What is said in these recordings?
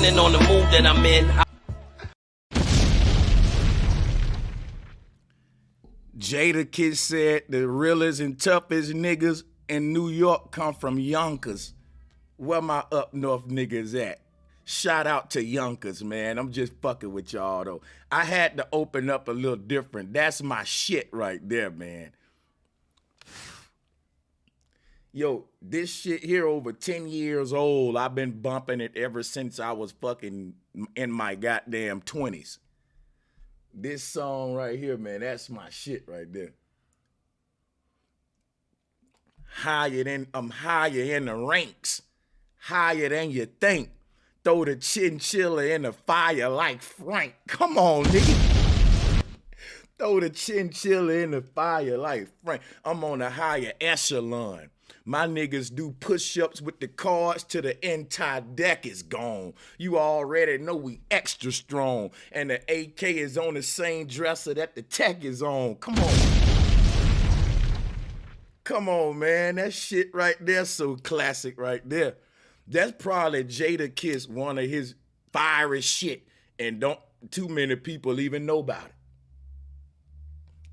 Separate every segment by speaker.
Speaker 1: depending on the mood that I'm in.
Speaker 2: Jadakiss said the realest and toughest niggas in New York come from Yonkers. Where my up north niggas at? Shout out to Yonkers, man. I'm just fucking with y'all, though. I had to open up a little different. That's my shit right there, man. Yo, this shit here over 10 years old. I've been bumping it ever since I was fucking in my goddamn 20s. This song right here, man, that's my shit right there. I'm higher in the ranks. Higher than you think. Throw the chinchilla in the fire like Frank. Come on, nigga. Throw the chinchilla in the fire like Frank. I'm on a higher echelon. My niggas do push-ups with the cards till the entire deck is gone. You already know we extra strong. And the AK is on the same dresser that the tech is on. Come on. Come on, man. That shit right there so classic right there. That's probably Jadakiss, one of his fiery shit. And don't too many people even know about it.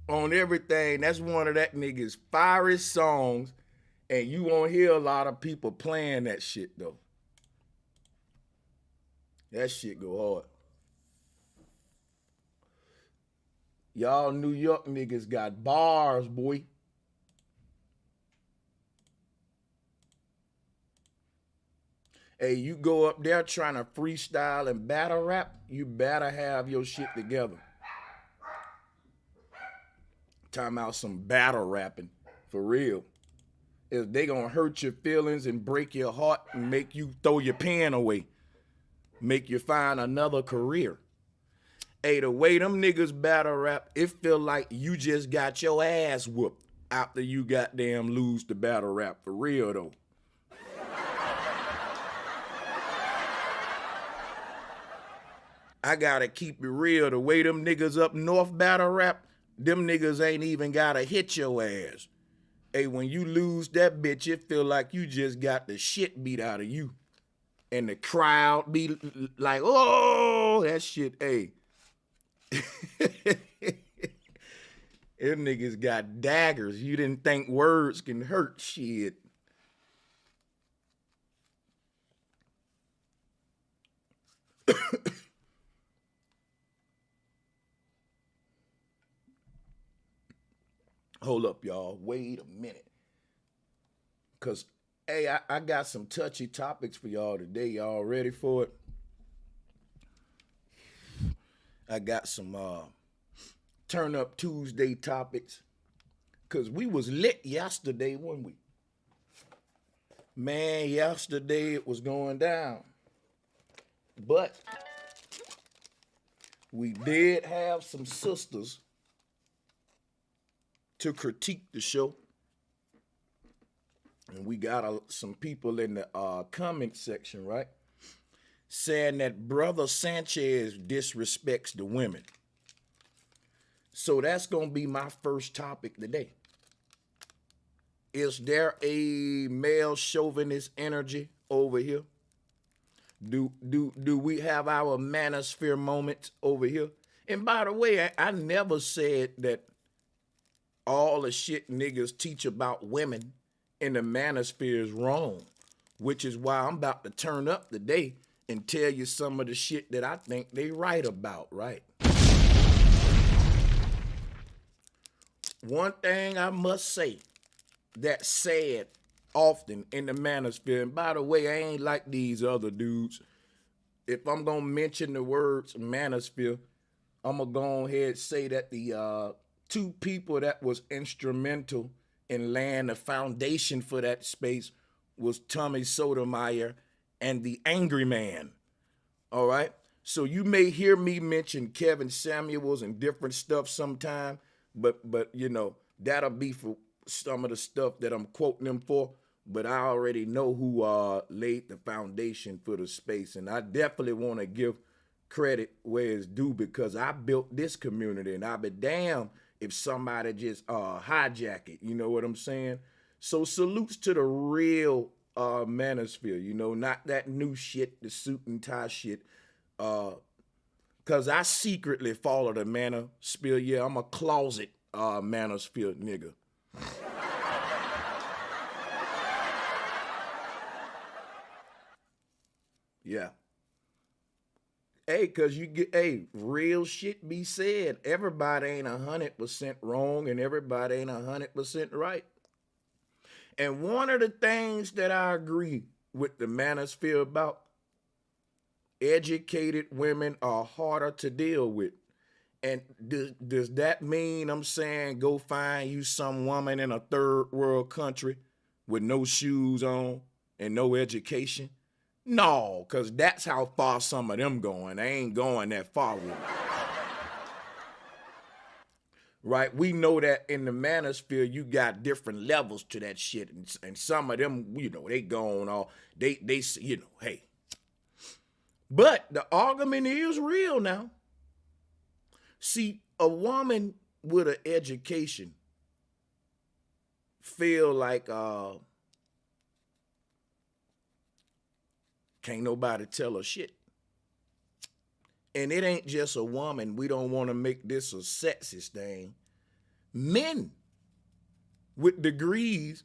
Speaker 2: On everything, that's one of that nigga's fiery songs. And you won't hear a lot of people playing that shit, though. That shit go hard. Y'all New York niggas got bars, boy. Hey, you go up there trying to freestyle and battle rap, you better have your shit together. Talking about some battle rapping, for real. If they gonna hurt your feelings and break your heart and make you throw your pen away. Make you find another career. Hey, the way them niggas battle rap, it feel like you just got your ass whooped after you goddamn lose the battle rap, for real though. I gotta keep it real, the way them niggas up north battle rap, them niggas ain't even gotta hit your ass. Hey, when you lose that bitch, it feel like you just got the shit beat out of you. And the crowd be like, oh, that shit, hey. Them niggas got daggers. You didn't think words can hurt shit. Hold up, y'all. Wait a minute. Because, hey, I got some touchy topics for y'all today. Y'all ready for it? I got some Turn Up Tuesday topics. Because we was lit yesterday, weren't we? Man, yesterday it was going down. But we did have some sisters to critique the show. And we got some people in the comment section, right? Saying that Brother Sanchez disrespects the women. So that's going to be my first topic today. Is there a male chauvinist energy over here? Do we have our manosphere moments over here? And by the way, I never said that all the shit niggas teach about women in the manosphere is wrong, which is why I'm about to turn up today and tell you some of the shit that I think they right about, right? One thing I must say that's said often in the manosphere, and by the way, I ain't like these other dudes. If I'm gonna mention the words manosphere, I'm gonna go ahead and say that the two people that was instrumental in laying the foundation for that space was Tommy Sotomayor and the Angry Man. All right? So you may hear me mention Kevin Samuels and different stuff sometime, but you know, that'll be for some of the stuff that I'm quoting them for, but I already know who laid the foundation for the space, and I definitely want to give credit where it's due because I built this community, and I'll be damned if somebody just hijack it, you know what I'm saying? So salutes to the real manosphere, you know, not that new shit, the suit and tie shit. Cause I secretly follow the manosphere. Yeah, I'm a closet manosphere nigga. Yeah. Hey, cause you get real shit be said. Everybody ain't 100% wrong and everybody ain't 100% right. And one of the things that I agree with the manosphere about, educated women are harder to deal with. And does that mean I'm saying go find you some woman in a third world country with no shoes on and no education? No, because that's how far some of them going. They ain't going that far with it. Right? We know that in the manosphere, you got different levels to that shit. And some of them, you know, they going all, they, you know, hey. But the argument is real now. See, a woman with an education feel like can't nobody tell her shit. And it ain't just a woman. We don't want to make this a sexist thing. Men with degrees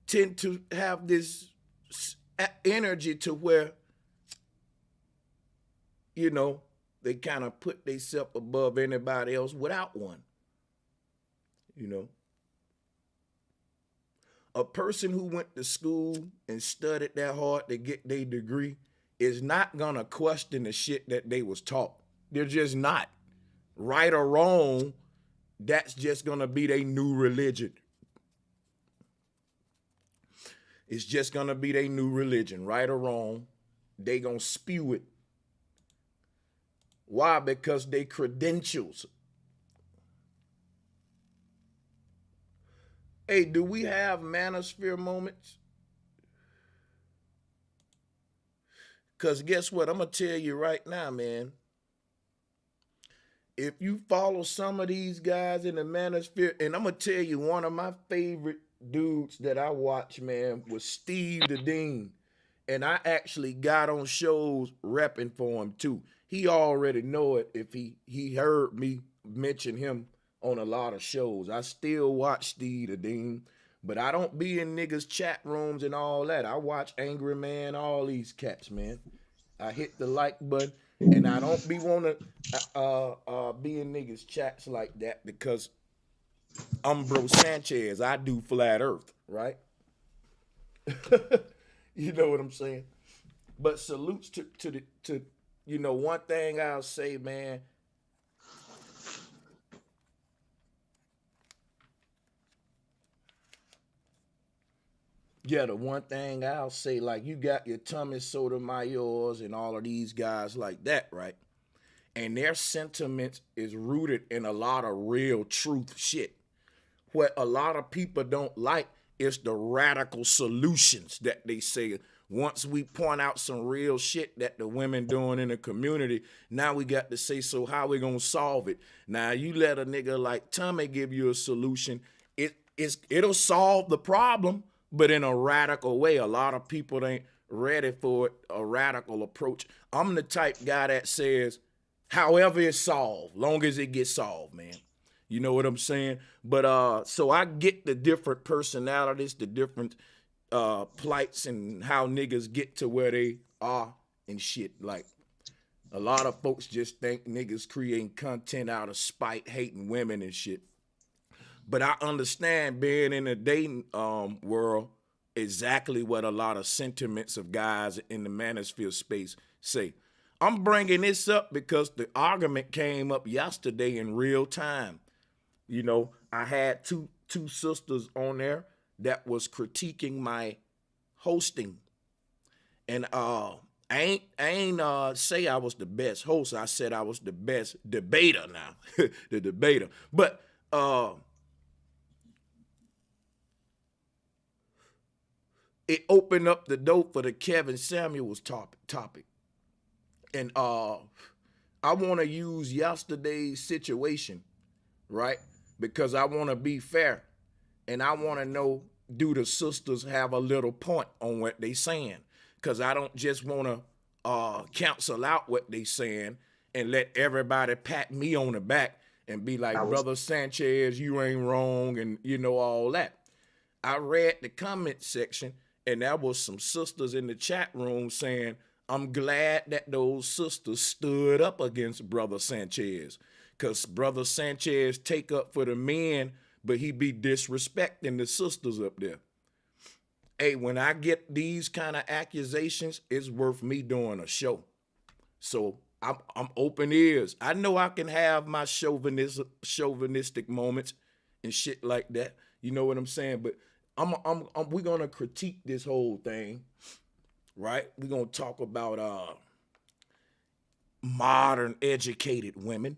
Speaker 2: tend to have this energy to where, you know, they kind of put themselves above anybody else without one. You know, a person who went to school and studied that hard to get their degree is not gonna question the shit that they was taught. They're just not. Right or wrong, that's just gonna be their new religion. It's just gonna be their new religion. Right or wrong, they gonna spew it. Why? Because they credentials. Hey, do we have manosphere moments? Because guess what? I'm going to tell you right now, man. If you follow some of these guys in the manosphere, and I'm going to tell you, one of my favorite dudes that I watch, man, was Steve the Dean. And I actually got on shows repping for him, too. He already know it if he heard me mention him on a lot of shows. I still watch Steve the Dean, but I don't be in niggas chat rooms and all that. I watch Angry Man, all these cats, man. I hit the like button, and I don't be want to be in niggas chats like that because I'm Bro Sanchez. I do flat earth, right? You know what I'm saying? But salutes to you know, one thing I'll say, man. Yeah, the one thing I'll say, like, you got your Tommy Sotomayor's and all of these guys like that, right? And their sentiments is rooted in a lot of real truth shit. What a lot of people don't like is the radical solutions that they say. Once we point out some real shit that the women doing in the community, now we got to say, so how we gonna solve it? Now you let a nigga like Tommy give you a solution, it'll solve the problem, but in a radical way. A lot of people ain't ready for it, a radical approach. I'm the type guy that says, however it's solved, long as it gets solved, man. You know what I'm saying? But so I get the different personalities, the different plights, and how niggas get to where they are and shit. Like, a lot of folks just think niggas creating content out of spite, hating women and shit. But I understand, being in the dating world, exactly what a lot of sentiments of guys in the manosphere space say. I'm bringing this up because the argument came up yesterday in real time. You know, I had two sisters on there that was critiquing my hosting. And I ain't say I was the best host. I said I was the best debater now. The debater. But it opened up the door for the Kevin Samuels topic. And I want to use yesterday's situation, right? Because I want to be fair. And I want to know do the sisters have a little point on what they saying? Because I don't just want to cancel out what they saying and let everybody pat me on the back and be like, Brother Sanchez, you ain't wrong, and you know all that. I read the comment section, and there was some sisters in the chat room saying, I'm glad that those sisters stood up against Brother Sanchez, because Brother Sanchez take up for the men, but he be disrespecting the sisters up there. Hey, when I get these kind of accusations, it's worth me doing a show. So I'm open ears. I know I can have my chauvinistic moments and shit like that. You know what I'm saying? But we're gonna critique this whole thing, right? We're gonna talk about modern educated women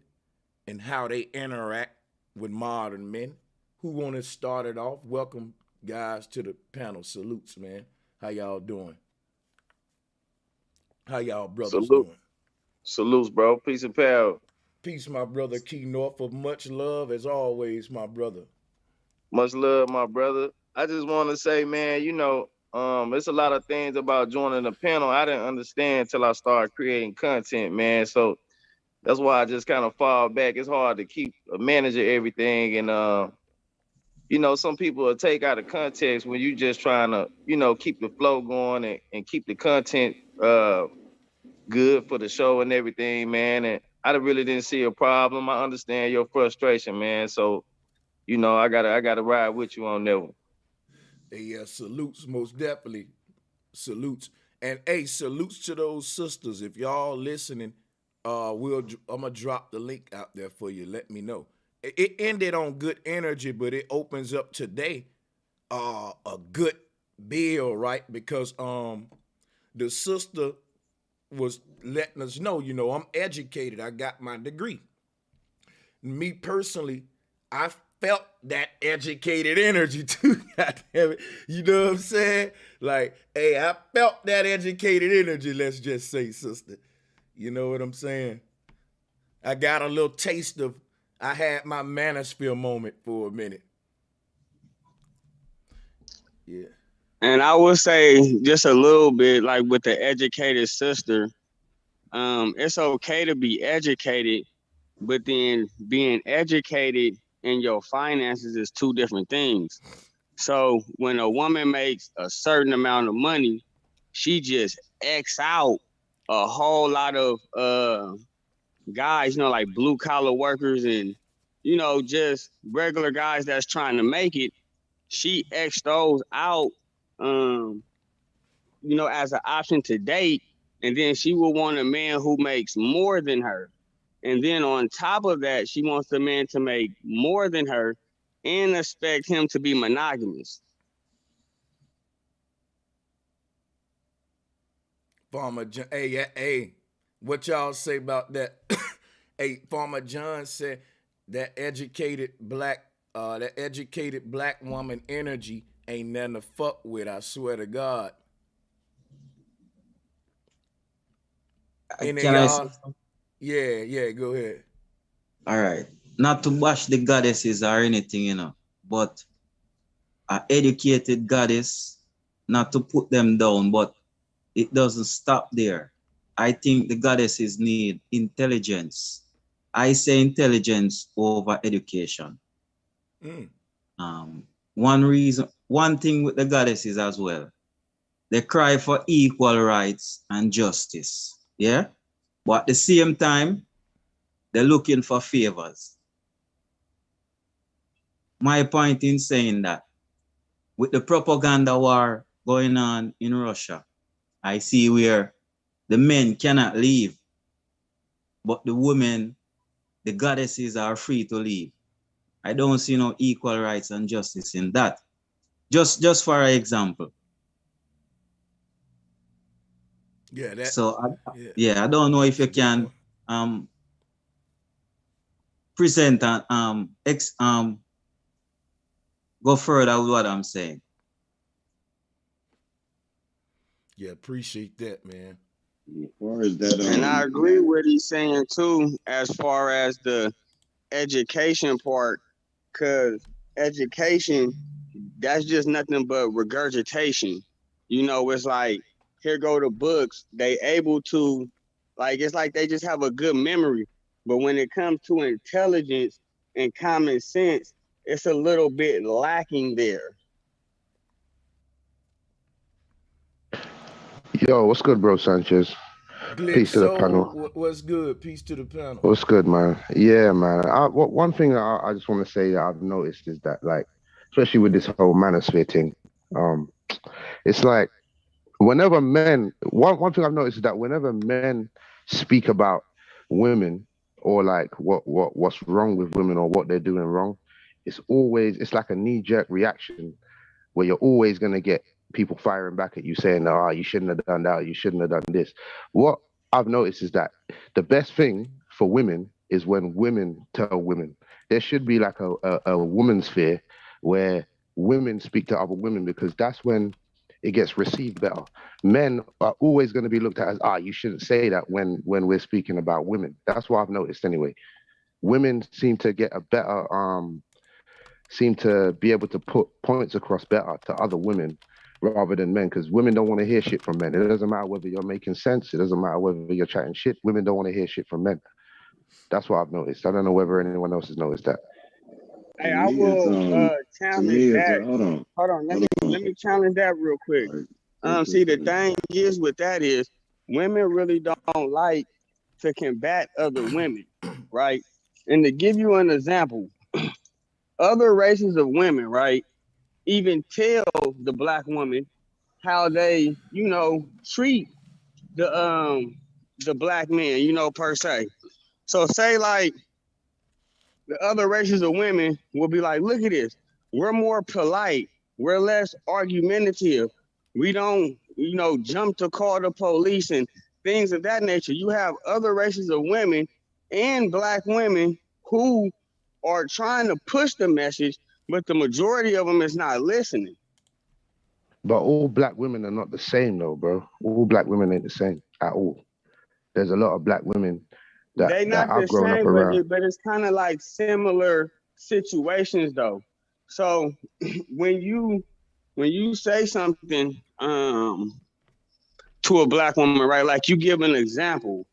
Speaker 2: and how they interact with modern men. Who wanna start it off? Welcome, guys, to the panel. Salutes, man. How y'all doing? How y'all brothers doing?
Speaker 1: Salutes, bro. Peace and power.
Speaker 2: Peace, my brother Key Norfolk. Much love as always, my brother.
Speaker 1: Much love, my brother. I just want to say, man, it's a lot of things about joining the panel I didn't understand until I started creating content, man. So that's why I just kind of fall back. It's hard to keep managing everything, and some people will take out of context when you just trying to, keep the flow going and keep the content good for the show and everything, man. And I really didn't see a problem. I understand your frustration, man. So, I gotta ride with you on that one.
Speaker 2: Hey, salutes, most definitely. Salutes. And hey, salutes to those sisters. If y'all listening, I'm gonna drop the link out there for you. Let me know. It ended on good energy, but it opens up today a good bill, right? Because the sister was letting us know, I'm educated. I got my degree. Me personally, I felt that educated energy too. God damn it. You know what I'm saying? Like, hey, I felt that educated energy, let's just say, sister. You know what I'm saying? I got a little taste of, I had my manosphere moment for a minute. Yeah.
Speaker 3: And I would say just a little bit, like with the educated sister, it's okay to be educated, but then being educated in your finances is two different things. So when a woman makes a certain amount of money, she just X out a whole lot of guys, like blue collar workers and, just regular guys that's trying to make it. She X those out, as an option to date. And then she will want a man who makes more than her. And then on top of that, she wants the man to make more than her and expect him to be monogamous.
Speaker 2: Farmer John, hey, what y'all say about that? Hey, Farmer John said that educated black woman energy ain't nothing to fuck with. I swear to God. Any
Speaker 4: Can I say
Speaker 2: y'all?
Speaker 4: something?
Speaker 2: Yeah, go ahead.
Speaker 4: All right. Not to bash the goddesses or anything, but an educated goddess, not to put them down, but it doesn't stop there. I think the goddesses need intelligence. I say intelligence over education. One thing with the goddesses as well, they cry for equal rights and justice. Yeah? But at the same time, they're looking for favors. My point in saying that, with the propaganda war going on in Russia, I see where the men cannot leave, but the women, the goddesses, are free to leave. I don't see no equal rights and justice in that. Just for an example.
Speaker 2: Yeah,
Speaker 4: so I don't know if you can present and go further with what I'm saying.
Speaker 2: Yeah, appreciate that, man.
Speaker 3: And I agree with what he's saying too, as far as the education part, because education that's just nothing but regurgitation. You know, it's like here go the books. They able to, like, it's like they just have a good memory. But when it comes to intelligence and common sense, it's a little bit lacking there.
Speaker 5: Yo, what's good, bro, Sanchez?
Speaker 2: Glitch
Speaker 5: Peace to the
Speaker 2: Soul,
Speaker 5: panel.
Speaker 2: what's good? Peace to the panel.
Speaker 5: What's good, man? Yeah, man. One thing I just want to say that I've noticed is that, like, especially with this whole manosphere thing, um, it's like whenever men, one thing I've noticed is that whenever men speak about women or like what's wrong with women or what they're doing wrong, it's like a knee-jerk reaction where you're always going to get people firing back at you saying, "Ah, you shouldn't have done that, you shouldn't have done this." What I've noticed is that the best thing for women is when women tell women. There should be like a woman's sphere where women speak to other women, because that's when it gets received better. Men are always going to be looked at as, you shouldn't say that when we're speaking about women. That's what I've noticed anyway. Women seem to get a better seem to be able to put points across better to other women rather than men, because women don't want to hear shit from men. It doesn't matter whether you're making sense. It doesn't matter whether you're chatting shit. Women don't want to hear shit from men. That's what I've noticed. I don't know whether anyone else has noticed that.
Speaker 3: Hey, I will challenge that.
Speaker 6: hold on.
Speaker 3: Hold on, let me challenge that real quick. See, the thing is with that is women really don't like to combat other women, right? And to give you an example, other races of women, right, even tell the black woman how they, you know, treat the black man, you know, per se. So say like the other races of women will be like, look at this. We're more polite. We're less argumentative. We don't, you know, jump to call the police and things of that nature. You have other races of women and black women who are trying to push the message, but the majority of them is not listening.
Speaker 5: But all black women are not the same though, bro. All black women ain't the same at all. There's a lot of black women
Speaker 3: They
Speaker 5: that
Speaker 3: not the
Speaker 5: I've grown up
Speaker 3: same,
Speaker 5: around.
Speaker 3: but it's kind of like similar situations though. So when you say something to a black woman, right? Like you give an example,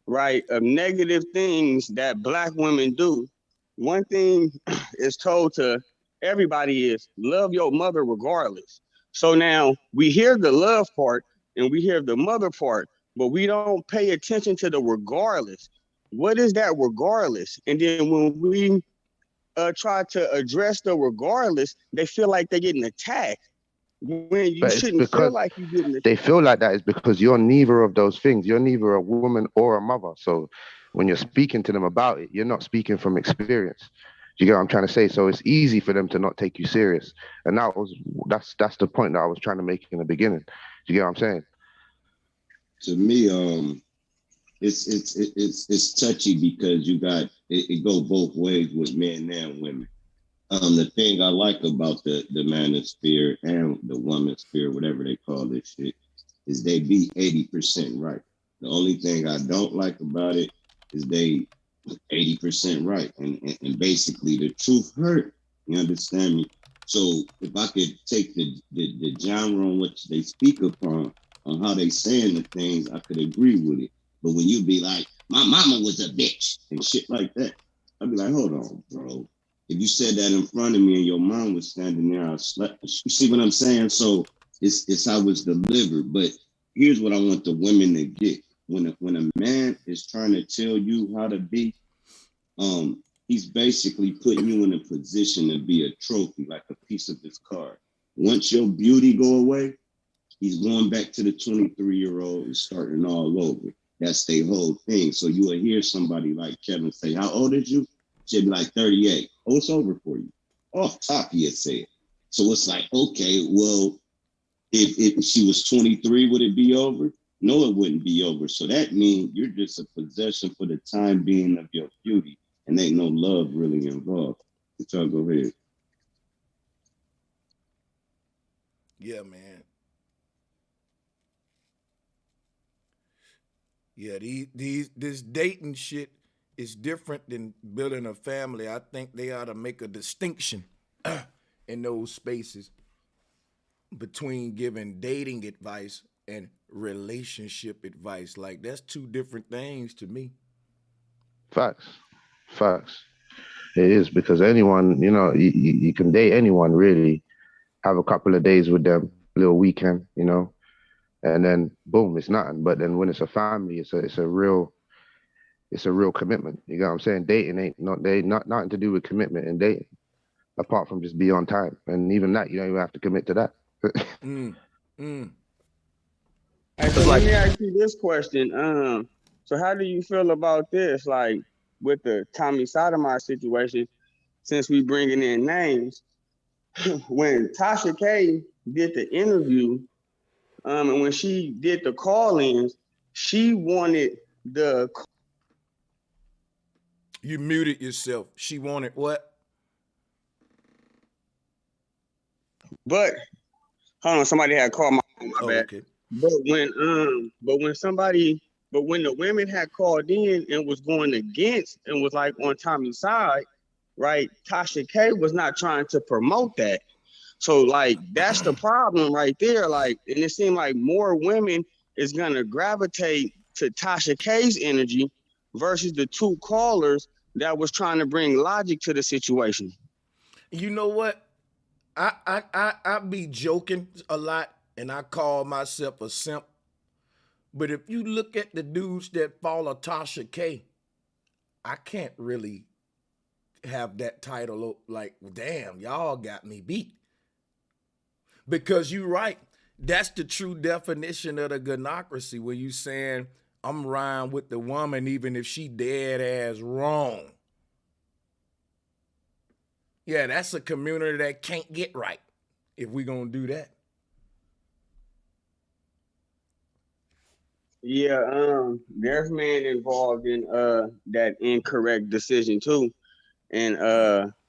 Speaker 3: right, of negative things that black women do. One thing is told to everybody is love your mother regardless. So now we hear the love part and we hear the mother part, but we don't pay attention to the regardless. What is that regardless? And then when we try to address the regardless, they feel like they're getting attacked when you
Speaker 5: But it's
Speaker 3: shouldn't feel
Speaker 5: because
Speaker 3: like you're getting attacked.
Speaker 5: they feel like that is because you're neither of those things. You're neither a woman or a mother. So when you're speaking to them about it, you're not speaking from experience. Do you get what I'm trying to say? So it's easy for them to not take you serious. And that's the point that I was trying to make in the beginning. Do you get what I'm saying?
Speaker 6: To me, it's touchy because you got it go both ways with men and women. The thing I like about the manosphere and the womansphere, whatever they call this shit, is they be 80% right. The only thing I don't like about it is they 80% right. And basically the truth hurt. You understand me? So if I could take the genre on which they speak upon, on how they saying the things, I could agree with it. But when you be like, my mama was a bitch and shit like that, I'd be like, hold on, bro. If you said that in front of me and your mom was standing there, I slept. You see what I'm saying? So it's how it's delivered. But here's what I want the women to get. When a man is trying to tell you how to be, he's basically putting you in a position to be a trophy, like a piece of his card. Once your beauty go away, he's going back to the 23-year-old and starting all over. That's their whole thing. So you will hear somebody like Kevin say, how old is you? She'll be like 38. Oh, it's over for you. Off top, he had said. So it's like, okay, well, if she was 23, would it be over? No, it wouldn't be over. So that means you're just a possession for the time being of your beauty, and ain't no love really involved. But y'all go ahead.
Speaker 2: Yeah, man. Yeah, this dating shit is different than building a family. I think they ought to make a distinction in those spaces. between giving dating advice and relationship advice. Like that's two different things to me.
Speaker 5: Facts. Facts. It is because anyone, you can date anyone really, have a couple of days with them, little weekend, and then boom, it's nothing. But then when it's a family, it's a real commitment. You know what I'm saying? Dating ain't nothing to do with commitment and dating, apart from just be on time. And even that, you don't even have to commit to that.
Speaker 2: Mm, mm.
Speaker 3: Hey, so let me ask you this question. So how do you feel about this? Like with the Tommy Sotomayor situation, since we bringing in names, when Tasha K did the interview, and when she did the call-ins, she wanted the.
Speaker 2: You muted yourself. She wanted what?
Speaker 3: But hold on, somebody had called my bad.
Speaker 2: Okay.
Speaker 3: But when the women had called in and was going against and was like on Tommy's side, right? Tasha K was not trying to promote that. So like that's the problem right there. Like, and it seemed like more women is gonna gravitate to Tasha K's energy versus the two callers that was trying to bring logic to the situation.
Speaker 2: You know what? I be joking a lot and I call myself a simp. But if you look at the dudes that follow Tasha K, I can't really have that title like, damn, y'all got me beat. Because you're right. That's the true definition of the gonocracy where you saying I'm riding with the woman even if she dead ass wrong. Yeah, that's a community that can't get right if we gonna do that.
Speaker 3: Yeah, there's men involved in that incorrect decision too. And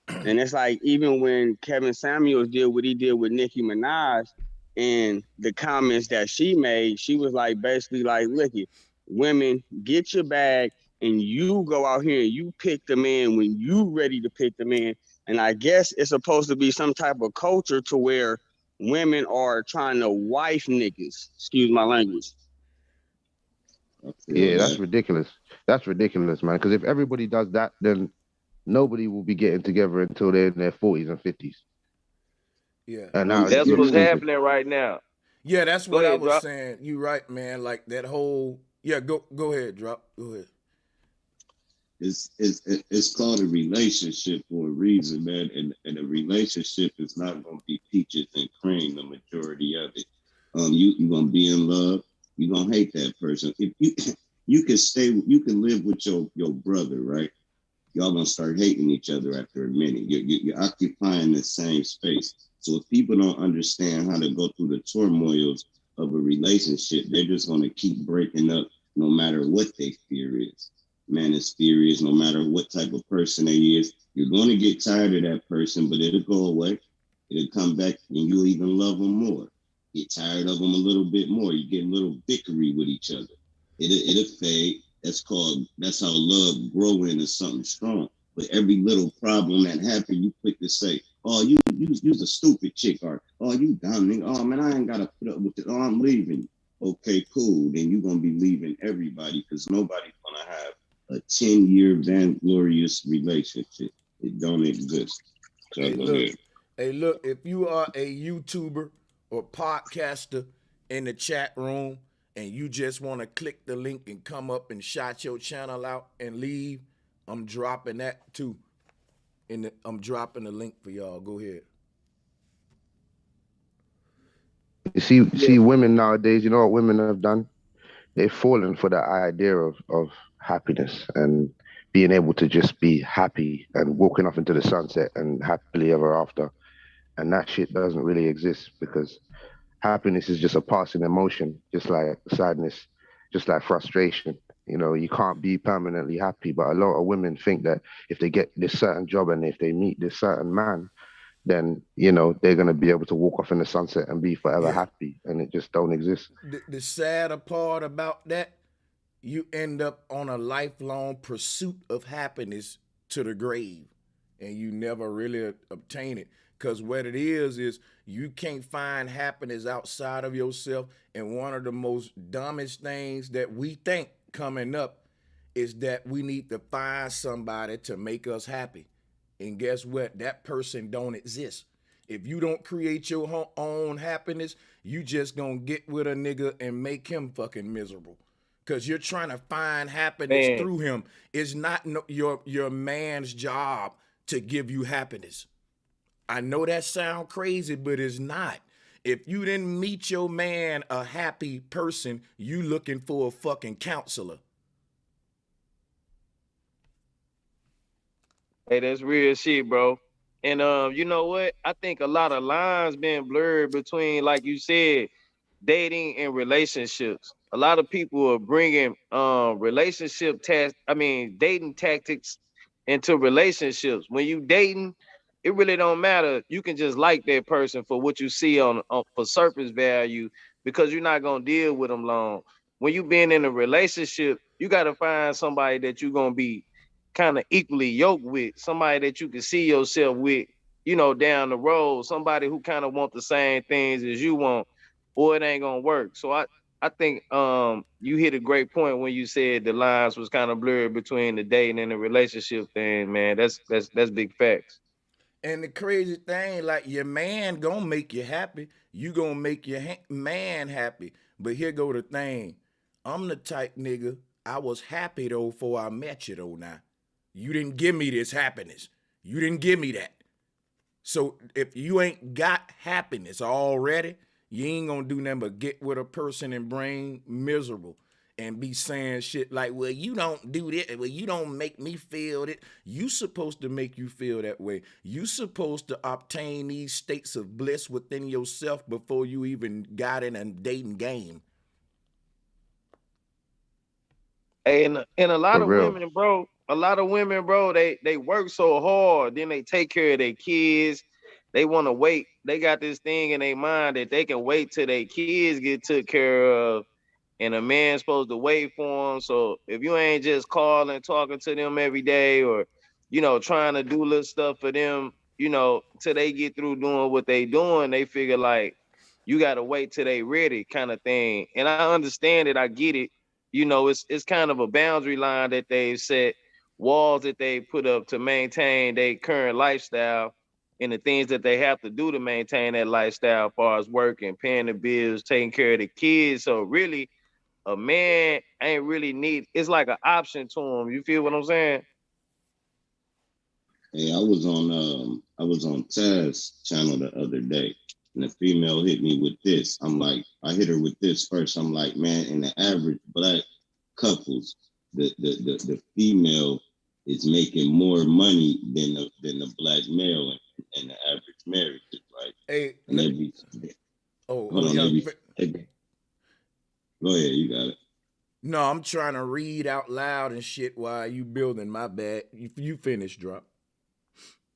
Speaker 3: it's like even when Kevin Samuels did what he did with Nicki Minaj and the comments that she made, she was like basically like, look it, women, get your bag and you go out here and you pick the man when you ready to pick the man. And I guess it's supposed to be some type of culture to where women are trying to wife niggas. Excuse my language.
Speaker 5: Yeah, that's ridiculous. That's ridiculous, man. Because if everybody does that, then nobody will be getting together until they're in their 40s and 50s.
Speaker 2: Yeah.
Speaker 5: And now
Speaker 1: That's
Speaker 5: you're
Speaker 1: what's
Speaker 5: stupid.
Speaker 1: happening right now.
Speaker 2: Yeah, that's
Speaker 1: Go
Speaker 2: what I
Speaker 1: ahead,
Speaker 2: was
Speaker 1: Drop.
Speaker 2: saying. You right, man. Like that whole go ahead, Drop. Go ahead.
Speaker 6: It's called a relationship for a reason, man. And a relationship is not gonna be peaches and cream the majority of it. You're gonna be in love, you're gonna hate that person. If you can live with your brother, right? Y'all gonna start hating each other after a minute. You're occupying the same space. So if people don't understand how to go through the turmoils of a relationship, they're just gonna keep breaking up no matter what their fear is. Manosphere is, no matter what type of person they is, you're gonna get tired of that person, but it'll go away. It'll come back and you'll even love them more. Get tired of them a little bit more. You get a little bickery with each other. It'll fade. That's how love grow into something strong. But every little problem that happened, you quick to say, "Oh, you's a stupid chick," or "Oh, you dumb nigga. Oh man, I ain't gotta put up with it. Oh, I'm leaving." Okay, cool. Then you're gonna be leaving everybody because nobody's gonna have a 10-year vainglorious relationship. It don't exist. So
Speaker 2: Hey, look, if you are a YouTuber or podcaster in the chat room and you just want to click the link and come up and shout your channel out and leave, I'm dropping that too. I'm dropping the link for y'all. Go ahead.
Speaker 5: You see women nowadays, you know what women have done? They've fallen for that idea of happiness and being able to just be happy and walking off into the sunset and happily ever after. And that shit doesn't really exist because happiness is just a passing emotion, just like sadness, just like frustration. You can't be permanently happy. But a lot of women think that if they get this certain job and if they meet this certain man, then they're gonna be able to walk off in the sunset and be forever happy, and it just don't exist.
Speaker 2: The sadder part about that, you end up on a lifelong pursuit of happiness to the grave, and you never really obtain it. Because what it is you can't find happiness outside of yourself. And one of the most dumbest things that we think coming up is that we need to find somebody to make us happy. And guess what? That person don't exist. If you don't create your own happiness, you just gonna get with a nigga and make him fucking miserable. Cause you're trying to find happiness
Speaker 1: Man,
Speaker 2: through him. It's not your man's job to give you happiness. I know that sound crazy, but it's not. If you didn't meet your man a happy person, you looking for a fucking counselor.
Speaker 1: hey, that's real shit, bro. And you know what? I think a lot of lines being blurred between, like you said, dating and relationships. A lot of people are bringing dating tactics into relationships. When you dating, it really don't matter. You can just like that person for what you see on for surface value, because you're not gonna deal with them long. When you been in a relationship, you got to find somebody that you're gonna be kind of equally yoked with, somebody that you can see yourself with, down the road, somebody who kind of want the same things as you want, or it ain't gonna work. So I think you hit a great point when you said the lines was kind of blurred between the dating and the relationship thing, man. That's big facts.
Speaker 2: And the crazy thing, like your man gonna make you happy. You gonna make your man happy. But here go the thing. I'm the type nigga, I was happy though before I met you though now. You didn't give me this happiness. You didn't give me that. So if you ain't got happiness already, you ain't gonna do nothing but get with a person and bring miserable and be saying shit like, well, you don't do that. Well, you don't make me feel it. You supposed to make you feel that way. You supposed to obtain these states of bliss within yourself before you even got in a dating game.
Speaker 1: And a lot
Speaker 5: For
Speaker 1: of
Speaker 5: real.
Speaker 1: women, bro, they work so hard, then they take care of their kids. They want to wait. They got this thing in their mind that they can wait till their kids get took care of, and a man's supposed to wait for them. So if you ain't just calling, talking to them every day, or trying to do little stuff for them, till they get through doing what they doing, they figure like you gotta wait till they ready, kind of thing. And I understand it, I get it. It's kind of a boundary line that they've set, walls that they put up to maintain their current lifestyle and the things that they have to do to maintain that lifestyle, as far as working, paying the bills, taking care of the kids. So really, a man ain't really need. It's like an option to him. You feel what I'm saying?
Speaker 6: Hey, I was on Taz's channel the other day, and the female hit me with this. I hit her with this first. I'm like, man, in the average black couples, the female is making more money than the black male in the average marriage, right?
Speaker 2: Hey,
Speaker 6: And every hold on,
Speaker 2: yeah.
Speaker 6: go ahead, you got it.
Speaker 2: No, I'm trying to read out loud and shit while you building my bad. You finish, drop.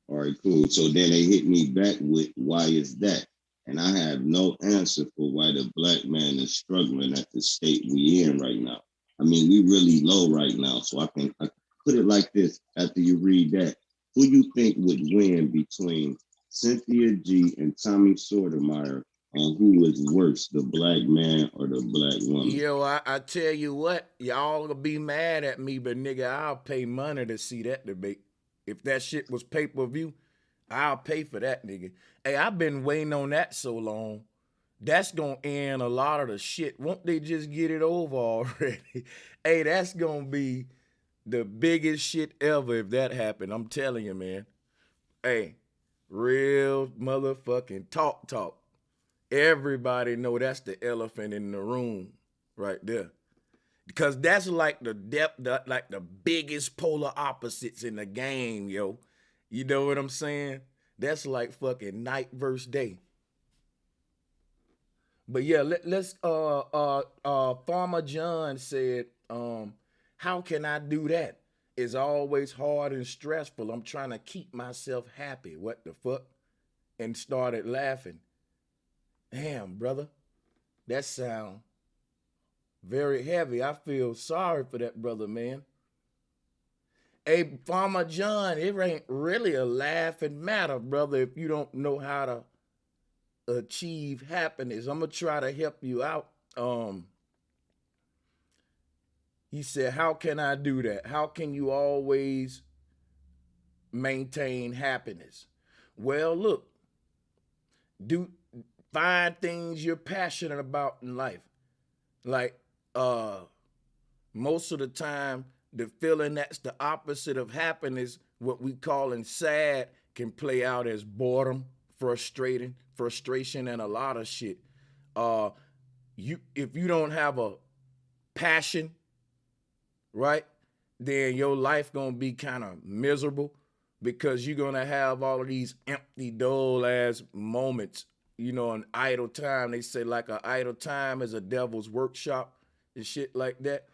Speaker 6: All right, cool. So then they hit me back with, why is that? And I have no answer for why the black man is struggling at the state we in right now. I mean, we really low right now. So I put it like this after you read that. Who you think would win between Cynthia G and Tommy Sotomayor on who is worse, the black man or the black woman?
Speaker 2: Yo, I tell you what, y'all gonna be mad at me, but nigga, I'll pay money to see that debate. If that shit was pay-per-view, I'll pay for that, nigga. Hey, I've been waiting on that so long. That's gonna end a lot of the shit. Won't they just get it over already? Hey, that's gonna be the biggest shit ever if that happened. I'm telling you, man. Hey, real motherfucking talk. Everybody know that's the elephant in the room right there. Because that's like the depth, like the biggest polar opposites in the game, yo. You know what I'm saying? That's like fucking night versus day. But yeah, let's Farmer John said, how can I do that? It's always hard and stressful. I'm trying to keep myself happy. What the fuck? And started laughing. Damn, brother. That sound very heavy. I feel sorry for that brother, man. Hey, Farmer John, it ain't really a laughing matter, brother, if you don't know how to achieve happiness. I'm gonna try to help you out. He said, how can I do that? How can you always maintain happiness? Well, look, do find things you're passionate about in life. Like most of the time, the feeling that's the opposite of happiness, what we call in sad, can play out as boredom, frustration, and a lot of shit. If you don't have a passion, right, then your life gonna be kind of miserable because you're gonna have all of these empty, dull ass moments. You know, an idle time. They say like an idle time is a devil's workshop and shit like that.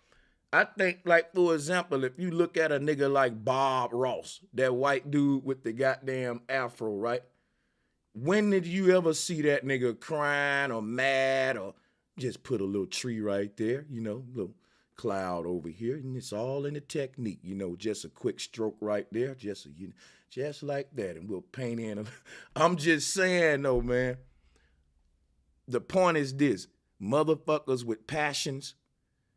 Speaker 2: I think, like, for example, if you look at a nigga like Bob Ross, that white dude with the goddamn afro, right? When did you ever see that nigga crying or mad or just put a little tree right there, you know, little cloud over here, and it's all in the technique, you know, just a quick stroke right there, just like that, and we'll paint in. I'm just saying though, man. The point is this: motherfuckers with passions,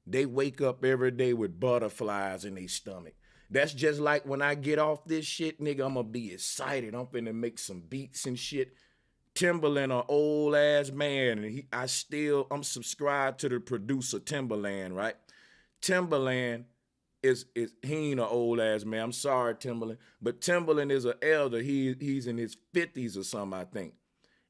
Speaker 2: they wake up every day with butterflies in their stomach. That's just like when I get off this shit, nigga, I'm gonna be excited. I'm finna make some beats and shit. Timberland, an old ass man, and I'm subscribed to the producer Timberland, right? Timberland is he ain't an old ass man. I'm sorry, Timberland, but Timberland is an elder. He's in his 50s or something, I think.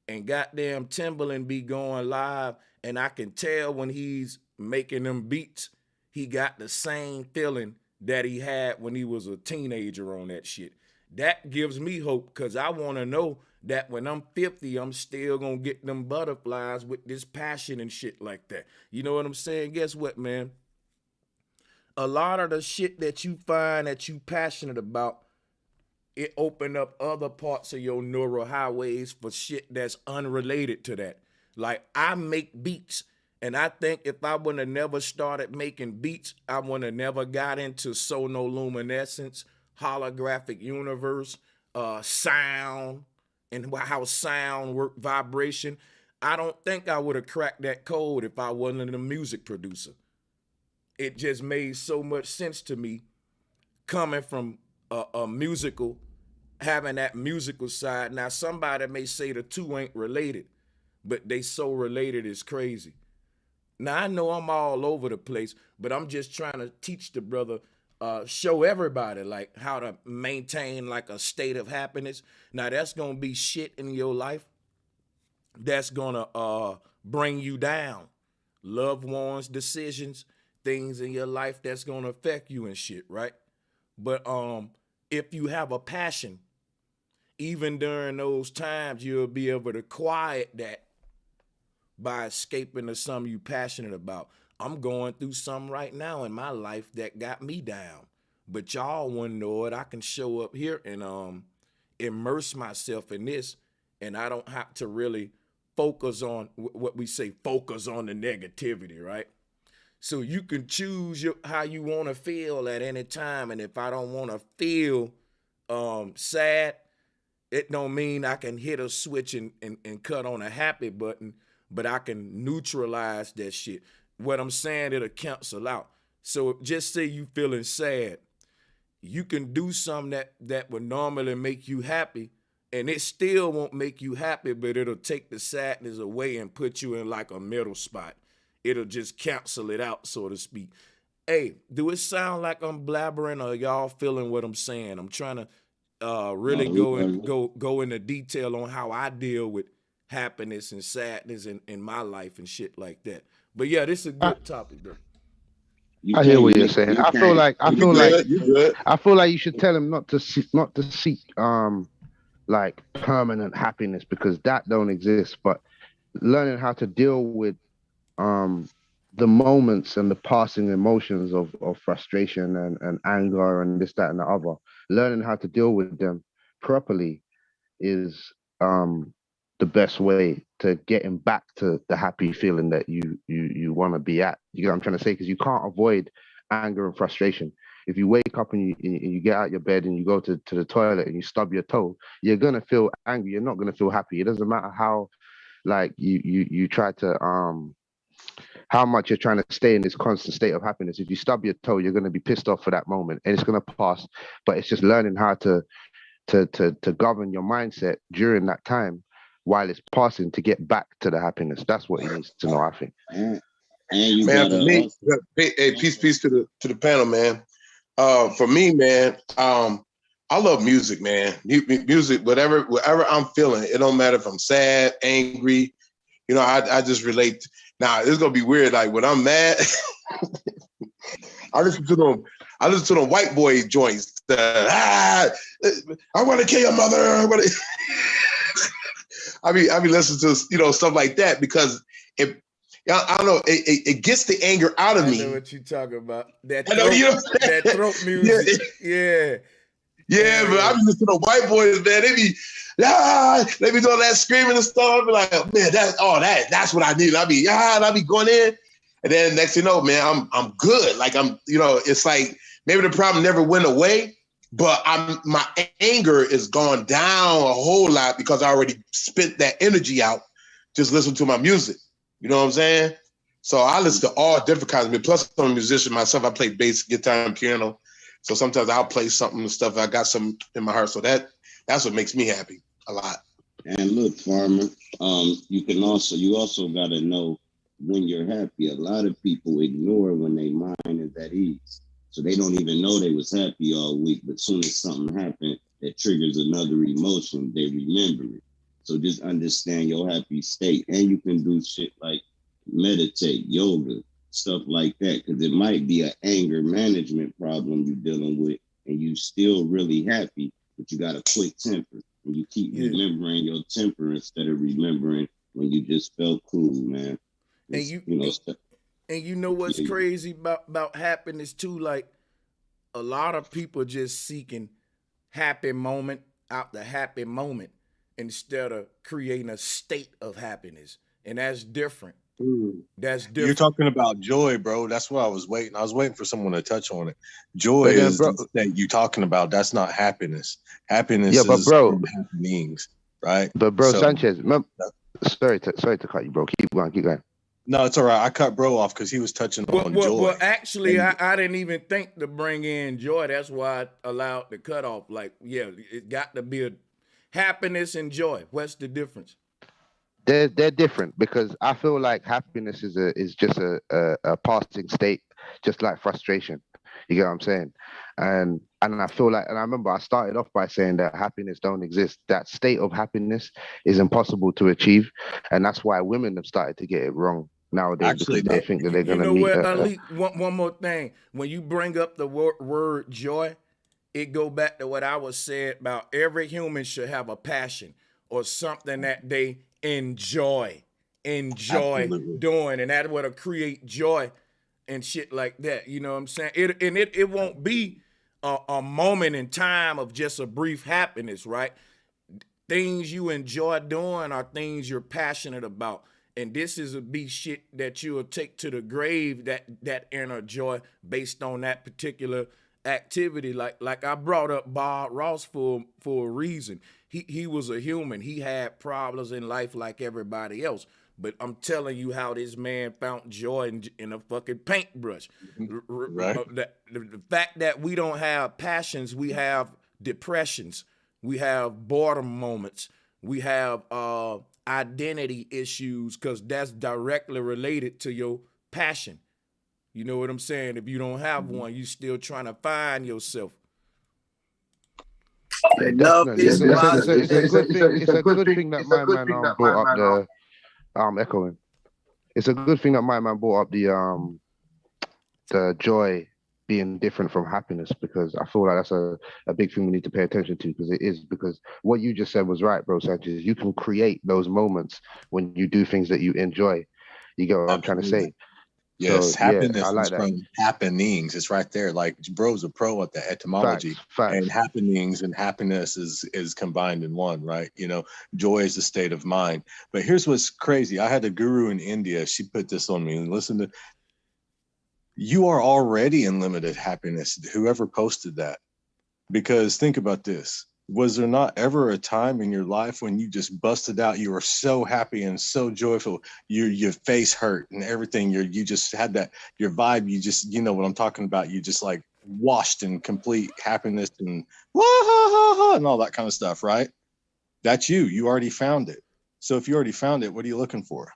Speaker 2: And goddamn, Timberland be going live, and I can tell when he's making them beats, he got the same feeling that he had when he was a teenager on that shit. That gives me hope, because I want to know that when I'm 50, I'm still going to get them butterflies with this passion and shit like that. You know what I'm saying? Guess what, man? A lot of the shit that you find that you passionate about, it opened up other parts of your neural highways for shit that's unrelated to that. Like, I make beats, and I think if I would have never started making beats, I would have never got into sonoluminescence, holographic universe, sound, and how sound work, vibration. I don't think I would have cracked that code if I wasn't a music producer. It just made so much sense to me coming from a musical, having that musical side. Now, somebody may say the two ain't related, but they so related it's crazy. Now, I know I'm all over the place, but I'm just trying to teach the brother, show everybody like how to maintain like a state of happiness. Now, that's gonna be shit in your life that's gonna bring you down. Loved ones, decisions, things in your life that's gonna affect you and shit, right? But if you have a passion, even during those times, you'll be able to quiet that by escaping to something you passionate about. I'm going through something right now in my life that got me down, but y'all wouldn't know it. I can show up here and immerse myself in this, and I don't have to really focus on what we say, focus on the negativity, right? So you can choose how you want to feel at any time, and if I don't want to feel sad, it don't mean I can hit a switch and cut on a happy button, but I can neutralize that shit. What I'm saying, it'll cancel out. So just say you feeling sad. You can do something that would normally make you happy, and it still won't make you happy, but it'll take the sadness away and put you in like a middle spot. It'll just cancel it out, so to speak. Hey, do it sound like I'm blabbering, or y'all feeling what I'm saying? I'm trying to really go into detail on how I deal with happiness and sadness in my life and shit like that. But yeah, this is a good topic, bro.
Speaker 5: I hear what you're saying. I feel like you should tell him not to seek like permanent happiness, because that don't exist. But learning how to deal with the moments and the passing emotions of frustration and anger and this, that, and the other, learning how to deal with them properly is the best way to getting back to the happy feeling that you want to be at. You know what I'm trying to say? Because you can't avoid anger and frustration. if you wake up and you get out your bed and you go to the toilet and you stub your toe, you're gonna feel angry. You're not gonna feel happy. It doesn't matter how like you try to how much you're trying to stay in this constant state of happiness. If you stub your toe, you're gonna be pissed off for that moment, and it's gonna pass. But it's just learning how to govern your mindset during that time while it's passing to get back to the happiness. That's what he needs to know, I think.
Speaker 6: And you
Speaker 7: Man, for me, hey, peace to the panel, man. For me, man, I love music, man. Music, whatever I'm feeling, it don't matter if I'm sad, angry. You know, I just relate. Now, it's gonna be weird. Like when I'm mad, I listen to them white boy joints. I want to kill your mother. I be listening to stuff like that because I don't know, it gets the anger out of me.
Speaker 2: I know what you talking about. That
Speaker 7: That
Speaker 2: throat music. Yeah.
Speaker 7: Yeah, but I be listening to the white boys, man. They be doing that screaming and stuff. I be like, man, that's what I need. I be going in, and then next thing you know, man, I'm good. Like it's like maybe the problem never went away, but my anger is gone down a whole lot because I already spent that energy out just listening to my music. You know what I'm saying? So I listen to all different kinds of music. Plus, I'm a musician myself. I play bass, guitar, and piano. So sometimes I'll play something and stuff. I got some in my heart. So that's what makes me happy a lot.
Speaker 6: And look, Farmer, you also got to know when you're happy. A lot of people ignore when their mind is at ease. So they don't even know they was happy all week. But as soon as something happened that triggers another emotion, they remember it. So just understand your happy state. And you can do shit like meditate, yoga, stuff like that, because it might be an anger management problem you're dealing with, and you still really happy, but you got a quick temper, and you keep remembering your temper instead of remembering when you just felt cool, man.
Speaker 2: And you know what's crazy about happiness too? Like a lot of people just seeking happy moment after happy moment instead of creating a state of happiness, and that's different. That's different.
Speaker 8: You're talking about joy, bro. That's what I was waiting. I was waiting for someone to touch on it. Joy is that you're talking about. That's not happiness. Happiness is happenings, right?
Speaker 5: But bro, Sanchez, sorry to cut you, bro. Keep going.
Speaker 8: No, it's all right. I cut bro off because he was touching on joy.
Speaker 2: Well, actually, I didn't even think to bring in joy. That's why I allowed the cutoff. Like, yeah, it got to be a happiness and joy. What's the difference?
Speaker 5: They're different because I feel like happiness is just a passing state, just like frustration. You get what I'm saying? And I feel like, and I remember I started off by saying that happiness don't exist. That state of happiness is impossible to achieve, and that's why women have started to get it wrong nowadays. Actually, because they think that they're going to meet.
Speaker 2: Ali, one more thing. When you bring up the word joy, it go back to what I was saying about every human should have a passion or something that they enjoy Absolutely. Doing, and that would create joy and shit like that. You know what I'm saying? It won't be a moment in time of just a brief happiness, right? Things you enjoy doing are things you're passionate about, and this is a be shit that you'll take to the grave, that inner joy based on that particular activity. Like I brought up Bob Ross for a reason. He was a human. He had problems in life like everybody else. But I'm telling you how this man found joy in a fucking paintbrush. Right. The fact that we don't have passions, we have depressions, we have boredom moments, we have identity issues, because that's directly related to your passion. You know what I'm saying? If you don't have one, you still trying to find yourself.
Speaker 5: It's a good thing that my man brought up the echoing. It's a good thing that my man brought up the joy being different from happiness, because I feel like that's a big thing we need to pay attention to, because what you just said was right, bro, Sanchez. You can create those moments when you do things that you enjoy. You get what I'm trying to say?
Speaker 8: Yes, so, happiness is from happenings. It's right there. Like bro's a pro at the etymology. Facts. And happenings and happiness is combined in one, right? You know, joy is a state of mind. But here's what's crazy. I had a guru in India. She put this on me. And listen to You are already in limited happiness, whoever posted that. Because think about this. Was there not ever a time in your life when you just busted out? You were so happy and so joyful. Your face hurt and everything. You just had that, your vibe, you know what I'm talking about. You just like washed in complete happiness and and all that kind of stuff, right? That's you. You already found it. So if you already found it, what are you looking for?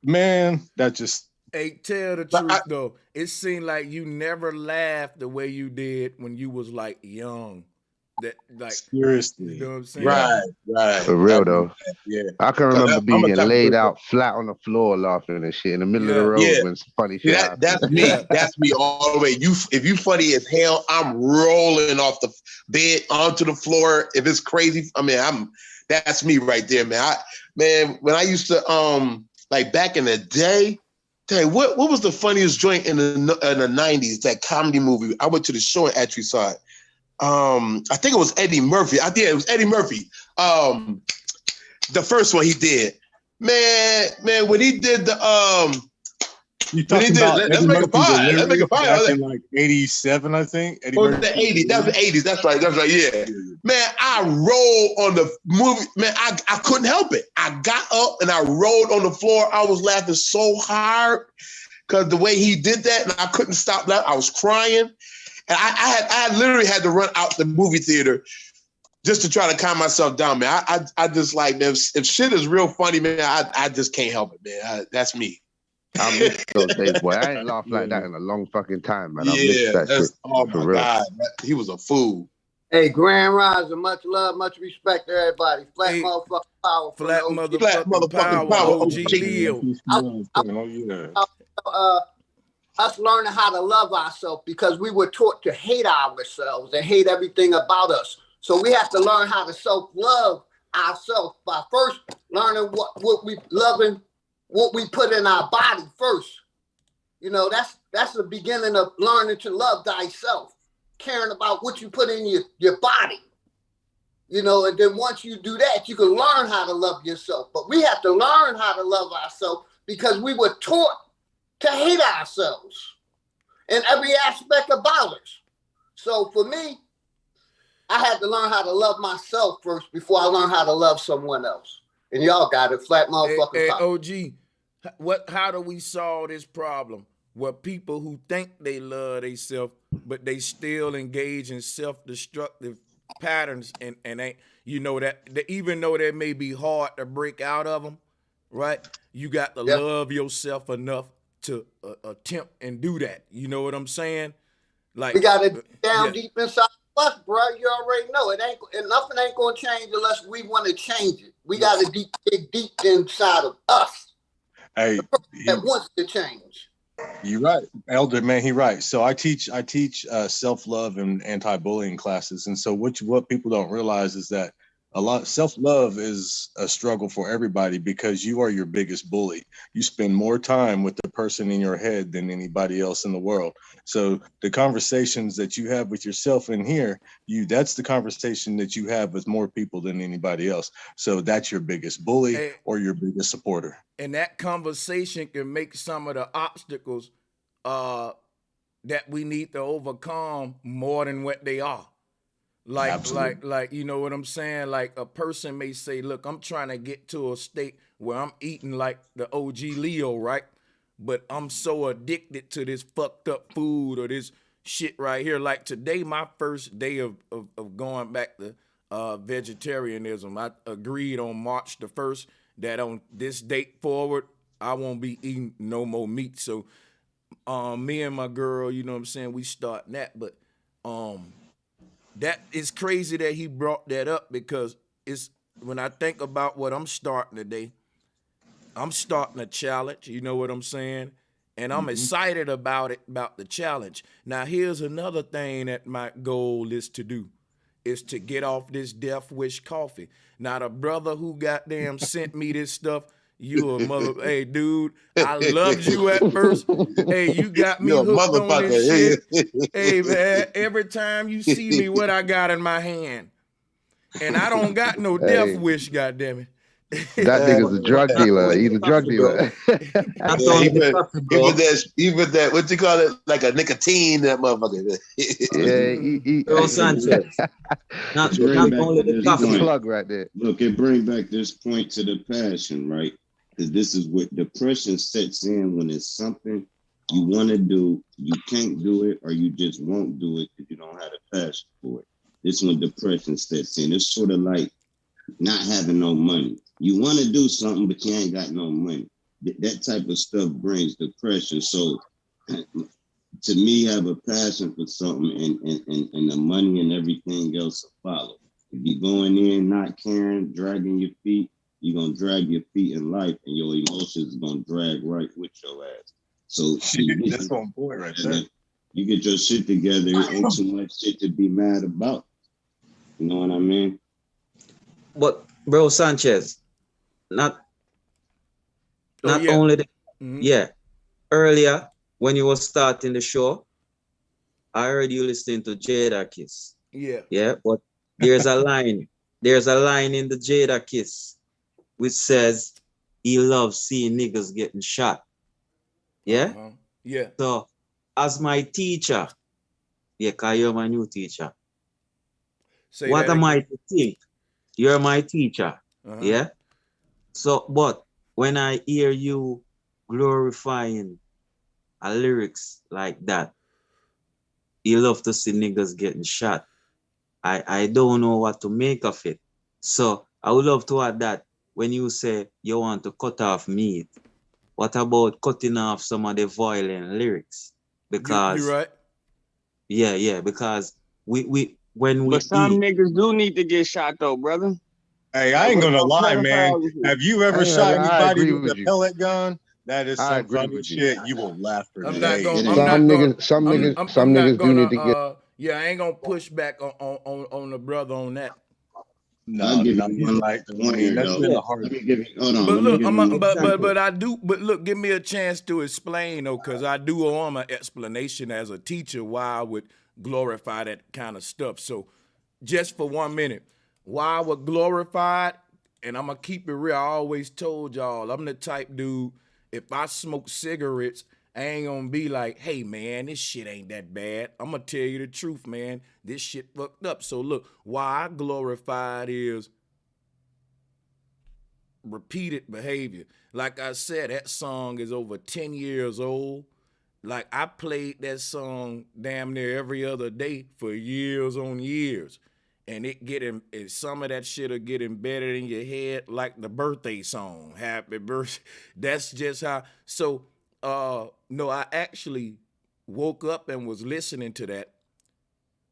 Speaker 8: Man, that just...
Speaker 2: Hey, tell the truth though. It seemed like you never laughed the way you did when you was like young. That like
Speaker 8: seriously,
Speaker 2: you know what I'm saying?
Speaker 7: Right.
Speaker 5: For real though.
Speaker 7: Yeah.
Speaker 5: I can remember being laid out flat on the floor laughing and shit in the middle of the road when funny shit happened.
Speaker 7: That's me. That's me all the way. If you funny as hell, I'm rolling off the bed onto the floor. If it's crazy, I mean, that's me right there, man. When I used to like back in the day, what was the funniest joint in the 90s? That comedy movie. I went to the show in Atchee. I think it was Eddie Murphy. It was Eddie Murphy. The first one he did. Man, when he did the
Speaker 8: you talking about
Speaker 7: let's make a pie. Let's make a pie.
Speaker 8: Back in like 87, I think.
Speaker 7: Eddie Murphy. The 80s. That was the 80s. That's right. Yeah. Man, I rolled on the movie. Man, I couldn't help it. I got up and I rolled on the floor. I was laughing so hard because the way he did that, and I couldn't stop laughing. I was crying. And I literally had to run out the movie theater just to try to calm myself down, man. I just like, man, if shit is real funny, man, I just can't help it, man. That's me.
Speaker 5: I miss those days, boy. I ain't laughed like that in a long fucking time, man. I miss that shit.
Speaker 7: Oh my God, he was a fool.
Speaker 9: Hey, Grand Rising, much love, much respect to everybody. Flat motherfucking power.
Speaker 2: Flat motherfucking power.
Speaker 9: OG Leo. Us learning how to love ourselves because we were taught to hate ourselves and hate everything about us. So we have to learn how to self-love ourselves by first learning what we loving, what we put in our body first. You know, that's the beginning of learning to love thyself, caring about what you put in your body. You know, and then once you do that, you can learn how to love yourself. But we have to learn how to love ourselves because we were taught to hate ourselves in every aspect about us. So for me, I had to learn how to love myself first before I learned how to love someone else. And y'all got it, flat motherfucking power.
Speaker 2: OG, how do we solve this problem where people who think they love themselves, but they still engage in self-destructive patterns and ain't, you know, that even though that may be hard to break out of them, right? You got to love yourself enough to attempt and do that. You know what I'm saying? Like,
Speaker 9: we got it down deep inside us, bro. You already know it ain't, nothing ain't gonna change unless we want to change it. We got to dig deep inside of us.
Speaker 8: Hey,
Speaker 9: that wants to change.
Speaker 8: You're right, Elder man. He right. So I teach self-love and anti-bullying classes, and so what people don't realize is that self-love is a struggle for everybody because you are your biggest bully. You spend more time with the person in your head than anybody else in the world. So the conversations that you have with yourself in here, that's the conversation that you have with more people than anybody else. So that's your biggest bully or your biggest supporter.
Speaker 2: And that conversation can make some of the obstacles that we need to overcome more than what they are. Like, you know what I'm saying? Like a person may say, look, I'm trying to get to a state where I'm eating like the OG Leo, right? But I'm so addicted to this fucked up food or this shit right here. Like today, my first day of going back to vegetarianism. I agreed on March the 1st that on this date forward, I won't be eating no more meat. So me and my girl, you know what I'm saying, we start that. But that is crazy that he brought that up because it's when I think about what I'm starting today, I'm starting a challenge, you know what I'm saying? And I'm excited about it, about the challenge. Now, here's another thing that my goal is to do, is to get off this Death Wish coffee. Now, the brother who goddamn sent me this stuff, you a mother, hey, dude, I loved you at first. Hey, you got me hooked on this shit. Hey, man, every time you see me, what I got in my hand. And I don't got no death wish, goddammit.
Speaker 5: That nigga's a drug dealer. He's a drug dealer.
Speaker 7: Even that, what you call it? Like a nicotine, that motherfucker.
Speaker 4: Bro Sanchez. Not only the coffee.
Speaker 5: Plug right there.
Speaker 6: Look, it brings back this point to the passion, right? Because this is what depression sets in when it's something you want to do, you can't do it, or you just won't do it because you don't have the passion for it. This is when depression sets in. It's sort of like not having no money. You want to do something, but you ain't got no money. That type of stuff brings depression. So to me, have a passion for something and the money and everything else will follow. If you're going in, not caring, dragging your feet, you're going to drag your feet in life and your emotions are going to drag right with your ass. So
Speaker 8: that's on point right there.
Speaker 6: You get your shit together, it ain't too much shit to be mad about. You know what I mean?
Speaker 4: But bro Sanchez, not only the, earlier when you were starting the show, I heard you listening to Jada Kiss. Yeah, but there's a line in the Jada Kiss which says he loves seeing niggas getting shot. Yeah?
Speaker 2: Yeah.
Speaker 4: So as my teacher, cause you're my new teacher. What am I to think? You're my teacher. Yeah. So, but when I hear you glorifying a lyrics like that, you love to see niggas getting shot. I don't know what to make of it. So I would love to add that when you say you want to cut off meat, what about cutting off some of the violent lyrics? Because
Speaker 2: you're right.
Speaker 4: Yeah, because we
Speaker 3: But some niggas do need to get shot though, brother.
Speaker 8: Hey, I ain't gonna lie, man. Have you ever shot anybody with a pellet gun? That is some funny shit. You will laugh for days.
Speaker 5: Some niggas do need to get.
Speaker 2: Yeah, I ain't gonna push back on the brother on that.
Speaker 8: No, like that's been a hard.
Speaker 2: But I do. But look, give me a chance to explain though, because I do owe him an explanation as a teacher why I would glorify that kind of stuff. So, just for 1 minute, why I would glorify it, and I'm gonna keep it real. I always told y'all I'm the type dude. If I smoke cigarettes, I ain't gonna be like, hey man, this shit ain't that bad. I'm gonna tell you the truth, man. This shit fucked up. So look, why I glorify it is repeated behavior. Like I said, that song is over 10 years old. Like I played that song damn near every other day for years on years. And some of that shit'll get embedded in your head like the birthday song, Happy Birthday. That's just how. So, no, I actually woke up and was listening to that.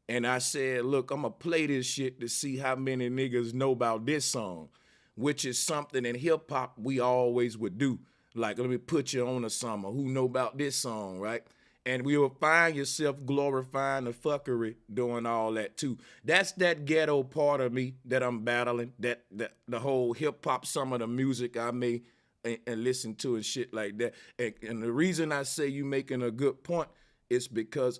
Speaker 2: And I said, look, I'm going to play this shit to see how many niggas know about this song, which is something in hip hop we always would do. Like, let me put you on to something. Who know about this song, right? And we will find yourself glorifying the fuckery doing all that too. That's that ghetto part of me that I'm battling, that the whole hip hop, some of the music I may and listen to and shit like that. And the reason I say you making a good point is because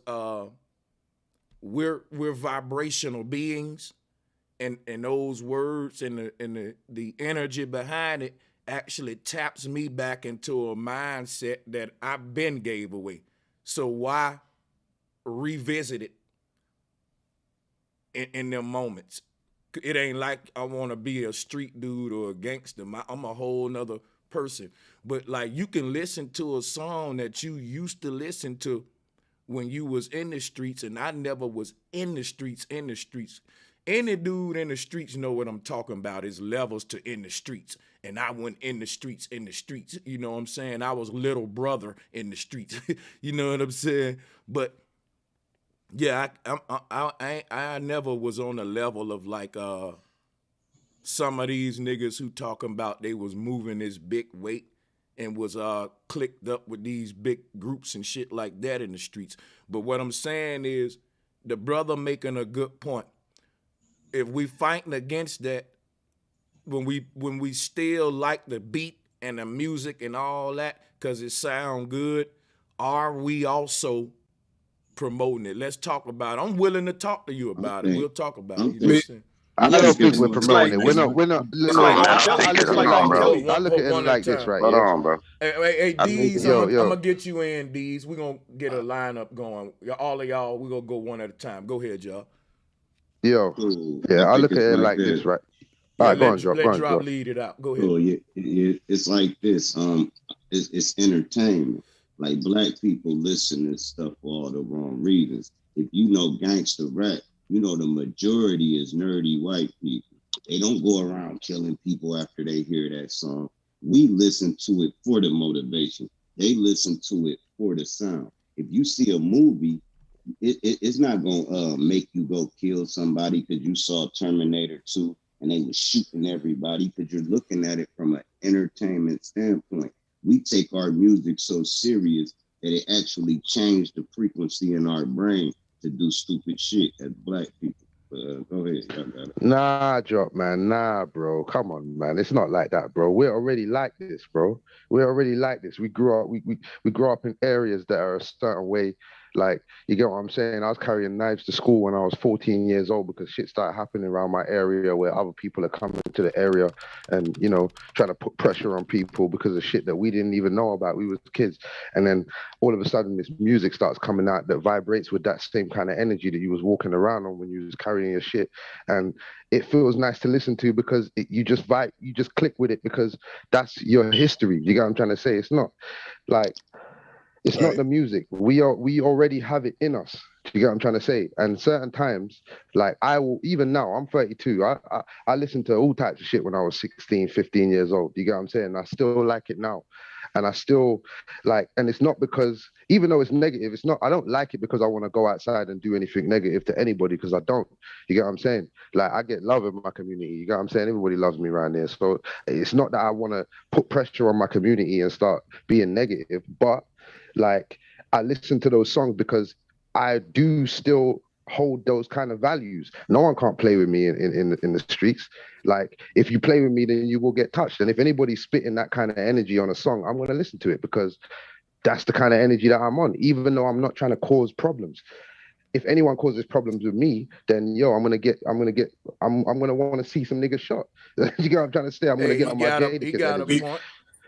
Speaker 2: we're vibrational beings, and those words and the energy behind it actually taps me back into a mindset that I've been gave away. So why revisit it in them moments? It ain't like I want to be a street dude or a gangster. I'm a whole nother person. But like you can listen to a song that you used to listen to when you was in the streets, and I never was in the streets. Any dude in the streets know what I'm talking about. Is levels to in the streets. And I went in the streets. You know what I'm saying? I was little brother in the streets. You know what I'm saying? But yeah, I never was on the level of like some of these niggas who talking about they was moving this big weight and was clicked up with these big groups and shit like that in the streets. But what I'm saying is the brother making a good point. If we fighting against that, when we still like the beat and the music and all that because it sound good, are we also promoting it? Let's talk about it. I'm willing to talk to you about it. We'll talk about it. You know what I'm saying?
Speaker 5: I don't think we're promoting it. We're not. Look, I look at it like this, right?
Speaker 10: Hold on, bro.
Speaker 2: Hey, D's, I'm gonna get you in, D's. We're gonna get a lineup going. All of y'all, we're gonna go one at a time. Go ahead, y'all.
Speaker 5: Yo, yeah, I look at it like this, right? All right, go on, drop.
Speaker 2: Let Drop lead it out. Go ahead.
Speaker 6: Oh, yeah, it's like this. It's entertainment. Like black people listen to stuff for all the wrong reasons. If you know gangster rap, you know the majority is nerdy white people. They don't go around killing people after they hear that song. We listen to it for the motivation. They listen to it for the sound. If you see a movie, it's not gonna make you go kill somebody because you saw Terminator 2 and they were shooting everybody, because you're looking at it from an entertainment standpoint. We take our music so serious that it actually changed the frequency in our brain to do stupid shit as black people. Go ahead.
Speaker 5: Nah, Drop, man. Nah, bro. Come on, man. It's not like that, bro. We're already like this, bro. We're already like this. We grew up. We grew up in areas that are a certain way. Like, you get what I'm saying? I was carrying knives to school when I was 14 years old because shit started happening around my area where other people are coming to the area and, you know, trying to put pressure on people because of shit that we didn't even know about. We were kids. And then all of a sudden this music starts coming out that vibrates with that same kind of energy that you was walking around on when you was carrying your shit. And it feels nice to listen to because you just vibe, you just click with it because that's your history. You get what I'm trying to say? It's not like... It's not the music. We already have it in us. You get what I'm trying to say? And certain times, like I will, even now, I'm 32. I listened to all types of shit when I was 16, 15 years old. You get what I'm saying? I still like it now. And I still like, and it's not because, even though it's negative, it's not, I don't like it because I want to go outside and do anything negative to anybody, because I don't. You get what I'm saying? Like, I get love in my community. You get what I'm saying? Everybody loves me around there. So it's not that I want to put pressure on my community and start being negative, but like, I listen to those songs because I do still hold those kind of values. No one can't play with me in the streets. Like, if you play with me, then you will get touched. And if anybody's spitting that kind of energy on a song, I'm going to listen to it because that's the kind of energy that I'm on, even though I'm not trying to cause problems. If anyone causes problems with me, then I'm gonna want to see some niggas shot. You get what I'm trying to say? I'm gonna get on my Jada.
Speaker 2: He got a point.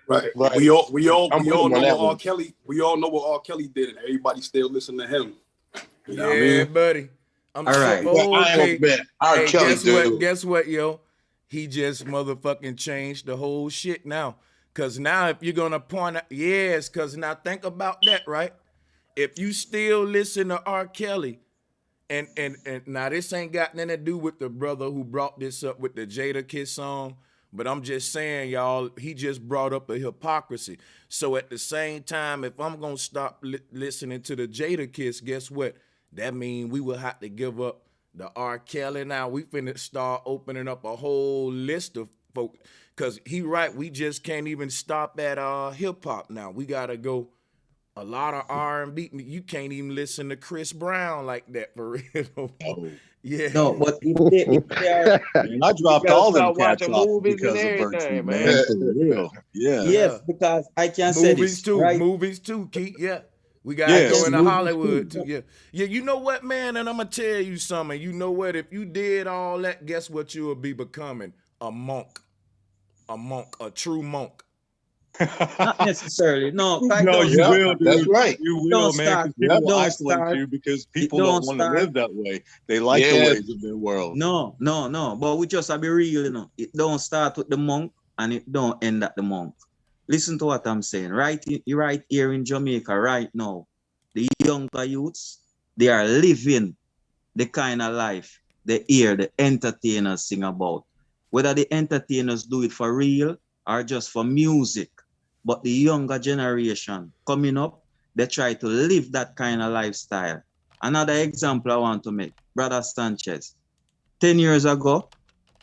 Speaker 7: Right. We all know what R. Kelly. We all know what R. Kelly did, and everybody still listen to him. You know what I mean?
Speaker 2: Buddy.
Speaker 9: I'm all right.
Speaker 2: Okay.
Speaker 7: R. Kelly,
Speaker 2: guess what, yo? He just motherfucking changed the whole shit now. Cause now if you're gonna point out, yes, cause now think about that, right? If you still listen to R. Kelly, and now this ain't got nothing to do with the brother who brought this up with the Jada Kiss song. But I'm just saying, y'all, he just brought up a hypocrisy. So at the same time, if I'm going to stop listening to the Jada Kiss, guess what? That means we will have to give up the R. Kelly. Now we finna start opening up a whole list of folks. Because he right, we just can't even stop at hip-hop now. We got to go a lot of R&B. You can't even listen to Chris Brown like that, for real.
Speaker 10: Oh.
Speaker 2: Yeah.
Speaker 9: No, but if they are,
Speaker 8: I dropped all them cats off because of Virtue, man. For real. Yeah.
Speaker 9: Yes, because I can say
Speaker 2: movies
Speaker 9: this,
Speaker 2: too.
Speaker 9: right?
Speaker 2: Movies too, Keith. Yeah. We got to go into Hollywood too. Yeah. Yeah, you know what, man? And I'm going to tell you something. You know what? If you did all that, guess what you will be becoming? A monk. A true monk.
Speaker 9: Not necessarily. No,
Speaker 8: you will, dude.
Speaker 7: That's right.
Speaker 8: You will, man. People will isolate you because people don't want to live that way. They like the ways of their world.
Speaker 9: No. But we just have to be real, you know. It don't start with the monk and it don't end at the monk. Listen to what I'm saying. Right here in Jamaica right now, the younger youths, they are living the kind of life they hear the entertainers sing about. Whether the entertainers do it for real or just for music. But the younger generation coming up, they try to live that kind of lifestyle. Another example I want to make, Brother Sanchez. 10 years ago,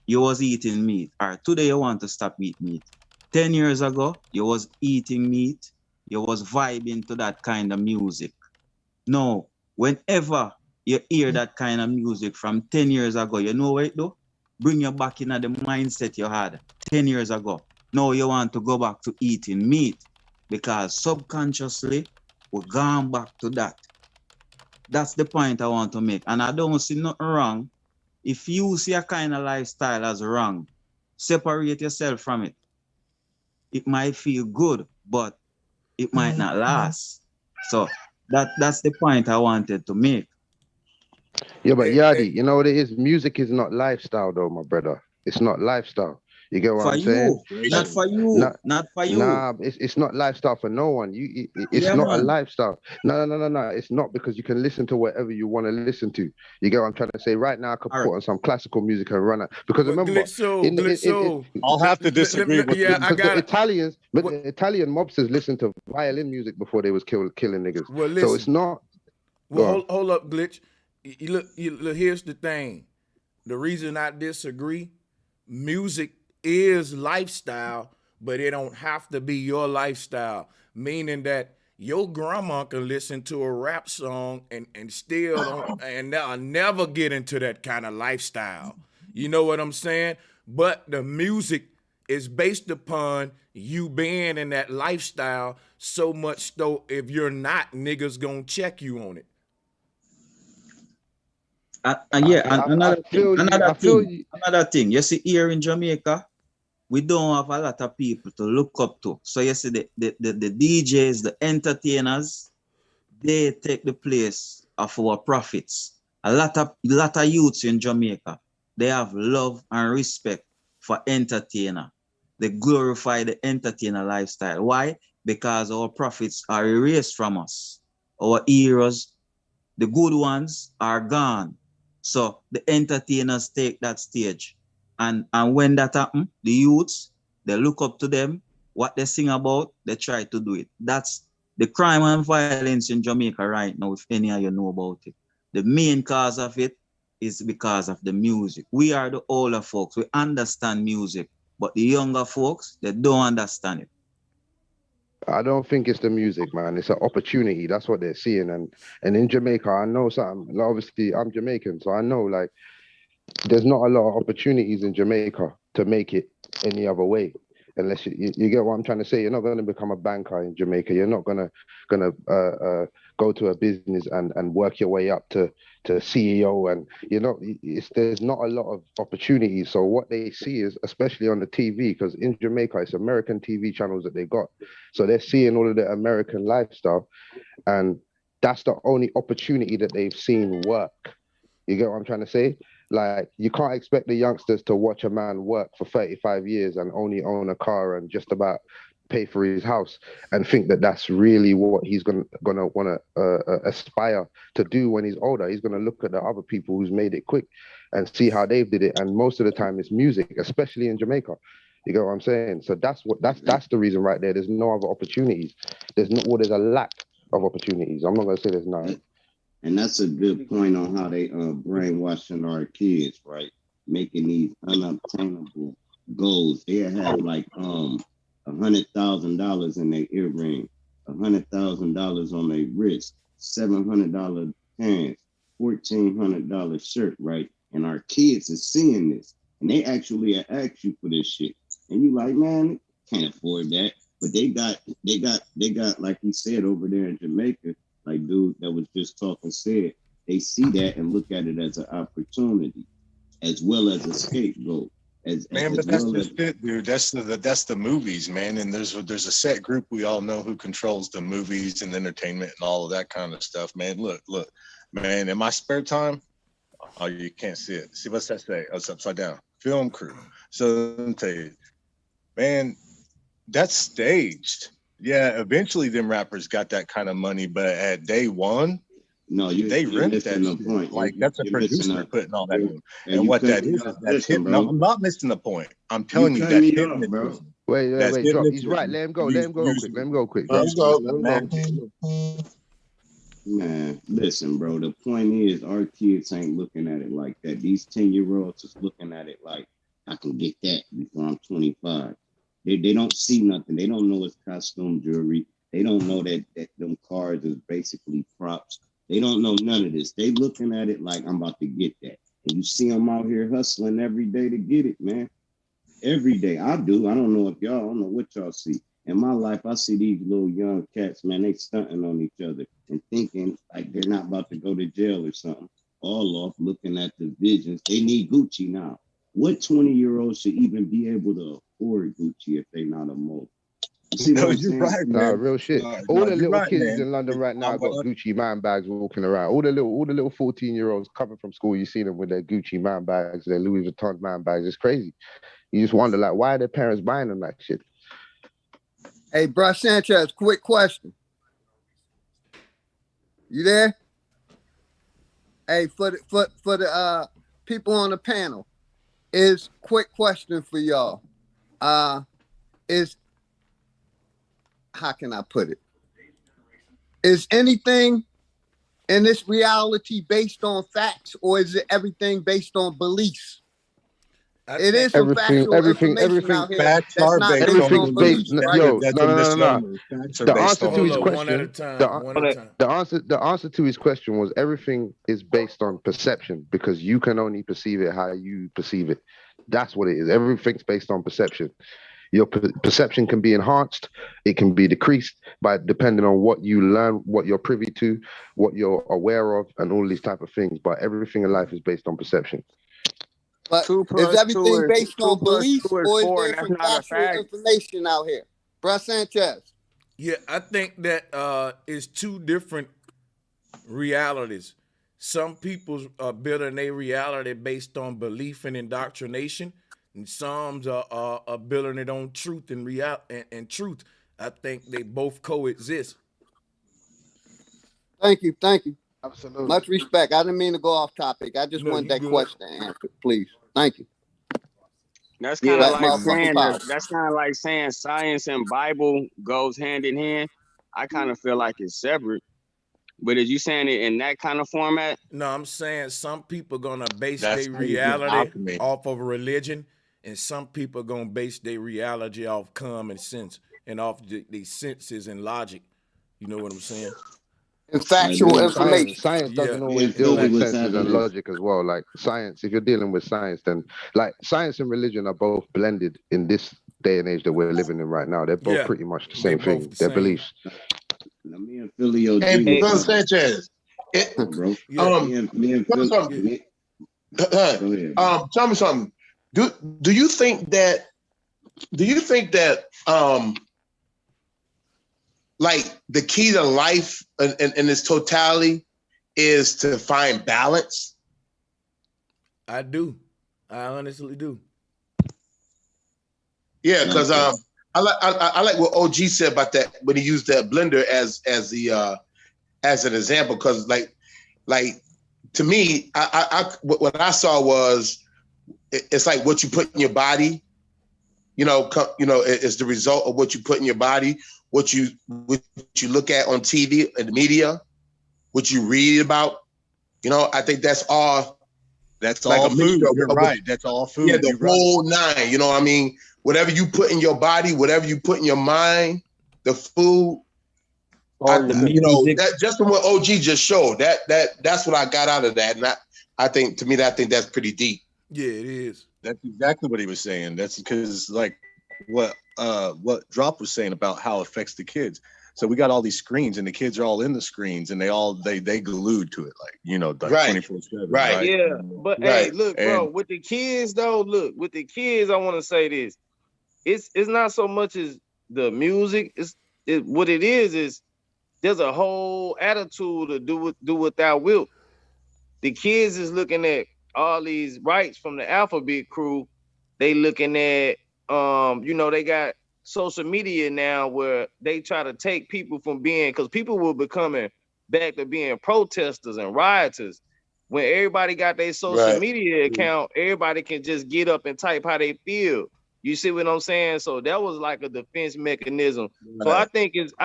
Speaker 9: you was eating meat, or today you want to stop eating meat. 10 years ago, you was eating meat, you was vibing to that kind of music. No, whenever you hear that kind of music from 10 years ago, you know what it do? Bring you back in the mindset you had 10 years ago. Now you want to go back to eating meat because subconsciously we're going back to that. That's the point I want to make. And I don't see nothing wrong
Speaker 4: If you see a kind of lifestyle as wrong, separate yourself from it. It might feel good, but it might not last. So that's the point I wanted to make.
Speaker 5: Yeah, but Yadi, you know what it is? Music is not lifestyle, though, my brother. It's not lifestyle. You get what I'm saying?
Speaker 4: Not for you. Not for you.
Speaker 5: Nah, it's not lifestyle for no one. It's not a lifestyle. No. It's not, because you can listen to whatever you want to listen to. You get what I'm trying to say? Right now, I could put on some classical music and run it. Because remember,
Speaker 8: I'll have to disagree with you.
Speaker 5: Because the Italian mobsters listened to violin music before they was killing niggas.
Speaker 2: Well, listen,
Speaker 5: so it's not.
Speaker 2: Well, hold up, Glitch. You look. Here's the thing. The reason I disagree: music is lifestyle, but it don't have to be your lifestyle. Meaning that your grandma can listen to a rap song and still don't, and they'll never get into that kind of lifestyle. You know what I'm saying? But the music is based upon you being in that lifestyle so much so if you're not, niggas gonna check you on it.
Speaker 4: Another thing. You see, here in Jamaica, we don't have a lot of people to look up to. So you see, the DJs, the entertainers, they take the place of our prophets. A lot of youths in Jamaica, they have love and respect for entertainer. They glorify the entertainer lifestyle. Why? Because our prophets are erased from us. Our heroes, the good ones, are gone. So the entertainers take that stage. And when that happens, the youths, they look up to them. What they sing about, they try to do it. That's the crime and violence in Jamaica right now, if any of you know about it. The main cause of it is because of the music. We are the older folks. We understand music. But the younger folks, they don't understand it.
Speaker 5: I don't think it's the music, man. It's an opportunity. That's what they're seeing. And in Jamaica, I know something. Obviously, I'm Jamaican, so I know, like, there's not a lot of opportunities in Jamaica to make it any other way. Unless you get what I'm trying to say. You're not going to become a banker in Jamaica. You're not gonna go to a business and work your way up to CEO. And there's not a lot of opportunities. So what they see is, especially on the TV, because in Jamaica it's American TV channels that they got. So they're seeing all of the American lifestyle, and that's the only opportunity that they've seen work. You get what I'm trying to say? Like, you can't expect the youngsters to watch a man work for 35 years and only own a car and just about pay for his house and think that that's really what he's gonna want to aspire to do when he's older. He's gonna look at the other people who's made it quick and see how they've did it. And most of the time it's music, especially in Jamaica. You get what I'm saying? So that's the reason right there. There's no other opportunities. There's a lack of opportunities. I'm not gonna say there's none.
Speaker 6: And that's a good point on how they brainwashing our kids, right? Making these unobtainable goals. They have like $100,000 in their earring, $100,000 on their wrist, $700 pants, $1,400 shirt, right? And our kids are seeing this, and they actually ask you for this shit, and you like, man, can't afford that. But they got like you said over there in Jamaica. Like dude that was just talking said, they see that and look at it as an opportunity, as well as a scapegoat.
Speaker 8: But that's just it, dude. That's the movies, man. And there's a set group we all know who controls the movies and entertainment and all of that kind of stuff, man. Look, man. In my spare time, oh, you can't see it. See, what's that say? Oh, it's upside down. Film crew. So let me tell you, man, that's staged. Yeah, eventually them rappers got that kind of money, but at day one, they rent that shit. Like, that's a producer putting all that in. And what that is that's hidden. No, I'm not missing the point. I'm telling you that's hidden.
Speaker 5: Wait, drop. He's right. Let him go quick.
Speaker 7: Let's go.
Speaker 6: Man, listen, bro. The point is, our kids ain't looking at it like that. These 10-year-olds is looking at it like, I can get that before I'm 25. They don't see nothing. They don't know it's costume jewelry. They don't know that them cars is basically props. They don't know none of this. They looking at it like, I'm about to get that. And you see them out here hustling every day to get it, man. Every day. I do. I don't know what y'all see. In my life, I see these little young cats, man, they stunting on each other and thinking like they're not about to go to jail or something. all off looking at the visions. They need Gucci now. What 20-year-old should even be able to afford Gucci if they not a mogul? See what I'm
Speaker 8: you're
Speaker 6: saying?
Speaker 8: right, man.
Speaker 5: Nah, real shit. All the little kids in London right now got Gucci man bags walking around. All the little 14-year-olds coming from school, you see them with their Gucci man bags, their Louis Vuitton man bags. It's crazy. You just wonder, like, why are their parents buying them that shit?
Speaker 9: Hey, bro, Sanchez, quick question. You there? Hey, for the people on the panel, is quick question for y'all. Is, how can I put it? Is anything in this reality based on facts, or is it everything based on beliefs? It is some factual information out here.
Speaker 8: Facts are based on beliefs, right?
Speaker 5: Yo,
Speaker 8: that's
Speaker 5: no. The answer to his question.
Speaker 2: One at a time.
Speaker 5: The answer to his question was everything is based on perception because you can only perceive it how you perceive it. That's what it is. Everything's based on perception. Your perception can be enhanced, it can be decreased by depending on what you learn, what you're privy to, what you're aware of, and all these type of things. But everything in life is based on perception.
Speaker 9: But is everything based on beliefs, or is there some factual information out here? Bro Sanchez.
Speaker 2: Yeah, I think that is two different realities. Some people are building their reality based on belief and indoctrination, and some are building it on truth and truth. I think they both coexist.
Speaker 9: Thank you.
Speaker 5: Absolutely.
Speaker 9: Much respect. I didn't mean to go off topic. I just want that question answered, please. Thank you.
Speaker 3: That's kind of like saying science and Bible goes hand in hand. I kind of feel like it's separate. But is you saying it in that kind of format?
Speaker 2: No, I'm saying some people gonna base their reality off of religion, and some people gonna base their reality off common sense and off the senses and logic. You know what I'm saying?
Speaker 9: And factual information.
Speaker 5: Science doesn't always deal with senses and logic as well. Like science, if you're dealing with science, then like science and religion are both blended in this day and age that we're living in right now. They're both pretty much the same thing. Their beliefs.
Speaker 6: Let me and Philly OG.
Speaker 7: Hey, Brother Sanchez.
Speaker 6: Bro.
Speaker 7: Tell me something. Do you think that like the key to life in its totality is to find balance?
Speaker 2: I do. I honestly do.
Speaker 7: Yeah, because I like what OG said about that when he used that blender as an example. Because like to me, what I saw was it's like what you put in your body. It's the result of what you put in your body, what you look at on TV and the media, what you read about. I think that's all.
Speaker 8: That's like all food. You're right. That's all food.
Speaker 7: Yeah, the whole nine. You know what I mean? Whatever you put in your body, whatever you put in your mind, the food. That just from what OG just showed. That's what I got out of that, and I think that's pretty deep.
Speaker 2: Yeah, it is.
Speaker 8: That's exactly what he was saying. That's because like what Drop was saying about how it affects the kids. So we got all these screens, and the kids are all in the screens, and they glued to it, like 24/7.
Speaker 1: Right. Yeah. But hey, look, bro, with the kids though, I want to say this. It's not so much as the music. What it is there's a whole attitude to do what thou wilt. The kids is looking at all these rights from the alphabet crew. They looking at they got social media now where they try to take people from being, because people were becoming back to being protesters and rioters. When everybody got their social media account, everybody can just get up and type how they feel. You see what I'm saying? So that was like a defense mechanism. Right. So I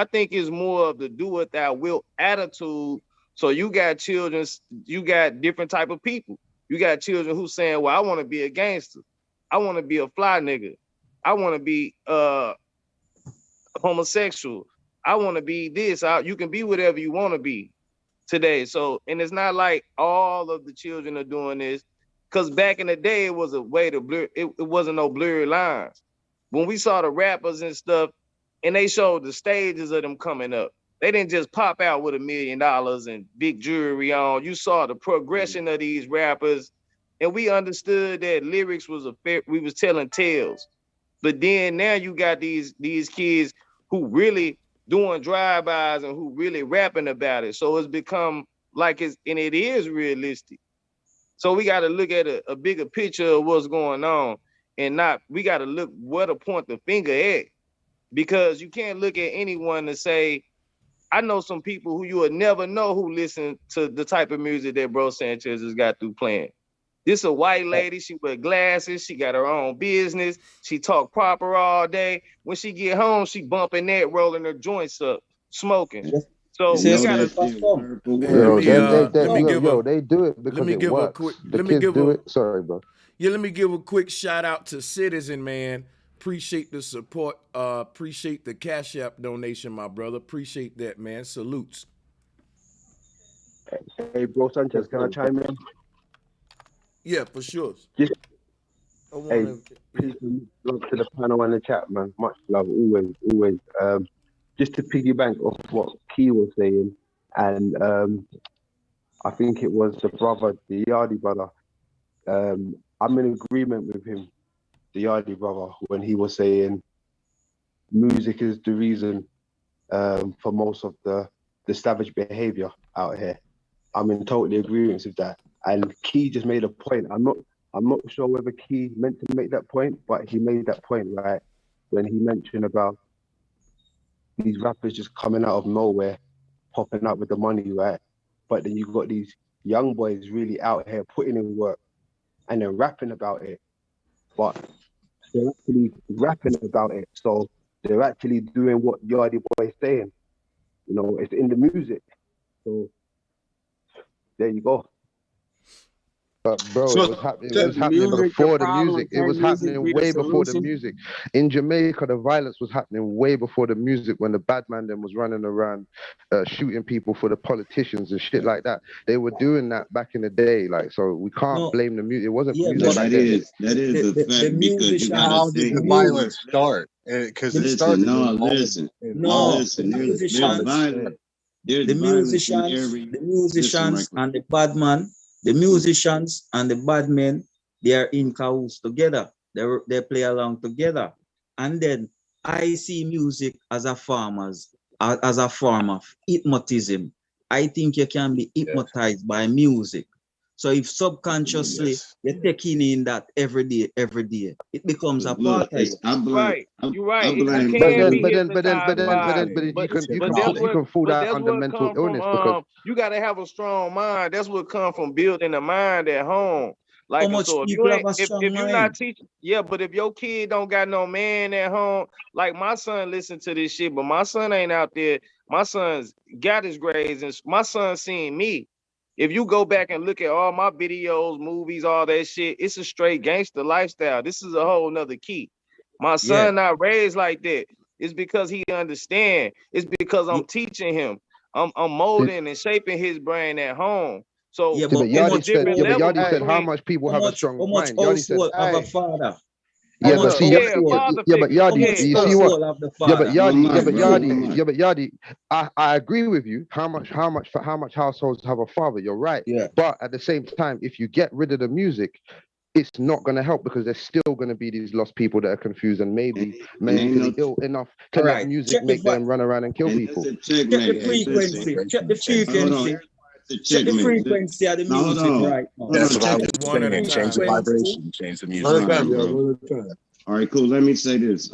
Speaker 1: think it's more of the do what thou wilt attitude. So you got children, you got different type of people. You got children who saying, well, I want to be a gangster. I want to be a fly nigga. I want to be homosexual. I want to be this. You can be whatever you want to be today. So, and it's not like all of the children are doing this. Because back in the day, it was a way to blur. It wasn't no blurry lines. When we saw the rappers and stuff, and they showed the stages of them coming up, They didn't just pop out with $1 million and big jewelry on. You saw the progression of these rappers, and we understood that lyrics was we was telling tales. But then now you got these kids who really doing drive-bys and who really rapping about it. So it's become like it is realistic. So we got to look at a bigger picture of what's going on, and we got to look where to point the finger at, because you can't look at anyone and say, I know some people who you would never know who listen to the type of music that Bro Sanchez has got through playing. This a white lady, she wear glasses, she got her own business, she talk proper all day. When she get home, she bumping that, rolling her joints up, smoking. So we gotta
Speaker 5: they do it because it works. The kids do it. Sorry, bro.
Speaker 2: Yeah, let me give a quick shout out to Citizen, man. Appreciate the support. Appreciate the Cash App donation, my brother. Appreciate that, man. Salutes.
Speaker 10: Hey, Bro Sanchez, can I chime in?
Speaker 2: Yeah, for sure.
Speaker 10: Peace and love to the panel and the chat, man. Much love, always. Just to piggyback off what Key was saying, and I think it was the Yardi brother. I'm in agreement with him, the Yardi brother, when he was saying music is the reason for most of the savage behavior out here. I'm in total agreement with that. And Key just made a point. I'm not sure whether Key meant to make that point, but he made that point, right? When he mentioned about these rappers just coming out of nowhere, popping up with the money, right? But then you got these young boys really out here putting in work and then rapping about it. But they're actually rapping about it. So they're actually doing what Yardi Boy is saying. You know, it's in the music. So there you go.
Speaker 5: But bro, it was happening before the music. It was happening way before the music. In Jamaica, the violence was happening way before the music, when the bad man then was running around shooting people for the politicians and shit like that. They were doing that back in the day. Like, so we can't blame the music. It wasn't music back then.
Speaker 6: That is a fact, because you gotta
Speaker 8: how did the violence start? Because it started.
Speaker 6: Listen. There's violence.
Speaker 4: The musicians and the bad man. The musicians and the bad men, they are in cahoots together. They play along together. And then I see music as a form of hypnotism. I think you can be hypnotized by music. So if subconsciously you're taking in that every day, it becomes a part of you.
Speaker 1: You're right.
Speaker 5: But you can fall that under mental illness, because
Speaker 1: you got to have a strong mind. That's what comes from building a mind at home. Like, so if you're not teaching, but if your kid don't got no man at home, like my son listen to this shit, but my son ain't out there. My son's got his grades, and my son seen me. If you go back and look at all my videos, movies, all that shit, it's a straight gangster lifestyle. This is a whole nother key. My son not raised like that. It's because he understand. It's because I'm teaching him. I'm molding and shaping his brain at home. So
Speaker 5: but Yardi said how much people have a strong mind. Yardi said,
Speaker 4: have a father.
Speaker 5: Yardi, I agree with you. How much households have a father? You're right.
Speaker 4: Yeah.
Speaker 5: But at the same time, if you get rid of the music, it's not going to help, because there's still going to be these lost people that are confused and maybe mentally ill enough to let music make them run around and kill people.
Speaker 4: Check the frequency. Check the frequency of the music right now.
Speaker 8: That's what I was saying. Change the vibration, change the music.
Speaker 6: All right, cool. Let me say this.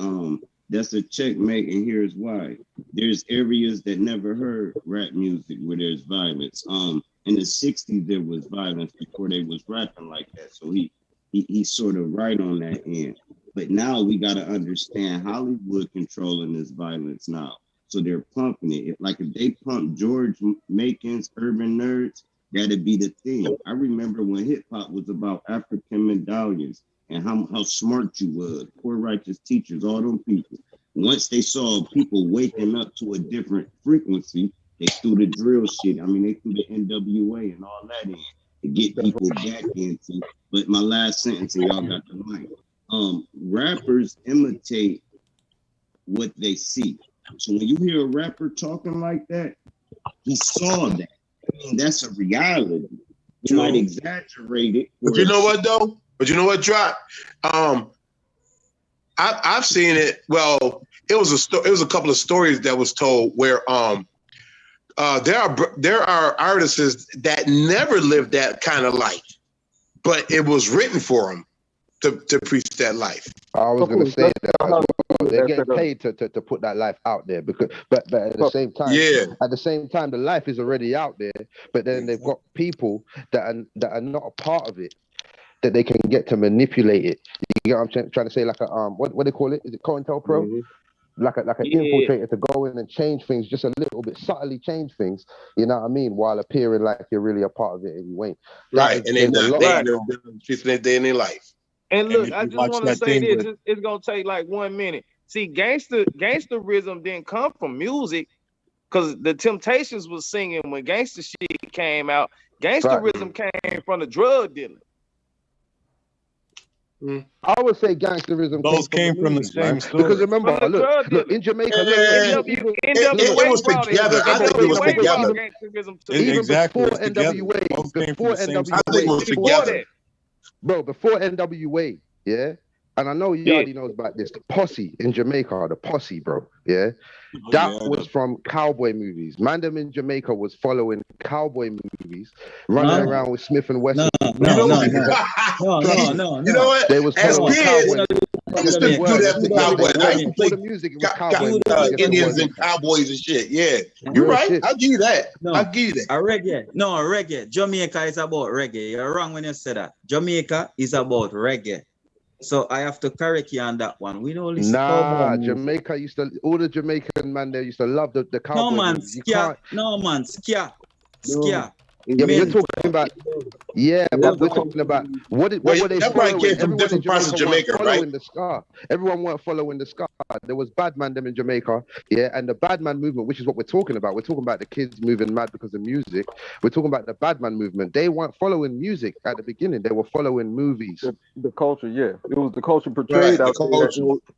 Speaker 6: That's a checkmate, and here's why. There's areas that never heard rap music where there's violence. In the 60s, there was violence before they was rapping like that. So he's sort of right on that end. But now we got to understand Hollywood controlling this violence now. So they're pumping it. If they pump George Macon's Urban Nerds, that'd be the thing. I remember when hip hop was about African medallions and how smart you was, poor righteous teachers, all them people. Once they saw people waking up to a different frequency, they threw the drill shit. I mean, they threw the NWA and all that in to get people back into. But my last sentence, and y'all got the mic. Rappers imitate what they see. So when you hear a rapper talking like that, he saw that. I mean, that's a reality. You might exaggerate it.
Speaker 7: But you know what though? But you know what, Drop? I've seen it. Well, it was a couple of stories that was told where there are artists that never lived that kind of life, but it was written for them to preach that life.
Speaker 5: I was going to say that as well. They're getting paid to put that life out there, but at the same time, the life is already out there. But then they've got people that are not a part of it, that they can get to manipulate it. You get what I'm trying to say? Like a what do they call it? Is it COINTELPRO? Mm-hmm. Like an infiltrator to go in and change things just a little bit, subtly change things, you know what I mean, while appearing like you're really a part of it and you ain't.
Speaker 7: Right, and then they day in their life.
Speaker 1: And look, I just want to say this, it's going to take like 1 minute. See, gangsterism didn't come from music, because the Temptations was singing when gangster shit came out. Gangsterism came from the drug dealer.
Speaker 5: I would say gangsterism
Speaker 8: both came from the same story.
Speaker 5: Because remember, look in Jamaica,
Speaker 7: it was together. I think it was together.
Speaker 5: Even before NWA,
Speaker 7: I think it was together.
Speaker 5: Bro, before NWA, yeah. And I know you already knows about this. The posse in Jamaica, the posse, bro. Yeah. That was from cowboy movies. Man, them in Jamaica was following cowboy movies, running around with Smith and Wesson.
Speaker 4: No.
Speaker 5: You know what? They was following cowboy.
Speaker 7: I used to do that with cowboys. I used to play
Speaker 5: the music. It was cowboy
Speaker 7: Indians and cowboys and shit. Yeah, you're right. I'll give you that. I'll give you that.
Speaker 4: Reggae. Jamaica is about reggae. You're wrong when you say that. Jamaica is about reggae. So I have to correct you on that one. We don't listen to
Speaker 5: Jamaica used to, all the Jamaican man there used to love the cowboy.
Speaker 4: No man, Skia.
Speaker 5: Yeah, we're talking about. Yeah, but we're talking about what were they following?
Speaker 7: From different parts of Jamaica, right?
Speaker 5: The ska. Everyone weren't following the ska. There was bad man them in Jamaica, yeah, and the bad man movement, which is what we're talking about. We're talking about the kids moving mad because of music. We're talking about the bad man movement. They weren't following music at the beginning. They were following movies.
Speaker 11: The culture, yeah, it was the culture portrayed out there.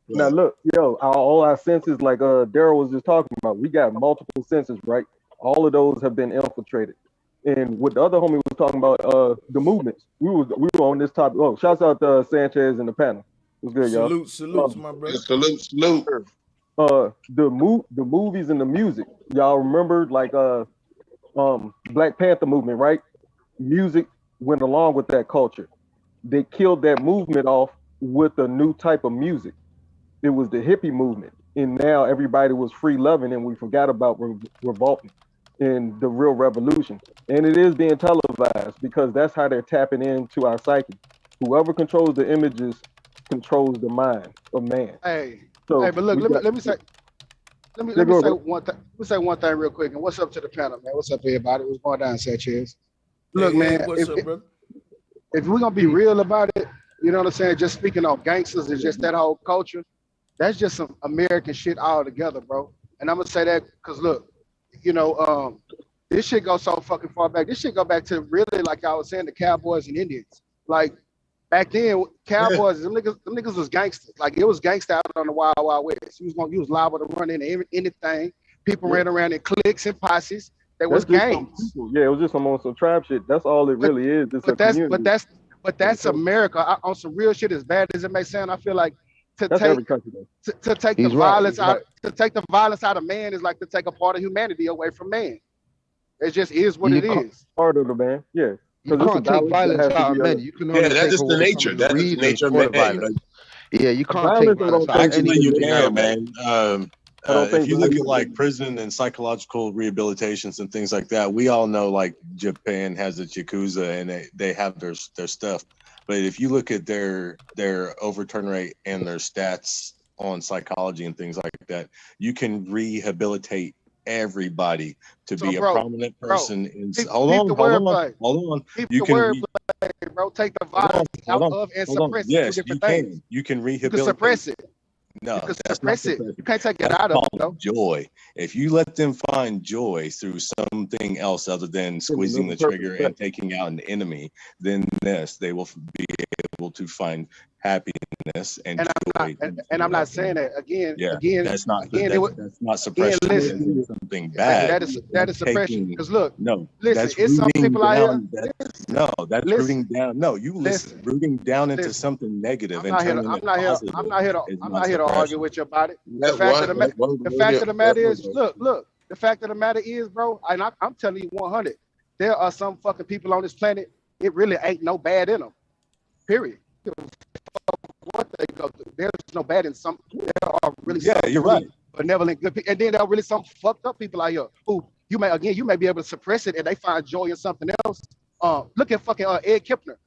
Speaker 11: Now look, all our senses, like Daryl was just talking about, we got multiple senses, right? All of those have been infiltrated. And what the other homie was talking about, the movements. We were on this topic. Oh, shouts out to Sanchez and the panel. It was good, y'all.
Speaker 2: Salute, my brother.
Speaker 7: Salute.
Speaker 11: The movies and the music. Y'all remember like Black Panther movement, right? Music went along with that culture. They killed that movement off with a new type of music. It was the hippie movement. And now everybody was free loving and we forgot about revolting in the real revolution. And it is being televised because that's how they're tapping into our psyche. Whoever controls the images controls the mind of man.
Speaker 12: But look, let me say one thing real quick. And what's up to the panel, man? What's up, everybody? What's going down, Sanchez? Look, man, if we're gonna be real about it, you know what I'm saying? Just speaking of gangsters and just that whole culture, that's just some American shit all together, bro. And I'm gonna say that because look, this shit goes so fucking far back. This shit go back to really, like I was saying, the cowboys and Indians. Like back then, cowboys, them niggas was gangsters. Like it was gangsta out on the Wild Wild West. You was liable to run into anything. People ran around in cliques and posses. There was gangs.
Speaker 11: It was just some trap shit. That's all it really is.
Speaker 12: But that's America. On some real shit, as bad as it may sound, I feel like to take the violence out of man is like to take a part of humanity away from man. It just is what it is.
Speaker 11: Part of the man, yeah.
Speaker 5: You can't take violence out of men. You can only
Speaker 7: that's just the nature. That's the nature of man.
Speaker 5: Yeah, you can't take violence out of
Speaker 8: anything. You can, man. If you look at like prison and psychological rehabilitations and things like that, we all know like Japan has the Yakuza and they have their stuff. But if you look at their overturn rate and their stats on psychology and things like that, you can rehabilitate everybody to be a prominent person. Hold on. You can
Speaker 12: take the violence out of and suppress it.
Speaker 8: Yes, you can. You can rehabilitate.
Speaker 12: You can suppress it.
Speaker 8: No,
Speaker 12: that's suppress it. You can't take it out of it, though.
Speaker 8: Joy. If you let them find joy through something else other than squeezing the trigger and taking out an enemy, then they will be able to find happiness and joy.
Speaker 12: I'm not saying that again.
Speaker 8: Yeah,
Speaker 12: again,
Speaker 8: that's not
Speaker 12: again,
Speaker 8: that's not suppression.
Speaker 12: listen,
Speaker 8: That's something bad.
Speaker 12: that is suppression. Because look,
Speaker 8: no,
Speaker 12: listen,
Speaker 8: that's
Speaker 12: it's some people
Speaker 8: down,
Speaker 12: out here.
Speaker 8: No, that's
Speaker 12: listen,
Speaker 8: rooting down. No, you listen, rooting down into something negative and turning it positive.
Speaker 12: I'm not here to argue with you about it. The
Speaker 7: That's
Speaker 12: fact of the matter is, look. The fact of the matter is, bro, and I'm telling you 100. There are some fucking people on this planet. It really ain't no bad in them. Period. What they go through, there's no bad in some. There are really
Speaker 8: you're right.
Speaker 12: Benevolent, good people, and then there are really some fucked up people out here who you may be able to suppress it and they find joy in something else. Look at fucking Ed Kipner,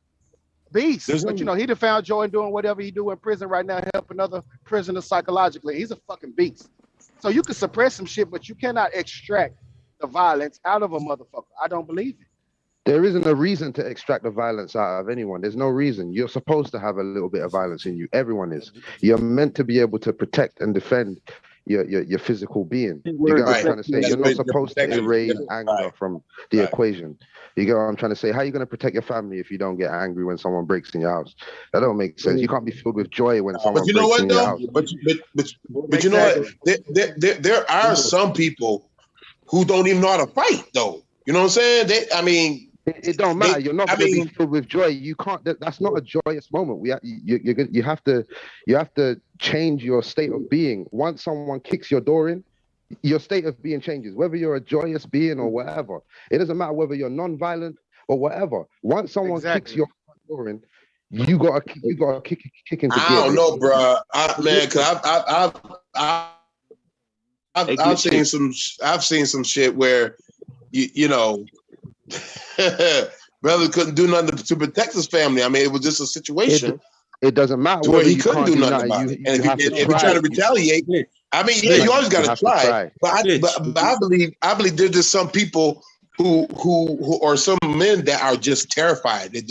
Speaker 12: beast. But he done found joy in doing whatever he do in prison right now, helping other prisoners psychologically. He's a fucking beast. So you can suppress some shit, but you cannot extract the violence out of a motherfucker. I don't believe it.
Speaker 5: There isn't a reason to extract the violence out of anyone. There's no reason. You're supposed to have a little bit of violence in you. Everyone is. You're meant to be able to protect and defend your physical being. You get what I'm trying to say? You're not supposed to erase anger from the equation. You get what I'm trying to say? How are you going to protect your family if you don't get angry when someone breaks in your house? That don't make sense. You can't be filled with joy when someone breaks in your house.
Speaker 7: But you know what? There are some people who don't even know how to fight, though. You know what I'm saying?
Speaker 5: It don't matter. You're not going to be filled with joy. You can't. That's not a joyous moment. You have to change your state of being. Once someone kicks your door in, your state of being changes. Whether you're a joyous being or whatever, it doesn't matter whether you're non-violent or whatever. Once someone kicks your door in, you gotta kick into gear.
Speaker 7: I don't know, bro. Because I've seen some shit where you know. Brother couldn't do nothing to protect his family. I mean, it was just a situation.
Speaker 5: It doesn't matter
Speaker 7: where he couldn't do nothing about it. And if you try to retaliate, I mean, you always got to try. But I believe there's just some people who or some men that are just terrified. They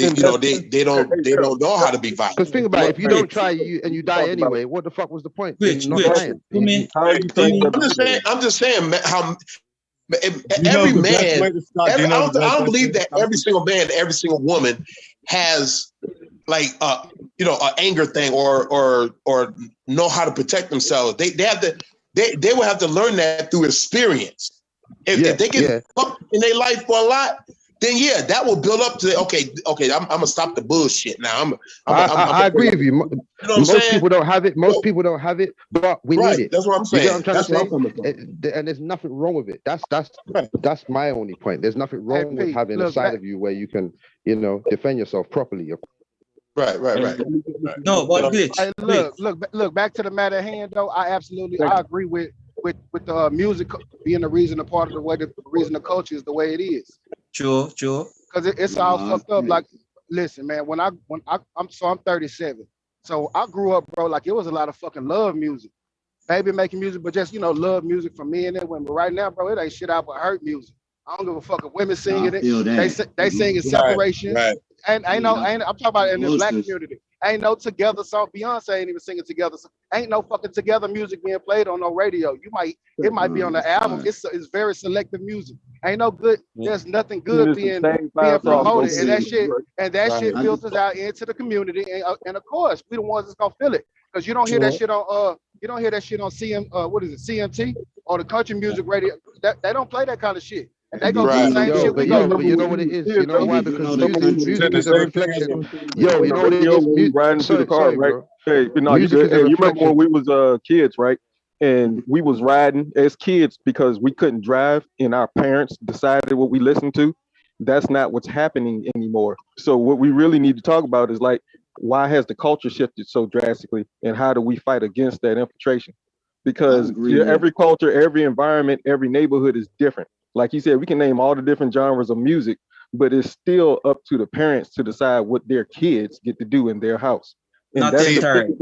Speaker 7: don't know how to be violent.
Speaker 5: Because think about it, if you don't try and you die anyway, what the fuck was the point?
Speaker 7: I'm just saying how. Every man, I don't believe that every single man, every single woman has like an anger thing or know how to protect themselves. They will have to learn that through experience. If they get fucked in their life for a lot, then that will build up to okay. I'm gonna stop the bullshit now.
Speaker 5: I agree with you.
Speaker 7: You know what I'm
Speaker 5: Most people don't have it. Most people don't have it, but we need it.
Speaker 7: That's what I'm saying.
Speaker 5: You know what I'm trying to say? And there's nothing wrong with it. That's my only point. There's nothing wrong with having a side of you where you can, defend yourself properly.
Speaker 7: Right.
Speaker 4: No, but
Speaker 12: look. Back to the matter at hand, though. I agree with the music being the reason, a part of the reason the culture is the way it is.
Speaker 4: Sure.
Speaker 12: Because it's all fucked up. Like, listen, man. I'm 37, so I grew up, bro. Like, it was a lot of fucking love music, baby making music, but just love music for men and women. But right now, bro, it ain't shit out but hurt music. I don't give a fuck if women singing it. They singing separation. Right. And I'm talking about in the black community. Ain't no together song. Beyonce ain't even singing together. Ain't no fucking together music being played on no radio. It might be on the album. It's very selective music. Ain't no good. There's nothing good being promoted, and that shit filters out into the community. And of course, we the ones that's gonna feel it, because you don't hear that shit on CMT or the country music radio. They don't play that kind of shit. And they gonna do the same shit.
Speaker 5: But you know what it is? You know why? Because music is a reflection. You know what it is?
Speaker 11: Riding through the car, right? Hey, you remember when we was kids, right? And we was riding as kids because we couldn't drive, and our parents decided what we listened to. That's not what's happening anymore. So what we really need to talk about is like, why has the culture shifted so drastically, and how do we fight against that infiltration? Because every culture, every environment, every neighborhood is different. Like you said, we can name all the different genres of music, but it's still up to the parents to decide what their kids get to do in their house. And
Speaker 4: not their turn.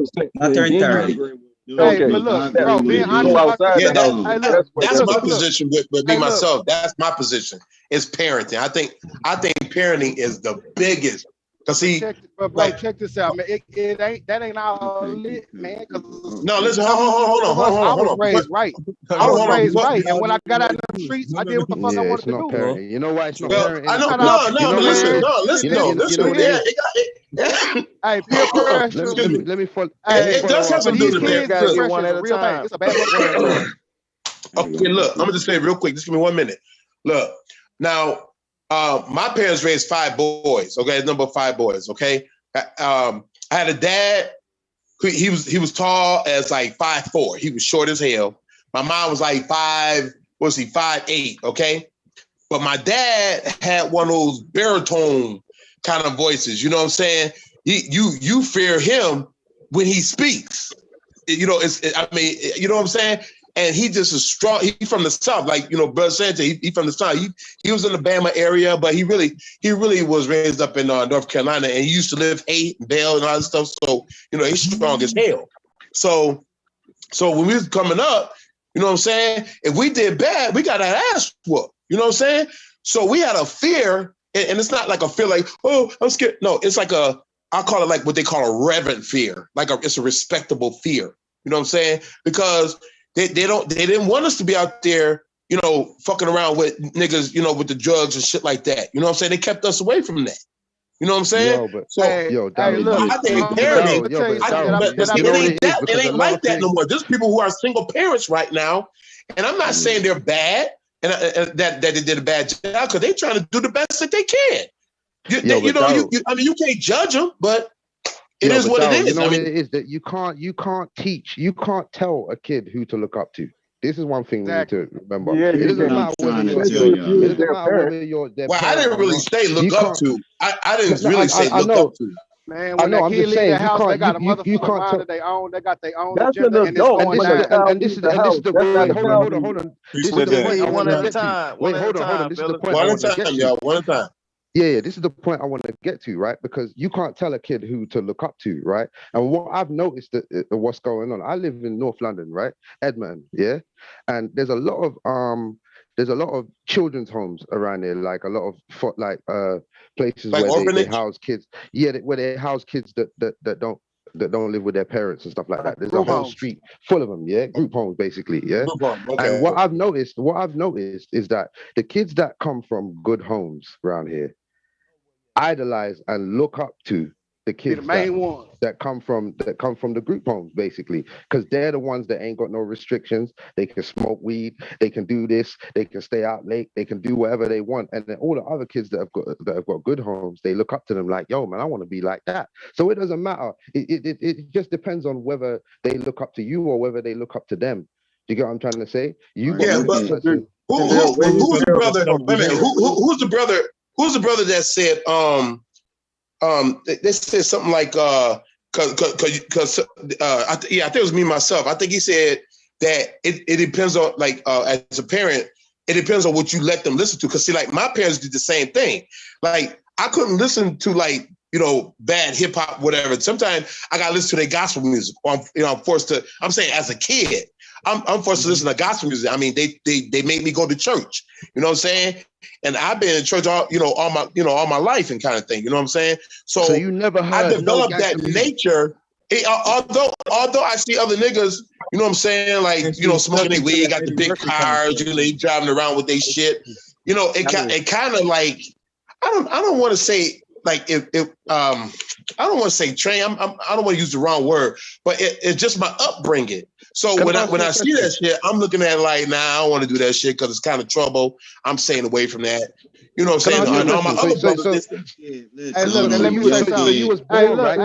Speaker 12: Okay, but look, bro, being honest,
Speaker 7: that's my position with me myself. That's my position. It's parenting. I think parenting is the biggest Cause see,
Speaker 12: bro, check this out, man. It ain't that ain't all lit, man.
Speaker 7: No, listen, hold on.
Speaker 12: I was raised right. I was raised right, and when I got out in the streets, I did what the fuck I wanted to do.
Speaker 5: Parenting. You know why it's not parenting?
Speaker 7: I know. No, listen.
Speaker 12: Hey, peer pressure.
Speaker 5: Let me follow.
Speaker 7: It does have something to do with
Speaker 12: kids.
Speaker 2: Gotta get one at a
Speaker 12: real
Speaker 2: time.
Speaker 12: thing. It's a bad motherfucker.
Speaker 7: Okay, look, I'm gonna just say real quick. Just give me 1 minute. Look, now, my parents raised 5 boys. Okay, number 5 boys. Okay, I had a dad. He was tall as like 5'4". He was short as hell. My mom was like 5'8". Okay, but my dad had one of those baritone kind of voices. You know what I'm saying? You fear him when he speaks. You know, you know what I'm saying? And he just is strong. He from the South, like, you know, Brother Sanchez, he from the South. He was in the Bama area, but he really was raised up in North Carolina, and he used to live Haight and Bell and all that stuff. So, you know, he's strong as hell. So when we was coming up, you know what I'm saying? If we did bad, we got our ass whooped. You know what I'm saying? So we had a fear, and it's not like a fear like, oh, I'm scared. No, it's like I call it like what they call a reverent fear. It's a respectable fear. You know what I'm saying? Because they didn't want us to be out there, you know, fucking around with niggas, you know, with the drugs and shit like that. You know what I'm saying? They kept us away from that. You know what I'm saying?
Speaker 5: Look,
Speaker 7: I think parenting, it ain't like that no more. There's people who are single parents right now, and I'm not saying they're bad and that they did a bad job, because they're trying to do the best that they can. You can't judge them, but it is what it is.
Speaker 5: You know what it is that you can't tell a kid who to look up to. This is one thing we need to remember.
Speaker 11: Yeah,
Speaker 5: it doesn't matter whether you're their
Speaker 7: well, I didn't really say look up to. I didn't really say look up to.
Speaker 12: Man, when that kid leave their house, they got a motherfucking mind of their own. They got their own agenda, and it's going down.
Speaker 5: And this is the hold on. This is the point.
Speaker 2: One at a time.
Speaker 5: Wait, hold on. This is the point.
Speaker 7: One at a time, y'all. One at a time.
Speaker 5: Yeah, this is the point I want to get to, right? Because you can't tell a kid who to look up to, right? And what I've noticed what's going on. I live in North London, right? Edmonton, yeah, and there's a lot of children's homes around there, like a lot of places like where they house kids. Yeah, where they house kids that don't live with their parents and stuff like that. There's a whole street full of them, yeah, group homes basically, yeah. Okay. And what I've noticed is that the kids that come from good homes around here idolize and look up to the kids that come from the group homes, basically, because they're the ones that ain't got no restrictions. They can smoke weed, they can do this, they can stay out late, they can do whatever they want. And then all the other kids that have got good homes, they look up to them like, yo, man, I want to be like that. So it doesn't matter. It just depends on whether they look up to you or whether they look up to them. Do you get what I'm trying to say?
Speaker 7: Who's the brother? Wait a minute. Who's the brother? Who's the brother that said they said something like I think it was me myself. I think he said that it depends on, like, as a parent, it depends on what you let them listen to. Because see, like, my parents did the same thing. Like, I couldn't listen to, like, you know, bad hip hop, whatever. Sometimes I gotta listen to their gospel music. Or I'm forced to. I'm saying as a kid, I'm forced to listen to gospel music. I mean, they made me go to church. You know what I'm saying? And I've been in church all my life and kind of thing. You know what I'm saying? So
Speaker 5: you never heard
Speaker 7: I developed that nature. Although I see other niggas, you know what I'm saying, like, you know, smoking their weed, got the big cars, you know, they driving around with their shit. You know, it kind of like, I don't want to say like I don't want to say train. I don't want to use the wrong word, but it's just my upbringing. So when I see that shit, I'm looking at it like, nah, I don't want to do that shit because it's kind of trouble. I'm staying away from that. You know what I'm saying? And all my other brothers.
Speaker 12: Hey, look, let me say something. So you was born, right?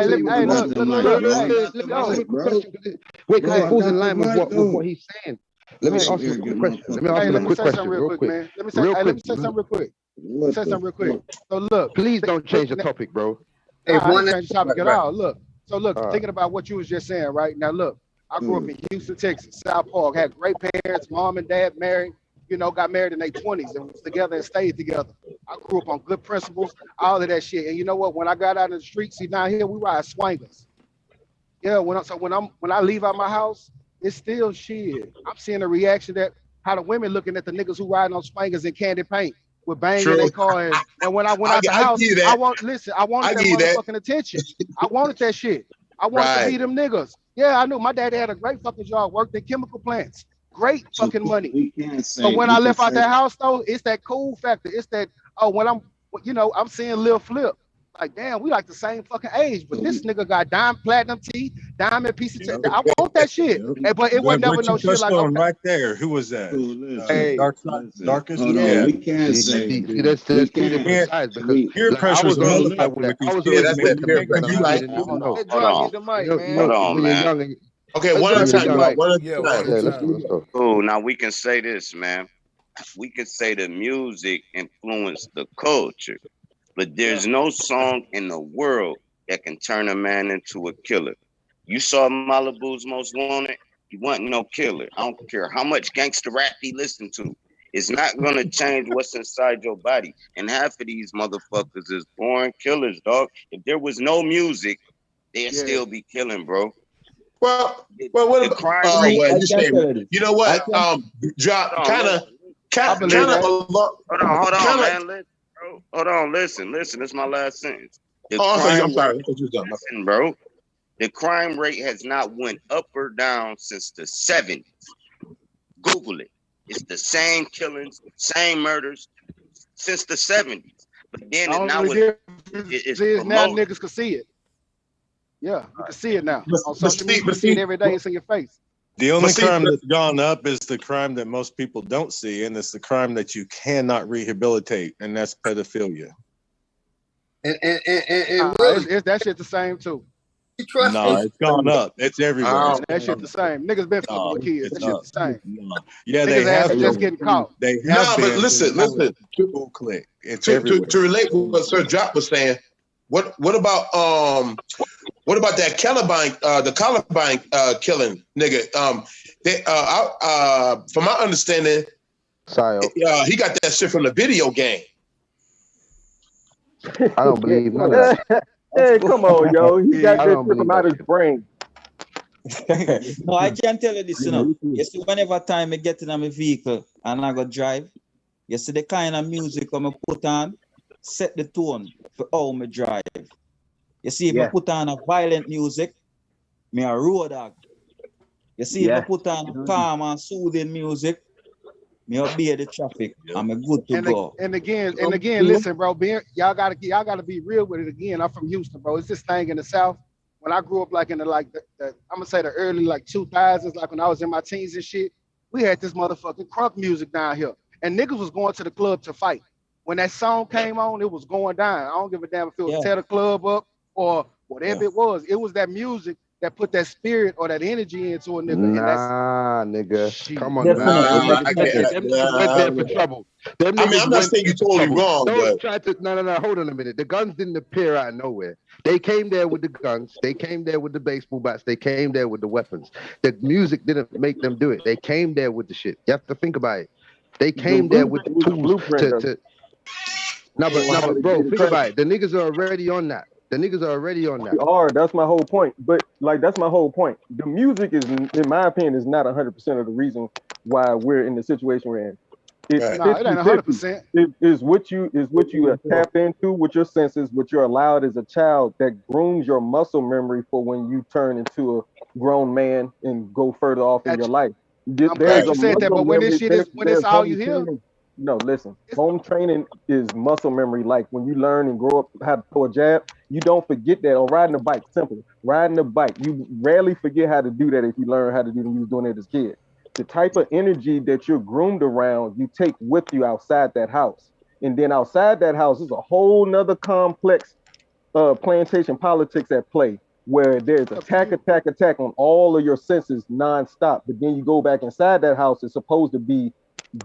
Speaker 5: Wait, because it falls in line with what he's saying. Let me ask you a quick question. Let me ask you a quick question real quick.
Speaker 12: Let me say something real quick. So look,
Speaker 5: please don't change the topic, bro.
Speaker 12: Hey, one change the topic at all. Look, thinking about what you was just saying, right? Now, look, I grew up in Houston, Texas, South Park, had great parents, mom and dad married, you know, got married in their 20s and was together and stayed together. I grew up on good principles, all of that shit. And you know what? When I got out in the streets, see, down here, we ride swingers. Yeah, when I leave out my house, it's still shit. I'm seeing a reaction that how the women looking at the niggas who riding on swingers in candy paint. with banging their car. And when I went out the house, I wanted that motherfucking attention. I wanted that shit. I wanted to be them niggas. Yeah, I knew my daddy had a great fucking job, worked in chemical plants. Great fucking money. But when I left out that house though, it's that cool factor. It's that, when I'm seeing Lil Flip. Like, damn, we like the same fucking age, but this nigga got platinum teeth, diamond piece of teeth. I want that shit. But it was never no shit like
Speaker 8: on right there. Who was that?
Speaker 12: Hey,
Speaker 8: Darkest?
Speaker 6: Yeah. We can't say.
Speaker 5: There's two different sides because
Speaker 8: peer pressure is
Speaker 5: I
Speaker 8: with these kids.
Speaker 1: Hold on, man.
Speaker 7: Okay, one at a time.
Speaker 1: Let's go. Cool. Now we can say this, man. We can say the music influenced the culture. But there's no song in the world that can turn a man into a killer. You saw Malibu's Most Wanted. He wasn't no killer. I don't care how much gangster rap he listened to. It's not going to change what's inside your body. And half of these motherfuckers is born killers, dog. If there was no music, they'd still be killing, bro.
Speaker 7: Well, what about crime rate? You know what? Drop kind of. Hold
Speaker 1: on, man. Hold on, listen. It's my last sentence.
Speaker 7: I'm sorry.
Speaker 1: Listen, bro. The crime rate has not went up or down since the 70s. Google it. It's the same killings, same murders since the 70s. But then now now
Speaker 12: niggas can see it. Yeah, you can see it now. On social media, you see it every day. It's in your face.
Speaker 8: The only crime that's gone up is the crime that most people don't see, and it's the crime that you cannot rehabilitate, and that's pedophilia.
Speaker 12: And is that shit the same too?
Speaker 8: No, it's gone up. It's everywhere.
Speaker 12: That shit the same. Niggas been fucking with kids. That shit the same.
Speaker 8: Yeah,
Speaker 12: they have just getting caught.
Speaker 8: They have
Speaker 7: but listen.
Speaker 8: Click. It's
Speaker 7: to relate with what Sir Drop was saying. What about that Columbine, the Columbine killing nigga? From my understanding, he got that shit from the video game.
Speaker 5: I don't believe none of that.
Speaker 11: Hey, come on, yo. He got that shit from out his brain.
Speaker 4: No, I can tell you this, you know. You see, whenever time I get in my vehicle and I go drive, you see the kind of music I put on, set the tone for how I drive. You see, if I put on a violent music, me a road dog. You see, if I put on calm and soothing music, me obey the traffic. I'm good to go.
Speaker 12: And again, listen, bro. Y'all gotta be real with it. Again, I'm from Houston, bro. It's this thing in the South. When I grew up, like in the I'm gonna say the early 2000s, like when I was in my teens and shit, we had this motherfucking crunk music down here, and niggas was going to the club to fight. When that song came on, it was going down. I don't give a damn if it was tear the club up or whatever it was. It was that music that put that spirit or that energy into a nigga.
Speaker 5: Nah, nigga. Come on,
Speaker 7: them went there for trouble. I'm not saying you're totally wrong, but
Speaker 5: no. Hold on a minute. The guns didn't appear out of nowhere. They came there with the guns. They came there with the baseball bats. They came there with the weapons. The music didn't make them do it. They came there with the shit. You have to think about it. They came there with the tools to. No, but bro, think about it. The niggas are already on that.
Speaker 11: That's my whole point. But that's my whole point. The music is, in my opinion, is not 100% of the reason why we're in the situation we're in.
Speaker 12: It ain't 100%.
Speaker 11: Is what you tap into with your senses, what you're allowed as a child, that grooms your muscle memory for when you turn into a grown man and go further off in your life.
Speaker 12: I'm glad you said that, but when this shit is, when it's all you hear.
Speaker 11: No, listen. Home training is muscle memory. Like when you learn and grow up how to throw a jab, you don't forget that. Or riding a bike, simple. Riding a bike, you rarely forget how to do that if you learn how to do it when you was doing it as a kid. The type of energy that you're groomed around, you take with you outside that house. And then outside that house is a whole nother complex plantation politics at play, where there's attack on all of your senses nonstop. But then you go back inside that house, it's supposed to be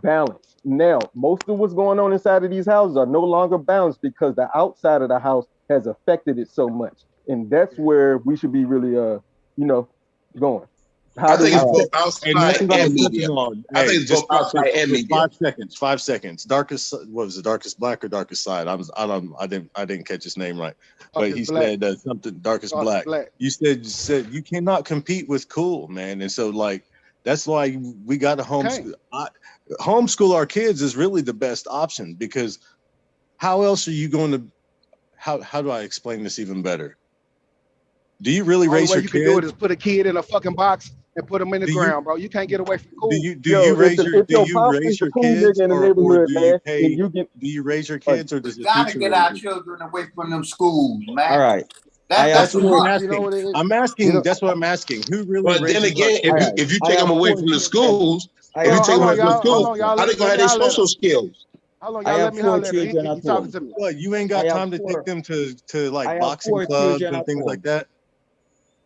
Speaker 11: balanced. Now, most of what's going on inside of these houses are no longer balanced because the outside of the house has affected it so much. And that's where we should be really, going.
Speaker 7: I think it's both outside and media. I think it's both outside and media.
Speaker 8: 5 seconds. Darkest, what was it? Darkest Black or Darkest Side? I didn't catch his name right, but he said something. Darkest Black. You said you cannot compete with cool, man. And so That's why we got to homeschool. Homeschool our kids is really the best option, because how else are you going to? How do I explain this even better? Do you really raise your
Speaker 12: kid?
Speaker 8: kid?
Speaker 12: You can do it is put a kid in a fucking box and put them in the ground, bro. You can't get away from cool.
Speaker 8: Do you raise your kids, or do you raise your kids, or does
Speaker 9: we
Speaker 8: the
Speaker 9: gotta
Speaker 8: teacher
Speaker 9: get our children away from them schools, man?
Speaker 4: All right.
Speaker 9: That's
Speaker 8: what I'm asking. I'm asking. That's what I'm asking. Who really?
Speaker 7: But then again, if you take them away from the schools,
Speaker 12: how
Speaker 7: they gonna have their social skills?
Speaker 12: How long y'all let me holler at you talking to me?
Speaker 8: What, you ain't got time to take them to like boxing clubs and things like that?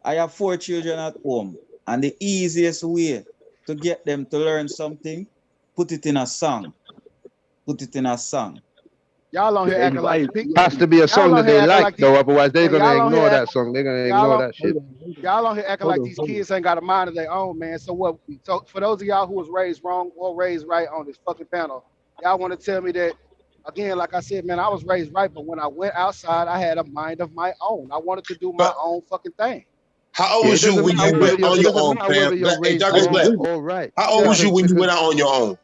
Speaker 4: I have 4 children at home, and the easiest way to get them to learn something, put it in a song. Put it in a song.
Speaker 12: Y'all on here acting like
Speaker 5: has to be a song that they like, though. Otherwise, they're gonna ignore that song. They're gonna ignore that shit.
Speaker 12: Y'all on here acting like these kids ain't got a mind of their own, man. So what? So for those of y'all who was raised wrong or raised right on this fucking panel, y'all want to tell me that again? Like I said, man, I was raised right, but when I went outside, I had a mind of my own. I wanted to do my own fucking thing.
Speaker 7: How old was you when you went on your own, fam?
Speaker 12: All right.
Speaker 7: How old was you when you went out on your own?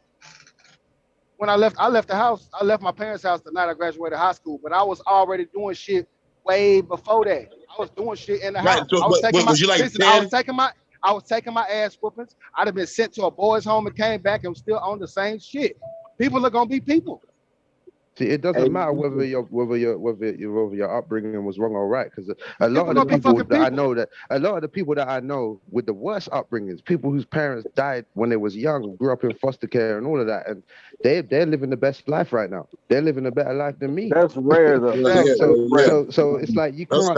Speaker 12: When I left the house. I left my parents' house the night I graduated high school, but I was already doing shit way before that. I was doing shit in the house.
Speaker 7: So,
Speaker 12: I was taking my ass whoopings. I'd have been sent to a boys' home and came back and still on the same shit. People are gonna be people.
Speaker 5: See, it doesn't matter whether your upbringing was wrong or right, because a lot of the people that I know with the worst upbringings, people whose parents died when they was young, grew up in foster care and all of that, and they're living the best life right now. They're living a better life than me.
Speaker 11: That's rare, though.
Speaker 5: So it's like you can't.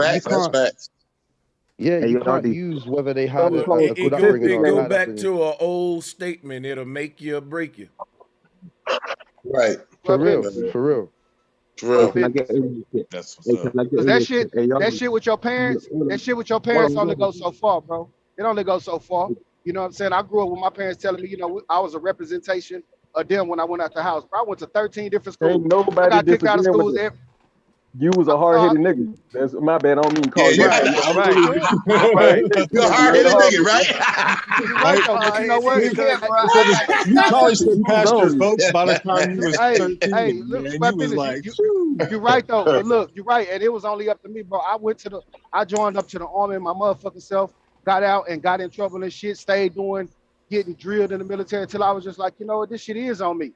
Speaker 5: Yeah, you can't use whether they had a good upbringing or a
Speaker 2: go
Speaker 5: bad
Speaker 2: back
Speaker 5: upbringing.
Speaker 2: to an old statement. It'll make you or break you.
Speaker 7: Right.
Speaker 5: For real.
Speaker 12: Because that shit with your parents, only goes so far, bro. It only goes so far. You know what I'm saying? I grew up with my parents telling me, I was a representation of them when I went out the house. Bro, I went to 13 different schools.
Speaker 11: Ain't nobody
Speaker 12: I got kicked out of schools.
Speaker 11: You was a hard-headed nigga. That's my bad. I don't mean to call you.
Speaker 7: Right. You're a hard-headed nigga, right?
Speaker 12: You're right, though, but you know what?
Speaker 8: You probably should pass your folks by the time you was 13.
Speaker 12: Hey, look, you're right, though. But look, you're right, and it was only up to me, bro. I joined up to the army, my motherfucking self, got out and got in trouble and shit, stayed getting drilled in the military until I was just like, you know what, this shit is on me.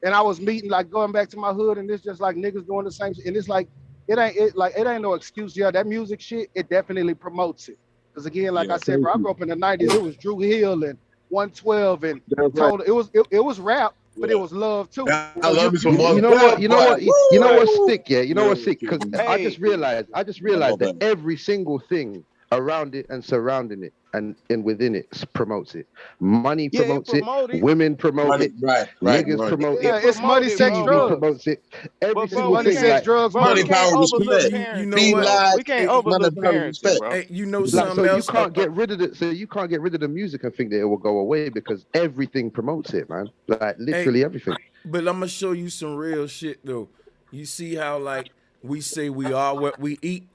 Speaker 12: And I was meeting, like going back to my hood, and it's just like niggas doing the same shit. And it's like, it ain't no excuse. Yeah, that music shit, it definitely promotes it. Because again, like I said, bro, I grew up in the 90s. It was Drew Hill and 112 and it was rap, but it was love too.
Speaker 7: I love it from
Speaker 5: you know what's sick, yeah? You know what's sick? Because I just realized that every single thing around it and surrounding it and within it promotes it. Money promotes it. Women promote it. Niggas promote it.
Speaker 12: It's money, sex, drugs.
Speaker 5: Promotes it. Every single
Speaker 12: money,
Speaker 5: thing.
Speaker 12: sex, drugs,
Speaker 7: money, power, respect.
Speaker 2: You know what?
Speaker 1: We can't overlook parents, bro.
Speaker 2: Hey, you know something else?
Speaker 5: You can't get rid of it. So you can't get rid of the music and think that it will go away, because everything promotes it, man. Like literally everything.
Speaker 2: But I'm gonna show you some real shit though. You see how like we say we are what we eat.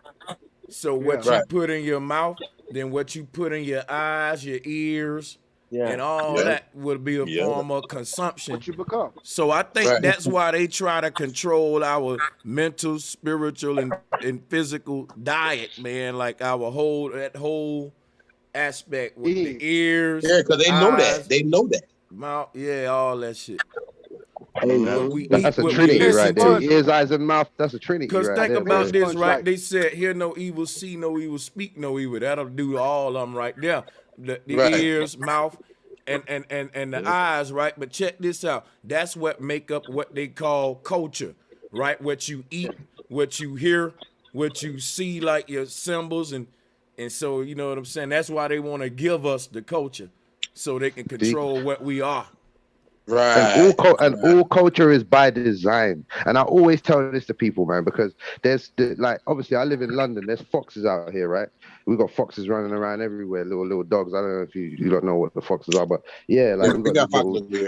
Speaker 2: So what you put in your mouth, then what you put in your eyes, your ears, and all that would be a form of consumption.
Speaker 12: What you become.
Speaker 2: So I think that's why they try to control our mental, spiritual, and physical diet, man. Like our whole aspect with the ears.
Speaker 7: Yeah, because they know that. They know that.
Speaker 2: Mouth, all that shit.
Speaker 5: That's a trinity right there. Ears, eyes, and mouth. That's a trinity.
Speaker 2: Because think about this, right? They said, hear no evil, see no evil, speak no evil. That'll do all of them right there. The ears, mouth, and the eyes, right? But check this out. That's what make up what they call culture, right? What you eat, what you hear, what you see, like your symbols, and so you know what I'm saying. That's why they want to give us the culture, so they can control what we are.
Speaker 5: Right. And all culture is by design. And I always tell this to people, man, because there's like, obviously I live in London. There's foxes out here, right? We've got foxes running around everywhere, little dogs. I don't know if you don't know what the foxes are, but yeah, like we got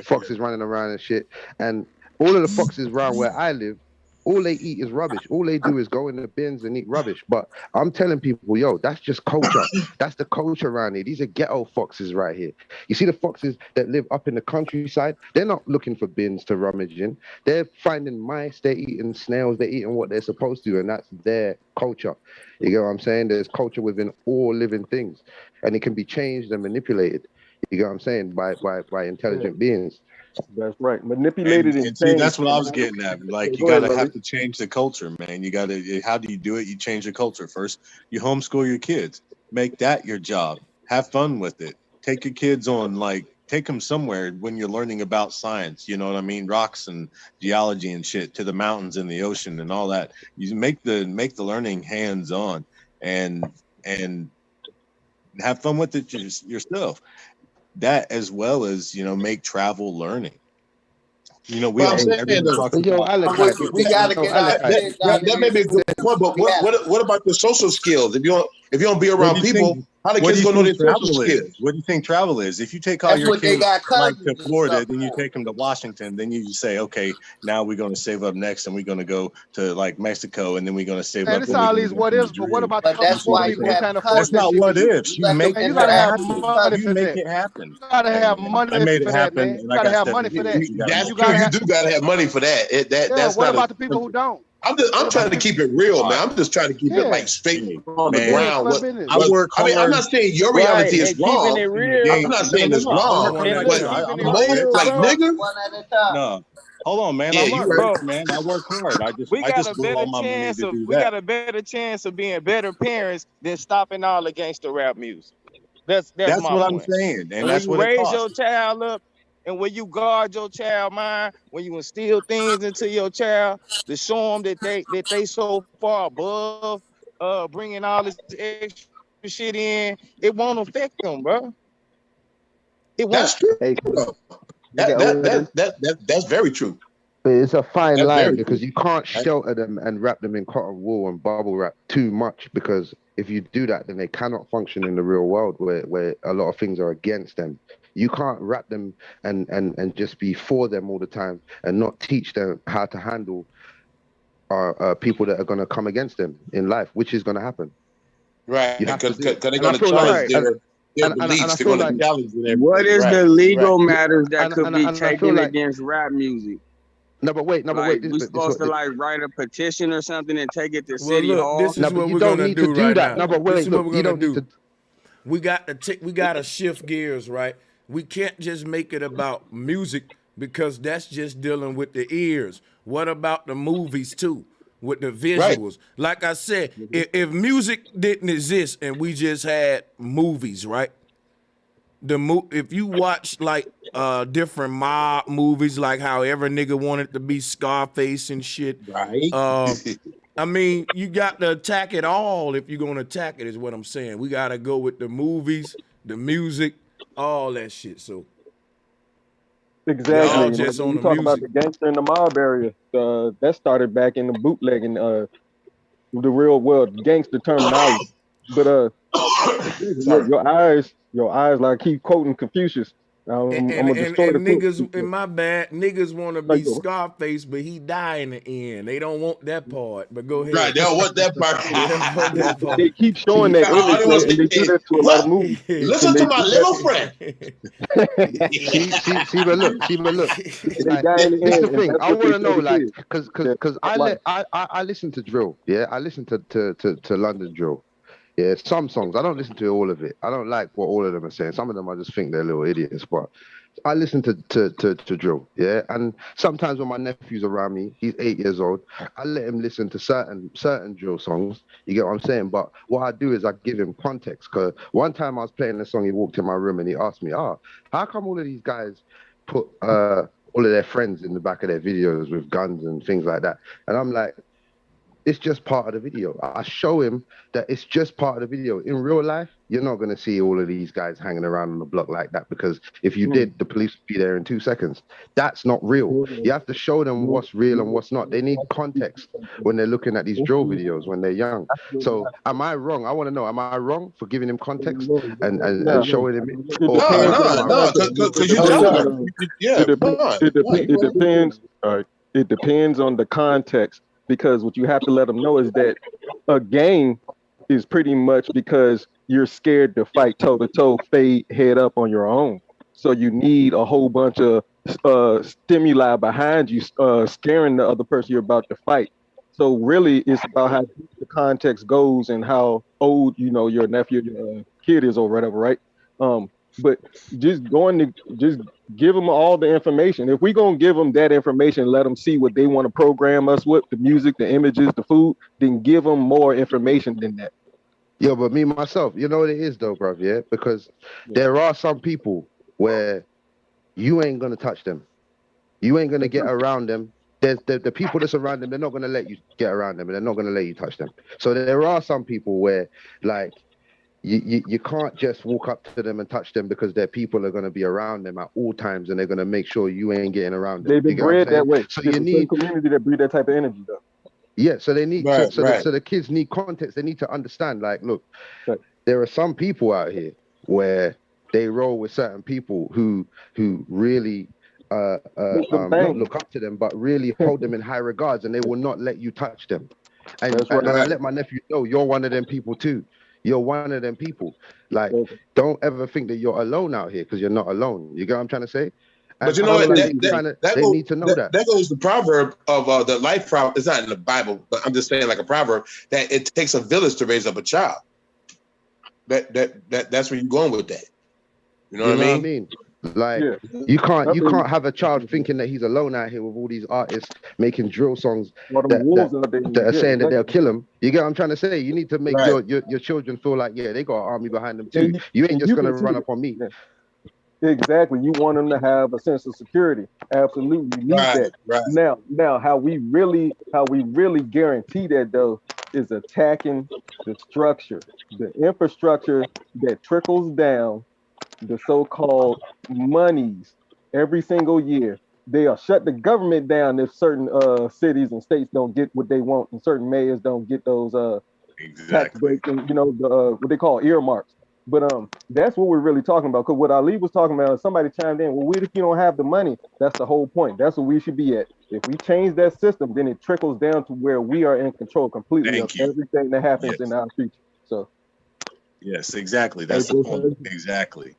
Speaker 5: foxes running around and shit. And all of the foxes around where I live, all they eat is rubbish. All they do is go in the bins and eat rubbish. But I'm telling people, yo, that's just culture. That's the culture around here. These are ghetto foxes right here. You see the foxes that live up in the countryside? They're not looking for bins to rummage in. They're finding mice, they're eating snails, they're eating what they're supposed to, and that's their culture. You get what I'm saying? There's culture within all living things, and it can be changed and manipulated. You get what I'm saying? By intelligent beings.
Speaker 11: That's right. Manipulated and
Speaker 8: see, that's what I was getting at. Like, you gotta have to change the culture, man. You gotta. How do you do it? You change the culture first. You homeschool your kids. Make that your job. Have fun with it. Take your kids on, like, take them somewhere when you're learning about science. You know what I mean? Rocks and geology and shit, to the mountains and the ocean and all that. You make the learning hands on and have fun with it yourself. That, as well as, you know, make travel learning. You know, we
Speaker 7: gotta get out. That may be a good point, but what about the social skills? If you don't be around people, how the kids gonna know their social skills?
Speaker 8: What do you think travel is? If you take all your kids like to Florida, then you take them to Washington, then you say, okay, now we're gonna save up next, and we're gonna go to like Mexico, and then we're gonna save up.
Speaker 12: It's all these what ifs, but what about the
Speaker 9: that's why
Speaker 12: people who can't afford
Speaker 8: That's not what ifs. You make
Speaker 12: you gotta have money
Speaker 8: you
Speaker 12: for
Speaker 8: make
Speaker 12: that.
Speaker 8: it happen.
Speaker 12: You gotta have money
Speaker 8: I made it
Speaker 12: for that,
Speaker 8: happen,
Speaker 12: man. You
Speaker 8: and I
Speaker 12: gotta
Speaker 8: got
Speaker 12: have money for that.
Speaker 7: That's true. You do gotta have money for that. That's
Speaker 12: what
Speaker 7: not
Speaker 12: about the people who don't?
Speaker 7: I'm trying to keep it real, man. I'm just trying to keep it like straight on the ground.
Speaker 8: I work hard.
Speaker 7: I mean, I'm not saying your reality is wrong. I'm not saying it's wrong. But most, like, nigga.
Speaker 8: No. Hold on, man. I'm not broke, man. I work hard. I just blow all my money to do that.
Speaker 1: We got a better chance of being better parents than stopping all the gangster rap music. That's my
Speaker 8: what
Speaker 1: point.
Speaker 8: I'm saying, and
Speaker 1: when
Speaker 8: that's
Speaker 1: you
Speaker 8: what it
Speaker 1: raise
Speaker 8: costs.
Speaker 1: your child up, and when you guard your child mind, when you instill things into your child to show them that they so far above bringing all this extra shit in, it won't affect them, bro. It won't.
Speaker 7: That's true. That's very true.
Speaker 5: But it's a fine line because you can't shelter them and wrap them in cotton wool and bubble wrap too much, because if you do that, then they cannot function in the real world where a lot of things are against them. You can't wrap them and just be for them all the time and not teach them how to handle people that are going to come against them in life, which is going to happen.
Speaker 7: Right, because they're going to challenge their beliefs. They're going to challenge their
Speaker 3: what is the legal matters that could be taken against rap music?
Speaker 5: No, but wait.
Speaker 3: We're supposed to like write a petition or something and take it to City Hall.
Speaker 2: This is what we're gonna do right now.
Speaker 5: No, but wait, look, you don't need to.
Speaker 2: We got to shift gears, right? We can't just make it about music because that's just dealing with the ears. What about the movies too, with the visuals? Right. Like I said, if music didn't exist and we just had movies, right? If you watch like different mob movies, like how every nigga wanted to be Scarface and shit,
Speaker 7: right?
Speaker 2: I mean, you got to attack it all if you're gonna attack it. Is what I'm saying. We gotta go with the movies, the music, all that shit. So
Speaker 11: exactly.
Speaker 2: Just on
Speaker 11: the talk about the gangster in the mob area. That started back in the bootlegging, the real world gangster terminology. But your eyes, like keep quoting Confucius.
Speaker 2: And niggas, in my bad, niggas want to be Scarface, but he die in the end. They don't want that part. But go ahead.
Speaker 7: Right, they don't want that part.
Speaker 11: They keep showing that image, and they do that to a lot of movies.
Speaker 7: Listen to my little friend.
Speaker 5: See, but look. It's the thing. I want to know, like, because I listen to drill. Yeah, I listen to London drill. Yeah, some songs. I don't listen to all of it. I don't like what all of them are saying. Some of them I just think they're little idiots, but I listen to drill, yeah? And sometimes when my nephew's around me, he's 8 years old, I let him listen to certain drill songs, you get what I'm saying? But what I do is I give him context, because one time I was playing a song, he walked in my room and he asked me, how come all of these guys put all of their friends in the back of their videos with guns and things like that? And I'm like, it's just part of the video. I show him that it's just part of the video. In real life, you're not going to see all of these guys hanging around on the block like that, because if you did, the police would be there in 2 seconds. That's not real. You have to show them what's real and what's not. They need context when they're looking at these drill videos when they're young. So am I wrong? I want to know, am I wrong for giving him context and showing him it?
Speaker 7: No, because you tell them. Yeah,
Speaker 11: it depends. It depends on the context because what you have to let them know is that a gang is pretty much because you're scared to fight toe to toe, fade head up on your own. So you need a whole bunch of stimuli behind you, scaring the other person you're about to fight. So really, it's about how the context goes and how old your nephew, your kid is, or whatever, right? But just give them all the information. If we're gonna give them that information, let them see what they want to program us with, the music, the images, the food, then give them more information than that.
Speaker 5: Yo, but me myself, you know what it is though, bruv, yeah? Because there are some people where you ain't gonna touch them. You ain't gonna get around them. There's the people that's around them, they're not gonna let you get around them, and they're not gonna let you touch them. So there are some people where, like, you can't just walk up to them and touch them, because their people are going to be around them at all times, and they're going to make sure you ain't getting around them.
Speaker 11: They've been bred that way.
Speaker 5: So you need
Speaker 11: community that breed that type of energy, though.
Speaker 5: Yeah, so they need so the kids need context. They need to understand, like, look, there are some people out here where they roll with certain people who really not look up to them, but really hold them in high regards, and they will not let you touch them. And I let my nephew know, you're one of them people too. You're one of them people. Like, don't ever think that you're alone out here, because you're not alone. You get what I'm trying to say?
Speaker 7: But you know what?
Speaker 5: They need to know that.
Speaker 7: That goes the proverb of the life proverb. It's not in the Bible, but I'm just saying, like a proverb, that it takes a village to raise up a child. That's where you're going with that. You know what I mean?
Speaker 5: Like, you can't have a child thinking that he's alone out here with all these artists making drill songs that are saying that they'll kill him. You get what I'm trying to say? You need to make your children feel like, they got an army behind them too. You ain't just gonna run up on me.
Speaker 11: Exactly. You want them to have a sense of security. Absolutely. You need that. Right. Now, how we really guarantee that, though, is attacking the structure, the infrastructure that trickles down, the so-called monies every single year. They'll shut the government down if certain cities and states don't get what they want, and certain mayors don't get those tax breaks and what they call earmarks. But that's what we're really talking about. Because what Ali was talking about, somebody chimed in, well, what if you don't have the money? That's the whole point. That's what we should be at. If we change that system, then it trickles down to where we are in control completely of everything that happens in our future. So
Speaker 8: yes, exactly. That's the point. Exactly.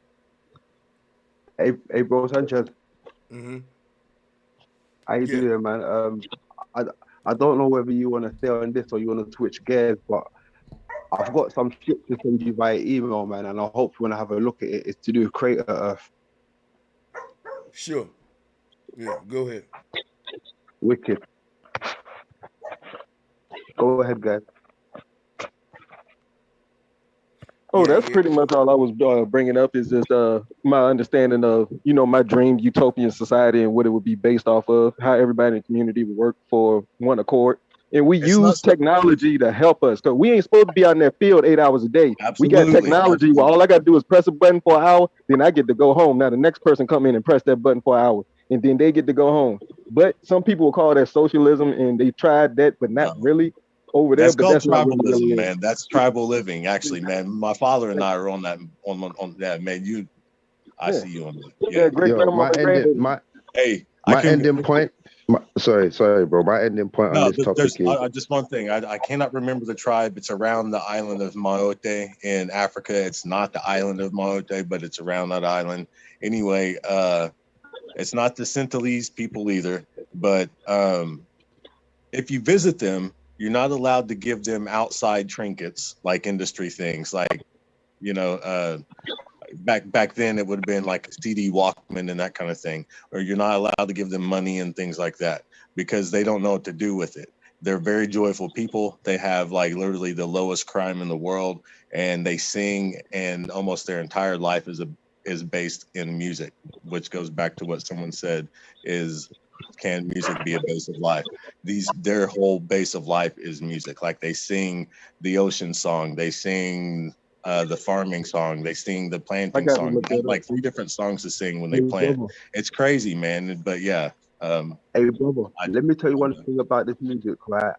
Speaker 10: Hey, bro, Sanchez.
Speaker 2: Mm-hmm.
Speaker 10: How you doing, man? I don't know whether you want to stay on this or you want to switch gears, but I've got some shit to send you via email, man, and I hope you want to have a look at it. It's to do with Crater Earth.
Speaker 2: Sure. Yeah, go ahead.
Speaker 10: Wicked. Go ahead, guys.
Speaker 11: That's pretty much all I was bringing up, is just my understanding of, my dream utopian society and what it would be based off of, how everybody in the community would work for one accord. And we use technology to help us, because we ain't supposed to be out in that field 8 hours a day. Absolutely. We got technology where all I got to do is press a button for an hour, then I get to go home. Now the next person come in and press that button for an hour, and then they get to go home. But some people will call that socialism, and they tried that, but not really over there.
Speaker 8: That's
Speaker 11: but
Speaker 8: called
Speaker 11: that's
Speaker 8: tribalism,
Speaker 11: really
Speaker 8: man. That's tribal living, actually, man. My father and I are on that, man. I see you on that. Yeah,
Speaker 11: great.
Speaker 5: My ending point. Sorry, bro. My ending point on this topic is
Speaker 8: just one thing. I cannot remember the tribe. It's around the island of Mayotte in Africa. It's not the island of Mayotte, but it's around that island. Anyway, it's not the Sentinelese people either. But if you visit them, you're not allowed to give them outside trinkets, like industry things, like, back then it would have been like a CD Walkman and that kind of thing, or you're not allowed to give them money and things like that, because they don't know what to do with it. They're very joyful people. They have like literally the lowest crime in the world, and they sing, and almost their entire life is based in music, which goes back to what someone said is, can music be a base of life? Their whole base of life is music. Like, they sing the ocean song, they sing the farming song, they sing the planting song. They have like 3 different songs to sing when they plant. It's crazy, man. But yeah.
Speaker 10: Hey, brother, let me tell you one thing about this music, right?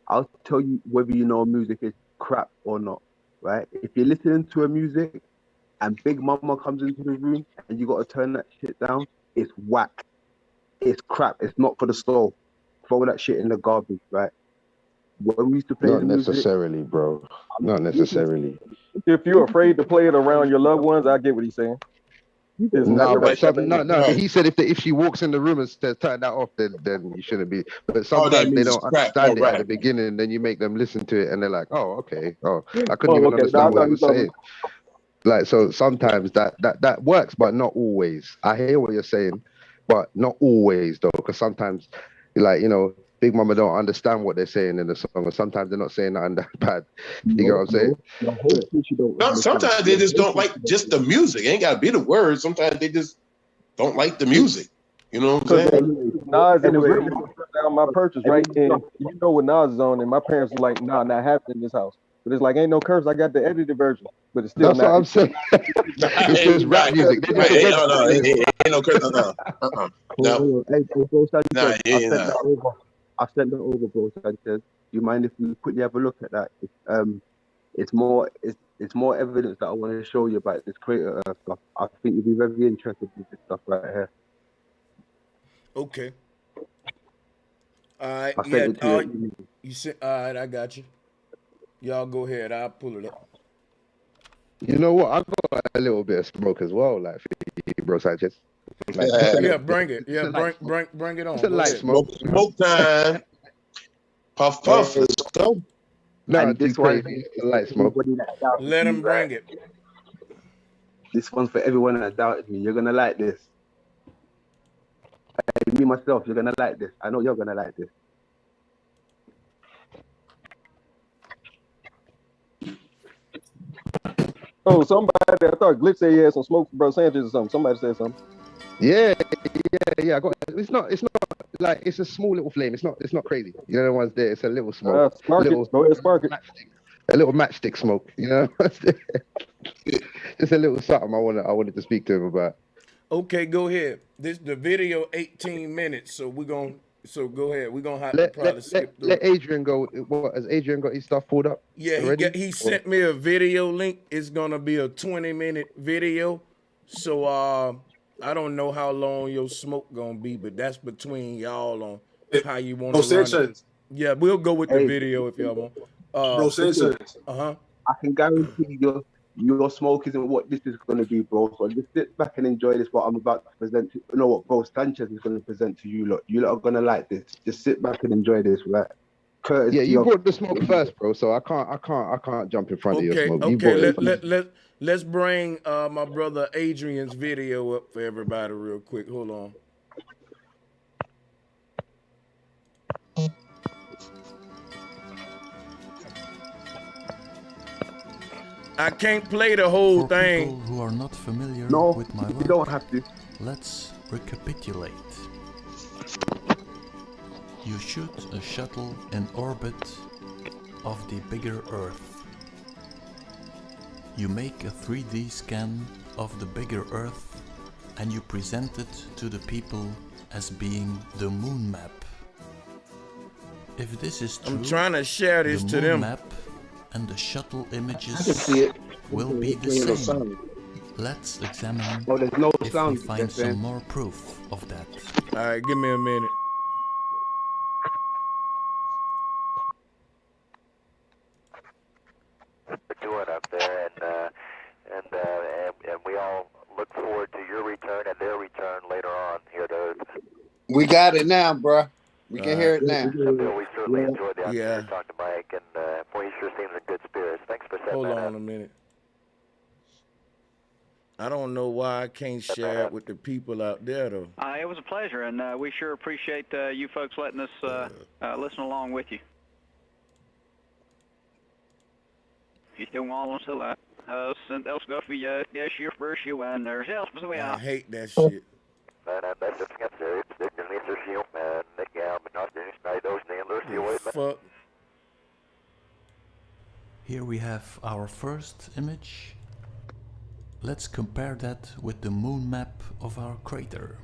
Speaker 10: I'll tell you whether you know music is crap or not, right? If you're listening to a music and Big Mama comes into the room and you got to turn that shit down, it's whack. It's crap. It's not for the soul. Throw that shit in the garbage, right? when we used to play
Speaker 5: Not
Speaker 10: the music.
Speaker 5: necessarily, bro. Not necessarily.
Speaker 11: If you're afraid to play it around your loved ones, I get what he's saying. It's not
Speaker 5: No,
Speaker 11: the right
Speaker 5: but
Speaker 11: thing.
Speaker 5: no. He said if she walks in the room and says turn that off, then you shouldn't be. But sometimes
Speaker 7: that
Speaker 5: they
Speaker 7: means
Speaker 5: don't
Speaker 7: crap.
Speaker 5: understand it
Speaker 7: Right.
Speaker 5: at the beginning. Then you make them listen to it, and they're like, "Oh, okay. Oh, I couldn't
Speaker 11: Oh,
Speaker 5: even
Speaker 11: okay.
Speaker 5: understand what he was saying." Like, so sometimes that works, but not always. I hear what you're saying, but not always though, because sometimes, like, you know, Big Mama don't understand what they're saying in the song, and sometimes they're not saying nothing that bad. You get what I'm saying?
Speaker 7: Sometimes they just don't like just the music. It ain't gotta be the words. Sometimes they just don't like the music. You know what I'm saying?
Speaker 11: Nas, it was really down my purchase, right? And you know what Nas is on, and my parents were like, "Nah, not happening in this house." But it's like, ain't no curse. I got the edited version, but it's still
Speaker 5: That's
Speaker 11: not.
Speaker 5: what I'm saying. It's just rap music. They just
Speaker 7: Ain't no curse. No.
Speaker 10: Hey, bro, Sanchez,
Speaker 7: Nah.
Speaker 10: I sent that over, bro, Sanchez. Do you mind if we quickly have a look at that? It's more evidence that I want to show you about this creator stuff. I think you'd be very interested in this stuff right here.
Speaker 2: Okay. All right.
Speaker 10: I sent it to you.
Speaker 2: You said, all right, I got you. Y'all go ahead. I'll pull it up.
Speaker 5: You know what? I got a little bit of smoke as well, like for you, bro, Sanchez. Like,
Speaker 2: yeah, bring it. Yeah, bring it on.
Speaker 5: It's a light smoke.
Speaker 7: Smoke time. Puff, puff. Let's go.
Speaker 5: No, this one, light smoke.
Speaker 2: Let him bring it.
Speaker 10: This one's for everyone that doubted me. You're gonna like this. Hey, me myself, you're gonna like this. I know you're gonna like this.
Speaker 11: Oh, somebody, I thought Glitch said he had some smoke for Bro Sanchez or something. Somebody said something.
Speaker 5: Yeah. I got. It's not like it's a small little flame. It's not crazy. You know the ones there. It's a little smoke.
Speaker 11: Spark it. Go ahead, spark it.
Speaker 5: A little matchstick smoke. You know, just a little something I wanted to speak to him about.
Speaker 2: Okay, go ahead. The video 18 minutes, so go ahead. We're gonna have to probably skip through.
Speaker 5: Let Adrian go. What has Adrian got his stuff pulled up?
Speaker 2: Yeah, he sent me a video link. It's gonna be a 20-minute video. So I don't know how long your smoke gonna be, but that's between y'all on how you want to run it. Yeah, we'll go with the video if y'all want.
Speaker 10: Bro, Sanchez. I can guarantee your smoke isn't what this is going to be, bro. So just sit back and enjoy this. What I'm about to present. You know what, bro? Sanchez is going to present to you. Look, you lot are going to like this. Just sit back and enjoy this, right? Curtis,
Speaker 5: yeah, you brought the smoke first, bro. So I can't jump in front of your smoke.
Speaker 2: Okay, let's bring my brother Adrian's video up for everybody real quick. Hold on. I can't play the whole thing.
Speaker 13: For people who are not familiar with my work,
Speaker 10: you don't have to.
Speaker 13: Let's recapitulate. You shoot a shuttle in orbit of the bigger Earth. You make a 3D scan of the bigger Earth and you present it to the people as being the moon map. If this is true,
Speaker 2: I'm trying to share this to them.
Speaker 13: Map and the shuttle images will be the same. Let's examine if we find some more proof of that.
Speaker 2: All right, give me a minute.
Speaker 14: Doing up there, and we all look forward to your return and their return later on here to Earth.
Speaker 9: We got it now, bro. We can hear it now.
Speaker 14: Bill, we certainly enjoyed the opportunity to talk to Mike, and boy, he sure seems in good spirits. Thanks for setting
Speaker 2: Hold
Speaker 14: that
Speaker 2: on
Speaker 14: up.
Speaker 2: a minute. I don't know why I can't share it with the people out there, though.
Speaker 15: It was a pleasure, and we sure appreciate you folks letting us listen along with you. I
Speaker 2: hate that shit. Fuck.
Speaker 13: Here we have our first image. Let's compare that with the moon map of our crater.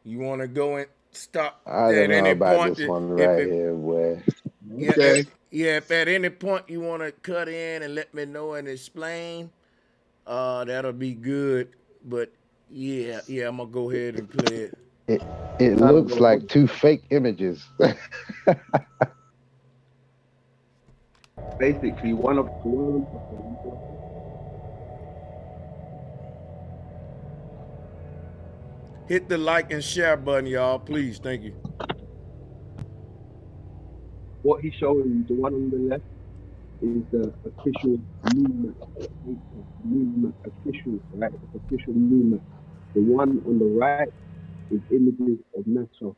Speaker 2: You want to go and stop
Speaker 5: I
Speaker 2: at
Speaker 5: don't know
Speaker 2: any
Speaker 5: about
Speaker 2: point?
Speaker 5: this one right here, boy.
Speaker 2: Yeah,
Speaker 7: Okay.
Speaker 2: if at any point you want to cut in and let me know and explain, that'll be good. But yeah, I'm gonna go ahead and play it.
Speaker 5: It looks like two fake images.
Speaker 10: Basically, one of
Speaker 2: Hit the like and share button, y'all, please. Thank you.
Speaker 10: what he's showing, the one on the left is the official movement. Official, right? It's official movement. The one on the right is images of NASA.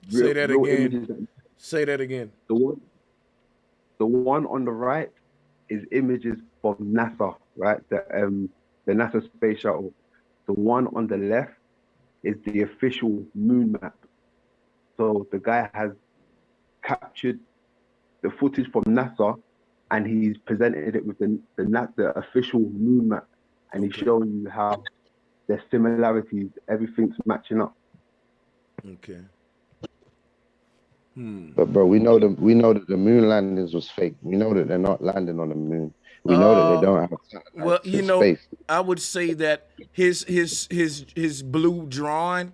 Speaker 2: Say that
Speaker 10: real
Speaker 2: again.
Speaker 10: Images
Speaker 2: Say that again.
Speaker 10: The one on the right is images from NASA, right? The NASA space shuttle. The one on the left is the official moon map. So the guy has captured the footage from NASA and he's presented it with the official moon map, and he's showing you how there's similarities, everything's matching up.
Speaker 2: Okay.
Speaker 5: But bro, we know that the moon landings was fake. We know that they're not landing on the moon. We know that they don't have
Speaker 2: well, you know,
Speaker 5: space.
Speaker 2: I would say that his blue drawing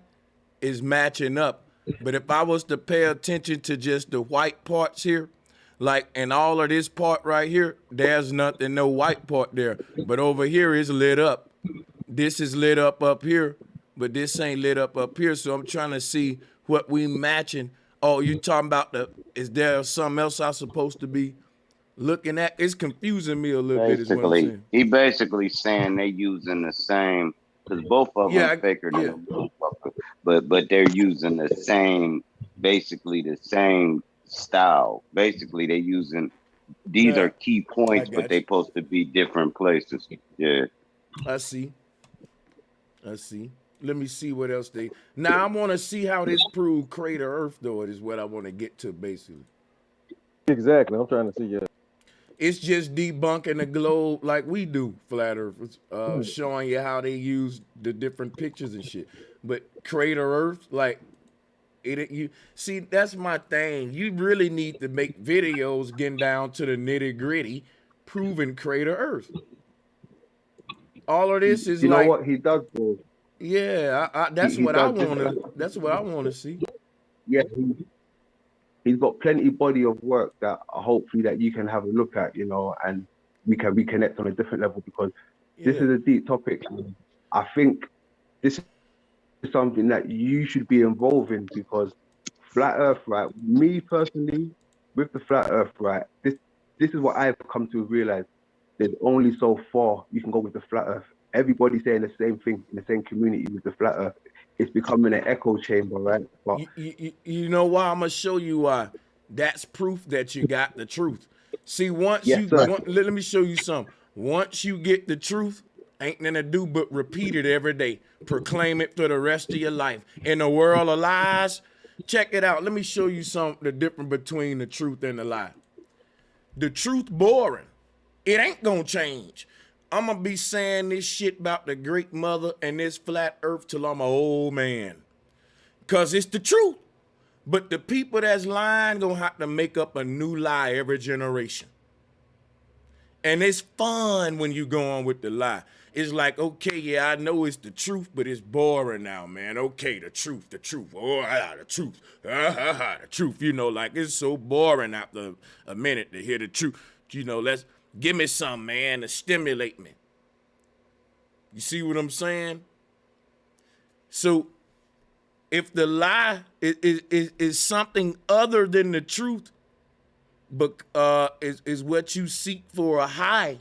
Speaker 2: is matching up. But if I was to pay attention to just the white parts here, like in all of this part right here, there's nothing, no white part there. But over here is lit up. This is lit up here, but this ain't lit up here. So I'm trying to see what we matching. Oh, you talking about is there something else I'm supposed to be looking at? It's confusing me a little bit is what I'm saying.
Speaker 3: He basically saying they using the same, because both of them faker than a motherfucker, but they're using the same, basically the same style. Basically, they using, these are key points, but they supposed to be different places. Yeah.
Speaker 2: I see. Let me see what else they. Now I want to see how this proved crater Earth, though. It is what I want to get to, basically.
Speaker 11: Exactly. I'm trying to see. Yeah.
Speaker 2: It's just debunking the globe like we do, flat earthers, showing you how they use the different pictures and shit. But crater Earth, like you see, that's my thing. You really need to make videos getting down to the nitty gritty, proving crater Earth. All of this is
Speaker 10: you
Speaker 2: like,
Speaker 10: know what he does, bro?
Speaker 2: Yeah, that's what I want to. That's what I want to see.
Speaker 10: Yeah, he's got plenty body of work that hopefully that you can have a look at, you know, and we can reconnect on a different level, because this is a deep topic. I think this is something that you should be involved in, because flat Earth, right? Me personally, with the flat Earth, right? This is what I've come to realize. There's only so far you can go with the flat Earth. Everybody's saying the same thing in the same community with the flat Earth. It's becoming an echo chamber, right? But
Speaker 2: you know why? I'm gonna show you why. That's proof that you got the truth. See, let me show you something. Once you get the truth, ain't nothing to do but repeat it every day. Proclaim it for the rest of your life. In a world of lies, check it out. Let me show you the difference between the truth and the lie. The truth boring. It ain't gonna change. I'm gonna be saying this shit about the Great Mother and this flat Earth till I'm an old man. Cause it's the truth. But the people that's lying gonna have to make up a new lie every generation. And it's fun when you go on with the lie. It's like, okay, yeah, I know it's the truth, but it's boring now, man. Okay, the truth. Oh, the truth. The truth. You know, like it's so boring after a minute to hear the truth. You know, give me some, man, to stimulate me. You see what I'm saying? So if the lie is something other than the truth, but is what you seek for a high,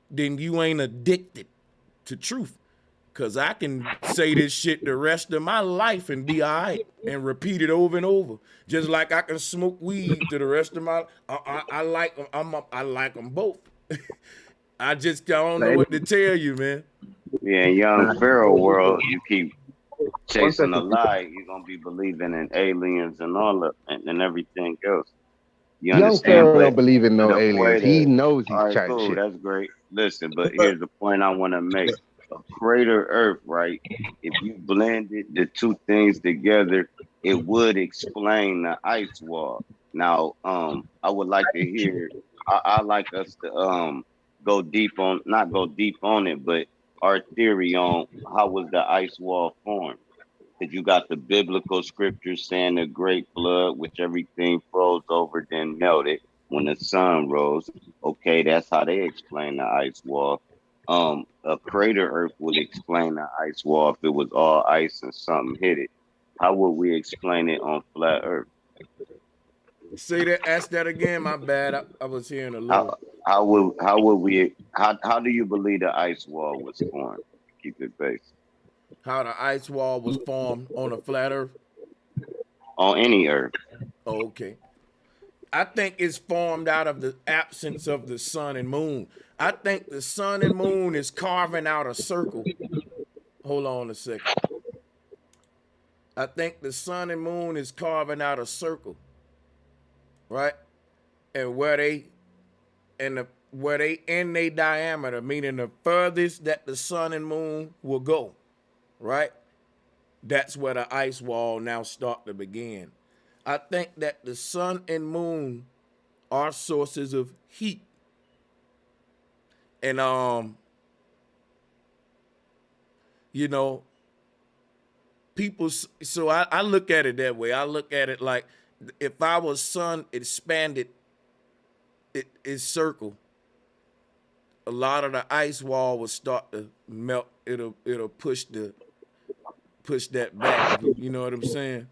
Speaker 2: then you ain't addicted to truth. Because I can say this shit the rest of my life and be all right and repeat it over and over. Just like I can smoke weed to the rest of my life. I like them both. I just don't know what to tell you, man.
Speaker 3: Yeah, in young Pharaoh world, you keep chasing a lie, you're going to be believing in aliens and all of and everything else. You understand?
Speaker 5: Young Pharaoh don't believe in no aliens. He knows he's chatting shit.
Speaker 3: That's great. Listen, but here's the point I want to make.
Speaker 6: a crater Earth, right? If you blended the two things together, it would explain the ice wall. Now, I would like to hear. I like us to go deep on, not go deep on it, but our theory on how was the ice wall formed. Because you got the biblical scriptures saying the great flood, which everything froze over, then melted when the sun rose. Okay, that's how they explain the ice wall. A crater Earth would explain the ice wall if it was all ice and something hit it. How would we explain it on flat Earth?
Speaker 2: Say that. Ask that again. My bad. I was hearing a little.
Speaker 6: How do you believe the ice wall was formed? Keep it basic.
Speaker 2: How the ice wall was formed on a flat Earth?
Speaker 6: On any Earth.
Speaker 2: Oh, okay. I think it's formed out of the absence of the sun and moon. I think the sun and moon is carving out a circle. Hold on a second. I think the sun and moon is carving out a circle, right? And where they end their diameter, meaning the furthest that the sun and moon will go, right? That's where the ice wall now start to begin. I think that the sun and moon are sources of heat. And people, so I look at it that way. I look at it like if our sun expanded its circle, a lot of the ice wall will start to melt. It'll push that back. You know what I'm saying?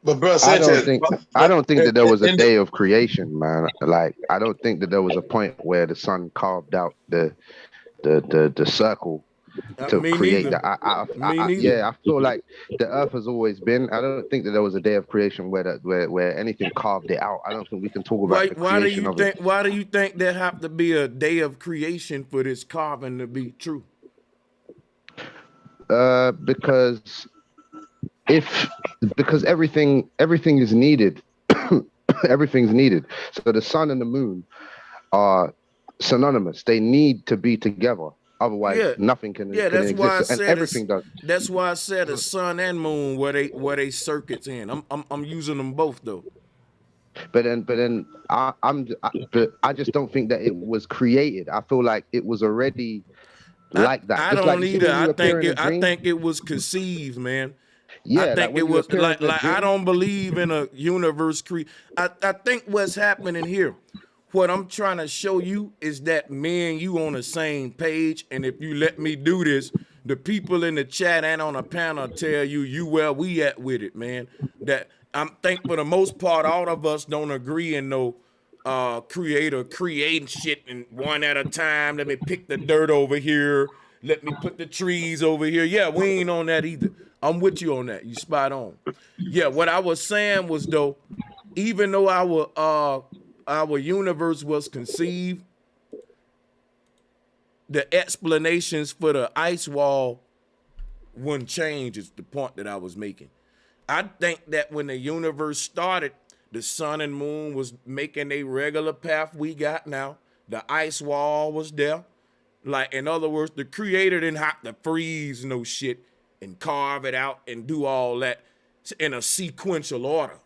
Speaker 7: But bro, Sanchez,
Speaker 5: I don't think that there was a day of creation, man. Like I don't think that there was a point where the sun carved out the circle to create that. I feel like the Earth has always been. I don't think that there was a day of creation where anything carved it out. I don't think we can talk about the creation of it.
Speaker 2: Why do you think there have to be a day of creation for this carving to be true?
Speaker 5: Because everything is needed. Everything's needed. So the sun and the moon are synonymous. They need to be together. Otherwise, nothing can exist.
Speaker 2: Why I said
Speaker 5: and everything does.
Speaker 2: That's why I said the sun and moon where they circuits in. I'm using them both though.
Speaker 5: But then I just don't think that it was created. I feel like it was already like that.
Speaker 2: I don't either. I think it was conceived, man.
Speaker 5: Yeah,
Speaker 2: I think it was like I don't believe in a universe I think what's happening here, what I'm trying to show you is that me and you on the same page, and if you let me do this, the people in the chat and on the panel tell you where we at with it, man. That I think for the most part, all of us don't agree in no creating shit and one at a time. Let me pick the dirt over here. Let me put the trees over here. Yeah, we ain't on that either. I'm with you on that. You spot on. Yeah, what I was saying was though, even though our universe was conceived, the explanations for the ice wall wouldn't change is the point that I was making. I think that when the universe started, the sun and moon was making a regular path we got now. The ice wall was there. Like, in other words, the creator didn't have to freeze no shit and carve it out and do all that in a sequential order.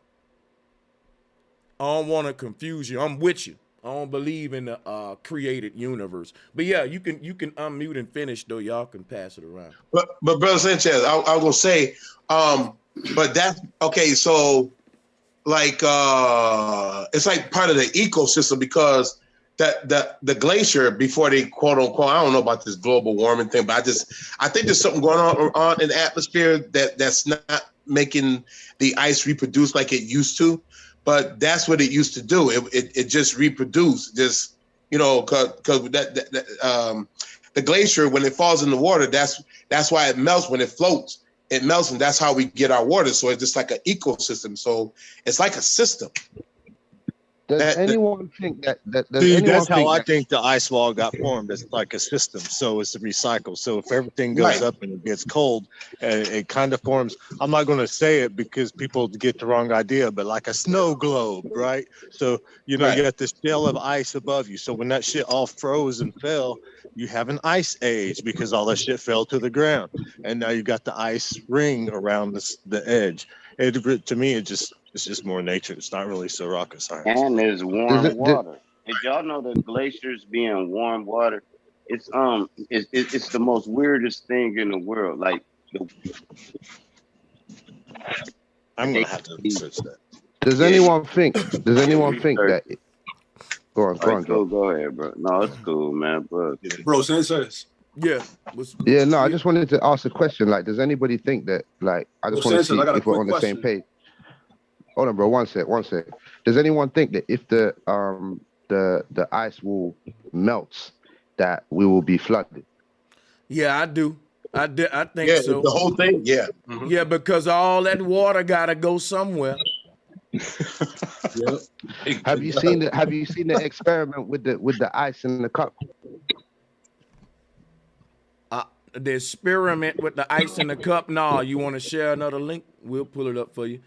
Speaker 2: I don't want to confuse you. I'm with you. I don't believe in the created universe. But yeah, you can unmute and finish though. Y'all can pass it around.
Speaker 7: But brother Sanchez, I was gonna say, but that's okay. So like it's like part of the ecosystem because the glacier before they quote unquote, I don't know about this global warming thing, but I think there's something going on in the atmosphere that's not making the ice reproduce like it used to. But that's what it used to do. It just reproduced, just because the glacier when it falls in the water, that's why it melts when it floats. It melts, and that's how we get our water. So it's just like an ecosystem. So it's like a system.
Speaker 5: Does anyone think that?
Speaker 8: That's how I think the ice wall got formed. It's like a system, so it's a recycle. So if everything goes up and it gets cold, it kind of forms. I'm not going to say it because people get the wrong idea, but like a snow globe, right? So you got this shell of ice above you. So when that shit all froze and fell, you have an ice age because all that shit fell to the ground, and now you got the ice ring around the edge. To me, it's just more nature. It's not really so rocket science.
Speaker 6: And there's warm water. Did y'all know that glaciers being warm water? It's the most weirdest thing in the world. Like
Speaker 8: I'm gonna have to research that.
Speaker 5: Does anyone think that? Go on,
Speaker 6: Joe. Go ahead, bro. No, it's cool, man.
Speaker 16: Bro, Sanchez.
Speaker 2: Yeah.
Speaker 5: No, I just wanted to ask a question. Like, does anybody think that? Like, I just want to see if we're on the same page. Hold on, bro. One sec. Does anyone think that if the ice wall melts, that we will be flooded?
Speaker 2: Yeah, I do. I think so.
Speaker 7: The whole thing. Yeah.
Speaker 2: Mm-hmm. Yeah, because all that water gotta go somewhere.
Speaker 5: Have you seen the experiment with the ice in the cup?
Speaker 2: The experiment with the ice in the cup. No, you want to share another link? We'll pull it up for you.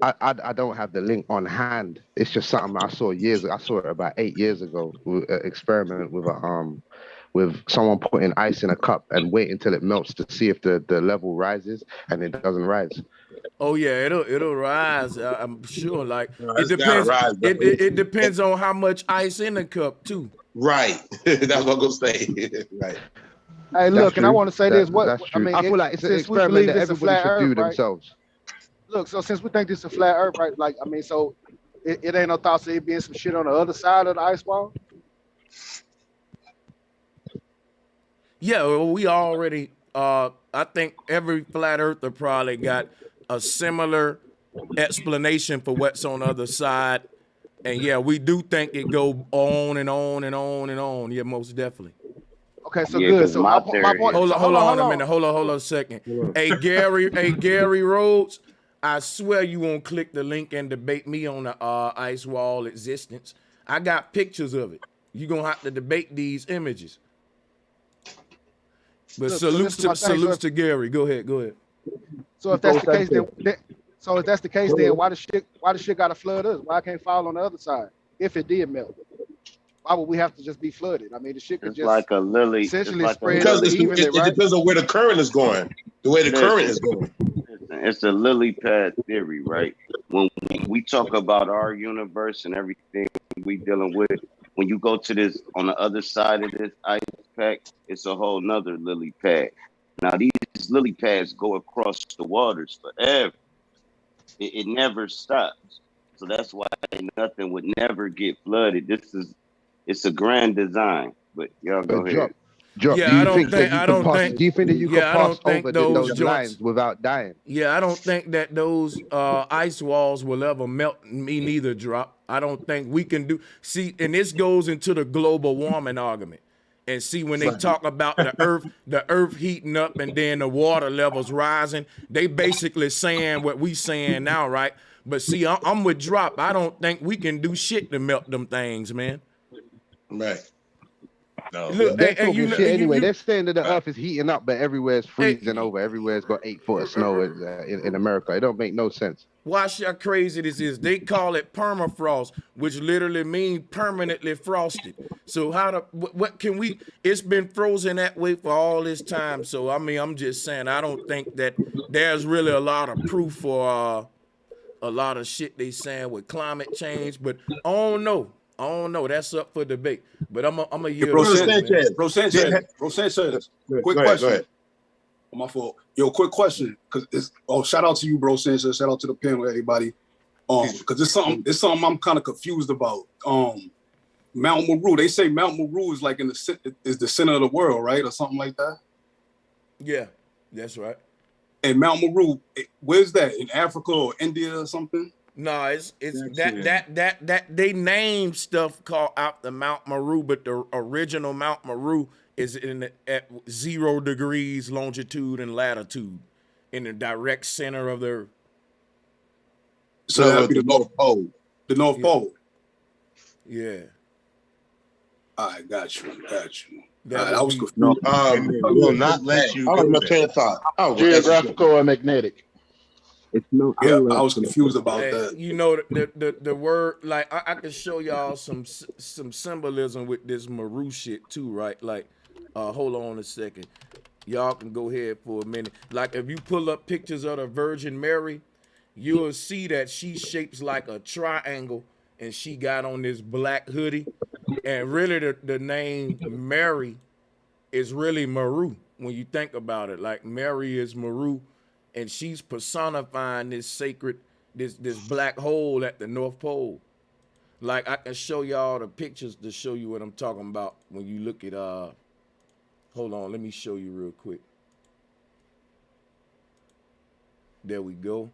Speaker 5: I don't have the link on hand. It's just something I saw I saw it about 8 years ago. Experiment with someone putting ice in a cup and wait until it melts to see if the level rises, and it doesn't rise.
Speaker 2: Oh yeah, it'll rise. I'm sure. Like it depends. It depends on how much ice in the cup too.
Speaker 7: Right. That's what I'm gonna say. Right.
Speaker 12: Hey, look, and I want to say this. I
Speaker 5: feel like it's an experiment that everybody should do themselves.
Speaker 12: Look, so since we think this is a flat Earth, right? Like, I mean, so it ain't no thoughts of it being some shit on the other side of the ice wall.
Speaker 2: Yeah, well, we already. I think every flat earther probably got a similar explanation for what's on the other side, and yeah, we do think it go on and on and on and on. Yeah, most definitely.
Speaker 12: Okay, so good. So my point.
Speaker 2: Hold on a minute. Hold on a second. Hey Gary Rhodes, I swear you won't click the link and debate me on the ice wall existence. I got pictures of it. You're gonna have to debate these images. But salutes to Gary. Go ahead.
Speaker 12: So if that's the case, then why the shit gotta flood us? Why can't fall on the other side if it did melt? Why would we have to just be flooded? I mean, the shit could just
Speaker 6: like a lily
Speaker 12: essentially spread.
Speaker 7: Because it depends on where the current is going. The way the current is going.
Speaker 6: It's a lily pad theory, right? When we talk about our universe and everything we dealing with, when you go to this on the other side of this ice pack, it's a whole nother lily pad. Now these lily pads go across the waters forever. It never stops. So that's why nothing would never get flooded. It's a grand design. But y'all go ahead.
Speaker 5: Do you think that you can pass over those lines without dying?
Speaker 2: Yeah, I don't think that those ice walls will ever melt. Me neither, Drop. I don't think we can do. See, and this goes into the global warming argument. And see, when they talk about the earth heating up and then the water levels rising, they basically saying what we saying now, right? But see, I'm with Drop. I don't think we can do shit to melt them things, man.
Speaker 7: Right.
Speaker 5: No. Look, anyway, they're saying that the earth is heating up, but everywhere's freezing over. Everywhere's got 8 foot of snow in America. It don't make no sense.
Speaker 2: Watch how crazy this is. They call it permafrost, which literally means permanently frosted. So what can we? It's been frozen that way for all this time. So I mean, I'm just saying, I don't think that there's really a lot of proof for a lot of shit they saying with climate change. But I don't know. That's up for debate. But I'm a year.
Speaker 16: Bro Sanchez. Quick question. Go ahead. My fault. Yo, quick question. Shout out to you, Bro Sanchez. Shout out to the panel, everybody. Because it's something I'm kind of confused about. Mount Meru. They say Mount Meru is like is the center of the world, right, or something like that.
Speaker 2: Yeah, that's right.
Speaker 16: And Mount Meru, where's that? In Africa or India or something?
Speaker 2: No, it's that they named stuff called out the Mount Meru, but the original Mount Meru is at 0 degrees longitude and latitude in the direct center of the Earth.
Speaker 16: So that'd be the North Pole. The North Pole.
Speaker 2: Yeah.
Speaker 16: I got you.
Speaker 2: That
Speaker 16: I was confused.
Speaker 7: No, will not let you. I my train of thought. Oh,
Speaker 12: geographical and magnetic.
Speaker 10: It's no.
Speaker 16: Yeah, I was confused about that.
Speaker 2: You know, the word, like I can show y'all some symbolism with this Maru shit too, right? Like, hold on a second. Y'all can go ahead for a minute. Like, if you pull up pictures of the Virgin Mary, you'll see that she shapes like a triangle, and she got on this black hoodie. And really, the name Mary is really Maru when you think about it. Like, Mary is Maru, and she's personifying this sacred, this black hole at the North Pole. Like, I can show y'all the pictures to show you what I'm talking about when you look at hold on, let me show you real quick. There we go.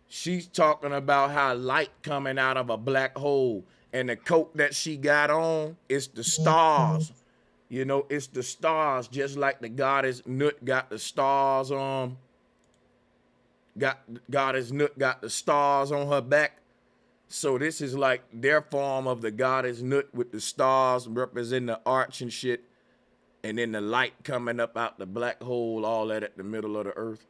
Speaker 2: She's talking about how light coming out of a black hole, and the coat that she got on is the stars. You know, it's the stars, just like the goddess Nut got the stars on. Goddess Nut got the stars on her back. So this is like their form of the goddess Nut with the stars representing the arch and shit. And then the light coming up out the black hole, all that at the middle of the earth.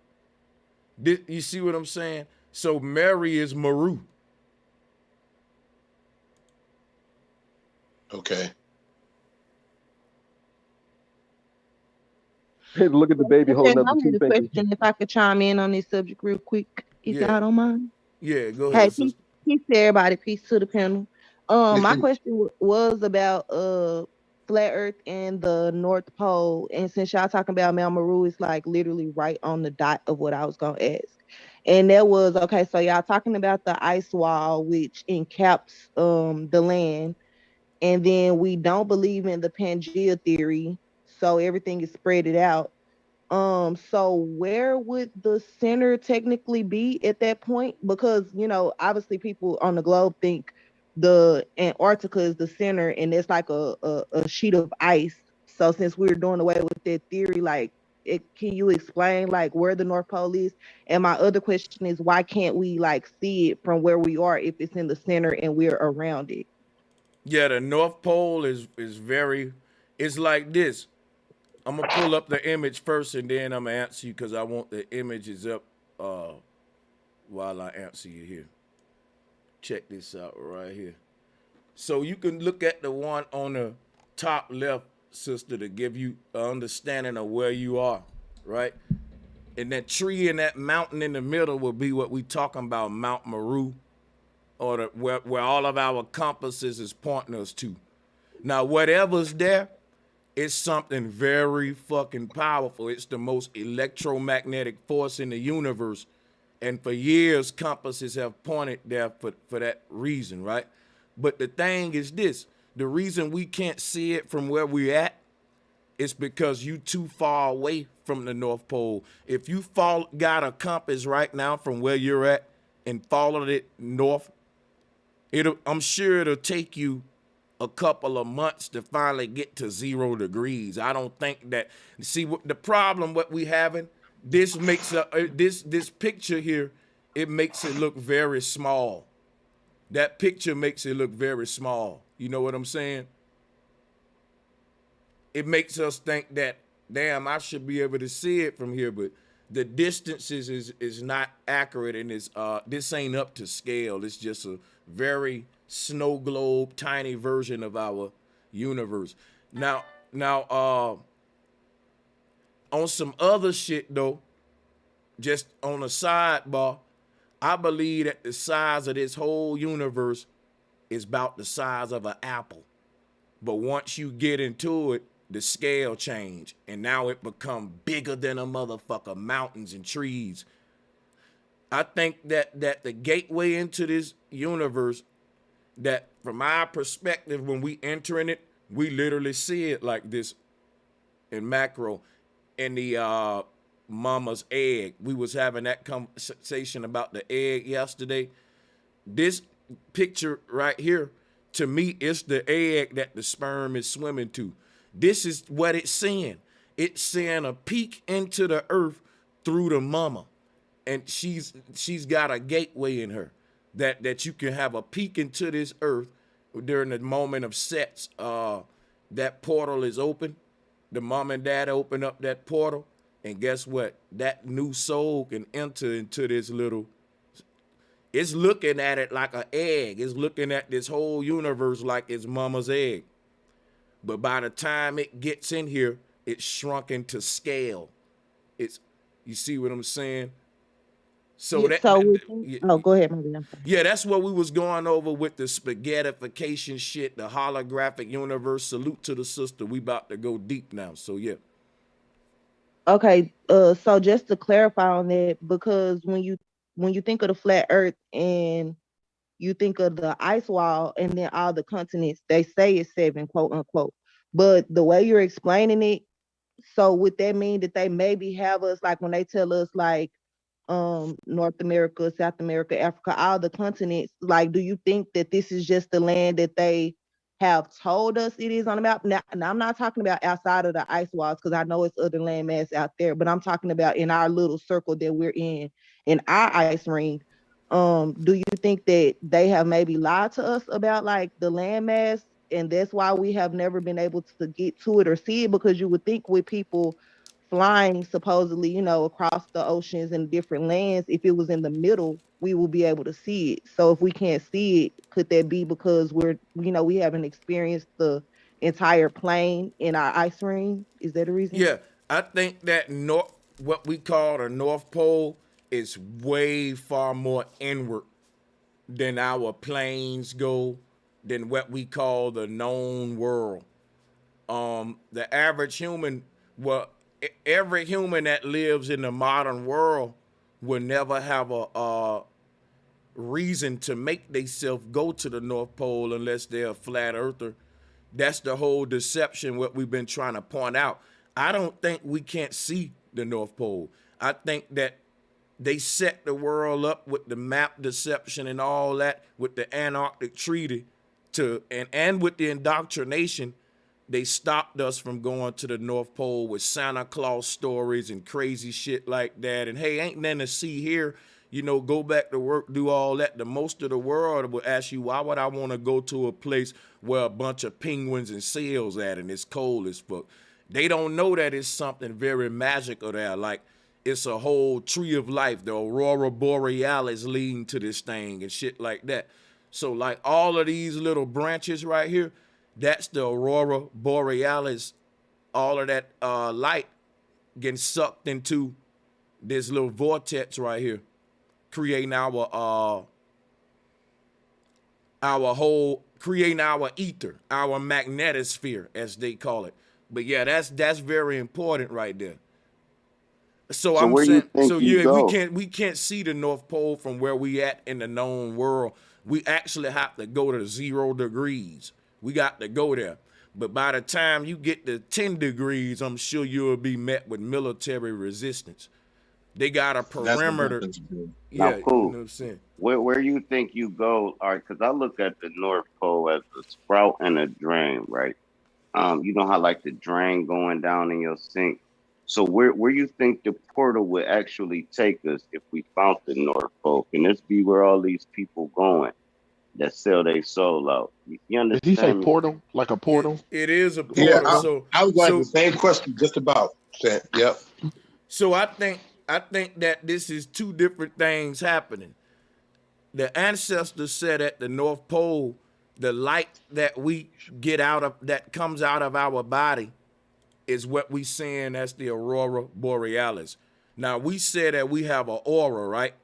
Speaker 2: You see what I'm saying? So Mary is Maru.
Speaker 7: Okay.
Speaker 11: Look at the baby holding up the two fingers.
Speaker 17: Question, if I could chime in on this subject real quick, if y'all don't mind.
Speaker 2: Yeah, go ahead.
Speaker 17: Hey, peace to everybody. Peace to the panel. My question was about flat Earth and the North Pole, and since y'all talking about Mount Meru, it's like literally right on the dot of what I was gonna ask. And that was okay. So y'all talking about the ice wall, which encaps the land, and then we don't believe in the Pangea theory, so everything is spreaded out. So where would the center technically be at that point? Because, you know, obviously people on the globe think the Antarctica is the center and it's like a sheet of ice. So since we're doing away with that theory, like, can you explain like where the North Pole is? And my other question is, why can't we like see it from where we are if it's in the center and we're around it?
Speaker 2: Yeah, the North Pole is very, it's like this. I'm gonna pull up the image first and then I'm gonna answer you because I want the images up while I answer you here. Check this out right here. So you can look at the one on the top left, sister, to give you an understanding of where you are, right? And that tree and that mountain in the middle will be what we talking about, Mount Meru, or where all of our compasses is pointing us to. Now, whatever's there, it's something very fucking powerful. It's the most electromagnetic force in the universe. And for years, compasses have pointed there for that reason, right? But the thing is this, the reason we can't see it from where we're at is because you too far away from the North Pole. If you got a compass right now from where you're at and followed it north, I'm sure it'll take you a couple of months to finally get to 0 degrees. I don't think that. See, the problem what we having, this makes this picture here, it makes it look very small. That picture makes it look very small. You know what I'm saying? It makes us think that, damn, I should be able to see it from here, but the distances is not accurate, and this ain't up to scale. It's just a very snow globe, tiny version of our universe. Now, on some other shit though, just on a sidebar, I believe that the size of this whole universe is about the size of an apple. But once you get into it, the scale change, and now it become bigger than a motherfucker, mountains and trees. I think that the gateway into this universe, that from our perspective, when we enter in it, we literally see it like this in macro. In the mama's egg, we was having that conversation about the egg yesterday. This picture right here, to me, it's the egg that the sperm is swimming to. This is what it's seeing. It's seeing a peek into the earth through the mama. and she's got a gateway in her that you can have a peek into this earth during the moment of sex. That portal is open. The mom and dad open up that portal, and guess what? That new soul can enter into this little. It's looking at it like an egg. It's looking at this whole universe like it's mama's egg. But by the time it gets in here, it's shrunk into scale. You see what I'm saying? So
Speaker 17: go ahead, Maria.
Speaker 2: Yeah, that's what we was going over with the spaghettification shit, the holographic universe. Salute to the sister. We about to go deep now. So yeah.
Speaker 17: Okay, so just to clarify on that, because when you think of the flat earth and you think of the ice wall and then all the continents, they say it's 7, quote unquote. But the way you're explaining it, so would that mean that they maybe have us, like when they tell us like North America, South America, Africa, all the continents, like do you think that this is just the land that they have told us it is on the map? Now I'm not talking about outside of the ice walls, because I know it's other landmass out there, but I'm talking about in our little circle that we're in our ice ring. Do you think that they have maybe lied to us about like the landmass, and that's why we have never been able to get to it or see it? Because you would think with people flying supposedly, across the oceans and different lands, if it was in the middle, we will be able to see it. So if we can't see it, could that be because we haven't experienced the entire plane in our ice ring? Is that a reason?
Speaker 2: Yeah, I think that what we call the North Pole is way far more inward than our planes go, than what we call the known world. The average human, every human that lives in the modern world will never have a reason to make themselves go to the North Pole unless they're a flat earther. That's the whole deception, what we've been trying to point out. I don't think we can't see the North Pole. I think that they set the world up with the map deception and all that, with the Antarctic Treaty and with the indoctrination. They stopped us from going to the North Pole with Santa Claus stories and crazy shit like that. And hey, ain't nothing to see here. Go back to work, do all that. The most of the world will ask you, why would I want to go to a place where a bunch of penguins and seals at and it's cold as fuck? They don't know that it's something very magical there. Like it's a whole tree of life, the Aurora Borealis leading to this thing and shit like that. So like all of these little branches right here, that's the Aurora Borealis, all of that light getting sucked into this little vortex right here, creating our ether, our magnetosphere, as they call it. But yeah, that's very important right there. So I'm saying, we can't see the North Pole from where we at in the known world. We actually have to go to 0 degrees. We got to go there. But by the time you get to 10 degrees, I'm sure you'll be met with military resistance. They got a perimeter.
Speaker 6: Yeah, cool.
Speaker 2: You know what I'm saying?
Speaker 6: Where you think you go? All right, because I look at the North Pole as a sprout and a drain, right? You know how like the drain going down in your sink. So where you think the portal would actually take us if we found the North Pole? Can this be where all these people going that sell their soul out? You understand?
Speaker 18: Did he say portal? Like a portal?
Speaker 2: It is a portal.
Speaker 7: Yeah, I was like the same question just about. Yep.
Speaker 2: So I think that this is two different things happening. The ancestors said at the North Pole, the light that we get that comes out of our body is what we seeing as the Aurora Borealis. Now we said that we have an aura, right?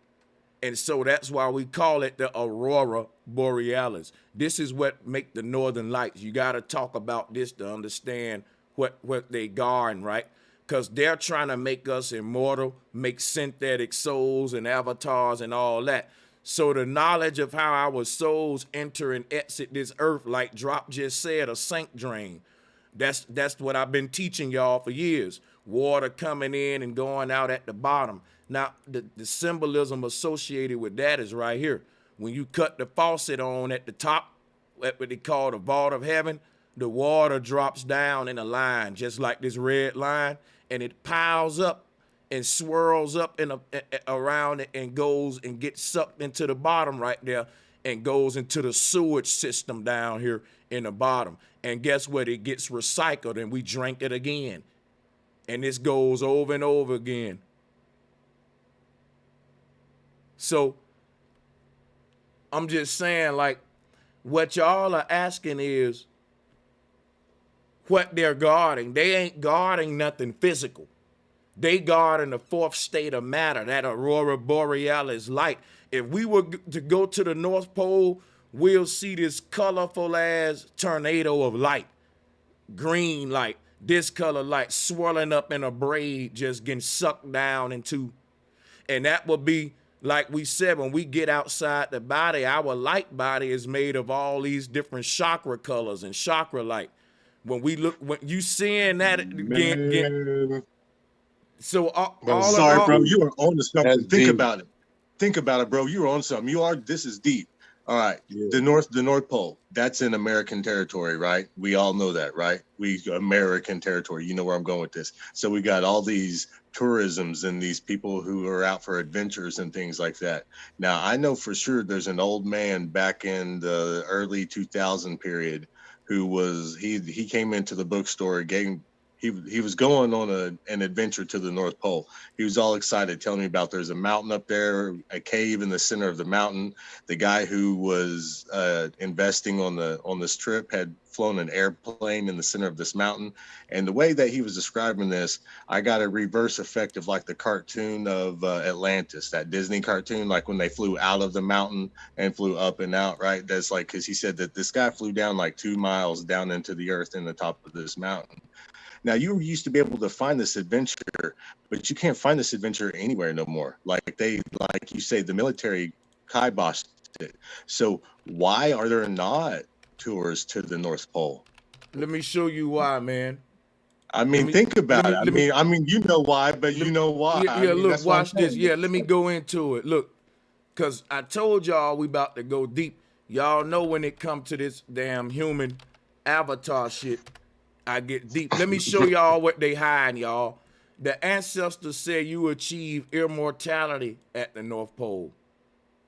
Speaker 2: And so that's why we call it the Aurora Borealis. This is what make the Northern Lights. You got to talk about this to understand what they guard, right? Because they're trying to make us immortal, make synthetic souls and avatars and all that. So the knowledge of how our souls enter and exit this earth, like Drop just said, a sink drain. That's what I've been teaching y'all for years. Water coming in and going out at the bottom. Now, the symbolism associated with that is right here. When you cut the faucet on at the top, what they call the vault of heaven, the water drops down in a line, just like this red line, and it piles up and swirls up around it and goes and gets sucked into the bottom right there and goes into the sewage system down here in the bottom. And guess what? It gets recycled and we drink it again. And this goes over and over again. So I'm just saying, like, what y'all are asking is what they're guarding. They ain't guarding nothing physical. They guarding the fourth state of matter, that aurora borealis light. If we were to go to the North Pole, we'll see this colorful ass tornado of light, green light, this color light swirling up in a braid, just getting sucked down into. And that would be, like we said, when we get outside the body, our light body is made of all these different chakra colors and chakra light. When we look, when you seeing that again, so
Speaker 8: sorry, bro, you are on to something. Think about it. Think about it, bro. You are on something. This is deep. All right. Yeah. The North Pole, that's in American territory, right? We all know that, right? American territory. You know where I'm going with this. So we got all these tourisms and these people who are out for adventures and things like that. Now, I know for sure there's an old man back in the early 2000 period who was, he came into the bookstore, he was going on an adventure to the North Pole. He was all excited, telling me about there's a mountain up there, a cave in the center of the mountain. The guy who was investing on this trip had flown an airplane in the center of this mountain. And the way that he was describing this, I got a reverse effect of like the cartoon of Atlantis, that Disney cartoon, like when they flew out of the mountain and flew up and out, right? That's like, because he said that this guy flew down like 2 miles down into the earth in the top of this mountain. Now, you used to be able to find this adventure, but you can't find this adventure anywhere no more. Like you say, the military kiboshed it. So why are there not tours to the North Pole?
Speaker 2: Let me show you why, man.
Speaker 8: I mean, think about it. I mean, you know why, but you know why.
Speaker 2: Yeah, look, watch this. Yeah, let me go into it. Look, because I told y'all we about to go deep. Y'all know when it comes to this damn human avatar shit, I get deep. Let me show y'all what they hiding, y'all. The ancestors said you achieve immortality at the North Pole.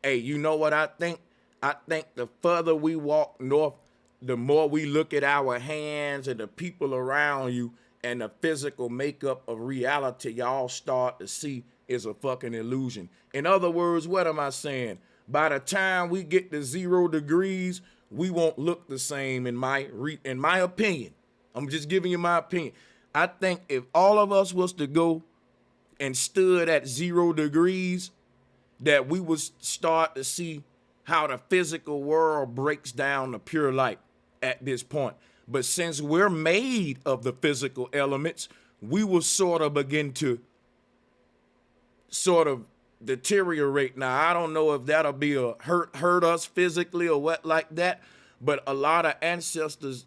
Speaker 2: Hey, you know what I think? I think the further we walk north, the more we look at our hands and the people around you and the physical makeup of reality y'all start to see is a fucking illusion. In other words, what am I saying? By the time we get to 0 degrees, we won't look the same in my opinion. I'm just giving you my opinion. I think if all of us was to go and stood at 0 degrees, that we would start to see how the physical world breaks down to pure light at this point. But since we're made of the physical elements, we will sort of begin to sort of deteriorate. Now, I don't know if that'll be a hurt us physically or what like that, but a lot of ancestors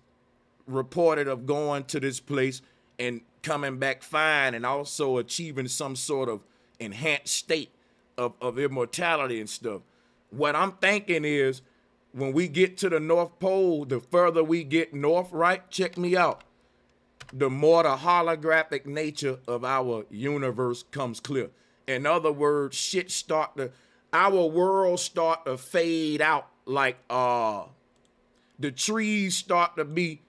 Speaker 2: reported of going to this place and coming back fine and also achieving some sort of enhanced state of immortality and stuff. What I'm thinking is when we get to the North Pole, the further we get north, right? Check me out. The more the holographic nature of our universe comes clear. In other words, our world start to fade out, like the trees start to be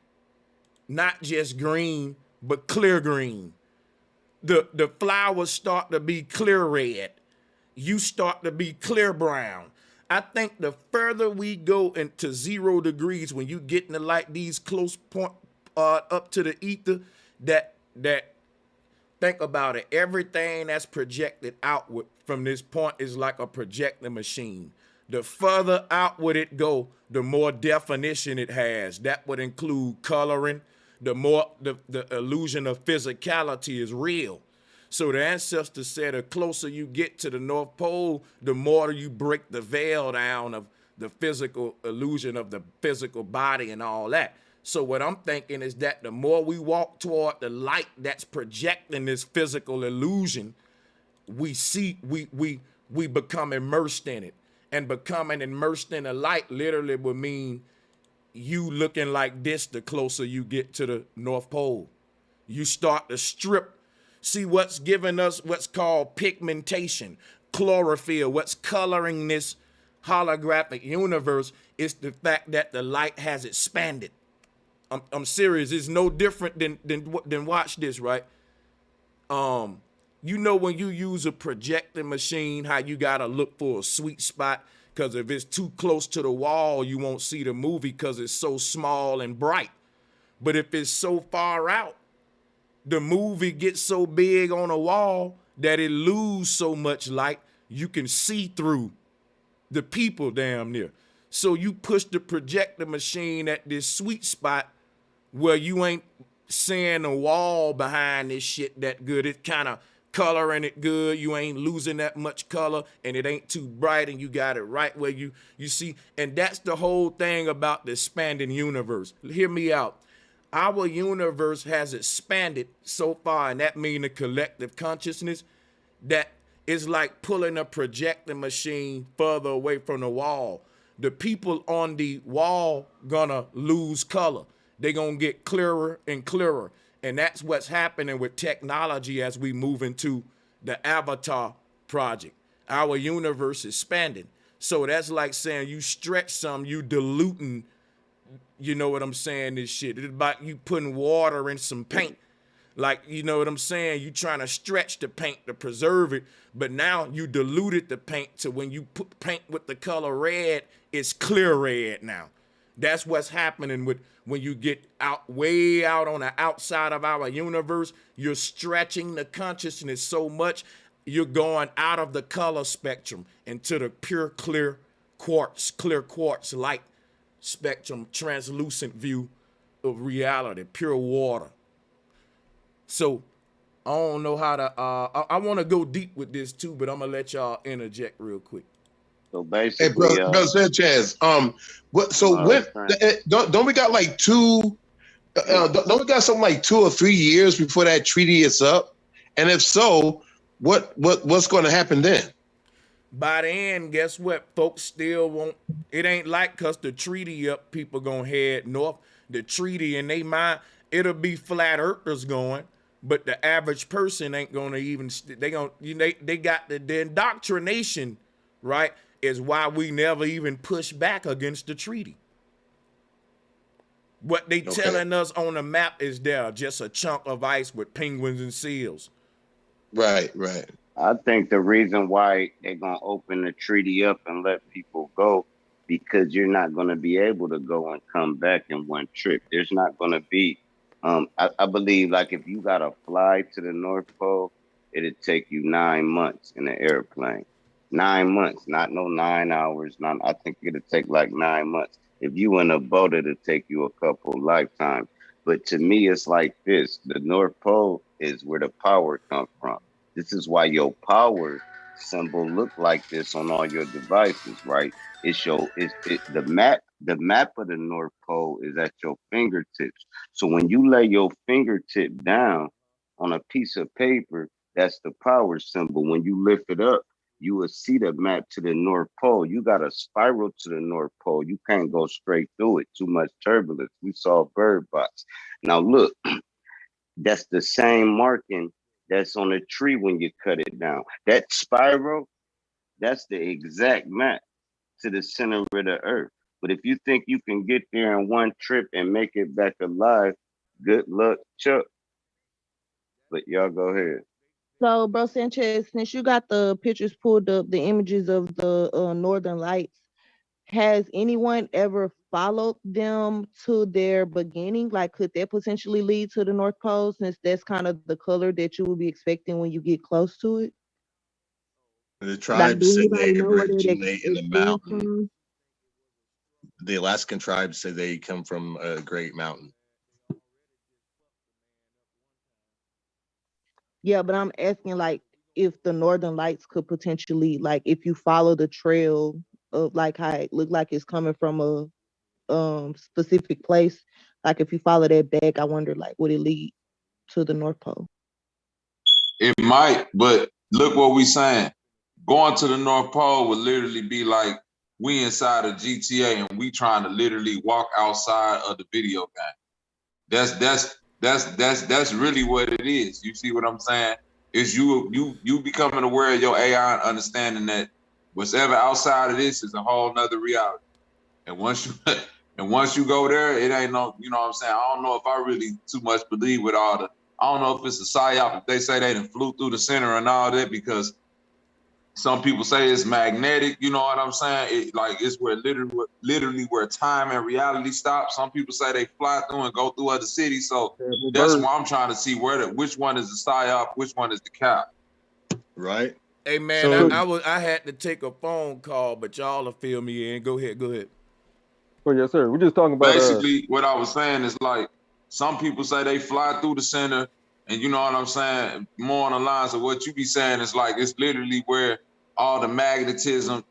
Speaker 2: not just green, but clear green. The flowers start to be clear red. You start to be clear brown. I think the further we go into 0 degrees, when you get into like these close point up to the ether, that think about it. Everything that's projected outward from this point is like a projector machine. The further outward it go, the more definition it has. That would include coloring. The more the illusion of physicality is real. So the ancestors said the closer you get to the North Pole, the more you break the veil down of the physical illusion of the physical body and all that. So what I'm thinking is that the more we walk toward the light that's projecting this physical illusion, we become immersed in it. And becoming immersed in the light literally would mean you looking like this the closer you get to the North Pole. You start to strip. See, what's giving us what's called pigmentation, chlorophyll, what's coloring this holographic universe is the fact that the light has expanded. I'm serious. It's no different than watch this, right? You know when you use a projector machine, how you gotta look for a sweet spot, because if it's too close to the wall, you won't see the movie because it's so small and bright. But if it's so far out, the movie gets so big on a wall that it loses so much light, you can see through the people damn near. So you push the projector machine at this sweet spot where you ain't seeing the wall behind this shit that good. It's kind of coloring it good. You ain't losing that much color, and it ain't too bright, and you got it right where you see. And that's the whole thing about the expanding universe. Hear me out. Our universe has expanded so far, and that means the collective consciousness, that is like pulling a projector machine further away from the wall. The people on the wall gonna lose color. They're gonna get clearer and clearer. And that's what's happening with technology as we move into the Avatar project. Our universe is expanding. So that's like saying you stretch some, you diluting, you know what I'm saying, this shit. It's about you putting water in some paint. Like, you know what I'm saying? You trying to stretch the paint to preserve it, but now you diluted the paint to when you put paint with the color red, it's clear red now. That's what's happening with when you get out way out on the outside of our universe. You're stretching the consciousness so much, you're going out of the color spectrum into the pure clear quartz light spectrum, translucent view of reality, pure water. So I don't know how to I want to go deep with this too, but I'm gonna let y'all interject real quick.
Speaker 6: So basically,
Speaker 7: hey, bro Sanchez, don't we got like don't we got something like 2 or 3 years before that treaty is up? And if so, what's going to happen then?
Speaker 2: By the end, guess what? Folks still won't. It ain't like cause the treaty up, people gonna head north. The treaty in they mind, it'll be flat earthers going, but the average person ain't gonna even. They got the indoctrination, right? Is why we never even push back against the treaty. What they telling us on the map is there, just a chunk of ice with penguins and seals.
Speaker 7: Right.
Speaker 6: I think the reason why they're going to open the treaty up and let people go, because you're not going to be able to go and come back in one trip. There's not going to be, I believe, like if you got to fly to the North Pole, it'd take you 9 months in an airplane. 9 months, not no 9 hours. I think it'd take like 9 months. If you in a boat, it'd take you a couple lifetimes. But to me, it's like this. The North Pole is where the power comes from. This is why your power symbol look like this on all your devices, right? The map of the North Pole is at your fingertips. So when you lay your fingertip down on a piece of paper, that's the power symbol. When you lift it up, you will see the map to the North Pole. You got to spiral to the North Pole. You can't go straight through it. Too much turbulence. We saw Bird Box. Now look, that's the same marking that's on a tree when you cut it down. That spiral, that's the exact map to the center of the earth. But if you think you can get there in one trip and make it back alive, good luck, Chuck. But y'all go ahead.
Speaker 17: So, bro Sanchez, since you got the pictures pulled up, the images of the Northern Lights, has anyone ever followed them to their beginning? Like, could that potentially lead to the North Pole, since that's kind of the color that you would be expecting when you get close to it?
Speaker 8: The tribes say they originate in the mountain. The Alaskan tribes say they come from a great mountain.
Speaker 17: Yeah, but I'm asking, like, if the Northern Lights could potentially, like, if you follow the trail of like how it looked like it's coming from a specific place, like if you follow that back, I wonder, like, would it lead to the North Pole?
Speaker 19: It might, but look what we saying. Going to the North Pole would literally be like we inside of GTA and we trying to literally walk outside of the video game. That's That's really what it is. You see what I'm saying? Is you becoming aware of your AI and understanding that whatever outside of this is a whole nother reality. And once you go there, it ain't no, you know what I'm saying? I don't know if I really too much believe with all the, I don't know if it's a psyop, if they say they done flew through the center and all that, because some people say it's magnetic, you know what I'm saying? It's where literally where time and reality stop. Some people say they fly through and go through other cities. So that's why I'm trying to see which one is the psyop, which one is the cap.
Speaker 8: Right.
Speaker 2: Hey man, so, I had to take a phone call, but y'all will fill me in. Go ahead.
Speaker 11: Oh yes, sir. We're just talking about
Speaker 19: basically what I was saying is like some people say they fly through the center, and you know what I'm saying? More on the lines of what you be saying is like it's literally where all the magnetism,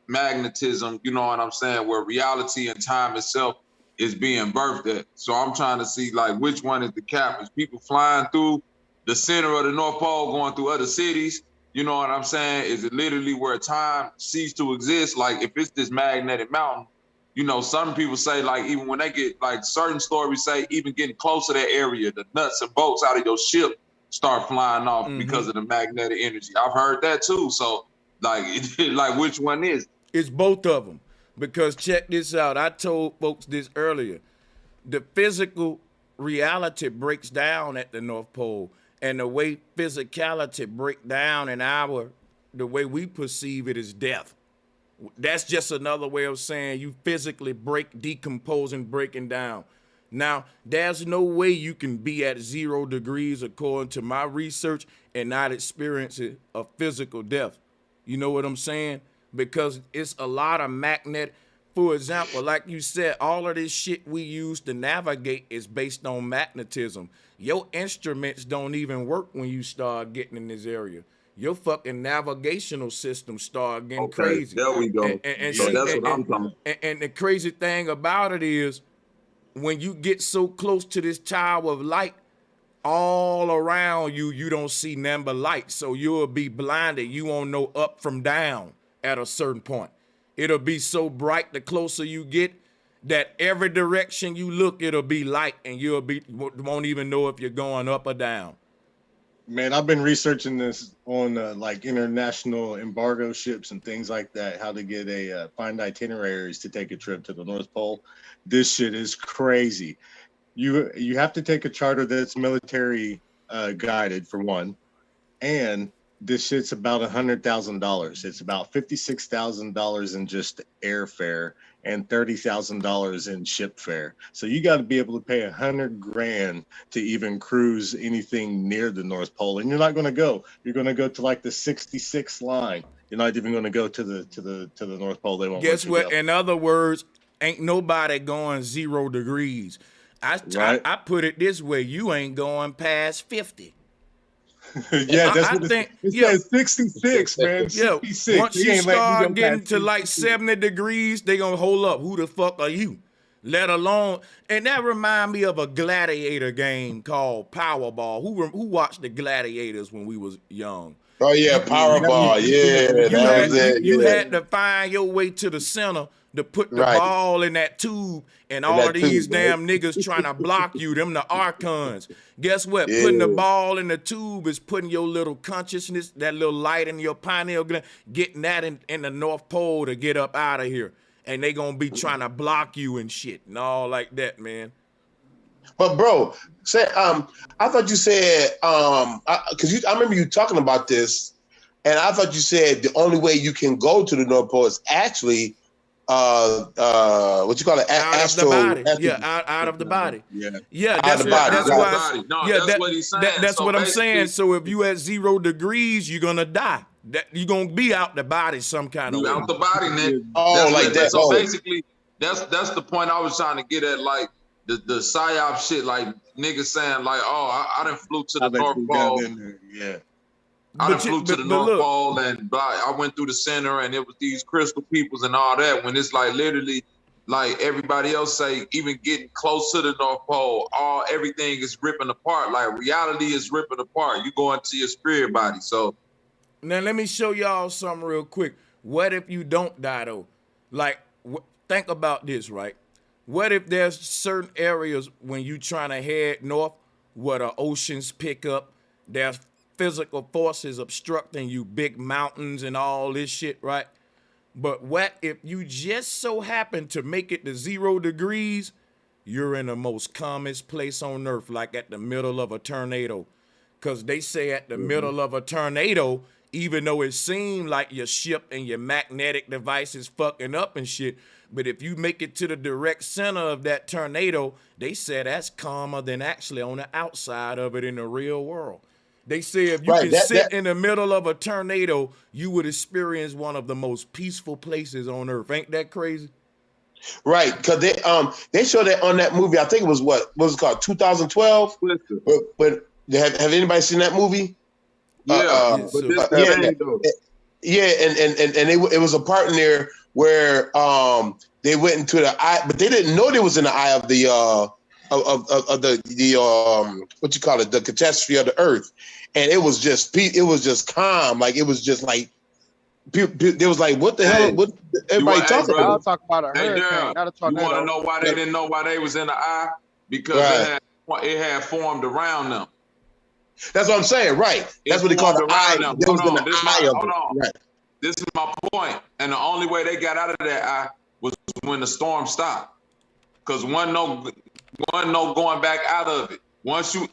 Speaker 19: you know what I'm saying, where reality and time itself is being birthed at. So I'm trying to see like which one is the cap. Is people flying through the center of the North Pole going through other cities? You know what I'm saying? Is it literally where time ceased to exist? Like if it's this magnetic mountain, you know, some people say like even when they get like certain stories say even getting close to that area, the nuts and bolts out of your ship start flying off because of the magnetic energy. I've heard that too. So like, like which one is?
Speaker 2: It's both of them. Because check this out. I told folks this earlier. The physical reality breaks down at the North Pole. And the way physicality break down in the way we perceive it is death. That's just another way of saying you physically decomposing, breaking down. Now, there's no way you can be at 0 degrees, according to my research, and not experience a physical death. You know what I'm saying? Because it's a lot of magnet. For example, like you said, all of this shit we use to navigate is based on magnetism. Your instruments don't even work when you start getting in this area. Your fucking navigational system start getting crazy.
Speaker 19: There we go. So that's what I'm talking about.
Speaker 2: And the crazy thing about it is when you get so close to this tower of light, all around you, you don't see nothing but light. So you'll be blinded. You won't know up from down at a certain point. It'll be so bright the closer you get that every direction you look, it'll be light and won't even know if you're going up or down.
Speaker 8: Man, I've been researching this on like international embargo ships and things like that, how to get find itineraries to take a trip to the North Pole. This shit is crazy. You have to take a charter that's military guided for one, and this shit's about $100,000. It's about $56,000 in just airfare and $30,000 in ship fare. So you got to be able to pay $100,000 to even cruise anything near the North Pole. And you're not going to go. You're going to go to like the 66 line. You're not even going to go to the North Pole. They won't.
Speaker 2: Guess what? In other words, ain't nobody going 0 degrees. I put it this way: you ain't going past 50.
Speaker 8: Yeah, that's what it says 66, man.
Speaker 2: Yeah,
Speaker 8: 66.
Speaker 2: Once you start getting to like 70 degrees, they gonna hold up. Who the fuck are you? Let alone, and that remind me of a gladiator game called Powerball. Who watched the Gladiators when we was young?
Speaker 7: Oh yeah, Powerball. Yeah,
Speaker 2: you had to find your way to the center to put the ball in that tube, and all of these damn niggas trying to block you, them the archons. Guess what? Yeah. Putting the ball in the tube is putting your little consciousness, that little light in your pineal gland, getting that in the North Pole to get up out of here. And they gonna be trying to block you and shit and all like that, man.
Speaker 7: But bro, I thought you said, because I remember you talking about this, and I thought you said the only way you can go to the North Pole is actually what you call it?
Speaker 2: Out of the body. Yeah. That's what he's saying. That's what I'm saying. So if you at 0 degrees, you're gonna die. You're gonna be out the body some kind of way.
Speaker 19: Out the body, Nick.
Speaker 7: That.
Speaker 19: So basically, that's the point I was trying to get at. Like the psyop shit, like niggas saying like, oh, I done flew to the North Pole.
Speaker 8: Yeah.
Speaker 19: I done flew to the North Pole and I went through the center and it was these crystal peoples and all that. When it's like literally, like everybody else say, even getting close to the North Pole, everything is ripping apart. Like reality is ripping apart. You go into your spirit body. So
Speaker 2: now let me show y'all something real quick. What if you don't die though? Like think about this, right? What if there's certain areas when you trying to head north where the oceans pick up. There's physical forces obstructing you, big mountains and all this shit, right? But what if you just so happen to make it to 0 degrees, you're in the most calmest place on earth, like at the middle of a tornado. Because they say at the middle of a tornado, even though it seemed like your ship and your magnetic device is fucking up and shit, but if you make it to the direct center of that tornado, they said that's calmer than actually on the outside of it in the real world. They say if you can sit in the middle of a tornado, you would experience one of the most peaceful places on earth. Ain't that crazy?
Speaker 7: Right, because they showed that on that movie. I think it was what was it called, 2012. But have anybody seen that movie?
Speaker 19: Yeah,
Speaker 7: it was a part in there where they went into the eye, but they didn't know they was in the eye of the what you call it, the catastrophe of the earth, and it was just calm, like it was just like there was like, what the hell? What everybody talking about?
Speaker 12: I'll talk about a hurricane.
Speaker 19: You want to know why they didn't know why they was in the eye? Because it had formed around them.
Speaker 7: That's what I'm saying, right? That's what they call the eye.
Speaker 19: Hold on. Right. This is my point. And the only way they got out of that eye was when the storm stopped. Because one no going back out of it. Once you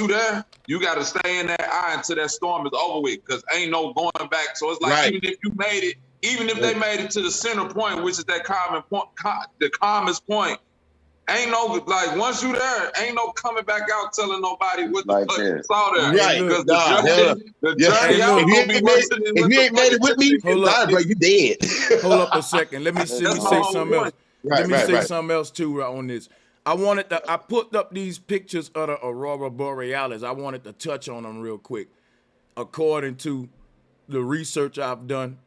Speaker 19: there, you got to stay in that eye until that storm is over with. Because ain't no going back. So it's like even if you made it, even if they made it to the center point, which is that common point, the calmest point. Ain't no, like, once you there, ain't no coming back out telling nobody what the fuck you saw there.
Speaker 7: Right.
Speaker 19: Because the journey,
Speaker 7: if you ain't made it with me, bro, you dead.
Speaker 2: Hold up a second. Let me say something else. Let me say something else too on this. I put up these pictures of the Aurora Borealis. I wanted to touch on them real quick. According to the research I've done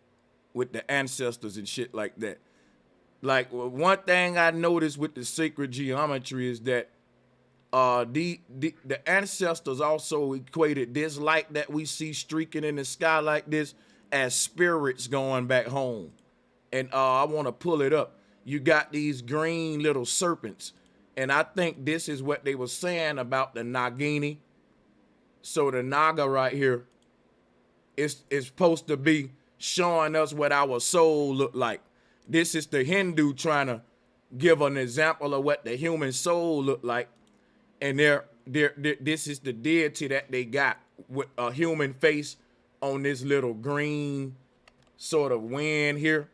Speaker 2: with the ancestors and shit like that. Like, one thing I noticed with the sacred geometry is that the ancestors also equated this light that we see streaking in the sky like this as spirits going back home. And I want to pull it up. You got these green little serpents. And I think this is what they were saying about the Nagini. So the Naga right here is supposed to be showing us what our soul look like. This is the Hindu trying to give an example of what the human soul look like. And this is the deity that they got with a human face on this little green sort of wind here.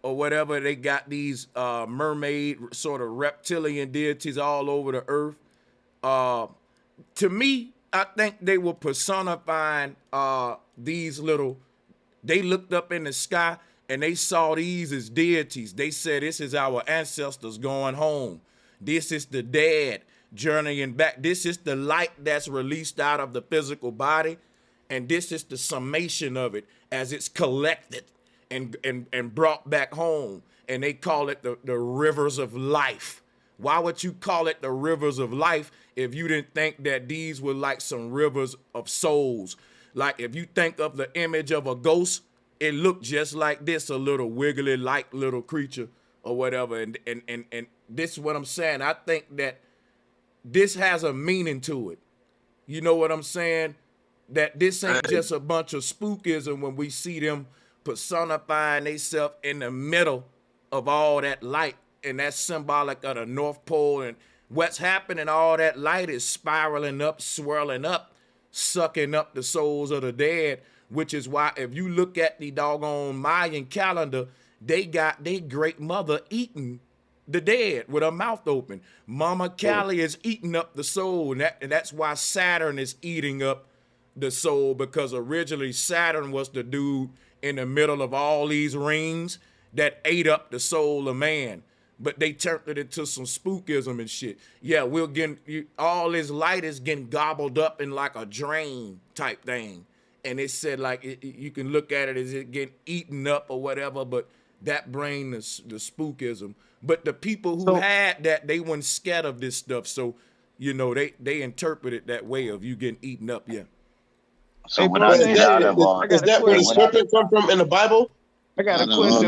Speaker 2: Or whatever. They got these mermaid sort of reptilian deities all over the earth. To me, I think they were personifying these little, they looked up in the sky and they saw these as deities. They said, this is our ancestors going home. This is the dead journeying back. This is the light that's released out of the physical body. And this is the summation of it as it's collected and brought back home. And they call it the rivers of life. Why would you call it the rivers of life if you didn't think that these were like some rivers of souls? Like if you think of the image of a ghost, it looked just like this, a little wiggly like little creature or whatever. And this is what I'm saying. I think that this has a meaning to it. You know what I'm saying? That this ain't just a bunch of spookism when we see them personifying themselves in the middle of all that light. And that's symbolic of the North Pole. And what's happening, all that light is spiraling up, swirling up, sucking up the souls of the dead, which is why if you look at the doggone Mayan calendar, they got their great mother eating the dead with her mouth open. Mama Kali is eating up the soul. And that's why Saturn is eating up the soul, because originally Saturn was the dude in the middle of all these rings that ate up the soul of man. But they turned it into some spookism and shit. Yeah, we'll get all this light is getting gobbled up in like a drain type thing. And it said like you can look at it as it getting eaten up or whatever, but that bring the spookism. But the people who had that, they weren't scared of this stuff. So, you know, they interpret it that way of you getting eaten up, yeah.
Speaker 6: So
Speaker 12: hey,
Speaker 6: when
Speaker 12: bro,
Speaker 6: I get out of
Speaker 7: is that where the serpent come from in the Bible?
Speaker 12: I got a question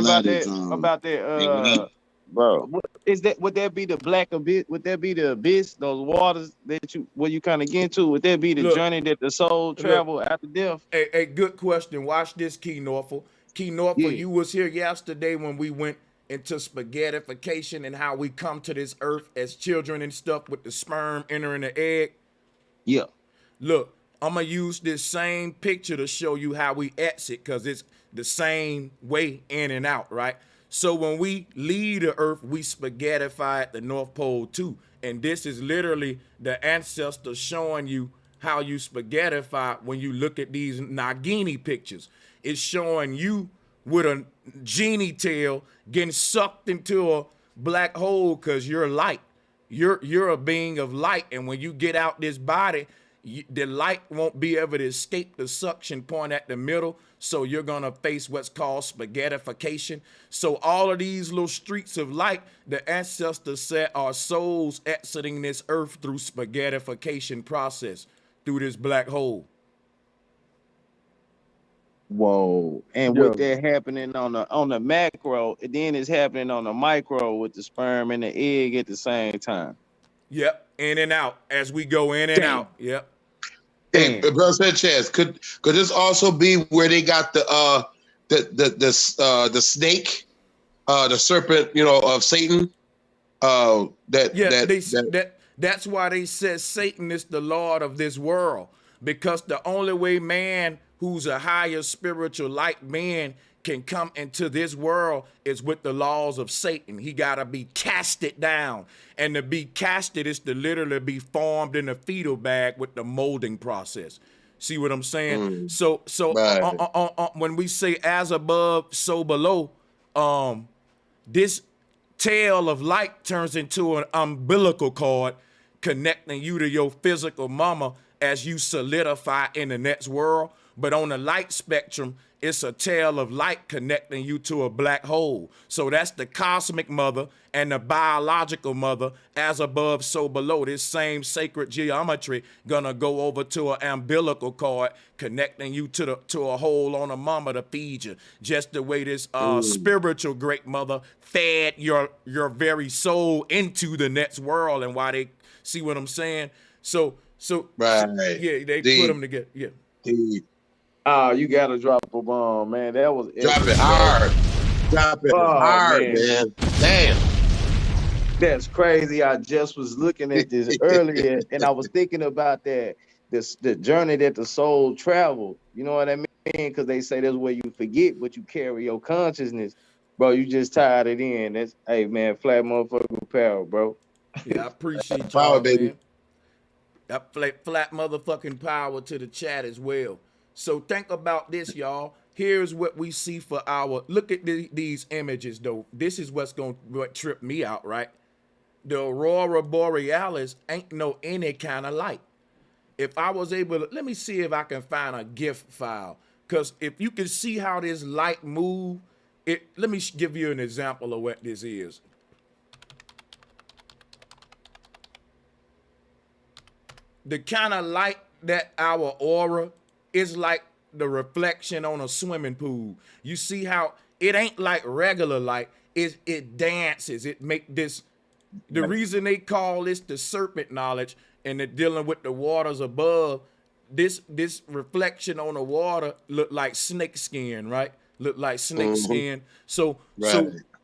Speaker 12: about that
Speaker 1: bro. Would that be the black abyss? Would that be the abyss? Those waters that you kind of get into? Would that be the journey that the soul travel after death?
Speaker 2: A good question. Watch this, Key Norfolk. Key Norfolk, you was here yesterday when we went into spaghettification and how we come to this earth as children and stuff with the sperm entering the egg.
Speaker 1: Yeah.
Speaker 2: Look, I'm gonna use this same picture to show you how we exit, because it's the same way in and out, right? So when we leave the earth, we spaghettify at the North Pole too. And this is literally the ancestors showing you how you spaghettify when you look at these Nagini pictures. It's showing you with a genie tail getting sucked into a black hole because you're light. You're a being of light. And when you get out this body, the light won't be able to escape the suction point at the middle. So you're going to face what's called spaghettification. So all of these little streets of light, the ancestors said, are souls exiting this earth through spaghettification process, through this black hole.
Speaker 1: Whoa. And with that happening on the macro, then it's happening on the micro with the sperm and the egg at the same time.
Speaker 2: Yep. In and out as we go in and out. Yep.
Speaker 7: Hey, Brother Sanchez, could this also be where they got the snake, the serpent, of Satan?
Speaker 2: That's why they said Satan is the Lord of this world, because the only way man who's a higher spiritual light man can come into this world is with the laws of Satan. He got to be casted down. And to be casted is to literally be formed in a fetal bag with the molding process. See what I'm saying? So when we say as above, so below, this tail of light turns into an umbilical cord connecting you to your physical mama as you solidify in the next world. But on the light spectrum, it's a tail of light connecting you to a black hole. So that's the cosmic mother and the biological mother, as above, so below. This same sacred geometry gonna go over to an umbilical cord connecting you to a hole on a mama to feed you. Just the way this spiritual great mother fed your very soul into the next world, and why they see what I'm saying. So yeah, they put them together. Yeah.
Speaker 1: Oh, you gotta drop a bomb, man. That was
Speaker 7: drop it hard. Drop it hard, man. Damn.
Speaker 1: That's crazy. I just was looking at this earlier, and I was thinking about the journey that the soul traveled. You know what I mean? Because they say that's where you forget, but you carry your consciousness, bro. You just tied it in. That's man, flat motherfucking power, bro.
Speaker 2: Yeah, I appreciate y'all, baby. That flat motherfucking power to the chat as well. So think about this, y'all. Here's what we see for look at these images, though. This is what trip me out, right? The aurora borealis ain't no any kind of light. If I was able to, let me see if I can find a GIF file. Because if you can see how this light move, let me give you an example of what this is. The kind of light that our aura is like the reflection on a swimming pool. You see how it ain't like regular light. It dances. It make this. The reason they call this the serpent knowledge, and they're dealing with the waters above, this reflection on the water look like snake skin, right? Look like snake skin. So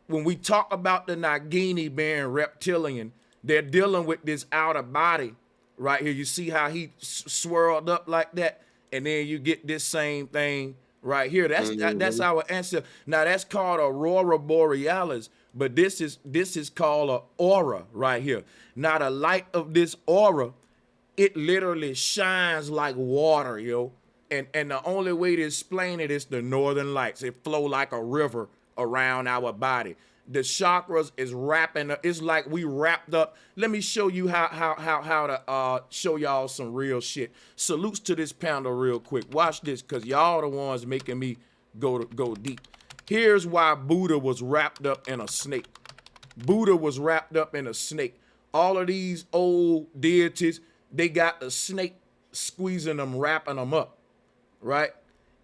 Speaker 2: when we talk about the Nagini being reptilian, they're dealing with this outer body right here. You see how he swirled up like that? And then you get this same thing right here. That's our answer. Now that's called aurora borealis, but this is called an aura right here. Now the light of this aura, it literally shines like water, yo. And the only way to explain it is the northern lights. It flow like a river around our body. The chakras is wrapping up. It's like we wrapped up. Let me show you how to show y'all some real shit. Salutes to this panel real quick. Watch this, because y'all the ones making me go deep. Here's why Buddha was wrapped up in a snake. Buddha was wrapped up in a snake. All of these old deities, they got the snake squeezing them, wrapping them up, right?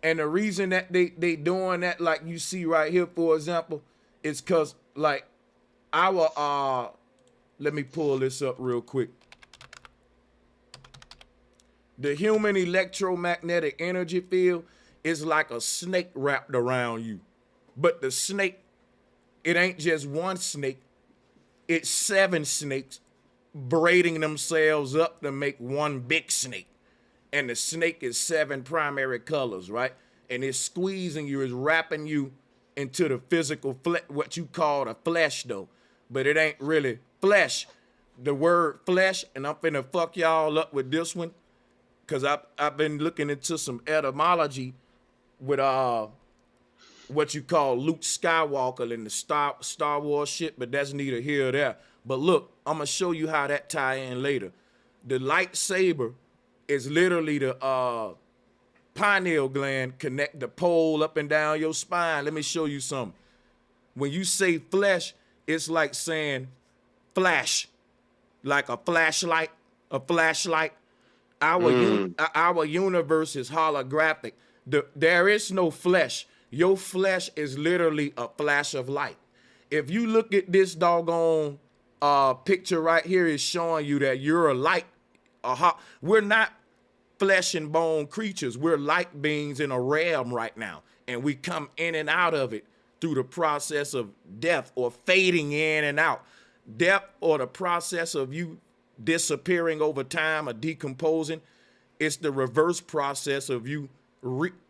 Speaker 2: And the reason that they doing that, like you see right here, for example, it's because, like, let me pull this up real quick. The human electromagnetic energy field is like a snake wrapped around you. But the snake, it ain't just one snake. It's 7 snakes braiding themselves up to make one big snake. And the snake is 7 primary colors, right? And it's squeezing you, it's wrapping you into the physical, what you call the flesh, though. But it ain't really flesh. The word flesh, and I'm finna fuck y'all up with this one, because I've been looking into some etymology with what you call Luke Skywalker and the Star Wars shit, but that's neither here or there. But look, I'm gonna show you how that tie in later. The lightsaber is literally the pineal gland connect the pole up and down your spine. Let me show you something. When you say flesh, it's like saying flash, like a flashlight, Our universe is holographic. There is no flesh. Your flesh is literally a flash of light. If you look at this doggone picture right here, is showing you that you're a light. We're not flesh and bone creatures. We're light beings in a realm right now, and we come in and out of it through the process of death or fading in and out. Death, or the process of you disappearing over time or decomposing. It's the reverse process of you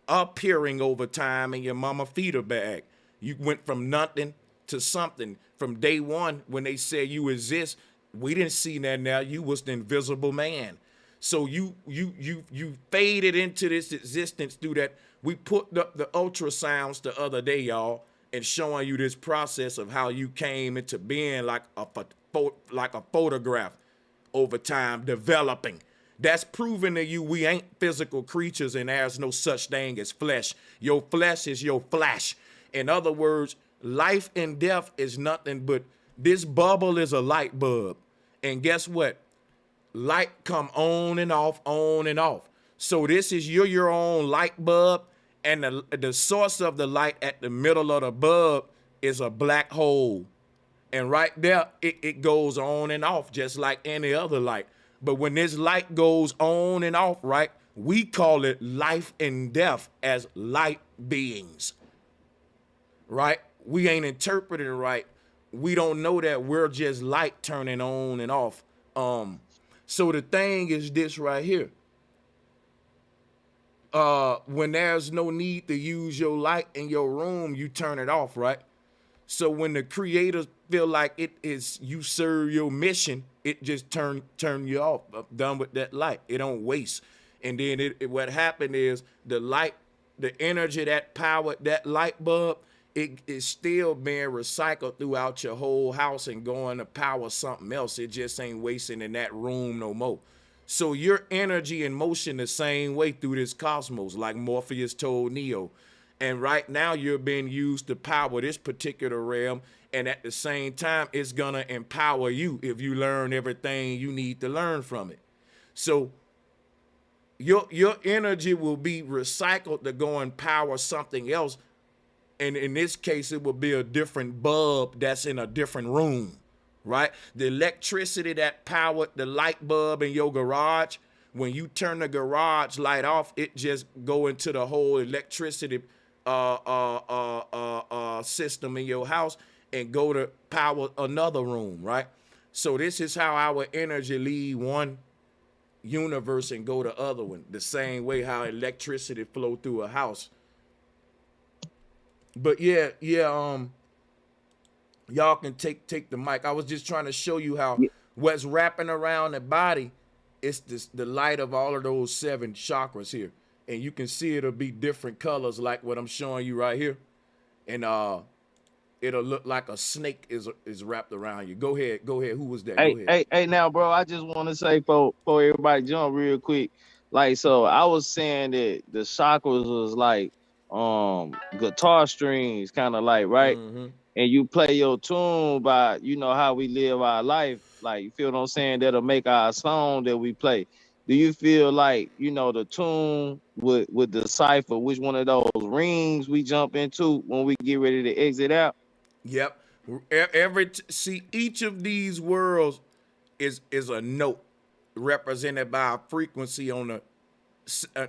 Speaker 2: appearing over time in your mama feeder bag. You went from nothing to something. From day one, when they said you exist, we didn't see that. Now you was the invisible man. So you faded into this existence through that. We put up the ultrasounds the other day, y'all, and showing you this process of how you came into being like a photograph over time, developing. That's proving to you we ain't physical creatures and there's no such thing as flesh. Your flesh is your flash. In other words, life and death is nothing but this bubble is a light bulb. And guess what? Light come on and off, on and off. So this is your own light bulb, and the source of the light at the middle of the bulb is a black hole. And right there, it goes on and off just like any other light. But when this light goes on and off, right, we call it life and death as light beings, right? We ain't interpreted it right. We don't know that we're just light turning on and off. So the thing is this right here. When there's no need to use your light in your room, you turn it off, right? So when the creators feel like it is you serve your mission, it just turn you off. Done with that light. It don't waste. And then what happened is the light, the energy that powered that light bulb, it is still being recycled throughout your whole house and going to power something else. It just ain't wasting in that room no more. So your energy and motion the same way through this cosmos, like Morpheus told Neo. And right now you're being used to power this particular realm. And at the same time, it's going to empower you if you learn everything you need to learn from it. So your energy will be recycled to go and power something else. And in this case, it will be a different bulb that's in a different room, right? The electricity that powered the light bulb in your garage, when you turn the garage light off, it just go into the whole electricity system in your house and go to power another room, right? So this is how our energy leave one universe and go to other one, the same way how electricity flow through a house. But yeah, y'all can take the mic. I was just trying to show you how what's wrapping around the body is the light of all of those 7 chakras here. And you can see it'll be different colors like what I'm showing you right here. And it'll look like a snake is wrapped around you. Go ahead. Who was that? Go ahead.
Speaker 1: Hey, now, bro, I just want to say for everybody jump real quick. Like, so I was saying that the chakras was like guitar strings, kind of like, right? Mm-hmm. And you play your tune by, you know, how we live our life. Like, you feel what I'm saying? That'll make our song that we play. Do you feel like, you know, the tune would decipher which one of those rings we jump into when we get ready to exit out?
Speaker 2: Yep. See, each of these worlds is a note represented by a frequency on a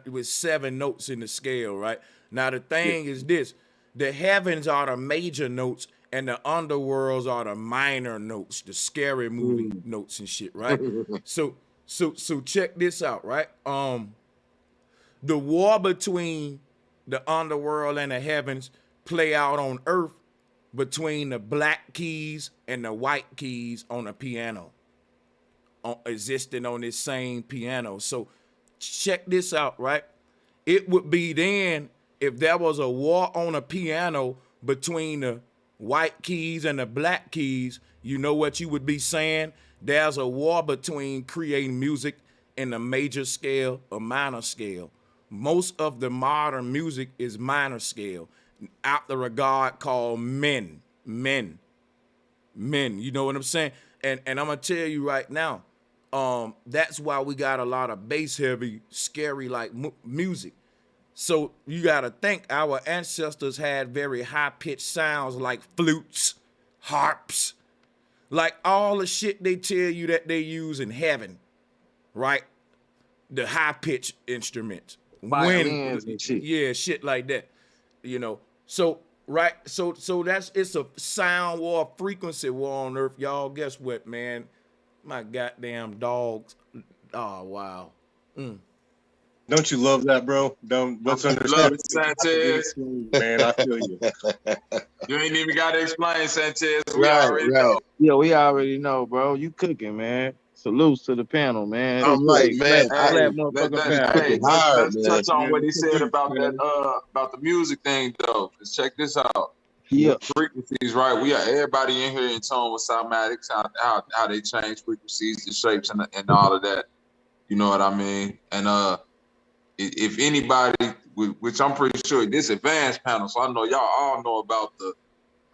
Speaker 2: with 7 notes in the scale, right? Now the thing is this: the heavens are the major notes, and the underworlds are the minor notes, the scary movie notes and shit, right? so check this out, right? The war between the underworld and the heavens play out on Earth between the black keys and the white keys on a piano, existing on this same piano. So check this out, right? It would be then if there was a war on a piano between the white keys and the black keys, you know what you would be saying? There's a war between creating music in a major scale or minor scale. Most of the modern music is minor scale, out the regard called men. You know what I'm saying? And I'm gonna tell you right now, that's why we got a lot of bass heavy, scary like music. So you gotta think our ancestors had very high pitched sounds like flutes, harps, like all the shit they tell you that they use in heaven, right? The high pitched instruments,
Speaker 1: violins and shit.
Speaker 2: Yeah, shit like that, you know. So right, so it's a sound war, frequency war on Earth, y'all. Guess what, man? My goddamn dogs. Oh wow.
Speaker 8: Don't you love that, bro? Let's understand.
Speaker 19: Love it, Sanchez.
Speaker 8: Man, I feel you.
Speaker 19: You ain't even got to explain, Sanchez. We already know.
Speaker 1: Yeah, we already know, bro. You cooking, man. Salutes to the panel, man.
Speaker 7: I'm like, man,
Speaker 19: let's touch on what he said about that about the music thing though. Let's check this out.
Speaker 1: Yeah,
Speaker 19: frequencies, right? We are everybody in here in tune with cymatics, how they change frequencies, the shapes, and all of that. You know what I mean? And if anybody, which I'm pretty sure this advanced panel, so I know y'all all know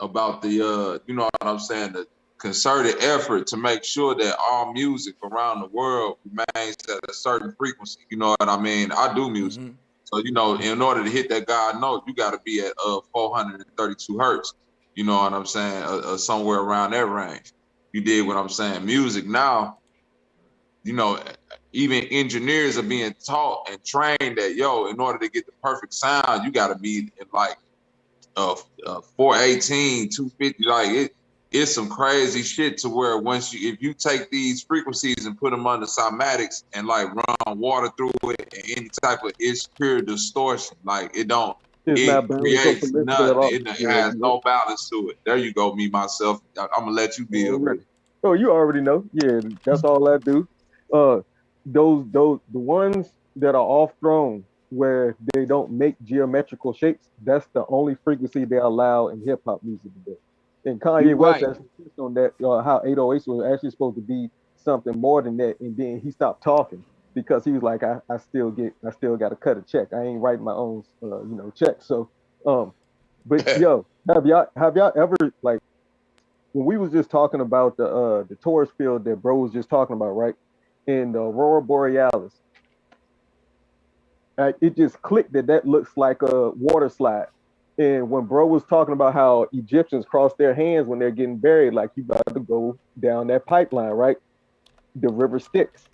Speaker 19: about the you know what I'm saying, the concerted effort to make sure that all music around the world remains at a certain frequency. You know what I mean? I do music. So, you know, in order to hit that God note, you got to be at 432 hertz. You know what I'm saying? Somewhere around that range. You did what I'm saying? Music now, you know, even engineers are being taught and trained that, in order to get the perfect sound, you got to be in like 418, 250, like it's some crazy shit to where if you take these frequencies and put them under cymatics and like run water through it and any type of pure distortion, like it creates nothing. It has no balance to it. There you go, me, myself. I'm gonna let you be.
Speaker 11: Oh, you already know. Yeah, that's all I do. The ones that are off throne where they don't make geometrical shapes, that's the only frequency they allow in hip hop music today. And Kanye West actually touched on that, how 808 was actually supposed to be something more than that, and then he stopped talking because he was like, I still got to cut a check. I ain't writing my own, check. So, but have y'all ever, like, when we was just talking about the Taurus field that bro was just talking about, right? In the Aurora Borealis, it just clicked that looks like a water slide. And when bro was talking about how Egyptians cross their hands when they're getting buried, like you about to go down that pipeline, right? The river Styx.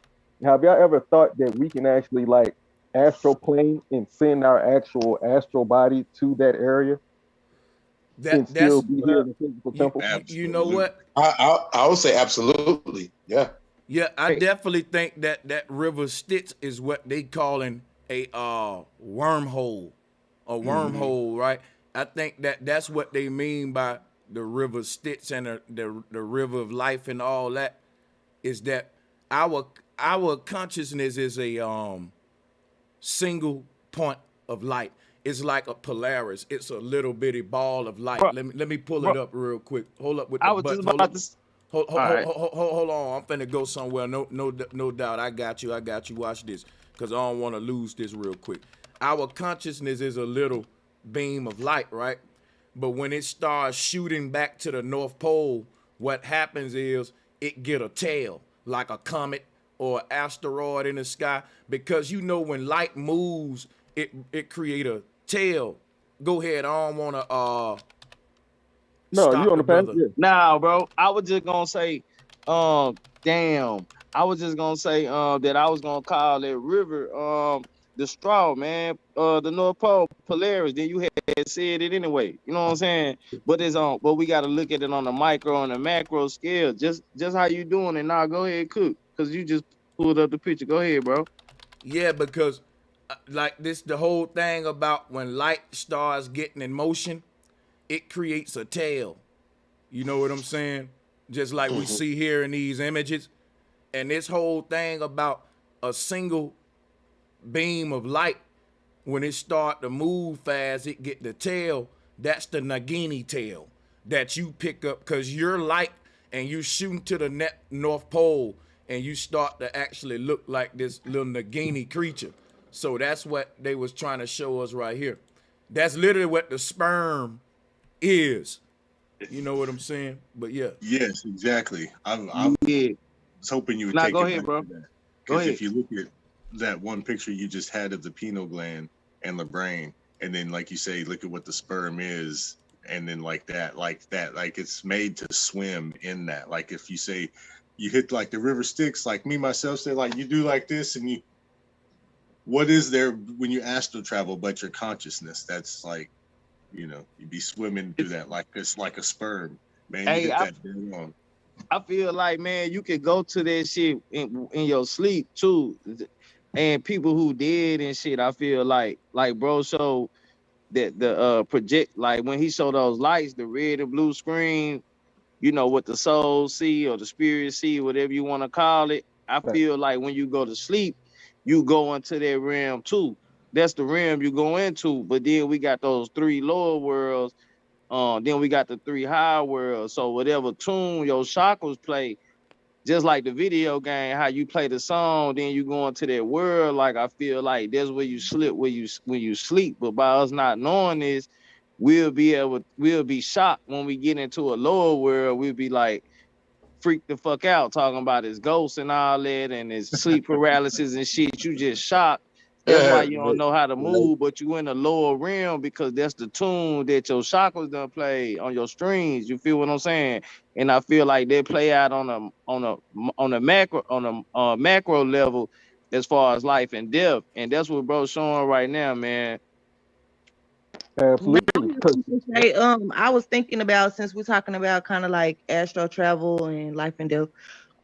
Speaker 11: Have y'all ever thought that we can actually like astroplane and send our actual astral body to that area and still be here in the physical temple?
Speaker 2: You know what?
Speaker 7: I would say absolutely. Yeah.
Speaker 2: Yeah, I definitely think that river Styx is what they calling a wormhole. A wormhole, right? I think that's what they mean by the river Styx and the river of life and all that, is that our consciousness is a single point of light. It's like a Polaris. It's a little bitty ball of light. Let me pull it up real quick. Hold up with the buttons. Hold on. I'm finna go somewhere. No doubt. I got you. Watch this, because I don't want to lose this real quick. Our consciousness is a little beam of light, right? But when it starts shooting back to the North Pole, what happens is it get a tail, like a comet or an asteroid in the sky, because when light moves, it create a tail. Go ahead. I don't want to
Speaker 11: No, you on the panel? Yeah.
Speaker 1: Nah, bro. I was just gonna say, damn. I was just gonna say, that I was gonna call that river, the straw, man. The North Pole, Polaris. Then you had said it anyway. You know what I'm saying? But but we gotta look at it on the micro and the macro scale. Just how you doing it now? Go ahead, cook, cause you just pulled up the picture. Go ahead, bro.
Speaker 2: Yeah, because like this, the whole thing about when light starts getting in motion, it creates a tail. You know what I'm saying? Just like we see here in these images. And this whole thing about a single beam of light, when it start to move fast, it get the tail. That's the Nagini tail that you pick up because you're light and you shooting to the North Pole and you start to actually look like this little Nagini creature. So that's what they was trying to show us right here. That's literally what the sperm is. You know what I'm saying? But yeah.
Speaker 8: Yes, exactly. I was hoping you would take
Speaker 1: go
Speaker 8: it
Speaker 1: ahead,
Speaker 8: back
Speaker 1: bro.
Speaker 8: to that. Because if you look at that one picture you just had of the pineal gland and the brain, and then like you say, look at what the sperm is, and then like it's made to swim in that. Like if you say you hit like the river Styx, like me myself said, like you do like this, and you, what is there when you astral travel but your consciousness? That's like, you know, you'd be swimming through that like it's like a sperm. Man, you hit that dead on.
Speaker 1: I feel like, man, you could go to that shit in your sleep too. And people who did and shit, I feel like bro showed that the project, like when he showed those lights, the red and blue screen, you know, what the soul see or the spirit see, whatever you want to call it. I feel like when you go to sleep, you go into that realm too. That's the realm you go into. But then we got those 3 lower worlds. Then we got the 3 higher worlds. So whatever tune your chakras play, just like the video game, how you play the song, then you go into that world. Like I feel like that's where you slip when you sleep. But by us not knowing this, we'll be shocked when we get into a lower world. We'll be like freak the fuck out talking about his ghosts and all that and his sleep paralysis and shit. You just shocked. That's why you don't know how to move, but you in the lower realm because that's the tune that your chakras done play on your strings. You feel what I'm saying? And I feel like they play out on a macro level as far as life and death. And that's what bro's showing right now, man.
Speaker 11: Absolutely.
Speaker 17: I was thinking about, since we're talking about kind of like astral travel and life and death,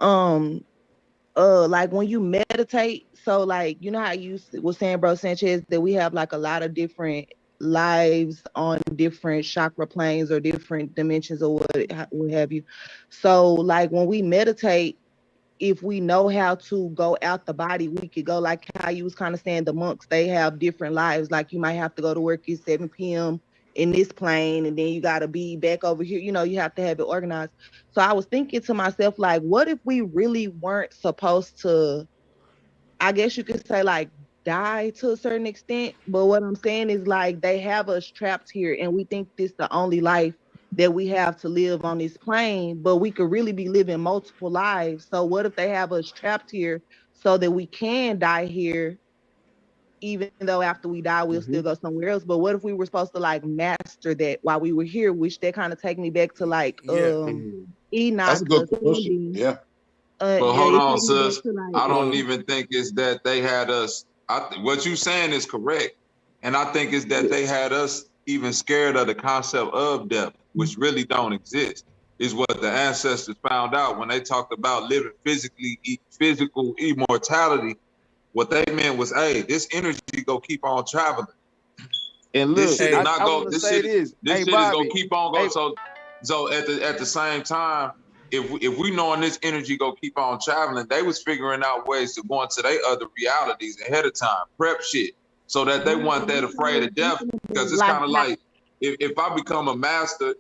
Speaker 17: like when you meditate, so like, you know how you was saying, bro Sanchez, that we have like a lot of different lives on different chakra planes or different dimensions or what have you. So like when we meditate, if we know how to go out the body, we could go, like how you was kind of saying, the monks, they have different lives. Like you might have to go to work at 7 p.m. in this plane, and then you got to be back over here. You know, you have to have it organized. So I was thinking to myself, like, what if we really weren't supposed to, I guess you could say, like, die to a certain extent? But what I'm saying is, like, they have us trapped here, and we think this the only life that we have to live on this plane, but we could really be living multiple lives. So what if they have us trapped here so that we can die here, even though after we die, we'll still go somewhere else? But what if we were supposed to like master that while we were here, which that kind of take me back to like Enoch.
Speaker 7: That's a good question. Yeah.
Speaker 19: But hold on, sis. I don't even think it's that they had us. What you saying is correct. And I think it's that they had us even scared of the concept of death, which really don't exist, is what the ancestors found out when they talked about living physical immortality. What they meant was, hey, this energy go keep on traveling.
Speaker 1: And look,
Speaker 19: this shit is not
Speaker 1: I
Speaker 19: go. This shit is gonna keep on going.
Speaker 1: Hey.
Speaker 19: So at the same time, if we knowing this energy go keep on traveling, they was figuring out ways to go into their other realities ahead of time, prep shit, so that they weren't that afraid of death. Because it's kind of like if I become a master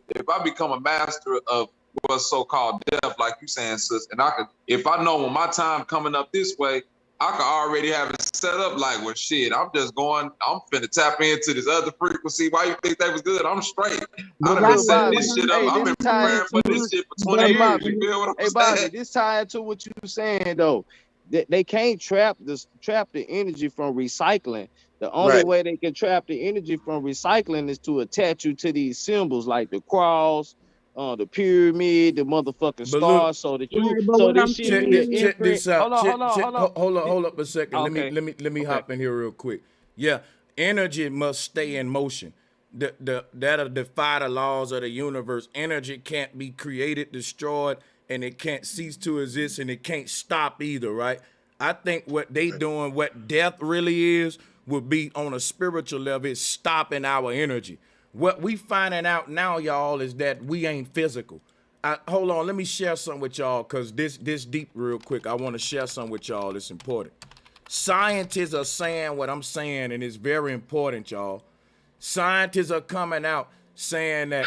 Speaker 19: of what's so-called death, like you saying, sis, and if I know when my time coming up this way, I could already have it set up like, well, shit, I'm finna tap into this other frequency. Why you think that was good? I'm straight. I done been setting this shit up. I've been preparing for this shit for 20 years. You feel what I'm saying?
Speaker 1: Bobby, this ties into what you were saying, though. They can't trap the energy from recycling. The only way they can trap the energy from recycling is to attach you to these symbols like the cross, the pyramid, the motherfucking stars,
Speaker 2: look,
Speaker 1: so that you,
Speaker 17: Right, but
Speaker 1: so
Speaker 17: what
Speaker 1: this
Speaker 17: I'm
Speaker 1: shit
Speaker 17: saying
Speaker 1: be
Speaker 17: is
Speaker 1: an
Speaker 2: check this out. Hold up a second.
Speaker 1: Okay.
Speaker 2: Let me hop in here real quick. Yeah, energy must stay in motion. That'll defy the laws of the universe. Energy can't be created, destroyed, and it can't cease to exist, and it can't stop either, right? I think what they doing, what death really is, would be on a spiritual level, is stopping our energy. What we finding out now, y'all, is that we ain't physical. Hold on, let me share something with y'all, because this deep real quick. I want to share something with y'all. It's important. Scientists are saying what I'm saying, and it's very important, y'all. Scientists are coming out saying that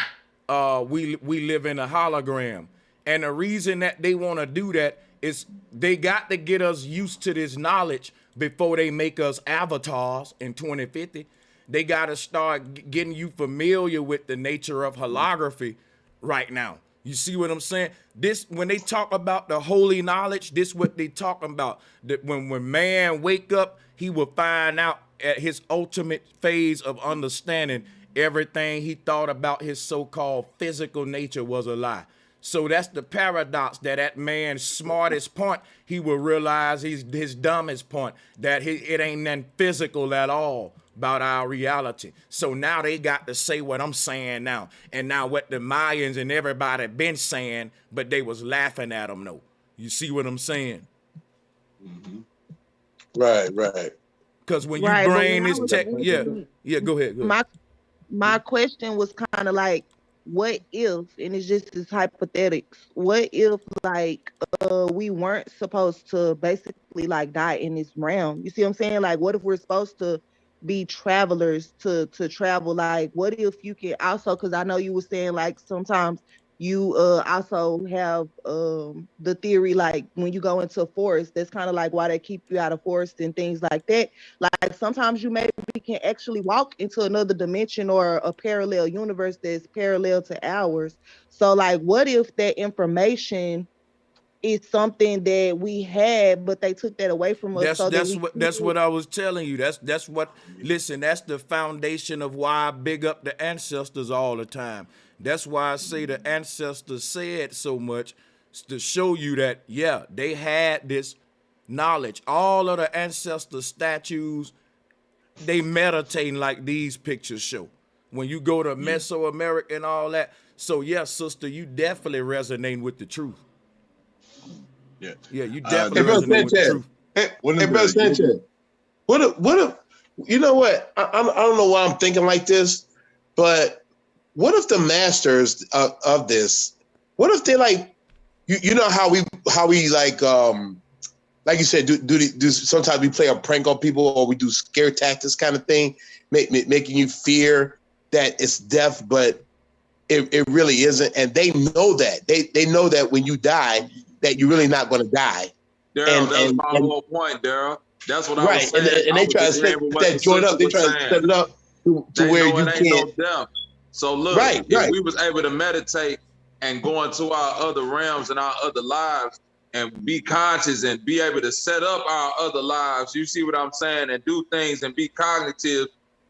Speaker 2: we live in a hologram. And the reason that they want to do that is they got to get us used to this knowledge before they make us avatars in 2050. They got to start getting you familiar with the nature of holography right now. You see what I'm saying? This, when they talk about the holy knowledge, this what they talking about. That when man wake up, he will find out at his ultimate phase of understanding everything he thought about his so-called physical nature was a lie. So that's the paradox, that at man's smartest point, he will realize his dumbest point, that it ain't nothing physical at all about our reality. So now they got to say what I'm saying now. And now what the Mayans and everybody been saying, but they was laughing at them though. You see what I'm saying?
Speaker 7: Mm-hmm. Right.
Speaker 2: Because when you bring this tech, go ahead.
Speaker 17: My question was kind of like, what if, and it's just this hypothetics, what if like we weren't supposed to basically like die in this realm? You see what I'm saying? Like, what if we're supposed to be travelers to travel? Like, what if you can also, because I know you were saying like sometimes you also have the theory, like when you go into a forest, that's kind of like why they keep you out of forest and things like that. Like sometimes you maybe can actually walk into another dimension or a parallel universe that's parallel to ours. So like, what if that information is something that we had, but they took that away from us?
Speaker 2: That's what I was telling you. That's what. Listen, that's the foundation of why I big up the ancestors all the time. That's why I say the ancestors said so much, to show you that they had this knowledge. All of the ancestor statues, they meditating like these pictures show. When you go to Mesoamerica and all that. So yes, sister, you definitely resonating with the truth. Yeah, you definitely resonate with the truth.
Speaker 7: Hey, Brother Sanchez, what if, you know what? I don't know why I'm thinking like this, but what if the masters of this, what if they like, you know how we like you said, do sometimes we play a prank on people, or we do scare tactics kind of thing, making you fear that it's death, but it really isn't. And they know that. They know that when you die, that you're really not going to die.
Speaker 19: Daryl, that's my whole point, Daryl. That's what I was saying.
Speaker 7: And they try to set that joint up. They try to set it up to where you can't.
Speaker 19: No death. So look, if we was able to meditate and go into our other realms and our other lives and be conscious and be able to set up our other lives, you see what I'm saying, and do things and be cognitive,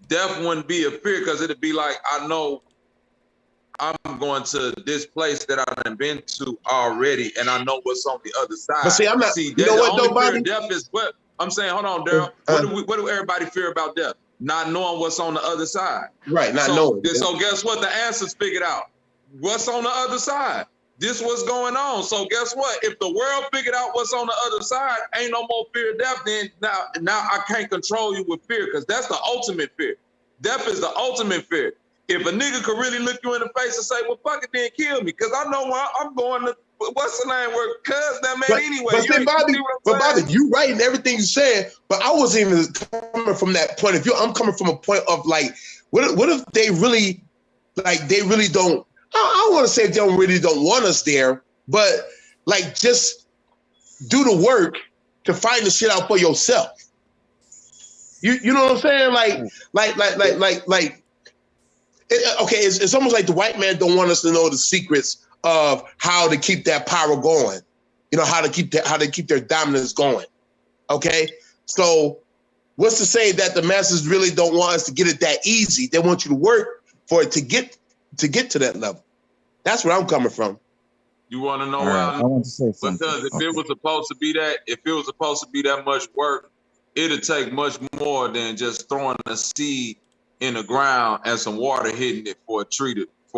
Speaker 19: death wouldn't be a fear, because it'd be like, I know I'm going to this place that I've been to already, and I know what's on the other side.
Speaker 7: But see, I'm not.
Speaker 19: See, you know what, though, Bobby? Death is what I'm saying. Hold on, Daryl. What do everybody fear about death? Not knowing what's on the other side.
Speaker 7: Right, not knowing.
Speaker 19: So guess what? The answers figured out. What's on the other side? This what's going on. So guess what? If the world figured out what's on the other side, ain't no more fear of death, then now I can't control you with fear, because that's the ultimate fear. Death is the ultimate fear. If a nigga could really look you in the face and say, well, fuck it, then kill me, because I know I'm going to, what's the name, where cuz that man anyway.
Speaker 7: But Bobby, you right in everything you said, but I wasn't even coming from that point of view. I'm coming from a point of like, what if they really, like, they really don't, I don't want to say they really don't want us there, but like, just do the work to find the shit out for yourself. You know what I'm saying? Like, okay, it's almost like the white man don't want us to know the secrets of how to keep that power going. You know, how to keep their dominance going. Okay, so what's to say that the masses really don't want us to get it that easy? They want you to work for it to get to that level. That's where I'm coming from.
Speaker 19: You want to know
Speaker 4: Right.
Speaker 19: why?
Speaker 4: I want to say something.
Speaker 19: Because if it was supposed to be that much work, it'd take much more than just throwing a seed in the ground and some water hitting it for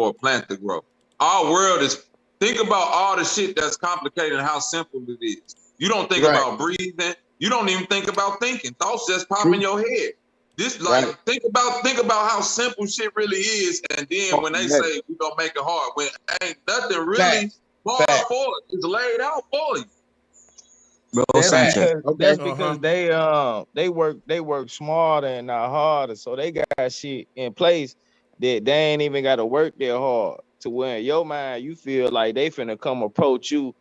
Speaker 19: a plant to grow. Our world is, think about all the shit that's complicated and how simple it is. You don't think about breathing. You don't even think about thinking. Thoughts just pop in your head. This think about how simple shit really is, and then when they say we gonna make it hard, when ain't nothing really hard for it. It's laid out for you.
Speaker 4: Bro Sanchez.
Speaker 1: That's because they work smarter and not harder, so they got shit in place that they ain't even got to work that hard. To where in your mind you feel like they finna come approach you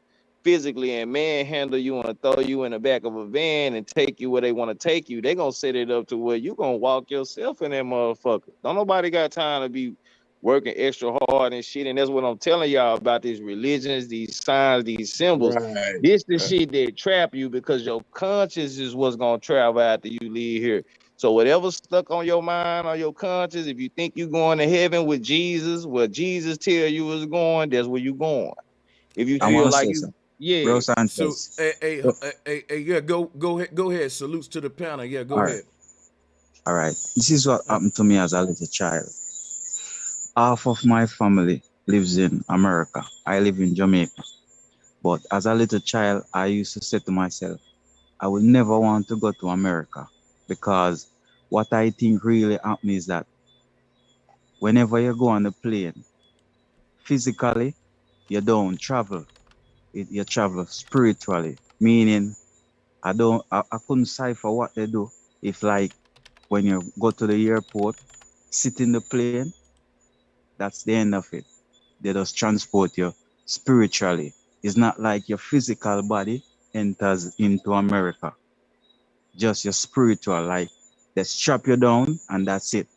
Speaker 1: physically and manhandle you and throw you in the back of a van and take you where they want to take you. They gonna set it up to where you gonna walk yourself in that motherfucker. Don't nobody got time to be working extra hard and shit. And that's what I'm telling y'all about these religions, these signs, these symbols.
Speaker 7: Right.
Speaker 1: This the shit that trap you because your conscience is what's gonna travel after you leave here. So whatever's stuck on your mind or your conscience, if you think you're going to heaven with Jesus, where Jesus tell you is going, that's where you going. If you feel like you, yeah.
Speaker 4: Bro Sanchez.
Speaker 2: So, yeah, go ahead. Salutes to the panel. Yeah, go ahead.
Speaker 4: All right. This is what happened to me as a little child. Half of my family lives in America. I live in Jamaica. But as a little child, I used to say to myself, I will never want to go to America, because what I think really happened is that whenever you go on the plane, physically, you don't travel. You travel spiritually, meaning I couldn't cipher what they do. If like when you go to the airport, sit in the plane, that's the end of it. They just transport you spiritually. It's not like your physical body enters into America. Just your spiritual, like they strap you down and that's it.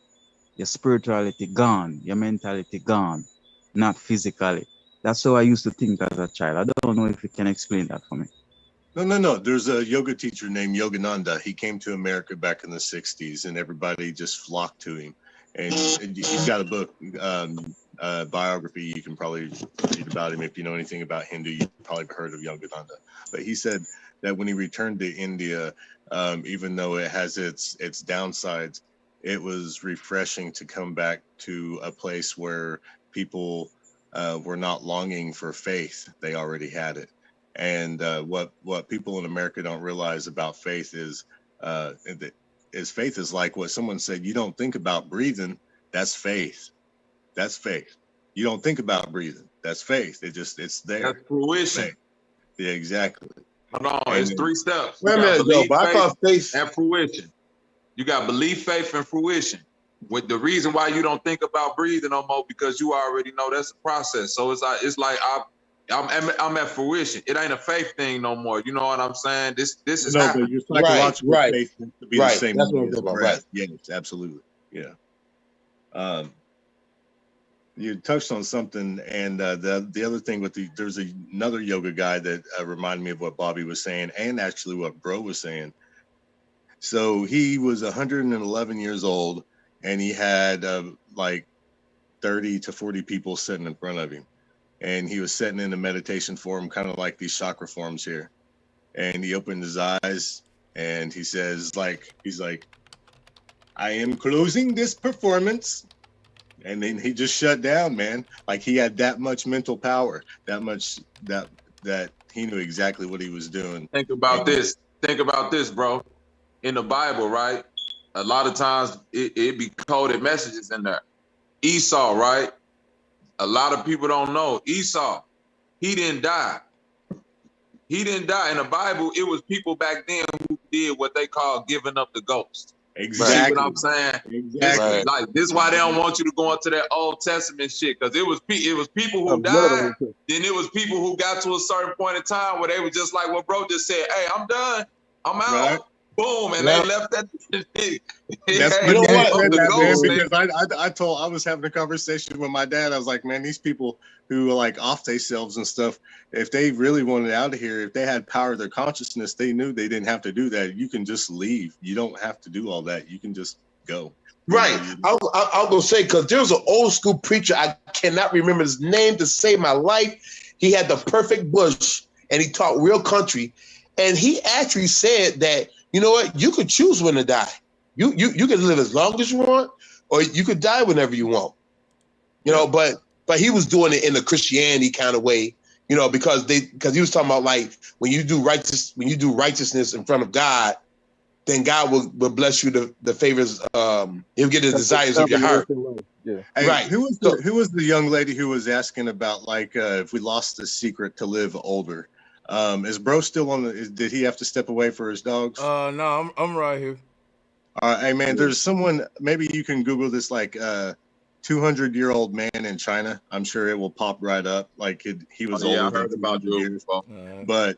Speaker 4: Your spirituality gone, your mentality gone, not physically. That's how I used to think as a child. I don't know if you can explain that for me.
Speaker 8: No. There's a yoga teacher named Yogananda. He came to America back in the 60s and everybody just flocked to him. And he's got a book, biography. You can probably read about him. If you know anything about Hindu, you've probably heard of Yogananda. But he said that when he returned to India, even though it has its downsides, it was refreshing to come back to a place where people were not longing for faith. They already had it. And what people in America don't realize about faith is faith is like what someone said. You don't think about breathing. That's faith. That's faith. You don't think about breathing. That's faith. It's there.
Speaker 19: That's fruition.
Speaker 8: Faith. Yeah, exactly.
Speaker 19: Hold on, it's 3 steps.
Speaker 7: Wait a minute, though, but I thought faith
Speaker 19: and fruition. You got belief, faith, and fruition. With the reason why you don't think about breathing no more, because you already know that's a process. So it's like I'm at fruition. It ain't a faith thing no more. You know what I'm saying? This is
Speaker 8: but your psychological faith has to be the same.
Speaker 7: That's what I'm talking about. Right.
Speaker 8: Yes, absolutely. Yeah. You touched on something, and the other thing there's another yoga guy that reminded me of what Bobby was saying, and actually what Bro was saying. So he was 111 years old, and he had like 30 to 40 people sitting in front of him. And he was sitting in a meditation form, kind of like these chakra forms here. And he opened his eyes and he says, he's like, I am closing this performance. And then he just shut down, man. Like he had that much mental power, that much that he knew exactly what he was doing.
Speaker 19: Think about this. Think about this, bro. In the Bible, right? A lot of times it be coded messages in there. Esau, right? A lot of people don't know. Esau, he didn't die. He didn't die. In the Bible, it was people back then who did what they call giving up the ghost.
Speaker 8: Exactly.
Speaker 19: See what I'm saying?
Speaker 8: Exactly.
Speaker 19: This is why they don't want you to go into that Old Testament shit, because it was people who died. Then it was people who got to a certain point in time where they were just like what bro just said, hey, I'm done. I'm out.
Speaker 8: Right.
Speaker 19: Boom, and they left that shit.
Speaker 8: That's
Speaker 19: You know what?
Speaker 8: Because I was having a conversation with my dad. I was like, man, these people who are like off themselves and stuff, if they really wanted out of here, if they had power of their consciousness, they knew they didn't have to do that. You can just leave. You don't have to do all that. You can just go.
Speaker 7: Right. I'll go say, because there was an old school preacher, I cannot remember his name to save my life. He had the perfect bush and he taught real country. And he actually said that, you know what, you could choose when to die. You can live as long as you want, or you could die whenever you want. You know, but he was doing it in the Christianity kind of way, you know, because he was talking about like when you do righteousness in front of God, then God will bless you the favors. He'll get the desires of your heart.
Speaker 8: Yeah. Hey, right. Who was the young lady who was asking about like if we lost the secret to live older? Is bro still on did he have to step away for his dogs?
Speaker 2: No, I'm right here.
Speaker 8: All right, hey man, there's someone, maybe you can Google this, like 200-year-old man in China. I'm sure it will pop right up. Like he was older
Speaker 19: I heard
Speaker 8: than
Speaker 19: about
Speaker 8: 200 years. But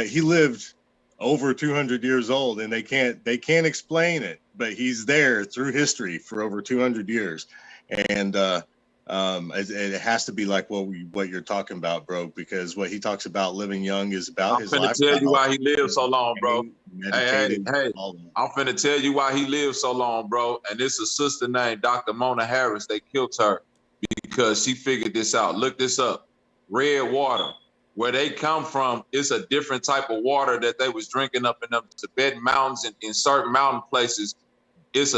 Speaker 8: he lived over 200 years old, and they can't explain it. But he's there through history for over 200 years, and it has to be like what you're talking about, bro. Because what he talks about living young is about his life.
Speaker 19: I'm finna tell you why he lived so long, bro. Hey, I'm finna tell you why he lived so long, bro. And it's a sister named Dr. Mona Harris. They killed her because she figured this out. Look this up. Red water. Where they come from, it's a different type of water that they was drinking up in them Tibetan mountains and in certain mountain places. It's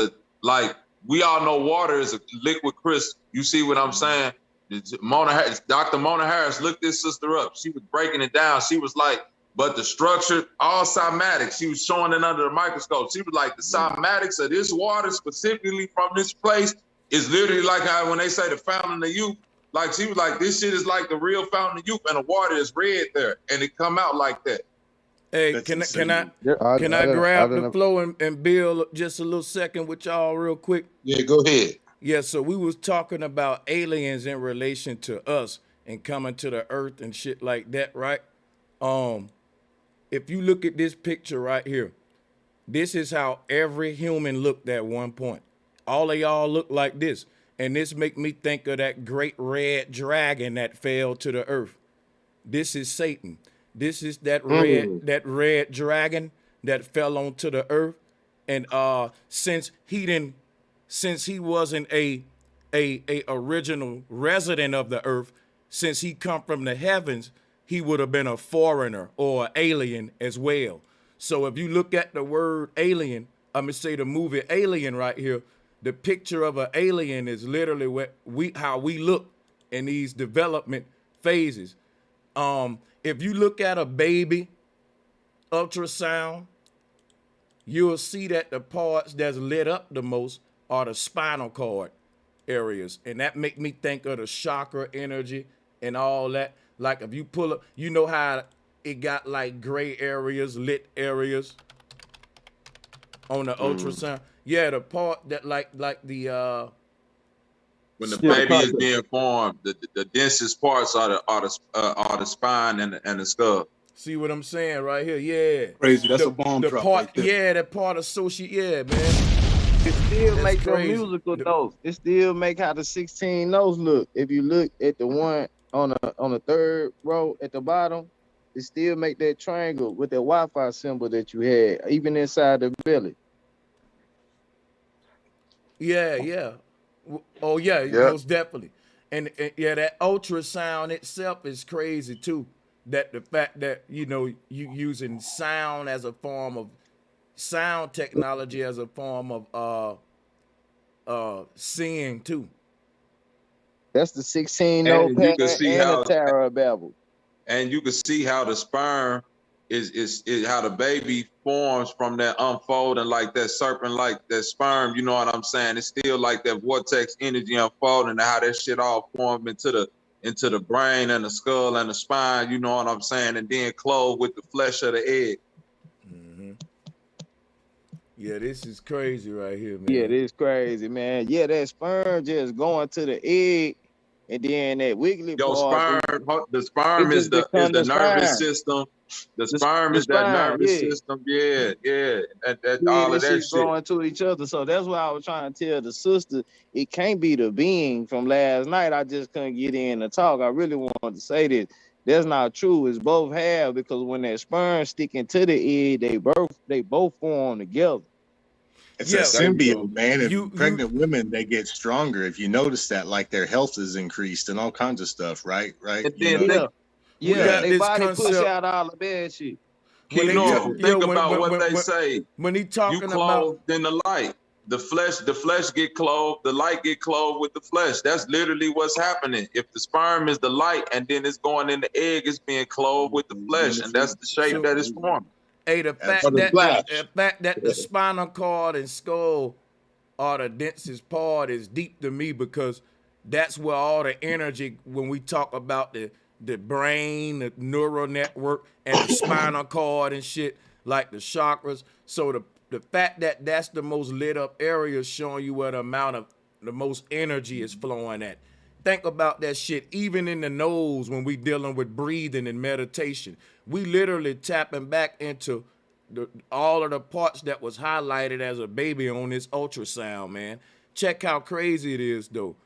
Speaker 19: we all know water is a liquid crystal. You see what I'm saying? Dr. Mona Harris, look this sister up. She was breaking it down. She was like, but the structure, all cymatics, she was showing it under the microscope. She was like, the cymatics of this water specifically from this place is literally like how when they say the fountain of youth, like she was like, this shit is like the real fountain of youth and the water is red there and it come out like that.
Speaker 2: Hey, can I grab the flow and build just a little second with y'all real quick?
Speaker 7: Yeah, go ahead.
Speaker 2: Yeah, so we was talking about aliens in relation to us and coming to the earth and shit like that, right? If you look at this picture right here, this is how every human looked at one point. All of y'all look like this. And this make me think of that great red dragon that fell to the earth. This is Satan. This is that red dragon that fell onto the earth. And since he wasn't a original resident of the earth, since he come from the heavens, he would have been a foreigner or an alien as well. So if you look at the word alien, I'm gonna say the movie Alien right here, the picture of an alien is literally how we look in these development phases. If you look at a baby ultrasound, you'll see that the parts that's lit up the most are the spinal cord areas. And that make me think of the chakra energy and all that. Like if you pull up, you know how it got like gray areas, lit areas on the ultrasound. Yeah, the part that like the
Speaker 19: when the baby is being formed, the densest parts are the spine and the skull.
Speaker 2: See what I'm saying right here? Yeah.
Speaker 16: Crazy. That's a bomb drop
Speaker 2: part,
Speaker 16: right there.
Speaker 2: Yeah, that part associate. Yeah, man.
Speaker 1: It still make the musical notes. It still make how the 16 notes look. If you look at the one on the third row at the bottom, it still make that triangle with that Wi-Fi symbol that you had, even inside the belly.
Speaker 2: Yeah. Oh yeah, most definitely. And yeah, that ultrasound itself is crazy too. That the fact that you using sound as a form of sound technology as a form of seeing too.
Speaker 1: That's the 16 note pattern and the Tower of Babel.
Speaker 19: And you can see how the sperm is how the baby forms from that unfolding, like that serpent, like that sperm, you know what I'm saying? It's still like that vortex energy unfolding and how that shit all formed into the brain and the skull and the spine, you know what I'm saying? And then clothed with the flesh of the egg.
Speaker 2: Mm-hmm. Yeah, this is crazy right here, man.
Speaker 1: Yeah, this is crazy, man. Yeah, that sperm just going to the egg, and then that wiggly part.
Speaker 19: The sperm is the nervous system. The sperm is that nervous system. Yeah. All of that shit
Speaker 1: growing to each other. So that's why I was trying to tell the sister, it can't be the being from last night. I just couldn't get in to talk. I really wanted to say this. That's not true. It's both halves, because when that sperm sticking to the egg, they both form together.
Speaker 8: It's a symbiote, man. And pregnant women, they get stronger. If you notice that, like their health is increased and all kinds of stuff, right?
Speaker 19: And then
Speaker 1: they body push out all the bad shit.
Speaker 19: Think about what they say.
Speaker 2: When he talking
Speaker 19: you clothed in the light, the flesh get clothed, the light get clothed with the flesh. That's literally what's happening. If the sperm is the light and then it's going in the egg, it's being clothed with the flesh, and that's the shape that it's forming.
Speaker 2: Hey, the fact that the spinal cord and skull are the densest part is deep to me, because that's where all the energy, when we talk about the brain, the neural network, and the spinal cord and shit, like the chakras. So the fact that that's the most lit up area is showing you where the most energy is flowing at. Think about that shit. Even in the nose, when we dealing with breathing and meditation, we literally tapping back into all of the parts that was highlighted as a baby on this ultrasound, man. Check how crazy it is, though.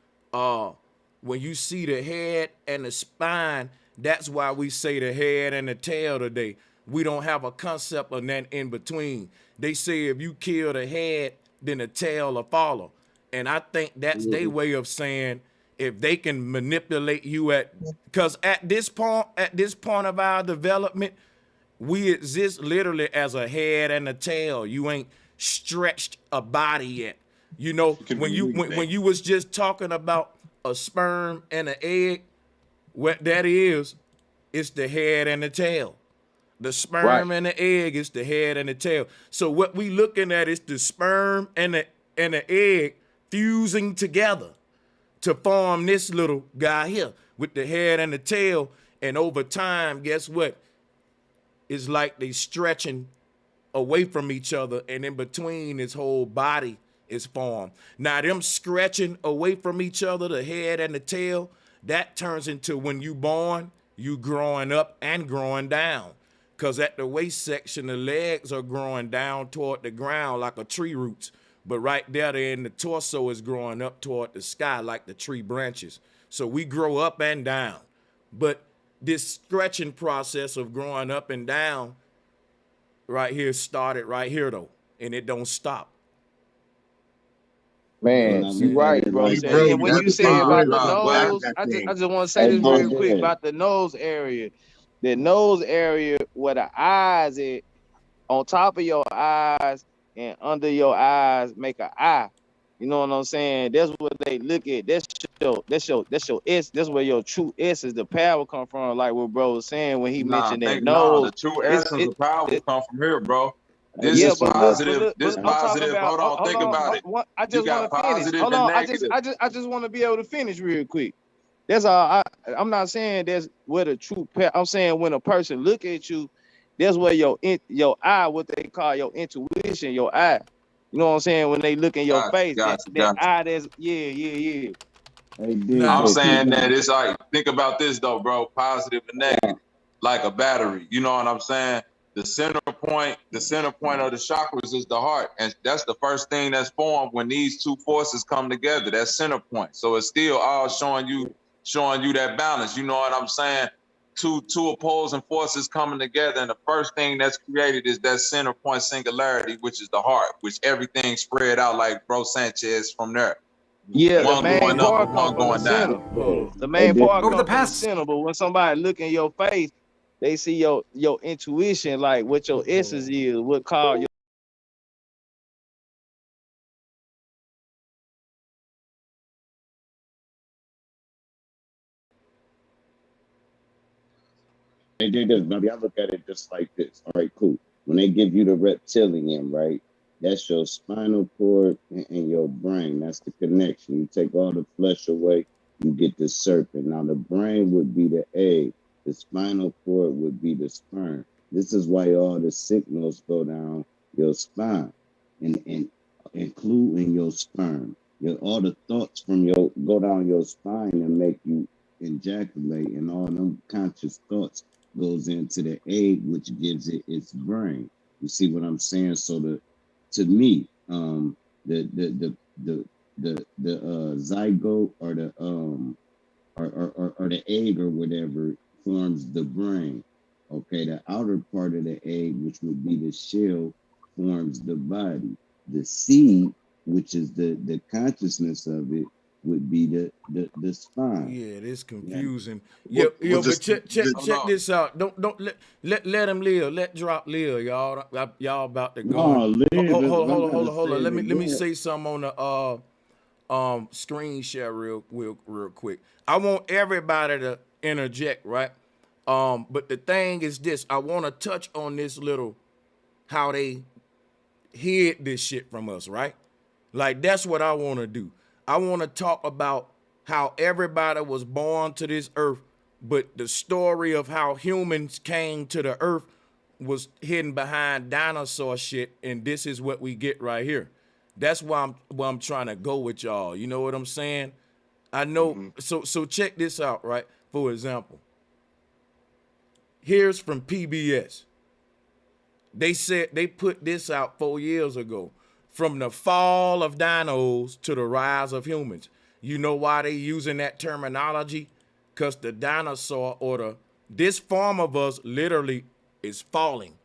Speaker 2: When you see the head and the spine, that's why we say the head and the tail today. We don't have a concept of that in between. They say if you kill the head, then the tail will follow. And I think that's their way of saying, if they can manipulate you because at this point of our development, we exist literally as a head and a tail. You ain't stretched a body yet. You know, when you was just talking about a sperm and an egg, what that is, it's the head and the tail. The sperm and the egg is the head and the tail. So what we looking at is the sperm and the egg fusing together to form this little guy here with the head and the tail. And over time, guess what? It's like they stretching away from each other, and in between, his whole body is formed. Now, them stretching away from each other, the head and the tail, that turns into, when you born, you growing up and growing down. Because at the waist section, the legs are growing down toward the ground like a tree roots. But right there in the torso is growing up toward the sky like the tree branches. So we grow up and down. But this stretching process of growing up and down right here started right here, though. And it don't stop.
Speaker 1: Man, you right, bro. And when you say about the nose, I just want to say this real quick about the nose area. The nose area where the eyes is, on top of your eyes and under your eyes make an eye. You know what I'm saying? That's what they look at. That's your S. That's where your true essence, the power come from. Like what bro was saying when he mentioned that nose.
Speaker 19: The true essence of power come from here, bro. This is positive. Hold on, think about it.
Speaker 1: I just want to finish. Hold on, I just want to be able to finish real quick. That's all. I'm not saying that's where the true. I'm saying when a person look at you, that's where your eye, what they call your intuition, your eye. You know what I'm saying? When they look in your face, that eye, that's yeah.
Speaker 19: I'm saying that it's like, think about this though, bro. Positive and negative, like a battery. You know what I'm saying? The center point of the chakras is the heart, and that's the first thing that's formed when these two forces come together. That center point. So it's still all showing you that balance. You know what I'm saying? Two opposing forces coming together, and the first thing that's created is that center point singularity, which is the heart, which everything spread out like Bro Sanchez from there.
Speaker 1: Yeah,
Speaker 19: one
Speaker 1: the main
Speaker 19: going
Speaker 1: part
Speaker 19: up, one going down.
Speaker 1: The main part comes from the center, but when somebody look in your face, they see your intuition, like what your essence is, what call your.
Speaker 6: They do this, baby. I look at it just like this. All right, cool. When they give you the reptilian, right? That's your spinal cord and your brain. That's the connection. You take all the flesh away, you get the serpent. Now the brain would be the egg. The spinal cord would be the sperm. This is why all the signals go down your spine, and including your sperm. All the thoughts from go down your spine and make you ejaculate, and all them conscious thoughts goes into the egg, which gives it its brain. You see what I'm saying? So to me, the zygote or the egg or whatever forms the brain. Okay, the outer part of the egg, which would be the shell, forms the body. the seed, which is the consciousness of it, would be the spine.
Speaker 2: Yeah, it's confusing. But check this out. Don't let him live. Let drop live, y'all. Y'all about to go. Hold on. Let me say something on the screen share real quick. I want everybody to interject, right? But the thing is this, I want to touch on this little how they hid this shit from us, right? Like that's what I want to do. I want to talk about how everybody was born to this earth, but the story of how humans came to the earth was hidden behind dinosaur shit, and this is what we get right here. That's why I'm trying to go with y'all. You know what I'm saying? I know. So check this out, right? For example, here's from PBS. They said they put this out 4 years ago. From the fall of dinos to the rise of humans. You know why they using that terminology? Because the dinosaur or this form of us literally is falling.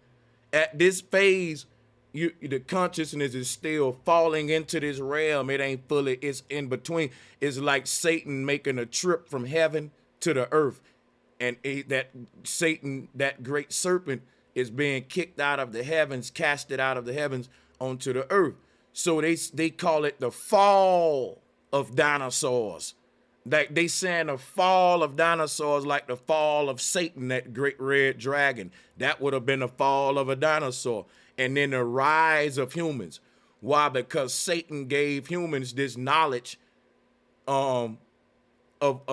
Speaker 2: At this phase, the consciousness is still falling into this realm. It ain't fully, it's in between. It's like Satan making a trip from heaven to the earth. And that Satan, that great serpent, is being kicked out of the heavens, casted out of the heavens onto the earth. So they call it the fall of dinosaurs. Like they saying the fall of dinosaurs like the fall of Satan, that great red dragon. That would have been the fall of a dinosaur. And then the rise of humans. Why? Because Satan gave humans this knowledge of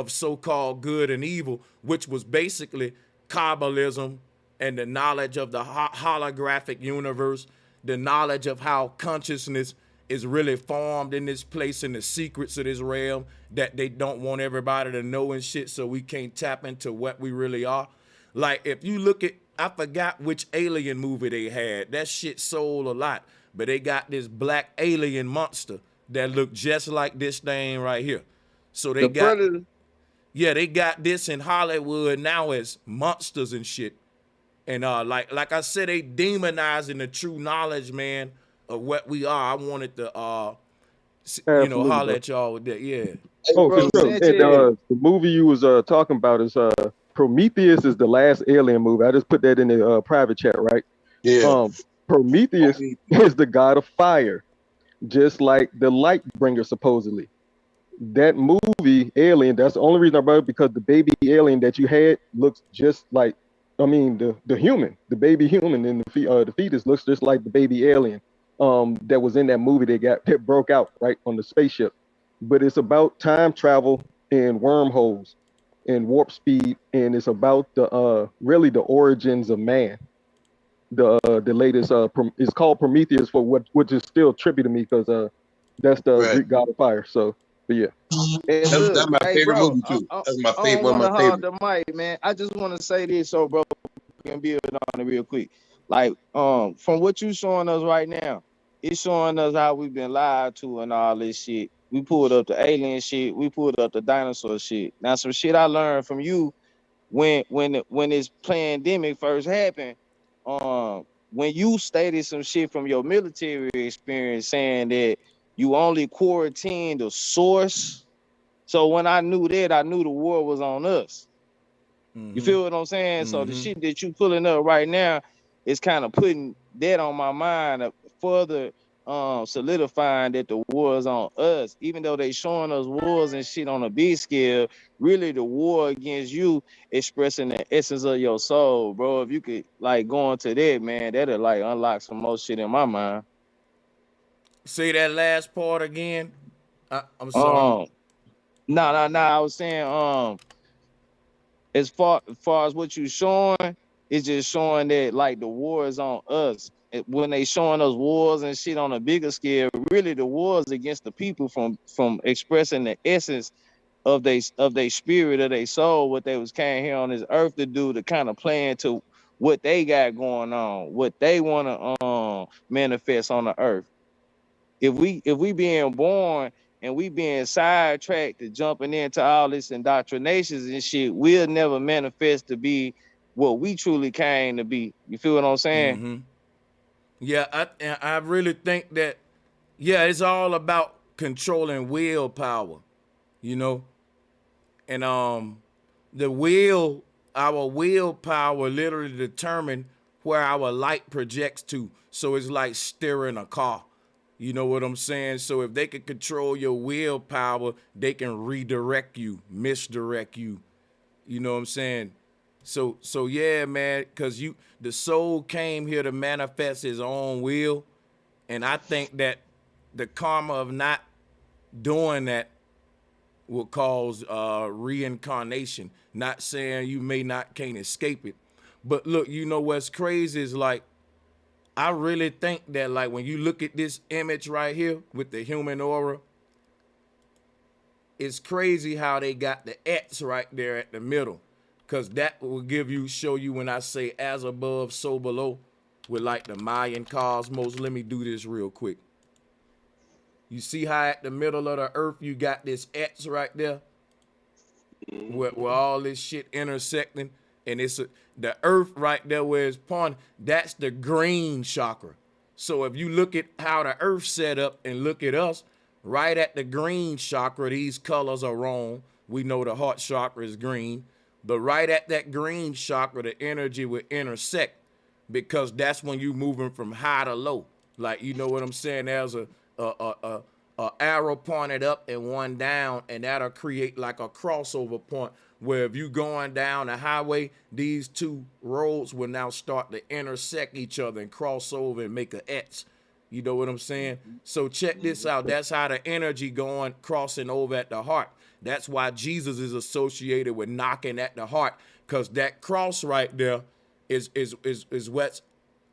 Speaker 2: so-called good and evil, which was basically Kabbalism and the knowledge of the holographic universe, the knowledge of how consciousness is really formed in this place and the secrets of this realm that they don't want everybody to know and shit, so we can't tap into what we really are. Like if you look at, I forgot which alien movie they had. That shit sold a lot, but they got this black alien monster that looked just like this thing right here. So they got Predator. Yeah, they got this in Hollywood now as monsters and shit. And like I said, they demonizing the true knowledge, man, of what we are. I wanted to holler at y'all with that. Yeah.
Speaker 11: Oh, for sure. And the movie you was talking about is Prometheus is the last alien movie. I just put that in the private chat, right?
Speaker 7: Yeah.
Speaker 11: Prometheus is the god of fire, just like the light bringer, supposedly. That movie, Alien, that's the only reason I brought it, because the baby alien that you had looks just like, the human, the baby human in the fetus looks just like the baby alien that was in that movie that broke out right on the spaceship. But it's about time travel and wormholes and warp speed, and it's about the really the origins of man. The latest is called Prometheus, for which is still trippy to me because that's the Greek god of fire. So, but yeah.
Speaker 7: That's my favorite movie too. That's my favorite. One of my favorite.
Speaker 1: The mic, man. I just want to say this, so bro, can build on it real quick. Like, from what you showing us right now, it's showing us how we've been lied to and all this shit. We pulled up the alien shit. We pulled up the dinosaur shit. Now, some shit I learned from you when this pandemic first happened. When you stated some shit from your military experience, saying that you only quarantined the source. So when I knew that, I knew the war was on us. Mm-hmm. You feel what I'm saying? Mm-hmm. So the shit that you pulling up right now is kind of putting that on my mind, further solidifying that the war is on us. Even though they showing us wars and shit on a big scale, really the war against you expressing the essence of your soul, bro. If you could like go into that, man, that'll like unlock some more shit in my mind.
Speaker 2: Say that last part again. I'm sorry.
Speaker 1: No. I was saying, as far as what you showing, it's just showing that like the war is on us. When they showing us wars and shit on a bigger scale, really the wars against the people from expressing the essence of they spirit, of their soul, what they was came here on this earth to do, to kind of play into what they got going on, what they want to manifest on the earth. If we being born and we being sidetracked to jumping into all this indoctrinations and shit, we'll never manifest to be what we truly came to be. You feel what I'm saying?
Speaker 2: Mm-hmm. Yeah, I really think that Yeah, it's all about controlling willpower, you know? And our willpower literally determine where our light projects to. So it's like steering a car. You know what I'm saying? So if they can control your willpower, they can redirect you, misdirect you. You know what I'm saying? So yeah, man, because the soul came here to manifest his own will. And I think that the karma of not doing that will cause reincarnation. Not saying you can't escape it. But look, you know what's crazy is like, I really think that like when you look at this image right here with the human aura, it's crazy how they got the X right there at the middle. Cause that will show you when I say as above, so below, with like the Mayan cosmos. Let me do this real quick. You see how at the middle of the earth you got this X right there? Where all this shit intersecting, and it's the earth right there where it's pointing, that's the green chakra. So if you look at how the earth set up and look at us, right at the green chakra, these colors are wrong. We know the heart chakra is green, but right at that green chakra, the energy will intersect, because that's when you moving from high to low. Like, you know what I'm saying? There's a arrow pointed up and one down, and that'll create like a crossover point where if you going down the highway, these two roads will now start to intersect each other and cross over and make an X. You know what I'm saying? So check this out. That's how the energy crossing over at the heart. That's why Jesus is associated with knocking at the heart, because that cross right there is what's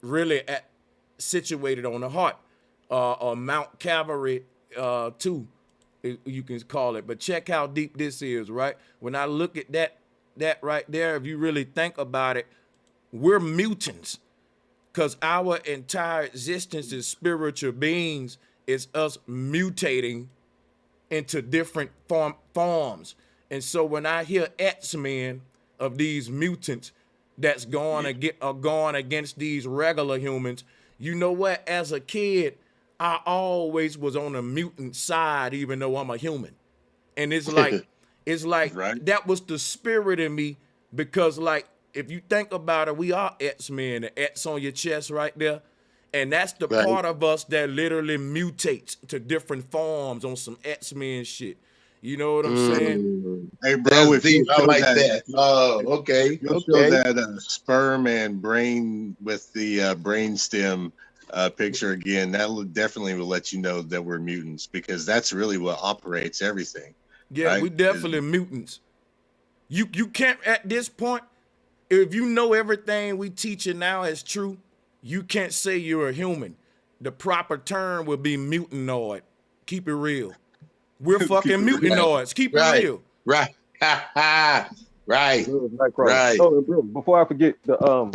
Speaker 2: really situated on the heart. Mount Calvary 2, you can call it. But check how deep this is, right? When I look at that right there, if you really think about it, we're mutants, because our entire existence as spiritual beings is us mutating into different forms. And so when I hear X-Men of these mutants that's going against these regular humans, you know what? As a kid, I always was on the mutant side, even though I'm a human. And it's like right. That was the spirit in me, because like, if you think about it, we are X-Men, the X on your chest right there. And that's the part of us that literally mutates to different forms on some X-Men shit. You know what I'm saying?
Speaker 8: Hey, bro, if you
Speaker 7: I like that. Oh, okay.
Speaker 8: You'll show that sperm and brain with the brain stem picture again. That definitely will let you know that we're mutants, because that's really what operates everything.
Speaker 2: Yeah, right? We definitely mutants. You can't, at this point, if you know everything we teaching now is true, you can't say you're a human. The proper term would be mutantoid. Keep it real. We're fucking mutantoids. Keep it real.
Speaker 7: Right. Right.
Speaker 11: Oh, bro, before I forget, the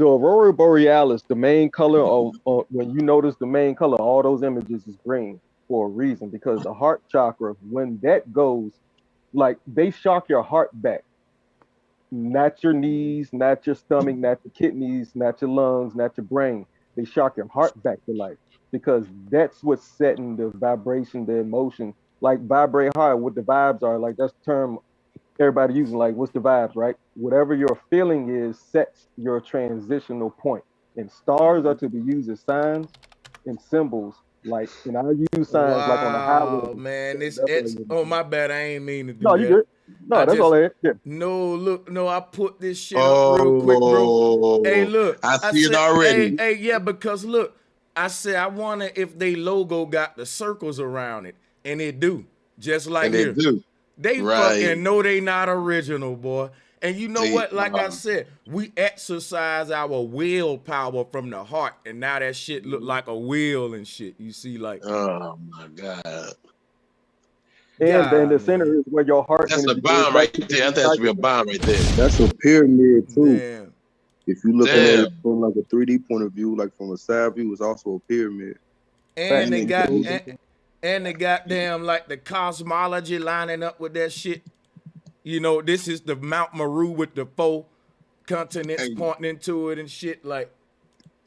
Speaker 11: aurora borealis, the main color, or when you notice the main color, all those images is green for a reason, because the heart chakra, when that goes, like, they shock your heart back. Not your knees, not your stomach, not your kidneys, not your lungs, not your brain. They shock your heart back to life, because that's what's setting the vibration, the emotion. Like, vibrate high, what the vibes are. Like, that's the term everybody using. Like, what's the vibes, right? Whatever your feeling is sets your transitional point. And stars are to be used as signs and symbols. Like, and I use signs like on the highway.
Speaker 2: Oh man, oh my bad, I ain't mean to do
Speaker 11: that. No, you good. No, that's all I had. Yeah.
Speaker 2: No, I put this shit up real quick, bro. Hey, look.
Speaker 7: I see it already.
Speaker 2: Hey, yeah, because look, I said I wonder if they logo got the circles around it, and it do. Just like here. They fucking know they not original, boy. And you know what? Like I said, we exercise our willpower from the heart, and now that shit look like a wheel and shit. You see, like,
Speaker 7: oh my god.
Speaker 11: And then the center is where your heart.
Speaker 7: That's a bomb right there. I think that should be a bomb right there.
Speaker 10: That's a pyramid too.
Speaker 2: Damn.
Speaker 10: If you look at it from like a 3D point of view, like from a side view, it's also a pyramid.
Speaker 2: And they got and they goddamn like the cosmology lining up with that shit. You know, this is the Mount Meru with the 4 continents pointing into it and shit. Like,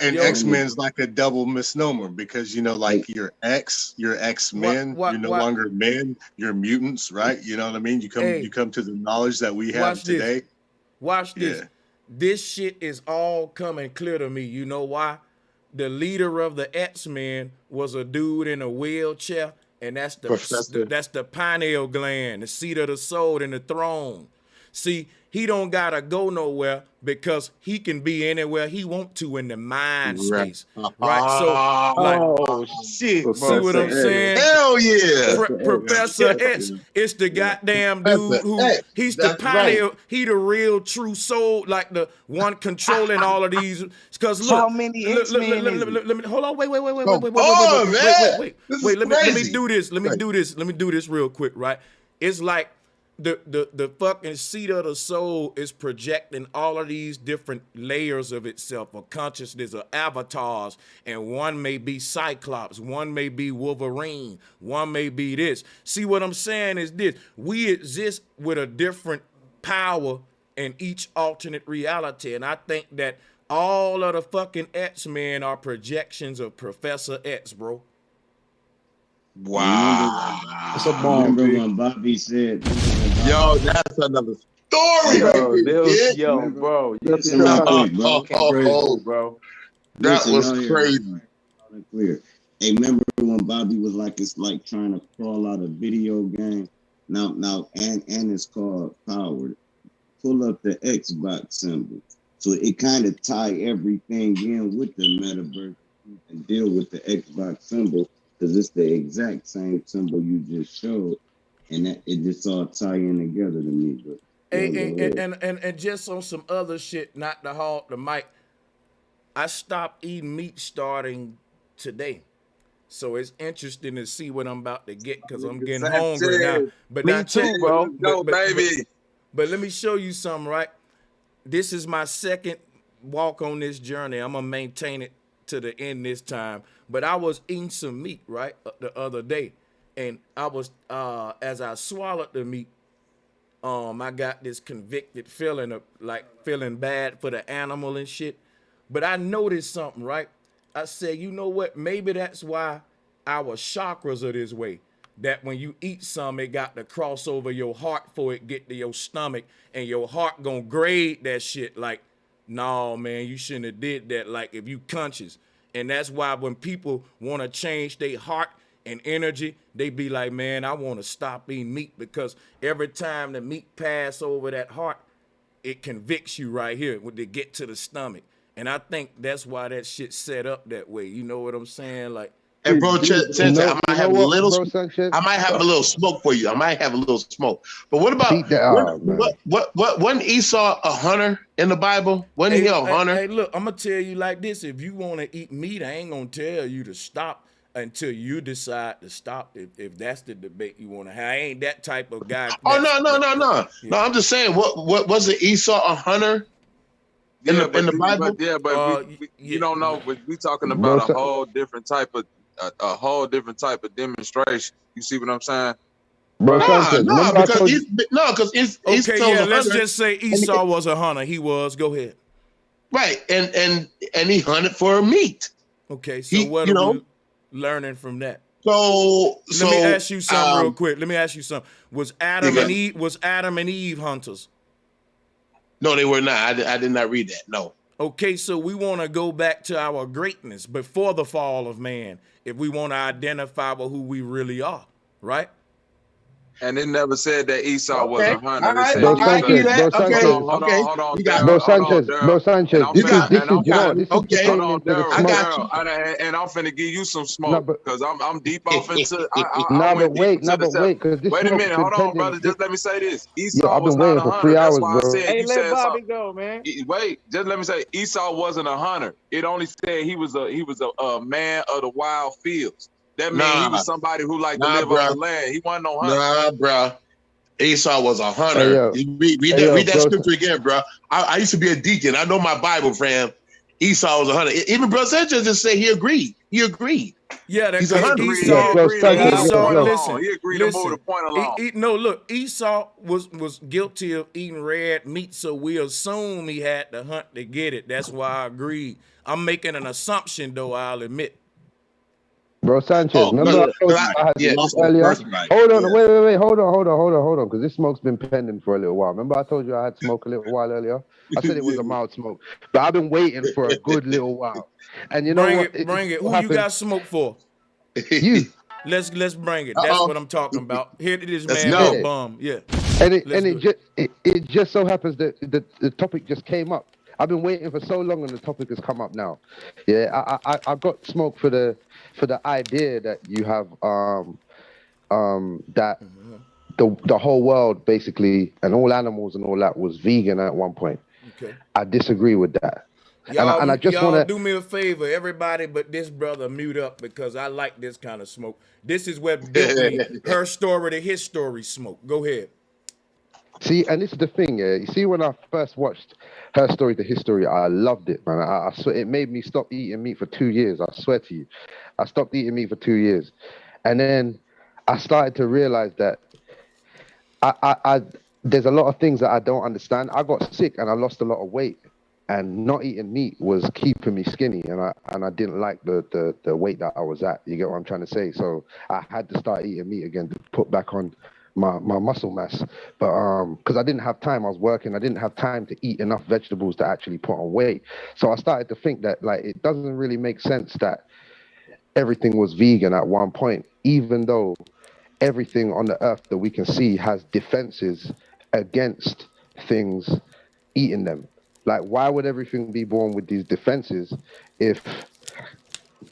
Speaker 8: And X-Men's like a double misnomer because, like your X-Men, you're no longer men, you're mutants, right? You know what I mean? You come to the knowledge that we have today.
Speaker 2: Watch this. This shit is all coming clear to me. You know why? The leader of the X-Men was a dude in a wheelchair, and that's the pineal gland, the seat of the soul, and the throne. See, he don't gotta go nowhere because he can be anywhere he want to in the mind space, right? So, like,
Speaker 7: shit,
Speaker 2: see what I'm saying?
Speaker 7: Hell yeah,
Speaker 2: Professor X is the goddamn dude who he's the pineal. Right. He the real true soul, like the one controlling all of these. Because look,
Speaker 20: how many X-Men?
Speaker 2: Let me hold on. Wait. Let me do this. Let me do this real quick, right? It's like the fucking seat of the soul is projecting all of these different layers of itself, of consciousness, of avatars, and one may be Cyclops, one may be Wolverine, one may be this. See, what I'm saying is this: we exist with a different power in each alternate reality, and I think that all of the fucking X-Men are projections of Professor X, bro.
Speaker 7: Wow.
Speaker 6: That's a bomb. Remember when Bobby said,
Speaker 7: yo, that's another story.
Speaker 10: Bro.
Speaker 7: That was crazy.
Speaker 6: Clear. Hey, remember when Bobby was like, it's like trying to crawl out a video game? Now, and it's called Powered. Pull up the Xbox symbol. So it kind of tie everything in with the metaverse and deal with the Xbox symbol. Because it's the exact same symbol you just showed, and that it just all tie in together to me. But
Speaker 2: and just on some other shit, not to hog the mic, I stopped eating meat starting today, so it's interesting to see what I'm about to get because I'm getting hungry now. But
Speaker 19: me too, bro. Go, baby.
Speaker 2: But let me show you something, right? This is my second walk on this journey. I'm gonna maintain it to the end this time. But I was eating some meat, right, the other day, and I was as I swallowed the meat, I got this convicted feeling of like feeling bad for the animal and shit. But I noticed something, right? I said, you know what? Maybe that's why our chakras are this way. That when you eat some, it got to cross over your heart for it get to your stomach, and your heart gonna grade that shit like, no, man, you shouldn't have did that. Like if you conscious. And that's why when people want to change their heart and energy, they be like, man, I want to stop eating meat because every time the meat pass over that heart, it convicts you right here when they get to the stomach. And I think that's why that shit set up that way. You know what I'm saying? Like,
Speaker 7: hey, bro, Sanchez, I might have a little. I might have a little smoke for you. I might have a little smoke. But what about what wasn't Esau a hunter in the Bible? Wasn't he a hunter?
Speaker 2: Hey, look, I'm gonna tell you like this: if you want to eat meat, I ain't gonna tell you to stop until you decide to stop. If that's the debate you want to have, I ain't that type of guy.
Speaker 7: Oh no! No, I'm just saying. What wasn't Esau a hunter? In the Bible?
Speaker 19: But you don't know. But we talking about a whole different type of demonstration. You see what I'm saying?
Speaker 7: Because
Speaker 2: okay, yeah. Let's just say Esau was a hunter. He was. Go ahead.
Speaker 7: Right, and he hunted for meat.
Speaker 2: Okay, so what are we learning from that?
Speaker 7: So
Speaker 2: let me ask you something real quick. Let me ask you something. Was Adam and Eve hunters?
Speaker 7: No, they were not. I did not read that. No.
Speaker 2: Okay, so we want to go back to our greatness before the fall of man, if we want to identify with who we really are, right?
Speaker 19: And it never said that Esau was a hunter.
Speaker 5: Hold on. Bro Sanchez, this is
Speaker 19: and I'm finna give you some smoke because I'm deep off into.
Speaker 5: Wait, because this.
Speaker 19: Wait a minute, hold on, brother. Just let me say this. Esau was not a hunter. That's why I said you said
Speaker 20: Bobby go, man.
Speaker 19: Wait, just let me say Esau wasn't a hunter. It only said he was a man of the wild fields. That means he was somebody who liked to live on the land. He wasn't no hunter.
Speaker 7: Nah, bro. Esau was a hunter. Read that scripture again, bro. I used to be a deacon. I know my Bible, fam. Esau was a hunter. Even Bro Sanchez just said he agreed. He agreed.
Speaker 2: Yeah, that
Speaker 7: He's a hunter.
Speaker 2: Esau,
Speaker 19: He agreed to move the point along.
Speaker 2: No, look, Esau was guilty of eating red meat, so we assume he had to hunt to get it. That's why I agreed. I'm making an assumption, though, I'll admit.
Speaker 5: Bro Sanchez, remember I told you I had smoke earlier? Hold on, wait, hold on, because this smoke's been pending for a little while. Remember I told you I had smoke a little while earlier? I said it was a mild smoke, but I've been waiting for a good little while. And you know what?
Speaker 2: Bring it. Who you got smoke for?
Speaker 5: You.
Speaker 2: Let's bring it. That's what I'm talking about. Here it is, man.
Speaker 5: Go.
Speaker 2: Bum. Yeah.
Speaker 5: And it just so happens that the topic just came up. I've been waiting for so long, and the topic has come up now. Yeah, I got smoke for the idea that you have that the whole world basically and all animals and all that was vegan at one point.
Speaker 2: Okay.
Speaker 5: I disagree with that.
Speaker 2: Y'all,
Speaker 5: and I just want to
Speaker 2: do me a favor, everybody, but this brother mute up because I like this kind of smoke. This is what built me. Her story to his story smoke. Go ahead.
Speaker 5: See, and this is the thing, yeah. You see, when I first watched Her Story to His Story, I loved it, man. I swear, it made me stop eating meat for 2 years. I swear to you, I stopped eating meat for 2 years, and then I started to realize that I there's a lot of things that I don't understand. I got sick and I lost a lot of weight, and not eating meat was keeping me skinny, and I didn't like the weight that I was at. You get what I'm trying to say? So I had to start eating meat again to put back on my muscle mass, but because I didn't have time, I was working, I didn't have time to eat enough vegetables to actually put on weight. So I started to think that like it doesn't really make sense that everything was vegan at one point, even though everything on the earth that we can see has defenses against things eating them. Like, why would everything be born with these defenses if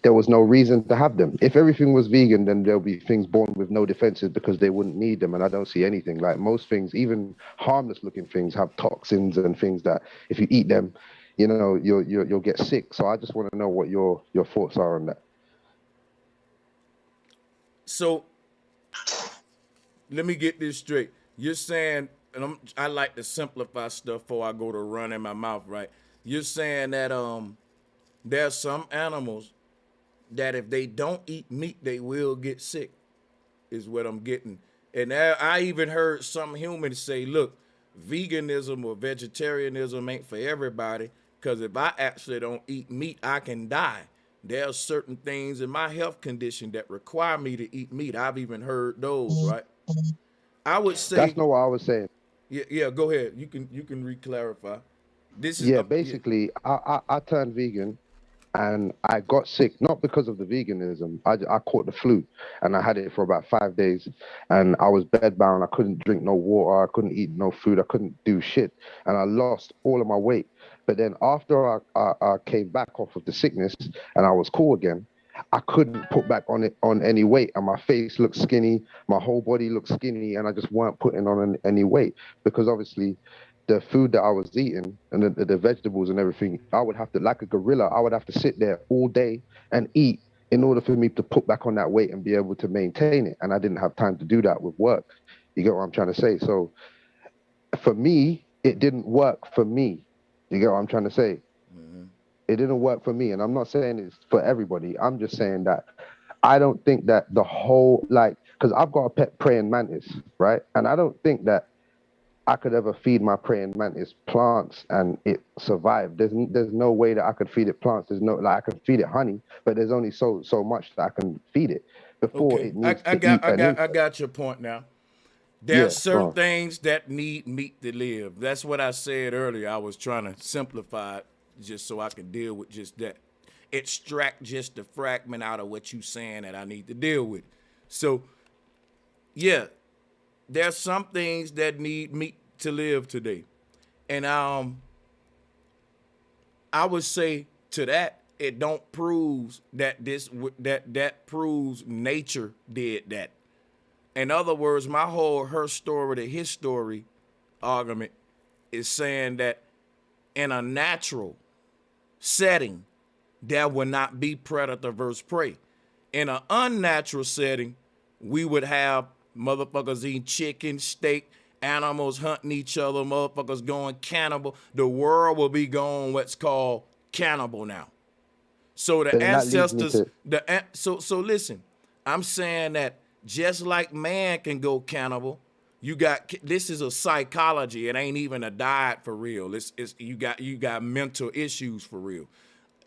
Speaker 5: there was no reason to have them? If everything was vegan, then there'll be things born with no defenses because they wouldn't need them. And I don't see anything. Like most things, even harmless looking things have toxins and things that if you eat them, you know, you'll get sick. So I just want to know what your thoughts are on that.
Speaker 2: So let me get this straight. You're saying, and I like to simplify stuff before I go to run in my mouth, right? You're saying that there's some animals that if they don't eat meat, they will get sick, is what I'm getting. And I even heard some humans say, look, veganism or vegetarianism ain't for everybody, because if I actually don't eat meat, I can die. There are certain things in my health condition that require me to eat meat. I've even heard those, right? I would say
Speaker 5: that's not what I was saying.
Speaker 2: Yeah, go ahead. You can re-clarify. This is
Speaker 5: basically I turned vegan and I got sick, not because of the veganism. I caught the flu and I had it for about 5 days and I was bedbound. I couldn't drink no water. I couldn't eat no food. I couldn't do shit. And I lost all of my weight. But then after I came back off of the sickness and I was cool again, I couldn't put back on any weight, and my face looked skinny, my whole body looked skinny, and I just weren't putting on any weight because obviously the food that I was eating and the vegetables and everything, I would have to, like a gorilla, I would have to sit there all day and eat in order for me to put back on that weight and be able to maintain it. And I didn't have time to do that with work. You get what I'm trying to say? So for me, it didn't work for me. You get what I'm trying to say? It didn't work for me. And I'm not saying it's for everybody. I'm just saying that I don't think that the whole, like, because I've got a pet praying mantis, right? And I don't think that I could ever feed my praying mantis plants and it survive. There's no way that I could feed it plants. There's no, like, I can feed it honey, but there's only so much that I can feed it before it needs to eat.
Speaker 2: I got your point now. There's certain things that need meat to live. That's what I said earlier. I was trying to simplify it just so I can deal with just that. Extract just the fragment out of what you saying that I need to deal with. So, yeah, there's some things that need meat to live today. And I would say to that, it don't proves that that proves nature did that. In other words, my whole her story to his story argument is saying that in a natural setting, there would not be predator versus prey. In an unnatural setting, we would have motherfuckers eating chicken, steak, animals hunting each other, motherfuckers going cannibal. The world will be going what's called cannibal now. So the
Speaker 5: But then that leads me
Speaker 2: ancestors,
Speaker 5: to
Speaker 2: so listen, I'm saying that just like man can go cannibal, this is a psychology. It ain't even a diet for real. It's you got mental issues for real.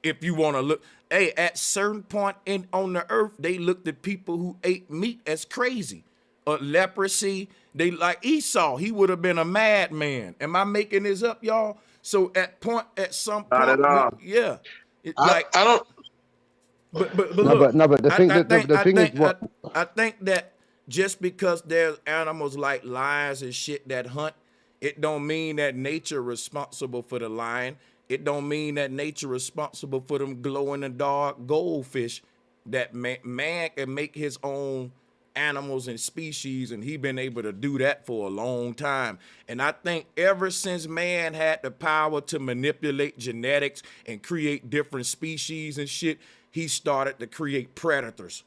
Speaker 2: If you want to look, hey, at certain point on the earth, they looked at people who ate meat as crazy. Leprosy, they like Esau, he would have been a madman. Am I making this up, y'all? So at some point,
Speaker 7: Not at all.
Speaker 2: yeah.
Speaker 7: I don't.
Speaker 2: But look,
Speaker 5: but the thing is what
Speaker 2: I think that just because there's animals like lions and shit that hunt, it don't mean that nature responsible for the lion. It don't mean that nature responsible for them glow in the dark goldfish. That man can make his own animals and species, and he been able to do that for a long time. And I think ever since man had the power to manipulate genetics and create different species and shit, he started to create predators.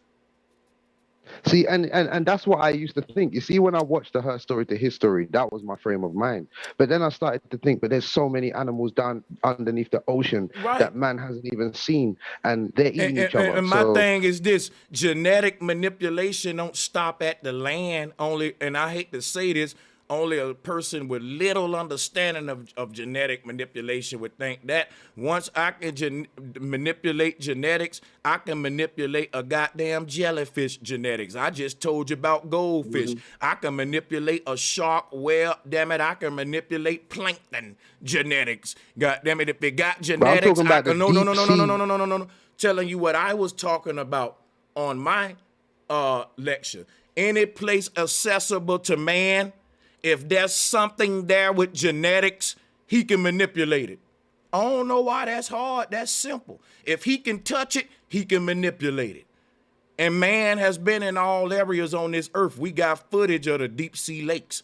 Speaker 5: See, and that's what I used to think. You see, when I watched the Her Story to His Story, that was my frame of mind. But then I started to think, but there's so many animals down underneath the ocean that man hasn't even seen, and they're eating each other.
Speaker 2: And my thing is this: genetic manipulation don't stop at the land only. And I hate to say this, only a person with little understanding of genetic manipulation would think that once I can manipulate genetics, I can manipulate a goddamn jellyfish genetics. I just told you about goldfish. I can manipulate a shark whale. Damn it, I can manipulate plankton genetics. God damn it, if it got genetics, I can no. Telling you what I was talking about on my lecture. Any place accessible to man, if there's something there with genetics, he can manipulate it. I don't know why that's hard. That's simple. If he can touch it, he can manipulate it. And man has been in all areas on this earth. We got footage of the deep sea lakes.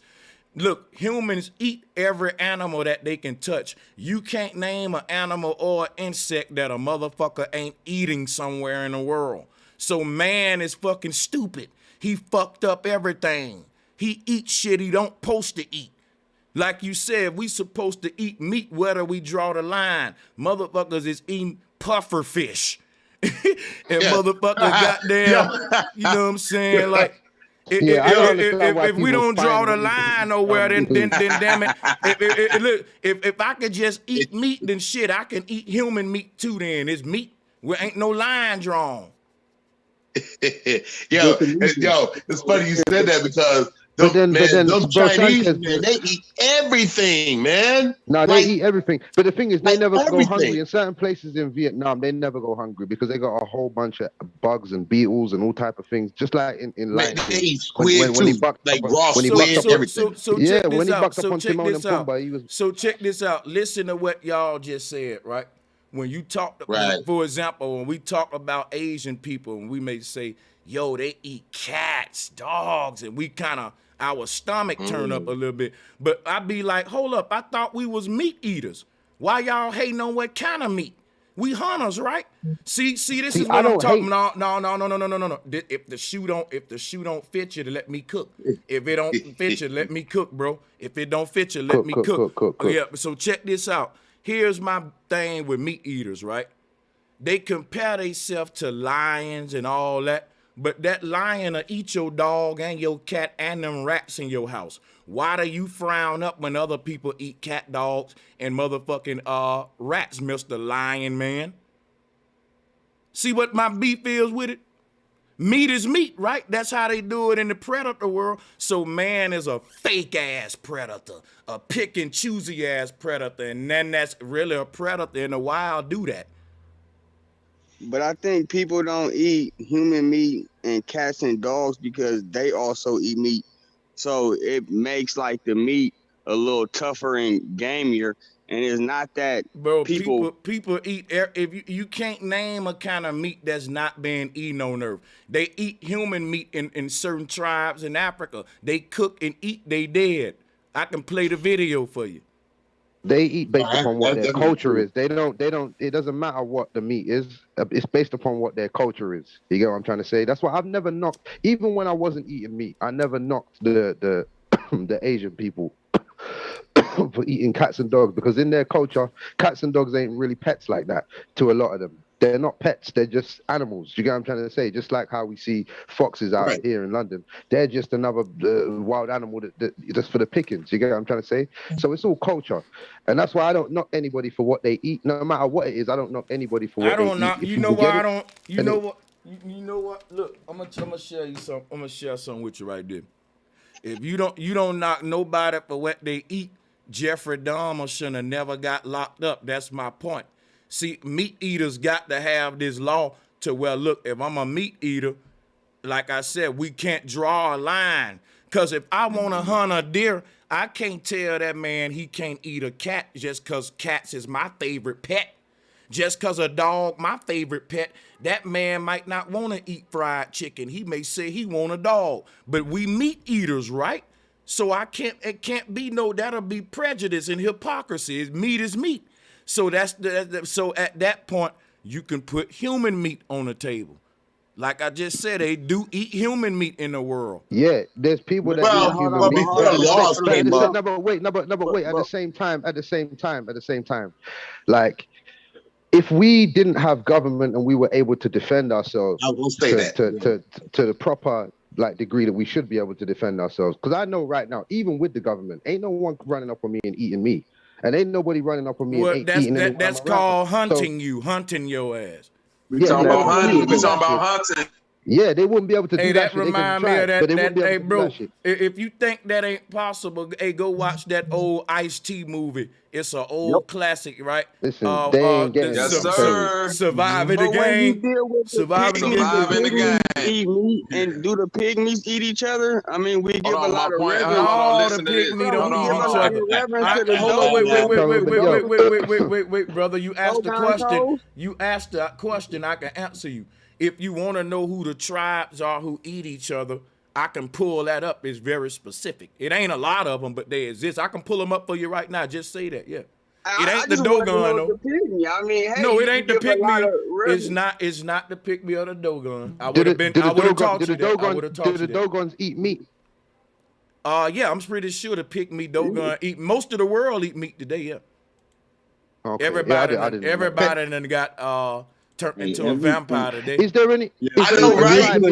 Speaker 2: Look, humans eat every animal that they can touch. You can't name an animal or an insect that a motherfucker ain't eating somewhere in the world. So man is fucking stupid. He fucked up everything. He eats shit he don't supposed to eat. Like you said, we supposed to eat meat, whether we draw the line. Motherfuckers is eating puffer fish. And motherfuckers goddamn, you know what I'm saying? Like, if we don't draw the line nowhere, then damn it. Look, if I could just eat meat, then shit, I can eat human meat too then. It's meat. There ain't no line drawn.
Speaker 7: yo, it's funny you said that because those Chinese, Sanchez, man, they eat everything, man.
Speaker 5: No, they eat everything. But the thing is, they never go hungry. In certain places in Vietnam, they never go hungry because they got a whole bunch of bugs and beetles and all type of things. Just like in
Speaker 7: Lion King. They eat squid too, like raw squid, everything.
Speaker 2: So check this out. Listen to what y'all just said, right? When you talk, for example, when we talk about Asian people, and we may say, yo, they eat cats, dogs, and we kind of, our stomach turn up a little bit. But I be like, hold up, I thought we was meat eaters. Why y'all hating on what kind of meat? We hunters, right? See, this is what I'm talking about. No. If the shoe don't fit you, to let me cook. If it don't fit you, let me cook, bro. If it don't fit you, let me cook. Yeah, so check this out. Here's my thing with meat eaters, right? They compare themselves to lions and all that, but that lion will eat your dog and your cat and them rats in your house. Why do you frown up when other people eat cat, dogs, and motherfucking rats, Mr. Lion Man? See what my beef is with it? Meat is meat, right? That's how they do it in the predator world. So man is a fake ass predator, a pick and choosy ass predator, and then that's really a predator in the wild do that.
Speaker 3: But I think people don't eat human meat and cats and dogs because they also eat meat. So it makes like the meat a little tougher and gamier. And it's not that people
Speaker 2: eat. If you can't name a kind of meat that's not being eaten on Earth, they eat human meat in certain tribes in Africa. They cook and eat they dead. I can play the video for you.
Speaker 5: They eat based upon what their culture is. They don't. It doesn't matter what the meat is. It's based upon what their culture is. You get what I'm trying to say? That's why I've never knocked. Even when I wasn't eating meat, I never knocked the the Asian people for eating cats and dogs, because in their culture, cats and dogs ain't really pets like that to a lot of them. They're not pets. They're just animals. You get what I'm trying to say? Just like how we see foxes out here in London. They're just another wild animal that's for the pickings. You get what I'm trying to say? So it's all culture. And that's why I don't knock anybody for what they eat. No matter what it is, I don't knock anybody for what they eat.
Speaker 2: You know why I don't? You know what? You know what? Look, I'm gonna share you something. I'm gonna share something with you right there. If you don't knock nobody for what they eat, Jeffrey Dahmer should have never got locked up. That's my point. See, meat eaters got to have this law to where, look, if I'm a meat eater, like I said, we can't draw a line. Because if I want to hunt a deer, I can't tell that man he can't eat a cat just because cats is my favorite pet. Just because a dog, my favorite pet, that man might not want to eat fried chicken. He may say he want a dog. But we meat eaters, right? So it can't be that'll be prejudice and hypocrisy. Meat is meat. So so at that point, you can put human meat on the table. Like I just said, they do eat human meat in the world.
Speaker 5: Yeah, there's people that eat human meat. But wait. At the same time, like, if we didn't have government and we were able to defend ourselves to the proper degree that we should be able to defend ourselves, because I know right now, even with the government, ain't no one running up on me and eating me. And ain't nobody running up on me and eating anyone.
Speaker 2: That's called hunting hunting your ass.
Speaker 19: We talking about hunting. We talking about hunting.
Speaker 5: Yeah, they wouldn't be able to do that.
Speaker 2: That remind me of that. Hey, bro, if you think that ain't possible, hey, go watch that old Ice-T movie. It's an old classic, right?
Speaker 5: Listen, they ain't getting
Speaker 2: Surviving the game. Surviving
Speaker 3: the game. Eat meat and do the pygmies eat each other? I mean, we give a lot of reverence.
Speaker 2: All the pygmies don't eat each other. Wait, brother. You asked the question. You asked that question. I can answer you. If you want to know who the tribes are who eat each other, I can pull that up. It's very specific. It ain't a lot of them, but they exist. I can pull them up for you right now. Just say that, yeah. It ain't the Dogon, though.
Speaker 3: I mean, hey,
Speaker 2: no, it ain't the pygmy. It's not the pygmy or the Dogon. I would have been. I would have taught you that. I would have taught you that.
Speaker 5: Do the Dogons eat meat?
Speaker 2: Yeah, I'm pretty sure the pygmy Dogon eat. Most of the world eat meat today. Yeah. Okay. Everybody done got turned into a vampire today.
Speaker 5: Is there any?
Speaker 7: I know, right?
Speaker 5: Hold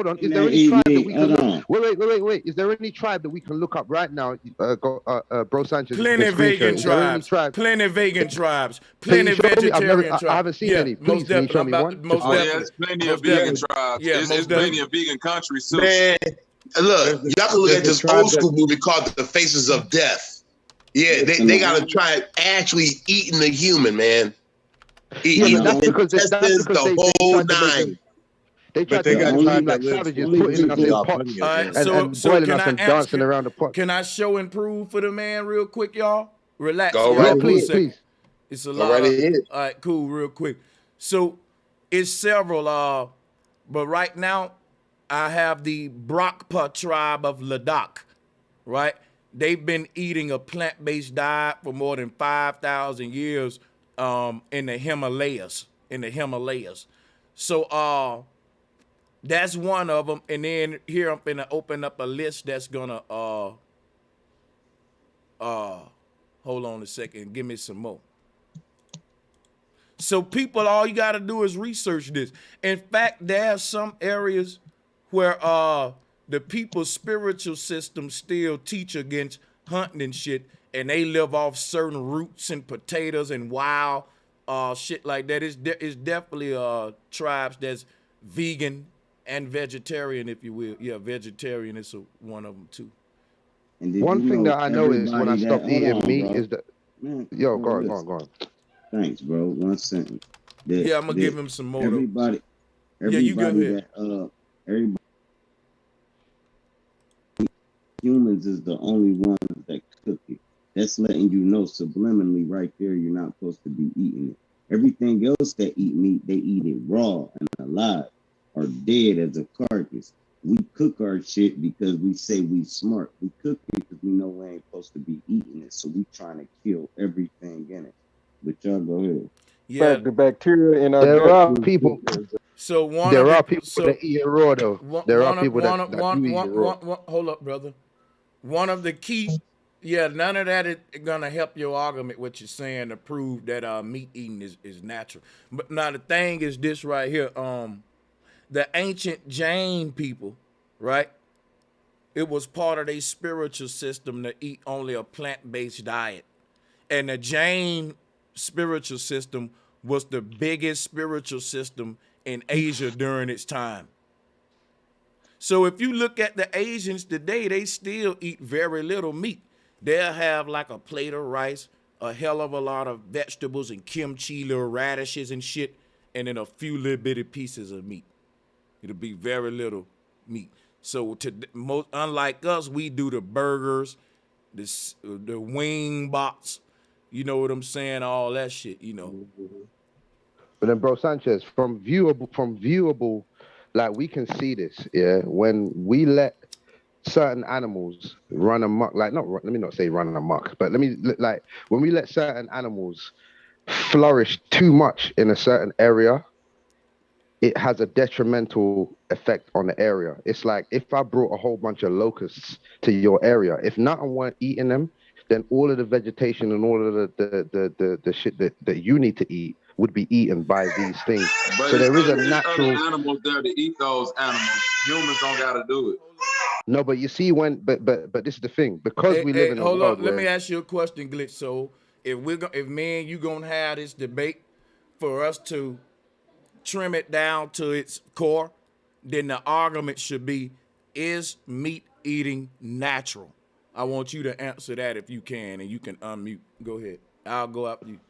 Speaker 5: on. Is there any tribe that we can wait? Is there any tribe that we can look up right now? Bro Sanchez.
Speaker 2: Plenty vegan tribes. Plenty vegan tribes. Plenty vegetarian tribes.
Speaker 5: I haven't seen any. Please, can you show me one?
Speaker 19: There's plenty of vegan tribes. There's plenty of vegan countries too.
Speaker 7: Man, look, y'all can look at this old school movie called The Faces of Death. Yeah, they gotta try actually eating the human, man. Eating the intestines, the whole nine.
Speaker 5: They got like savages putting us in pots and boiling us and dancing around the pot.
Speaker 2: Can I show and prove for the man real quick, y'all? Relax.
Speaker 7: Go right,
Speaker 5: please.
Speaker 2: It's a lot. All right, cool, real quick. So it's several, but right now I have the Brakpa tribe of Ladakh, right? They've been eating a plant-based diet for more than 5,000 years in the Himalayas. So that's one of them. And then here I'm gonna open up a list that's gonna hold on a second, give me some more. So people, all you gotta do is research this. In fact, there are some areas where the people's spiritual system still teach against hunting and shit, and they live off certain roots and potatoes and wild shit like that. It's definitely tribes that's vegan and vegetarian, if you will. Yeah, vegetarian is one of them too.
Speaker 5: One thing that I know is when I stopped eating meat is that. Yo, go on.
Speaker 6: Thanks, bro. 1 second.
Speaker 2: I'm gonna give him some more.
Speaker 6: Everybody
Speaker 2: you go ahead.
Speaker 6: Everybody. Humans is the only ones that cook it. That's letting you know subliminally right there you're not supposed to be eating it. Everything else that eat meat, they eat it raw and alive or dead as a carcass. We cook our shit because we say we smart. We cook it because we know we ain't supposed to be eating it. So we trying to kill everything in it. But y'all go ahead.
Speaker 11: Yeah, the bacteria in our
Speaker 5: there are people.
Speaker 2: So
Speaker 5: there are people that eat it raw though. There are people that do eat it raw.
Speaker 2: Hold up, brother. One of the key Yeah, none of that is gonna help your argument. What you're saying to prove that meat eating is natural. But now the thing is this right here. The ancient Jain people, right? It was part of their spiritual system to eat only a plant-based diet. And the Jain spiritual system was the biggest spiritual system in Asia during its time. So if you look at the Asians today, they still eat very little meat. They'll have like a plate of rice, a hell of a lot of vegetables and kimchi, little radishes and shit, and then a few little bitty pieces of meat. It'll be very little meat. So unlike us, we do the burgers, the wing box, you know what I'm saying, all that shit, you know.
Speaker 5: But then, bro, Sanchez, from viewable, like we can see this, yeah. When we let certain animals run amok, like let me not say run amok, but when we let certain animals flourish too much in a certain area, it has a detrimental effect on the area. It's like if I brought a whole bunch of locusts to your area, if nothing weren't eating them, then all of the vegetation and all of the shit that you need to eat would be eaten by these things.
Speaker 19: But
Speaker 5: so there is a
Speaker 19: natural animals there to eat those animals. Humans don't gotta do it.
Speaker 5: No, but you see but this is the thing, because we live in a world.
Speaker 2: Hold on, let me ask you a question, Glitch. So if me and you gonna have this debate for us to trim it down to its core, then the argument should be, is meat eating natural? I want you to answer that if you can, and you can unmute. Go ahead. I'll go after you.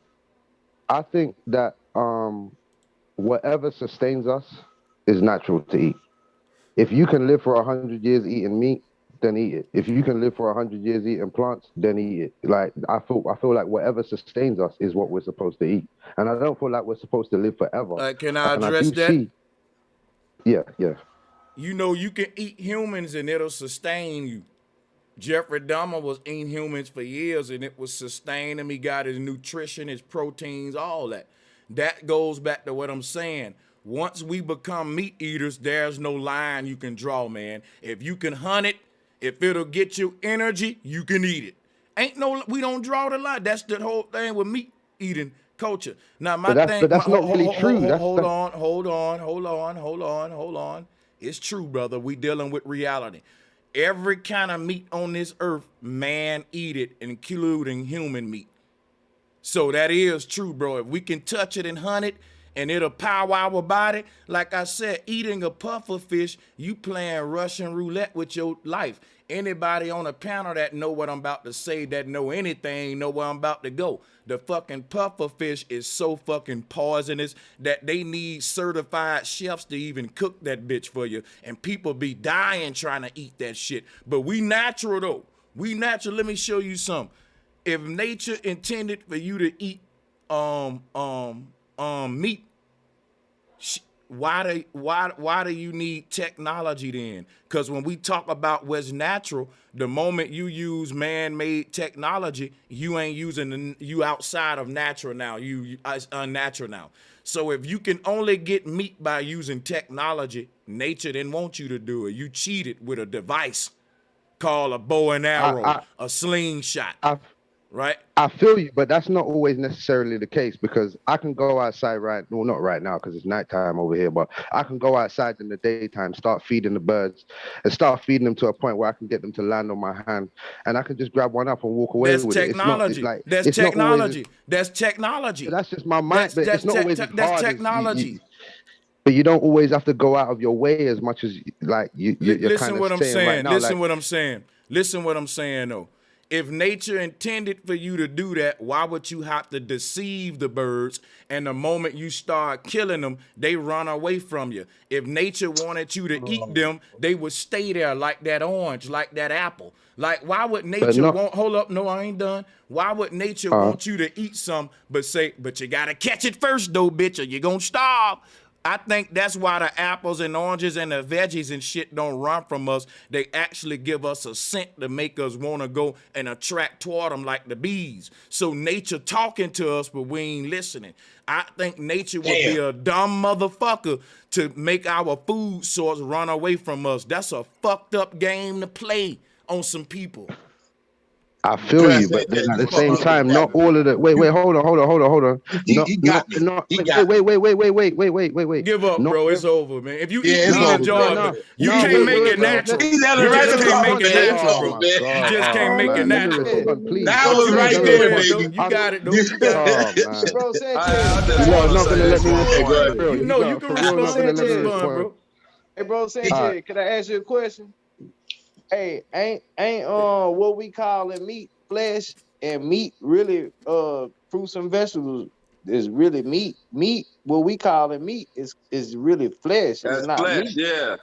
Speaker 5: I think that whatever sustains us is natural to eat. If you can live for 100 years eating meat, then eat it. If you can live for 100 years eating plants, then eat it. Like I feel like whatever sustains us is what we're supposed to eat, and I don't feel like we're supposed to live forever.
Speaker 2: Can I address that?
Speaker 5: Yeah.
Speaker 2: You know, you can eat humans and it'll sustain you. Jeffrey Dahmer was eating humans for years and it was sustaining him. He got his nutrition, his proteins, all that. That goes back to what I'm saying. Once we become meat eaters, there's no line you can draw, man. If you can hunt it, if it'll get you energy, you can eat it. We don't draw the line. That's the whole thing with meat eating culture. Now, but that's not really true. Hold on. It's true, brother. We dealing with reality. Every kind of meat on this earth, man eat it, including human meat. So that is true, bro. If we can touch it and hunt it, and it'll power our body. Like I said, eating a puffer fish, you playing Russian roulette with your life. Anybody on a panel that know what I'm about to say, that know anything, know where I'm about to go. The fucking puffer fish is so fucking poisonous that they need certified chefs to even cook that bitch for you. And people be dying trying to eat that shit. But we natural though. We natural. Let me show you something. If nature intended for you to eat meat, why do you need technology then? Because when we talk about what's natural, the moment you use man-made technology, you ain't using you outside of natural now. It's unnatural now. So if you can only get meat by using technology, nature didn't want you to do it. You cheated with a device called a bow and arrow, a slingshot. Right.
Speaker 5: I feel you, but that's not always necessarily the case, because I can go outside not right now because it's nighttime over here, but I can go outside in the daytime, start feeding the birds and start feeding them to a point where I can get them to land on my hand, and I can just grab one up and walk away with it.
Speaker 2: That's technology. That's technology.
Speaker 5: That's just my mind. But it's not always
Speaker 2: that's technology.
Speaker 5: But you don't always have to go out of your way as much as you're
Speaker 2: Listen
Speaker 5: kind of
Speaker 2: what I'm saying.
Speaker 5: Right now,
Speaker 2: Listen what I'm saying. Listen what I'm saying though. If nature intended for you to do that, why would you have to deceive the birds? And the moment you start killing them, they run away from you. If nature wanted you to eat them, they would stay there like that orange, like that apple. Like, why would nature hold up, no, I ain't done. Why would nature want you to eat some, but you gotta catch it first though, bitch, or you're gonna starve? I think that's why the apples and oranges and the veggies and shit don't run from us. They actually give us a scent to make us want to go and attract toward them like the bees. So nature talking to us, but we ain't listening. I think nature would be a dumb motherfucker to make our food source run away from us. That's a fucked up game to play on some people.
Speaker 5: I feel you, but then at the same time, not all of the wait, hold on.
Speaker 7: He got me.
Speaker 5: Wait.
Speaker 2: Give up,
Speaker 5: not
Speaker 2: bro.
Speaker 5: ev-
Speaker 2: it's over, man. If you
Speaker 7: Yeah,
Speaker 2: eat
Speaker 7: it's
Speaker 2: meat
Speaker 7: over,
Speaker 2: and jar,
Speaker 7: man.
Speaker 2: you
Speaker 5: No,
Speaker 2: can't make it natural.
Speaker 7: He's at
Speaker 2: You
Speaker 7: it right
Speaker 2: just
Speaker 7: to
Speaker 2: can't make
Speaker 7: talk,
Speaker 2: it
Speaker 7: man.
Speaker 2: natural,
Speaker 7: Oh,
Speaker 2: bro.
Speaker 7: man.
Speaker 2: You just can't make it
Speaker 5: man, let me
Speaker 2: natural, bro.
Speaker 5: respond, please.
Speaker 7: That was right
Speaker 2: Go
Speaker 7: there,
Speaker 2: ahead, though.
Speaker 7: baby.
Speaker 2: You got it, though. You got it.
Speaker 5: Oh man,
Speaker 12: Bro Sanchez,
Speaker 19: I just
Speaker 5: you
Speaker 19: want
Speaker 5: are
Speaker 19: to
Speaker 5: not
Speaker 19: say
Speaker 5: gonna
Speaker 19: this
Speaker 5: let me
Speaker 19: one
Speaker 5: respond.
Speaker 19: point.
Speaker 5: For real.
Speaker 2: You know you
Speaker 5: not
Speaker 2: can
Speaker 5: for real not
Speaker 2: respond.
Speaker 5: gonna let me
Speaker 2: Respond,
Speaker 5: respond.
Speaker 2: bro.
Speaker 12: hey, bro Sanchez, can I ask you a question? Hey, ain't what we calling meat flesh, and meat really fruits and vegetables is really meat. Meat, what we call it meat is really flesh. It's
Speaker 19: That's
Speaker 12: not
Speaker 19: flesh,
Speaker 12: meat.
Speaker 19: yeah.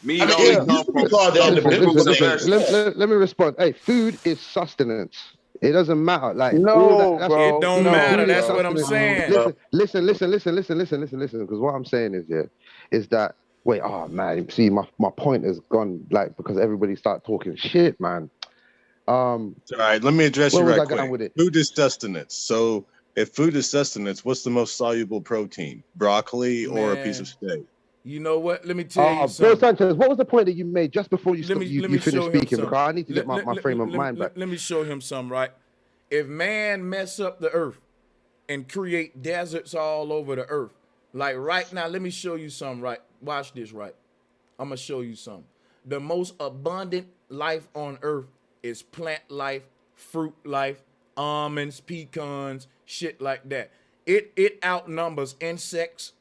Speaker 19: Meat
Speaker 7: I mean,
Speaker 19: only
Speaker 7: it used
Speaker 19: come
Speaker 7: to be
Speaker 19: from
Speaker 7: called that in the
Speaker 19: fruits
Speaker 7: biblical
Speaker 19: and
Speaker 7: days.
Speaker 19: vegetables.
Speaker 5: Let me respond. Hey, food is sustenance. It doesn't matter. Like all that.
Speaker 12: No,
Speaker 5: That's
Speaker 2: It
Speaker 12: bro.
Speaker 2: don't
Speaker 12: No,
Speaker 2: matter.
Speaker 5: food is
Speaker 2: That's
Speaker 12: bro.
Speaker 2: what I'm
Speaker 5: sustenance.
Speaker 2: saying.
Speaker 5: Listen. Because what I'm saying is that wait. Oh man, see my point is gone. Like because everybody start talking shit, man.
Speaker 8: All right, let me address
Speaker 5: Where
Speaker 8: you
Speaker 5: was
Speaker 8: right
Speaker 5: I going
Speaker 8: quick.
Speaker 5: with it?
Speaker 8: Food is sustenance. So if food is sustenance, what's the most soluble protein? Broccoli or a piece of steak?
Speaker 2: You know what? Let me tell you
Speaker 5: Bro
Speaker 2: something.
Speaker 5: Sanchez, what was the point that you made just before you
Speaker 2: Let me
Speaker 5: you finished
Speaker 2: show him
Speaker 5: speaking?
Speaker 2: something.
Speaker 5: Because I need to get my frame of mind back.
Speaker 2: Let me show him something, right? If man mess up the earth and create deserts all over the earth, like right now, let me show you something, right? Watch this, right? I'm gonna show you something. The most abundant life on earth is plant life, fruit life, almonds, pecans, shit like that. It outnumbers insects.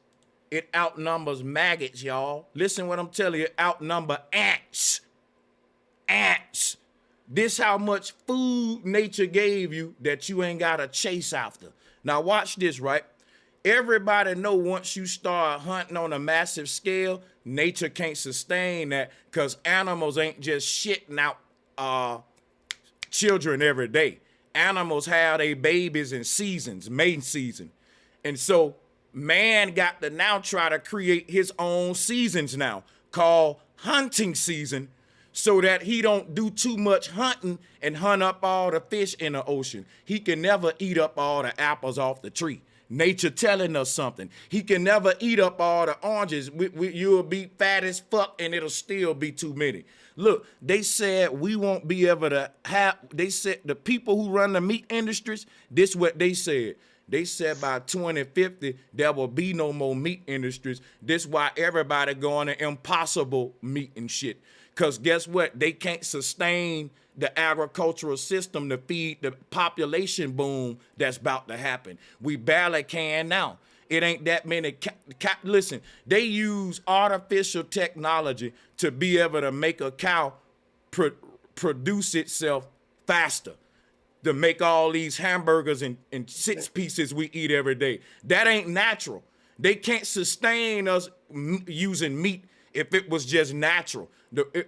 Speaker 2: It outnumbers maggots, y'all. Listen what I'm telling you. It outnumber ants. Ants. This how much food nature gave you that you ain't gotta chase after. Now watch this, right? Everybody know once you start hunting on a massive scale, nature can't sustain that because animals ain't just shitting out children every day. Animals have their babies in seasons, mating season. And so man got to now try to create his own seasons now called hunting season so that he don't do too much hunting and hunt up all the fish in the ocean. He can never eat up all the apples off the tree. Nature telling us something. He can never eat up all the oranges. You'll be fat as fuck and it'll still be too many. Look, they said we won't be able to have, they said the people who run the meat industries, this is what they said. They said by 2050, there will be no more meat industries. This is why everybody going to impossible meat and shit. Because guess what? They can't sustain the agricultural system to feed the population boom that's about to happen. We barely can now. It ain't that many. Listen, they use artificial technology to be able to make a cow produce itself faster, to make all these hamburgers in 6 pieces we eat every day. That ain't natural. They can't sustain us using meat if it was just natural.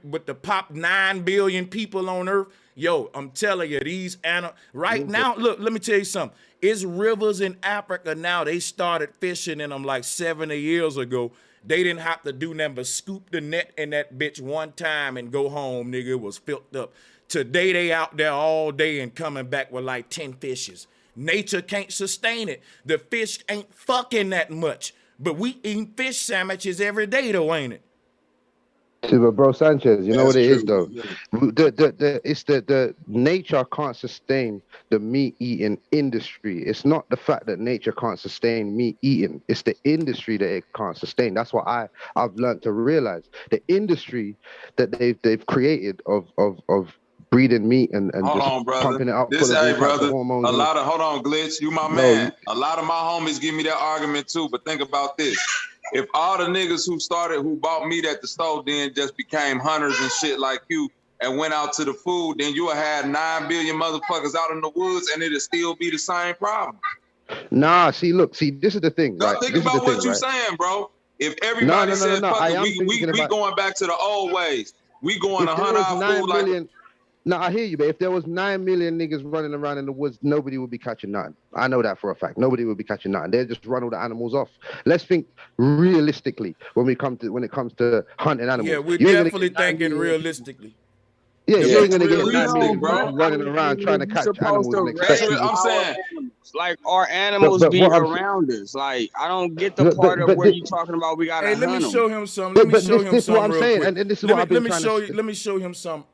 Speaker 2: With the 9 billion people on earth, yo, I'm telling you, these animals, right now, look, let me tell you something. It's rivers in Africa now. They started fishing in them like 70 years ago. They didn't have to do nothing but scoop the net in that bitch one time and go home, nigga. It was filled up. Today, they out there all day and coming back with like 10 fishes. Nature can't sustain it. The fish ain't fucking that much. But we eating fish sandwiches every day though, ain't it?
Speaker 5: See, but bro Sanchez, you know what it is though. It's the nature can't sustain the meat eating industry. It's not the fact that nature can't sustain meat eating. It's the industry that it can't sustain. That's what I've learned to realize. The industry that they've created of breeding meat and just pumping it up full of all types of hormones.
Speaker 19: Hold on, Glitch, you my man. A lot of my homies give me that argument too, but think about this. If all the niggas who bought meat at the store then just became hunters and shit like you and went out to the food, then you'll have 9 billion motherfuckers out in the woods and it'll still be the same problem.
Speaker 5: Nah, see, this is the thing, right?
Speaker 19: Think about what you're saying, bro. If everybody says, fuck it, we going back to the old ways. We going to hunt our food like...
Speaker 5: No, I hear you, but if there was 9 million niggas running around in the woods, nobody would be catching nothing. I know that for a fact. Nobody would be catching nothing. They'll just run all the animals off. Let's think realistically when it comes to hunting animals.
Speaker 2: Yeah, we're definitely thinking realistically.
Speaker 5: Yeah, you ain't gonna get 9 million running around trying to catch animals.
Speaker 3: I'm saying, like our animals be around us. Like I don't get the part of where you talking about. We gotta.
Speaker 2: Hey, let me show him some. Let me show him some real quick.
Speaker 5: And this is what I've been trying to.
Speaker 2: Let me show him some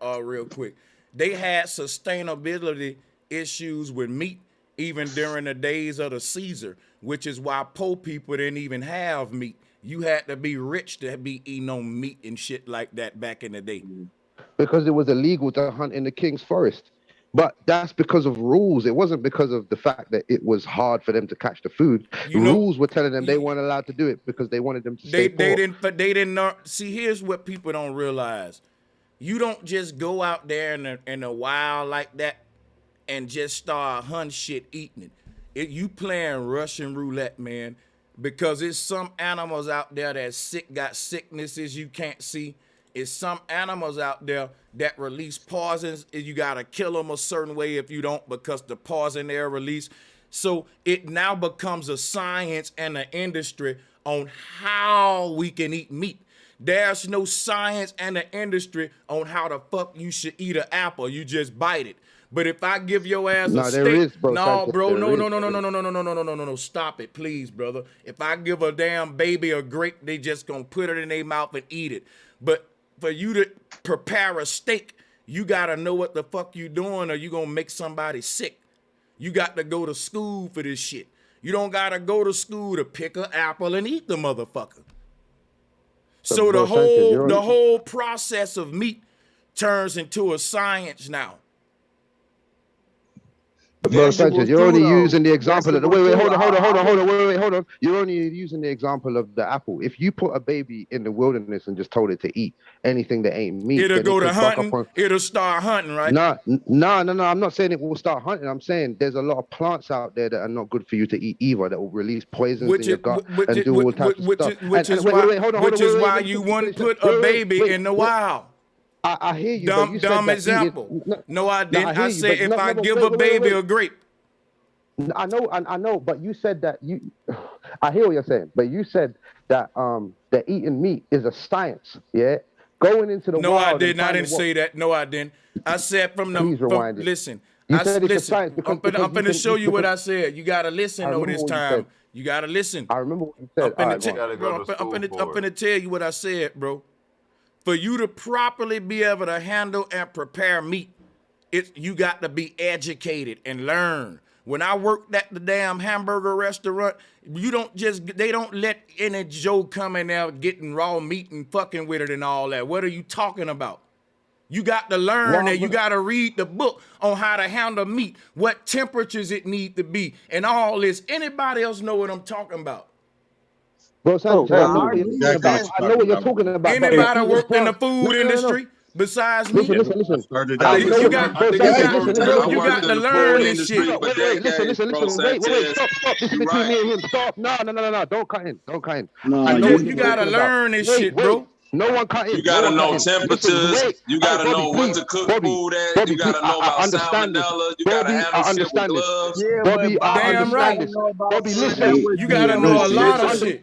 Speaker 2: real quick. They had sustainability issues with meat even during the days of the Caesar, which is why poor people didn't even have meat. You had to be rich to be eating on meat and shit like that back in the day.
Speaker 5: Because it was illegal to hunt in the king's forest. But that's because of rules. It wasn't because of the fact that it was hard for them to catch the food. Rules were telling them they weren't allowed to do it because they wanted them to stay poor.
Speaker 2: They didn't see. Here's what people don't realize: you don't just go out there in the wild like that and just start hunting shit, eating it. You playing Russian roulette, man, because it's some animals out there that got sicknesses you can't see. It's some animals out there that release poisons. You got to kill them a certain way if you don't, because the poison they're released. So it now becomes a science and an industry on how we can eat meat. There's no science and an industry on how the fuck you should eat an apple. You just bite it. But if I give your ass a steak, no, stop it, please, brother. If I give a damn baby a grape, they just gonna put it in their mouth and eat it. But for you to prepare a steak, you gotta know what the fuck you doing, or you gonna make somebody sick. You got to go to school for this shit. You don't gotta go to school to pick an apple and eat the motherfucker. So the whole process of meat turns into a science now.
Speaker 5: Bro, Sanchez, you're only using the example of the hold on. You're only using the example of the apple. If you put a baby in the wilderness and just told it to eat anything that ain't meat,
Speaker 2: it'll go to hunting. It'll start hunting, right?
Speaker 5: No. I'm not saying it will start hunting. I'm saying there's a lot of plants out there that are not good for you to eat either, that will release poisons in your gut and do all types of stuff.
Speaker 2: Which is why you wouldn't put a baby in the wild.
Speaker 5: I hear you.
Speaker 2: Dumb example. No, I didn't. I said if I give a baby a grape.
Speaker 5: I know, but you said that I hear what you're saying, but you said that that eating meat is a science, yeah? Going into the wild.
Speaker 2: No, I didn't. I didn't say that. No, I didn't. I said listen.
Speaker 5: You said it's a science because
Speaker 2: I'm going to show you what I said. You got to listen over this time. You got to listen.
Speaker 5: I remember what you said.
Speaker 2: I'm going to tell you what I said, bro. For you to properly be able to handle and prepare meat, you got to be educated and learn. When I worked at the damn hamburger restaurant, they don't let any Joe come in there getting raw meat and fucking with it and all that. What are you talking about? You got to learn that. You got to read the book on how to handle meat, what temperatures it need to be, and all this. Anybody else know what I'm talking about?
Speaker 5: Bro, Sanchez, I know what you're talking about.
Speaker 2: Anybody worked in the food industry besides me?
Speaker 5: Listen.
Speaker 2: You got to learn this shit.
Speaker 5: Wait, stop. This is between me and him. Stop. No. Don't cut in.
Speaker 2: You got to learn this shit, bro.
Speaker 5: No one cut in.
Speaker 19: You gotta know temperatures. You gotta know what to cook food at. You gotta know about salmonella. You gotta handle shit with gloves.
Speaker 5: Bobby,
Speaker 2: damn right.
Speaker 5: Bobby, listen.
Speaker 2: You gotta know a lot of shit.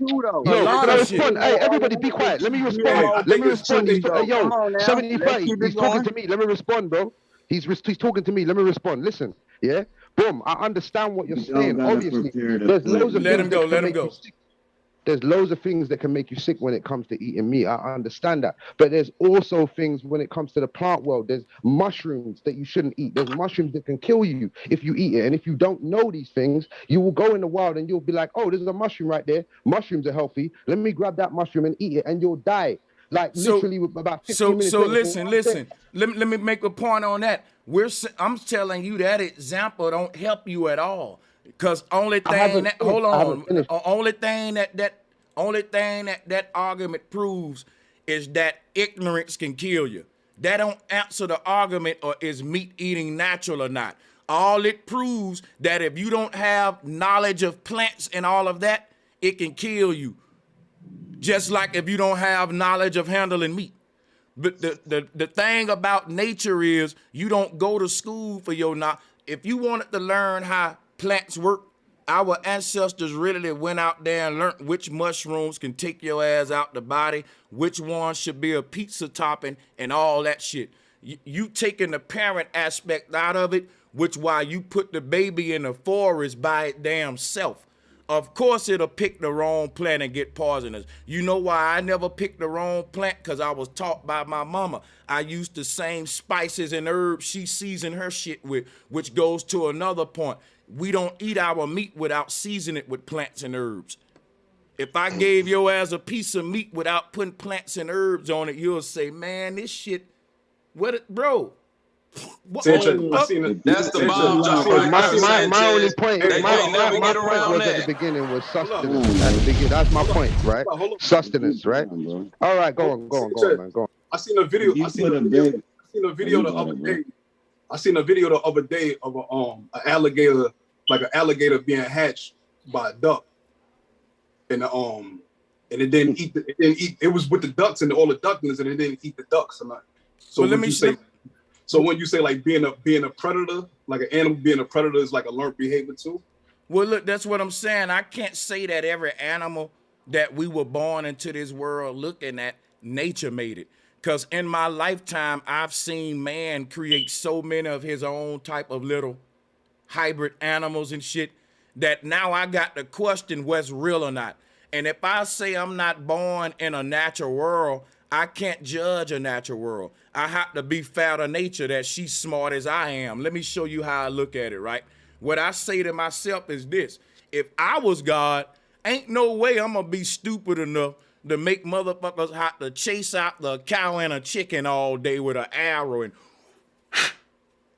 Speaker 5: Hey, everybody, be quiet. Let me respond. Yo, 70-30. He's talking to me. Let me respond, bro. He's talking to me. Let me respond. Listen, yeah. Boom. I understand what you're saying. Obviously, there's loads of
Speaker 2: let him go.
Speaker 5: There's loads of things that can make you sick when it comes to eating meat. I understand that. But there's also things when it comes to the plant world. There's mushrooms that you shouldn't eat. There's mushrooms that can kill you if you eat it. And if you don't know these things, you will go in the wild and you'll be like, oh, there's a mushroom right there. Mushrooms are healthy. Let me grab that mushroom and eat it, and you'll die. Literally about 15 minutes.
Speaker 2: So listen. Let me make a point on that. I'm telling you that example don't help you at all. Because only thing that argument proves is that ignorance can kill you. That don't answer the argument or is meat eating natural or not. All it proves that if you don't have knowledge of plants and all of that, it can kill you. Just like if you don't have knowledge of handling meat. But the thing about nature is you don't go to school for your knowledge. If you wanted to learn how plants work, our ancestors really went out there and learned which mushrooms can take your ass out the body, which ones should be a pizza topping, and all that shit. You taking the parent aspect out of it, which why you put the baby in the forest by its damn self. Of course it'll pick the wrong plant and get poisonous. You know why I never picked the wrong plant? Because I was taught by my mama. I used the same spices and herbs she seasoned her shit with, which goes to another point. We don't eat our meat without seasoning it with plants and herbs. If I gave your ass a piece of meat without putting plants and herbs on it, you'll say, man, this shit, bro.
Speaker 16: Sanchez, I seen it.
Speaker 19: That's the bomb drop right there,
Speaker 5: my only point,
Speaker 19: They
Speaker 5: my
Speaker 19: never get
Speaker 5: point
Speaker 19: around
Speaker 5: was at
Speaker 19: that.
Speaker 5: the beginning was sustenance. At the beginning, that's my point, right? Sustenance, right? All right, go on, man, go on.
Speaker 16: I seen a video. I seen a video the other day. I seen a video the other day of an alligator, like an alligator being hatched by a duck, and it didn't eat. It was with the ducks and all the ducklings, and it didn't eat the ducks. So
Speaker 2: well, let me say.
Speaker 16: So when you say like being a predator, like an animal being a predator is like a learned behavior too?
Speaker 2: Well, look, that's what I'm saying. I can't say that every animal that we were born into this world looking at, nature made it. Because in my lifetime, I've seen man create so many of his own type of little hybrid animals and shit that now I got to question what's real or not. And if I say I'm not born in a natural world, I can't judge a natural world. I have to be fair to nature that she's smart as I am. Let me show you how I look at it, right? What I say to myself is this. If I was God, ain't no way I'm going to be stupid enough to make motherfuckers have to chase out the cow and a chicken all day with an arrow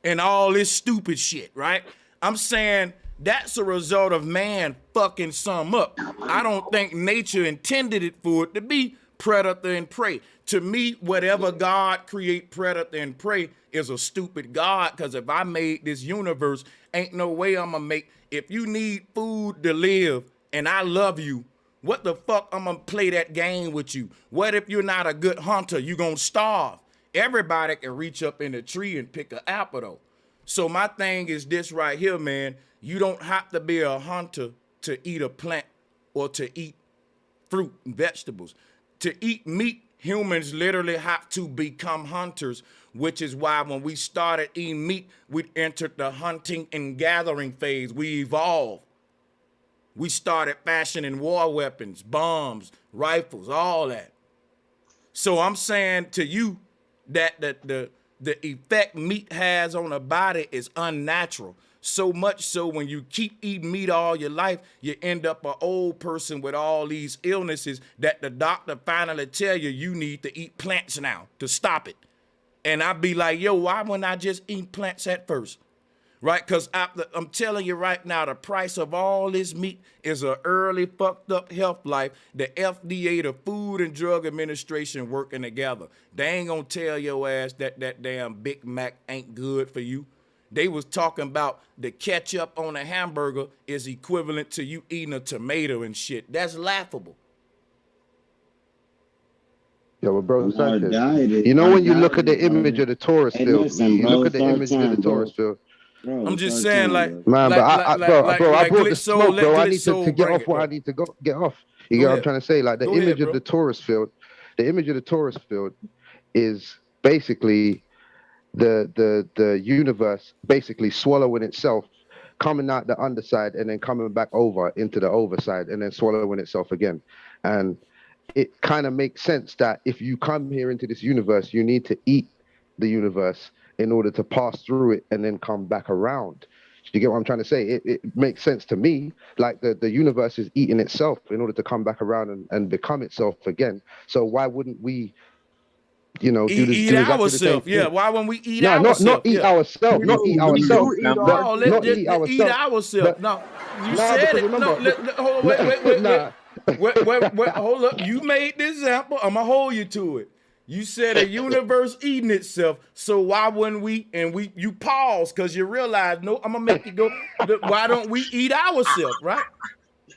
Speaker 2: and all this stupid shit, right? I'm saying that's a result of man fucking some up. I don't think nature intended it for it to be predator and prey. To me, whatever God create predator and prey is a stupid God, because if I made this universe, ain't no way I'm gonna make, if you need food to live and I love you, what the fuck I'm gonna play that game with you? What if you're not a good hunter? You gonna starve. Everybody can reach up in a tree and pick an apple though. So my thing is this right here, man. You don't have to be a hunter to eat a plant or to eat fruit and vegetables. To eat meat, humans literally have to become hunters, which is why when we started eating meat, we entered the hunting and gathering phase. We evolved. We started fashioning war weapons, bombs, rifles, all that. So I'm saying to you that the effect meat has on a body is unnatural. So much so when you keep eating meat all your life, you end up an old person with all these illnesses that the doctor finally tell you you need to eat plants now to stop it. And I'd be like, yo, why wouldn't I just eat plants at first? Right? Because I'm telling you right now, the price of all this meat is an early fucked up health life. The FDA, the Food and Drug Administration working together. They ain't gonna tell your ass that damn Big Mac ain't good for you. They was talking about the ketchup on a hamburger is equivalent to you eating a tomato and shit. That's laughable.
Speaker 5: Yo, but bro, Sanchez, you know when you look at the image of the Taurus field, you look at the image of the Taurus field.
Speaker 2: I'm just saying, like,
Speaker 5: man, but I brought the smoke, bro. I need to get off what I need to get off. You get what I'm trying to say? Like the image of the Taurus field, is basically the universe basically swallowing itself, coming out the underside and then coming back over into the overside and then swallowing itself again. And it kind of makes sense that if you come here into this universe, you need to eat the universe in order to pass through it and then come back around. You get what I'm trying to say? It makes sense to me, like the universe is eating itself in order to come back around and become itself again. So why wouldn't we, you know,
Speaker 2: eat ourselves? Yeah, why wouldn't we eat ourselves?
Speaker 5: Not eat ourselves. Not eat ourselves.
Speaker 2: Not eat ourselves. No, you said it. No, hold on, wait. Hold up. You made the example. I'm gonna hold you to it. You said a universe eating itself, so why wouldn't we? And you pause because you realize, no, I'm gonna make you go. Why don't we eat ourselves, right?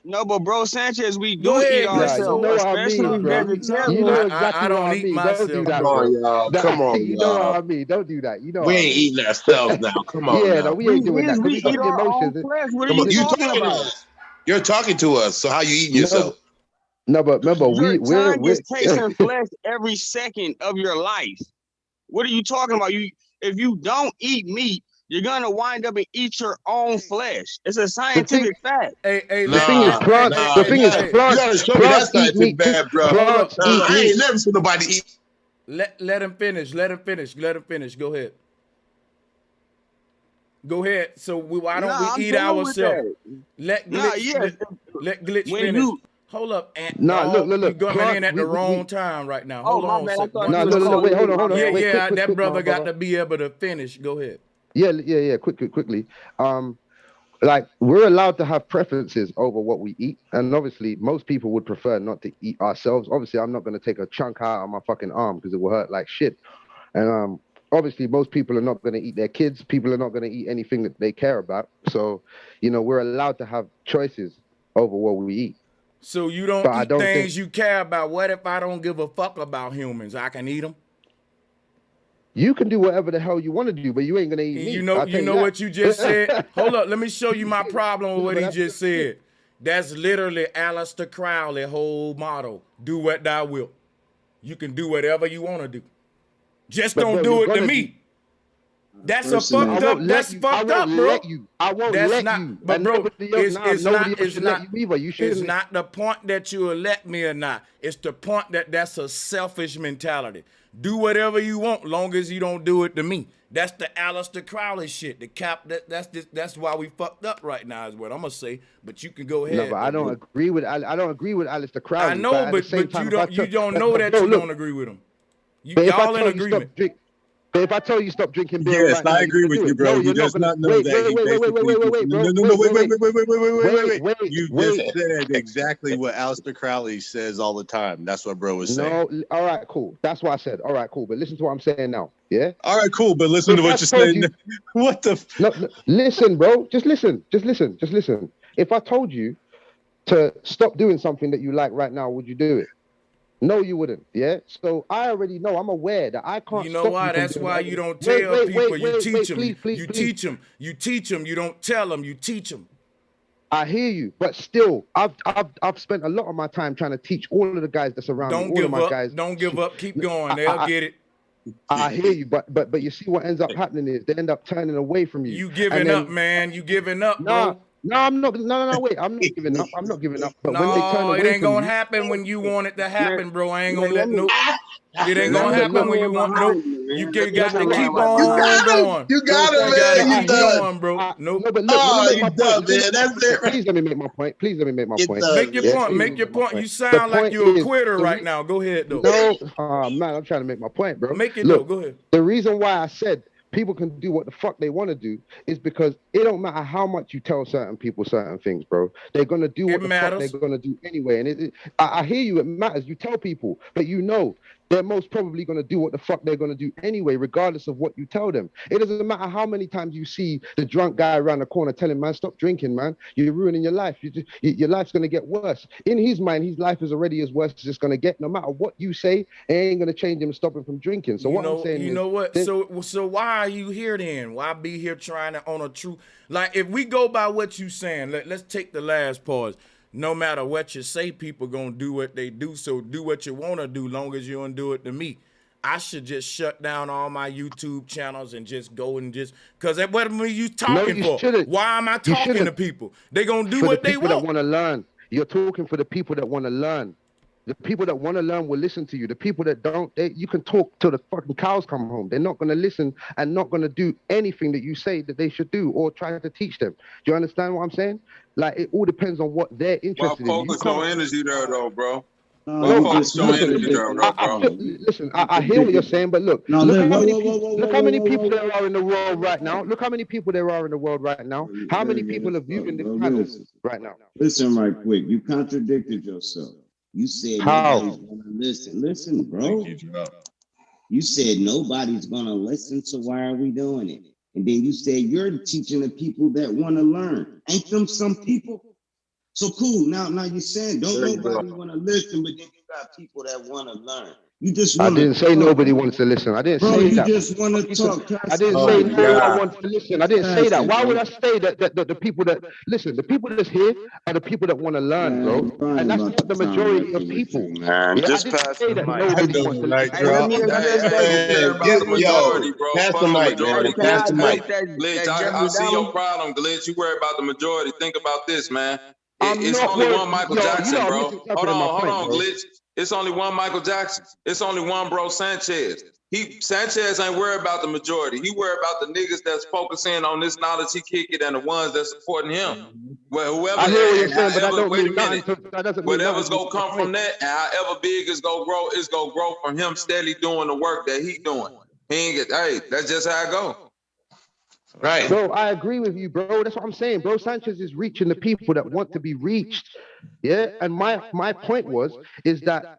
Speaker 3: No, but bro, Sanchez, we do eat ourselves, especially vegetarian.
Speaker 5: I
Speaker 2: don't eat myself.
Speaker 5: Don't do that,
Speaker 7: bro. Come on,
Speaker 5: you know what I mean? Don't do that. You know
Speaker 7: we ain't eating ourselves now. Come on,
Speaker 5: yeah, no, we ain't doing that.
Speaker 3: We eat our own flesh. What are you talking about?
Speaker 7: You're talking to us. So how you eating yourself?
Speaker 5: No, but remember, we're
Speaker 3: tasting flesh every second of your life. What are you talking about? If you don't eat meat, you're gonna wind up and eat your own flesh. It's a scientific fact.
Speaker 5: The thing is, plants. The thing is,
Speaker 7: you
Speaker 5: plants.
Speaker 7: gotta show me that scientific fact, bro.
Speaker 5: Plants eat
Speaker 7: I
Speaker 5: meat.
Speaker 7: ain't never seen nobody eat.
Speaker 2: Let him finish. Let him finish. Let him finish. Go ahead. Go ahead. So why don't we eat ourselves? Let Glitch finish. Hold up, Ant.
Speaker 5: Look.
Speaker 2: You're coming in at the wrong time right now. Hold on.
Speaker 5: Wait, hold on.
Speaker 2: Yeah,
Speaker 5: Wait, quick,
Speaker 2: that brother got to be able to finish. Go ahead.
Speaker 5: Yeah. Quickly. Like, we're allowed to have preferences over what we eat, and obviously most people would prefer not to eat ourselves. Obviously, I'm not going to take a chunk out of my fucking arm because it will hurt like shit. And obviously most people are not going to eat their kids. People are not going to eat anything that they care about. So, we're allowed to have choices over what we eat.
Speaker 2: So you don't eat things you care about. What if I don't give a fuck about humans? I can eat them.
Speaker 5: You can do whatever the hell you want to do, but you ain't gonna eat meat.
Speaker 2: You know what you just said? Hold up, let me show you my problem with what he just said. That's literally Aleister Crowley's whole motto. Do what thou wilt. You can do whatever you want to do. Just don't do it to me. That's a fucked up. That's fucked up, bro.
Speaker 5: I won't let you.
Speaker 2: But bro, it's not the point that you will let me or not. It's the point that's a selfish mentality. Do whatever you want, long as you don't do it to me. That's the Aleister Crowley shit. The cap. That's why we fucked up right now, is what I'm gonna say. But you can go ahead.
Speaker 5: No, but I don't agree with Aleister Crowley.
Speaker 2: I know, but you don't know that you don't agree with him. Y'all in agreement.
Speaker 5: But if I tell you stop drinking beer,
Speaker 8: yes, I agree with you, bro. You just not know that. Wait. You just said exactly what Aleister Crowley says all the time. That's what bro was saying.
Speaker 5: No, all right, cool. That's what I said. All right, cool. But listen to what I'm saying now. Yeah.
Speaker 8: All right, cool. But listen to what you're saying. What the?
Speaker 5: No, listen, bro. Just listen. If I told you to stop doing something that you like right now, would you do it? No, you wouldn't. Yeah. So I already know. I'm aware that I can't.
Speaker 2: You know why? That's why you don't tell people. You teach them. You teach them. You teach them. You don't tell them. You teach them.
Speaker 5: I hear you, but still, I've spent a lot of my time trying to teach all of the guys that's around me. All of my guys.
Speaker 2: Don't give up. Keep going. They'll get it.
Speaker 5: I hear you, but you see what ends up happening is they end up turning away from you.
Speaker 2: You giving up, man. You giving up, bro.
Speaker 5: No, I'm not. No, wait. I'm not giving up. I'm not giving up. But
Speaker 2: no,
Speaker 5: when they turn away
Speaker 2: it ain't gonna happen when you want it to happen, bro. I ain't gonna let no. It ain't gonna happen when you want no. You got to keep on going.
Speaker 7: You got it, man.
Speaker 2: You going, bro. No,
Speaker 5: but look, you done, man. That's it. Please let me make my point.
Speaker 2: Make your point. Make your point. You sound like you're a quitter right now. Go ahead, though.
Speaker 5: No, man. I'm trying to make my point, bro.
Speaker 2: Make it though. Go ahead.
Speaker 5: The reason why I said people can do what the fuck they want to do is because it don't matter how much you tell certain people certain things, bro. They're gonna do what the fuck they're gonna do anyway. And I hear you. It matters. You tell people, but they're most probably gonna do what the fuck they're gonna do anyway, regardless of what you tell them. It doesn't matter how many times you see the drunk guy around the corner telling man, stop drinking, man. You're ruining your life. Your life's gonna get worse. In his mind, his life is already as worse as it's gonna get. No matter what you say, it ain't gonna change him and stop him from drinking. So what I'm saying is,
Speaker 2: you know what? So why are you here then? Why be here trying to on a true, like, if we go by what you saying, let's take the last pause. No matter what you say, people gonna do what they do. So do what you want to do, long as you don't do it to me. I should just shut down all my YouTube channels and just go and because what are you talking for? Why am I talking to people? They gonna do what they want.
Speaker 5: That want to learn. You're talking for the people that want to learn. The people that want to learn will listen to you. The people that don't, you can talk till the fucking cows come home. They're not going to listen and not going to do anything that you say that they should do or try to teach them. Do you understand what I'm saying? Like, it all depends on what they're interested in.
Speaker 19: Focus no energy there, though, bro.
Speaker 5: Listen, I hear what you're saying, but look how many people there are in the world right now. Look how many people there are in the world right now. How many people are viewing this panels right now?
Speaker 6: Listen right quick. You contradicted yourself. You said nobody's gonna listen. Listen, bro. You said nobody's gonna listen, so why are we doing it? And then you said you're teaching the people that want to learn. Ain't them some people? So cool. Now you're saying don't nobody want to listen, but then you got people that want to learn.
Speaker 5: I didn't say nobody wants to listen. I didn't say that.
Speaker 6: You just want to talk.
Speaker 5: I didn't say no one wants to listen. I didn't say that. Why would I say that the people that listen, the people that's here are the people that want to learn, bro. And that's not the majority of people.
Speaker 3: Man,
Speaker 5: Yeah,
Speaker 3: just
Speaker 5: I didn't
Speaker 3: pass
Speaker 5: say
Speaker 3: the
Speaker 5: that
Speaker 3: mic.
Speaker 5: nobody wants to listen.
Speaker 19: Hey, let me address that.
Speaker 6: Hey,
Speaker 19: Care about the majority, bro.
Speaker 6: pass the
Speaker 19: Fuck the
Speaker 6: mic,
Speaker 19: majority.
Speaker 6: man. Pass the mic.
Speaker 19: Glitch, I see your problem, Glitch. You worry about the majority. Think about this, man.
Speaker 5: I'm
Speaker 19: It's
Speaker 5: not
Speaker 19: only
Speaker 5: worried.
Speaker 19: one Michael
Speaker 5: Yo,
Speaker 19: Jackson,
Speaker 5: you know, I'm
Speaker 19: bro.
Speaker 5: misinterpreting my point, bro.
Speaker 19: Glitch. It's only one Michael Jackson. It's only one bro Sanchez. Sanchez ain't worried about the majority. He worried about the niggas that's focusing on this knowledge he kick it and the ones that's supporting him. Well, whoever
Speaker 5: I hear what you're saying, but that
Speaker 19: however,
Speaker 5: don't
Speaker 19: wait a
Speaker 5: mean nothing.
Speaker 19: minute.
Speaker 5: That doesn't mean
Speaker 19: Whatever's
Speaker 5: nothing.
Speaker 19: gonna come from that, and however big it's gonna grow from him steadily doing the work that he doing. He ain't get. Hey, that's just how it go.
Speaker 6: Right.
Speaker 5: Bro, I agree with you, bro. That's what I'm saying. Bro, Sanchez is reaching the people that want to be reached. Yeah. And my point is that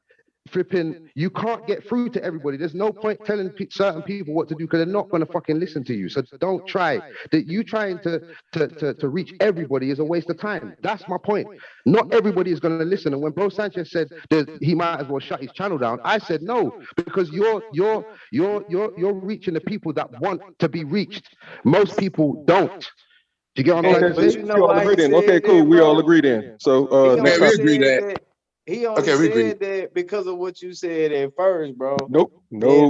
Speaker 5: flipping, you can't get through to everybody. There's no point telling certain people what to do because they're not going to fucking listen to you. So don't try. That you trying to reach everybody is a waste of time. That's my point. Not everybody is going to listen. And when Bro Sanchez said that he might as well shut his channel down, I said no, because you're reaching the people that want to be reached. Most people don't. Do you get what I'm trying to say?
Speaker 11: You know, all agree then. Okay, cool. We all agree then. So next
Speaker 7: we
Speaker 11: time.
Speaker 7: agree that.
Speaker 1: He only said that because of what you said at first, bro.
Speaker 11: Nope.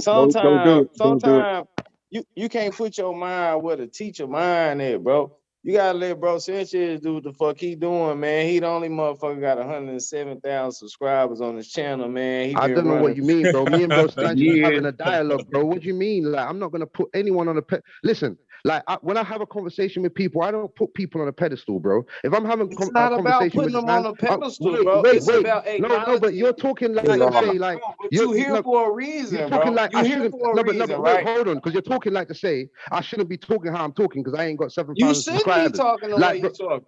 Speaker 1: Sometimes,
Speaker 11: don't do it.
Speaker 1: sometimes you can't put your mind where the teacher mind at, bro. You gotta let Bro Sanchez do what the fuck he doing, man. He the only motherfucker got 107,000 subscribers on his channel, man.
Speaker 5: I don't know what you mean, bro. Me and Bro Sanchez are having a dialogue, bro. What do you mean? Like, I'm not gonna put anyone on a listen. Like, when I have a conversation with people, I don't put people on a pedestal, bro. If I'm having
Speaker 1: it's not about putting them on a pedestal, bro. It's about
Speaker 5: no, but you're talking like to say, like,
Speaker 1: you're here for a reason,
Speaker 5: you're talking
Speaker 1: bro.
Speaker 5: like I shouldn't. No, but hold on, because you're talking like to say I shouldn't be talking how I'm talking because I ain't got 7,000 subscribers.
Speaker 1: You shouldn't be talking the way you're talking.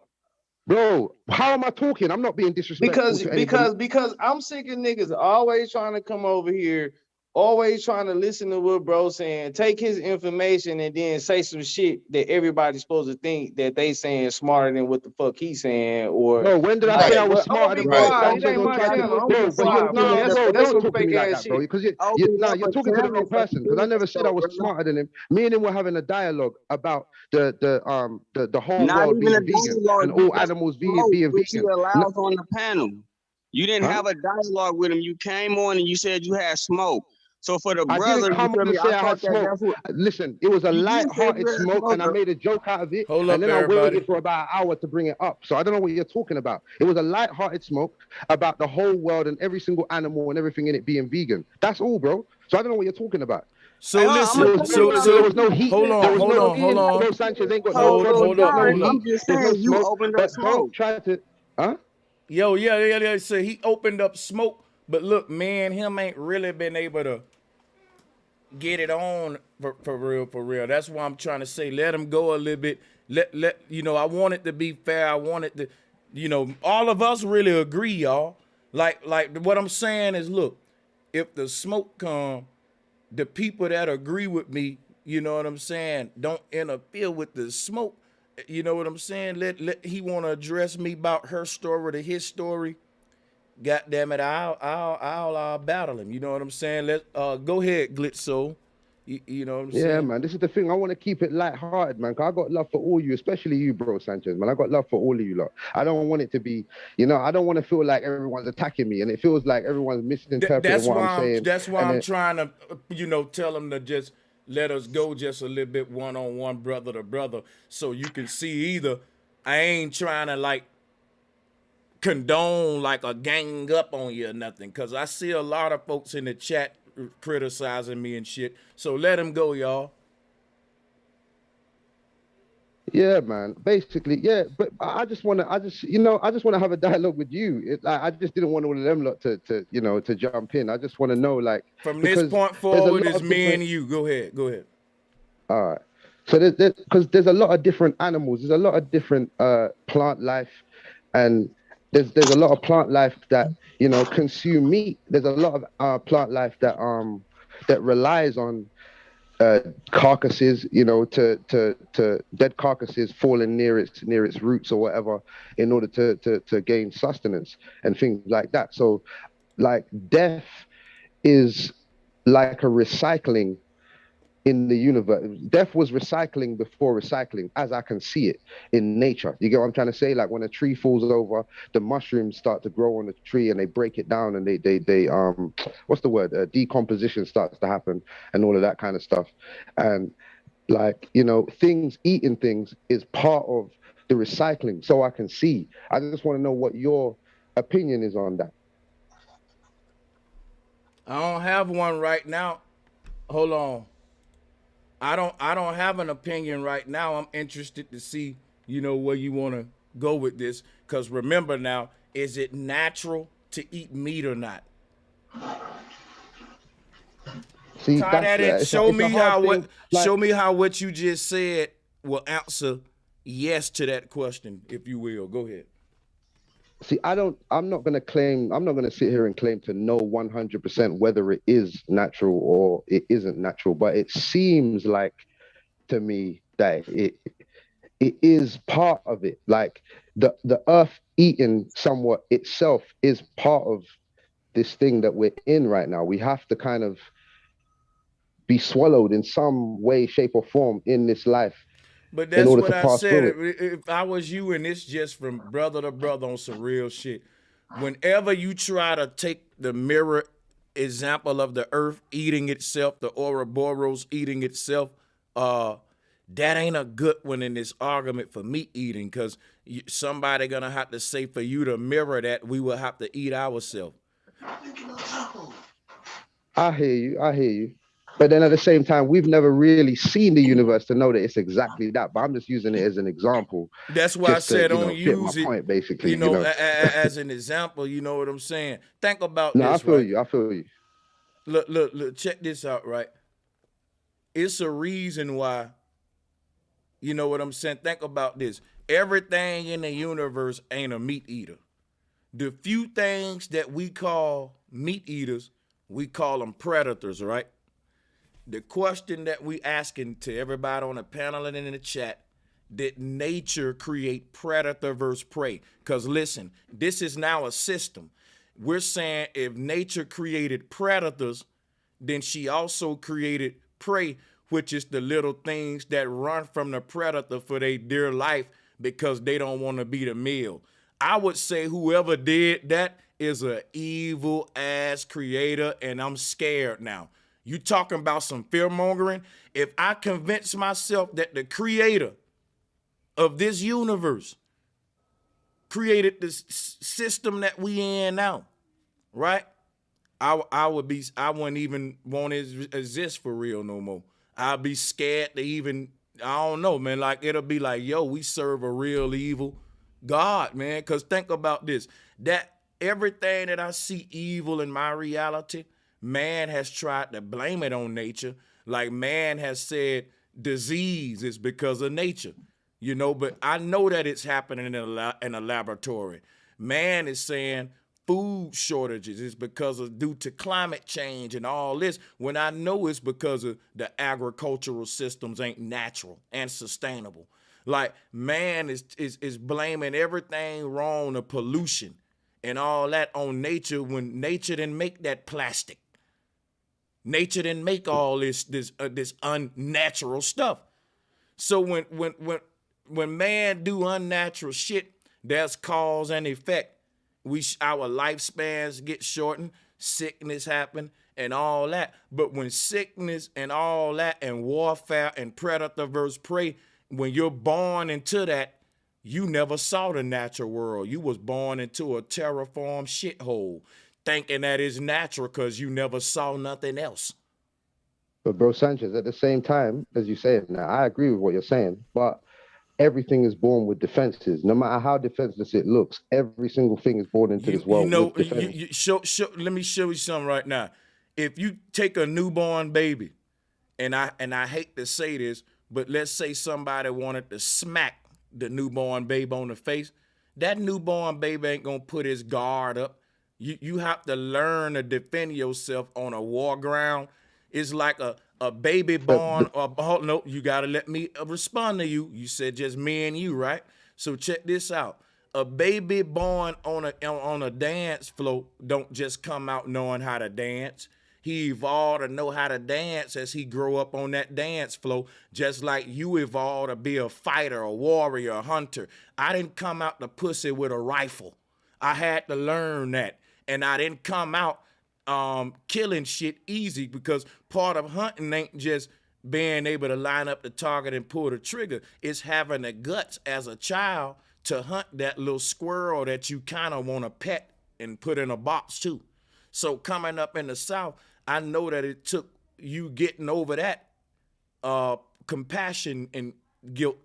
Speaker 5: Bro, how am I talking? I'm not being disrespectful to anybody.
Speaker 1: Because I'm sick of niggas always trying to come over here, always trying to listen to what bro saying, take his information and then say some shit that everybody's supposed to think that they saying smarter than what the fuck he's saying. Or
Speaker 5: bro, when did I say I was smarter than
Speaker 1: Bro, it ain't my channel.
Speaker 5: Bro, don't talk to me like that, bro. Because you're talking to the wrong person. Because I never said I was smarter than him. Me and him were having a dialogue about the whole world being vegan and all animals being vegan.
Speaker 3: You allowed on the panel. You didn't have a dialogue with him. You came on and you said you had smoke. So for the brother,
Speaker 5: I didn't come on and say I had smoke. Listen, it was a light-hearted smoke, and I made a joke out of it. And then I waited for about an hour to bring it up. So I don't know what you're talking about. It was a light-hearted smoke about the whole world and every single animal and everything in it being vegan. That's all, bro. So I don't know what you're talking about.
Speaker 2: So listen, so
Speaker 5: there was no heat.
Speaker 2: Hold on.
Speaker 5: Bro Sanchez ain't got
Speaker 3: hold up.
Speaker 5: I'm
Speaker 3: just saying you opened up smoke.
Speaker 5: Don't try to, huh?
Speaker 2: Yo, yeah. So he opened up smoke, but look, man, him ain't really been able to get it on for real. That's why I'm trying to say, let him go a little bit. Let you know, I want it to be fair. I want it to, you know, all of us really agree, y'all. Like what I'm saying is, look, if the smoke come, the people that agree with me, you know what I'm saying, don't interfere with the smoke. You know what I'm saying? Let he want to address me about her story to his story. God damn it, I'll battle him. You know what I'm saying? Let go ahead, Glitz Soul. You know what I'm saying?
Speaker 5: Yeah, man. This is the thing. I want to keep it light-hearted, man. Cause I got love for all you, especially you, Bro Sanchez, man. I got love for all of you lot. I don't want it to be, you know, I don't want to feel like everyone's attacking me, and it feels like everyone's misinterpreting what I'm saying.
Speaker 2: That's why I'm trying to, you know, tell them to just let us go just a little bit one-on-one, brother to brother, so you can see either I ain't trying to like condone like a gang up on you or nothing, because I see a lot of folks in the chat criticizing me and shit. So let him go, y'all.
Speaker 5: Yeah, man. Basically, yeah. But I just want to have a dialogue with you. I just didn't want all of them lot to jump in. I just want to know, like,
Speaker 2: from this point forward, it's me and you. Go ahead.
Speaker 5: All right. So because there's a lot of different animals. There's a lot of different plant life, and there's a lot of plant life that, you know, consume meat. There's a lot of plant life that relies on carcasses, you know, to dead carcasses falling near its roots or whatever in order to gain sustenance and things like that. So, like, death is like a recycling in the universe. Death was recycling before recycling, as I can see it in nature. You get what I'm trying to say? Like when a tree falls over, the mushrooms start to grow on the tree and they break it down and they what's the word? Decomposition starts to happen and all of that kind of stuff. And like, you know, eating things is part of the recycling. So I can see. I just want to know what your opinion is on that.
Speaker 2: I don't have one right now. Hold on. I don't have an opinion right now. I'm interested to see, you know, where you want to go with this. Because remember now, is it natural to eat meat or not?
Speaker 5: See,
Speaker 2: tie that in. Show me how what you just said will answer yes to that question, if you will. Go ahead.
Speaker 5: See, I'm not going to sit here and claim to know 100% whether it is natural or it isn't natural, but it seems like to me that it is part of it. Like the earth eating somewhat itself is part of this thing that we're in right now. We have to kind of be swallowed in some way, shape, or form in this life.
Speaker 2: But that's what I said. If I was you, and it's just from brother to brother on some real shit, whenever you try to take the mirror example of the earth eating itself, the Ouroboros eating itself, that ain't a good one in this argument for meat eating, because somebody gonna have to say for you to mirror that, we will have to eat ourselves.
Speaker 5: I hear you. But then at the same time, we've never really seen the universe to know that it's exactly that. But I'm just using it as an example.
Speaker 2: That's why I said don't use it,
Speaker 5: point, basically,
Speaker 2: you know, as an example. You know what I'm saying? Think about this.
Speaker 5: No, I feel you.
Speaker 2: Look, check this out, right? It's a reason why, you know what I'm saying? Think about this. Everything in the universe ain't a meat eater. The few things that we call meat eaters, we call them predators, right? The question that we asking to everybody on the panel and in the chat, did nature create predator versus prey? Because listen, this is now a system. We're saying if nature created predators, then she also created prey, which is the little things that run from the predator for their dear life because they don't want to be the meal. I would say whoever did that is an evil ass creator, and I'm scared now. You talking about some fear mongering? If I convince myself that the creator of this universe created this system that we in now, right? I wouldn't even want to exist for real no more. I'd be scared to even, I don't know, man. Like it'll be like, yo, we serve a real evil God, man. Because think about this, that everything that I see evil in my reality, man has tried to blame it on nature. Like man has said disease is because of nature, you know, but I know that it's happening in a laboratory. Man is saying food shortages is because of due to climate change and all this, when I know it's because of the agricultural systems ain't natural and sustainable. Like man is blaming everything wrong, the pollution and all that on nature, when nature didn't make that plastic. Nature didn't make all this unnatural stuff. So when man do unnatural shit, there's cause and effect. Our lifespans get shortened, sickness happen, and all that. But when sickness and all that, and warfare and predator versus prey, when you're born into that, you never saw the natural world. You was born into a terraform shithole, thinking that is natural because you never saw nothing else.
Speaker 5: But bro Sanchez, at the same time, as you say it now, I agree with what you're saying, but everything is born with defenses. No matter how defenseless it looks, every single thing is born into this world.
Speaker 2: You know, let me show you something right now. If you take a newborn baby, and I hate to say this, but let's say somebody wanted to smack the newborn baby on the face, that newborn baby ain't gonna put his guard up. You have to learn to defend yourself on a war ground. It's like a baby born, no, you gotta let me respond to you. You said just me and you, right? So check this out. A baby born on a dance floor don't just come out knowing how to dance. He evolved to know how to dance as he grew up on that dance floor, just like you evolved to be a fighter, a warrior, a hunter. I didn't come out the pussy with a rifle. I had to learn that. And I didn't come out killing shit easy, because part of hunting ain't just being able to line up the target and pull the trigger. It's having the guts as a child to hunt that little squirrel that you kind of want to pet and put in a box too. So coming up in the South, I know that it took you getting over that compassion and guilt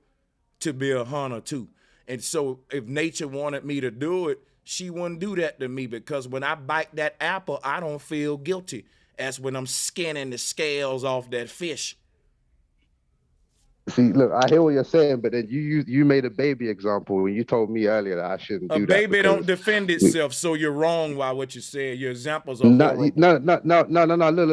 Speaker 2: to be a hunter too. And so if nature wanted me to do it, she wouldn't do that to me, because when I bite that apple, I don't feel guilty as when I'm skinning the scales off that fish.
Speaker 5: See, look, I hear what you're saying, but then you made a baby example when you told me earlier that I shouldn't do that.
Speaker 2: A baby don't defend itself, so you're wrong by what you said. Your examples are
Speaker 5: No,
Speaker 2: horrible.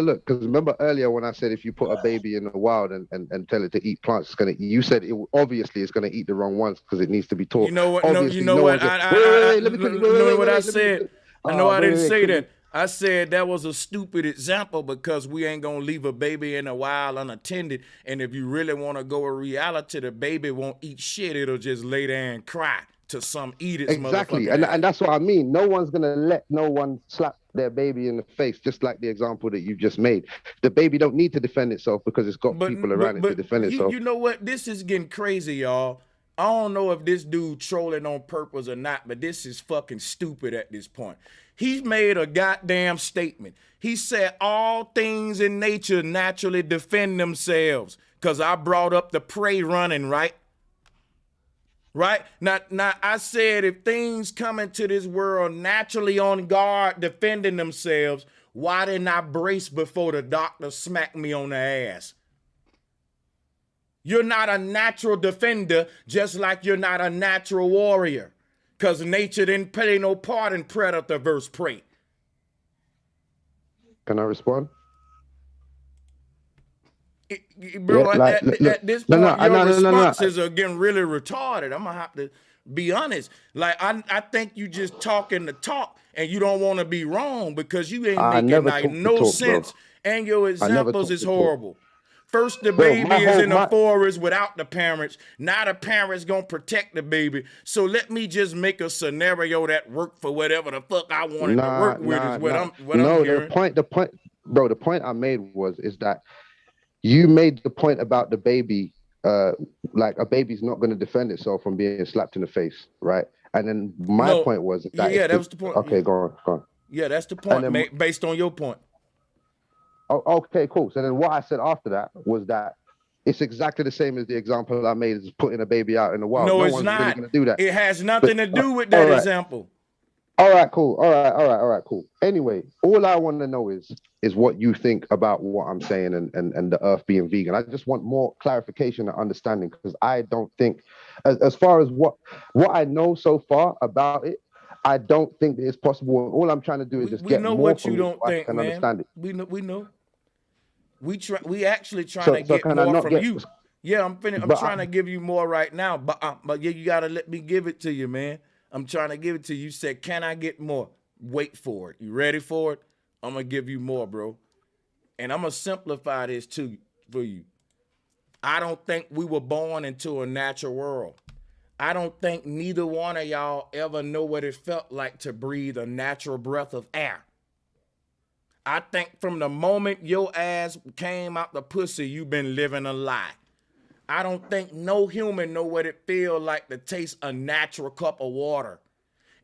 Speaker 5: look, because remember earlier when I said if you put a baby in the wild and tell it to eat plants, you said obviously it's gonna eat the wrong ones because it needs to be taught.
Speaker 2: You know what?
Speaker 5: Obviously,
Speaker 2: you know what? I
Speaker 5: said.
Speaker 2: I know I didn't say that. I said that was a stupid example because we ain't gonna leave a baby in the wild unattended. And if you really want to go a reality, the baby won't eat shit. It'll just lay there and cry to some eat its
Speaker 5: exactly. And that's what I mean. No one's gonna let no one slap their baby in the face, just like the example that you just made. The baby don't need to defend itself because it's got people around it to defend itself.
Speaker 2: You know what? This is getting crazy, y'all. I don't know if this dude trolling on purpose or not, but this is fucking stupid at this point. He's made a goddamn statement. He said all things in nature naturally defend themselves, because I brought up the prey running, right? Right? Now I said if things come into this world naturally on guard, defending themselves, why didn't I brace before the doctor smacked me on the ass? You're not a natural defender, just like you're not a natural warrior, because nature didn't play no part in predator versus prey.
Speaker 5: Can I respond?
Speaker 2: Bro, at this point, your responses are getting really retarded. I'm going to have to be honest. Like, I think you just talking the talk, and you don't want to be wrong because you ain't making like no sense. Bro. And your examples is horrible. First, the baby is in the forest without the parents. Now the parents gonna protect the baby. So let me just make a scenario that worked for whatever the fuck I wanted to work with. Is what I'm hearing.
Speaker 5: The point, bro. The point I made is that you made the point about the baby. Like a baby's not gonna defend itself from being slapped in the face, right? And then my point was that
Speaker 2: that was the point.
Speaker 5: Okay, go on.
Speaker 2: Yeah, that's the point. Based on your point.
Speaker 5: Oh, okay, cool. So then what I said after that was that it's exactly the same as the example I made, is putting a baby out in the wild.
Speaker 2: No, it's not. Really gonna do that. It has nothing to do with that example.
Speaker 5: All right, cool. All right, cool. Anyway, all I want to know is what you think about what I'm saying and the earth being vegan. I just want more clarification and understanding, because I don't think, as far as what I know so far about it, I don't think that it's possible. All I'm trying to do is just get more from you so I can understand it.
Speaker 2: We know. We actually trying to get more from you. Yeah, I'm trying to give you more right now, but you gotta let me give it to you, man. I'm trying to give it to you. You said, can I get more? Wait for it. You ready for it? I'm gonna give you more, bro. And I'm gonna simplify this for you. I don't think we were born into a natural world. I don't think neither one of y'all ever know what it felt like to breathe a natural breath of air. I think from the moment your ass came out the pussy, you've been living a lie. I don't think no human know what it feels like to taste a natural cup of water.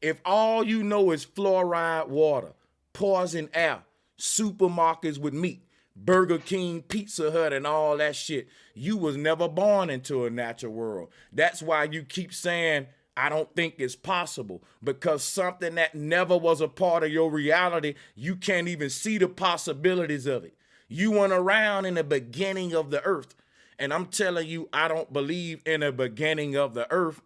Speaker 2: If all you know is fluoride water, poison air, supermarkets with meat, Burger King, Pizza Hut, and all that shit, you was never born into a natural world. That's why you keep saying, I don't think it's possible, because something that never was a part of your reality, you can't even see the possibilities of it. You went around in the beginning of the earth, and I'm telling you, I don't believe in the beginning of the earth.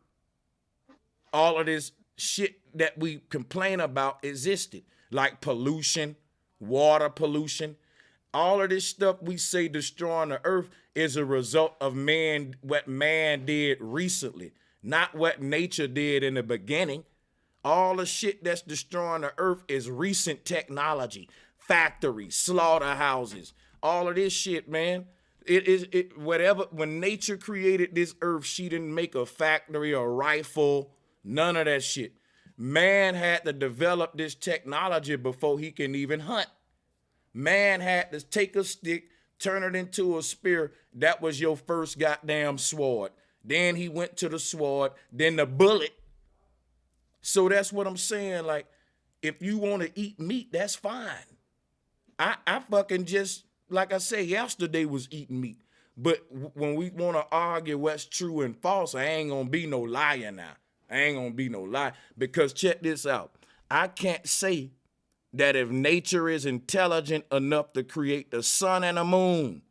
Speaker 2: All of this shit that we complain about existed, like pollution, water pollution. All of this stuff we say destroying the earth is a result of what man did recently, not what nature did in the beginning. All the shit that's destroying the earth is recent technology. factories, slaughterhouses, all of this shit, man. Whatever, when nature created this earth, she didn't make a factory, a rifle, none of that shit. Man had to develop this technology before he can even hunt. Man had to take a stick, turn it into a spear. That was your first goddamn sword. Then he went to the sword, then the bullet. So that's what I'm saying. Like, if you want to eat meat, that's fine. I fucking just, like I said, yesterday was eating meat. But when we want to argue what's true and false, I ain't gonna be no liar now. I ain't gonna be no liar. Because check this out. I can't say that if nature is intelligent enough to create the sun and the moon,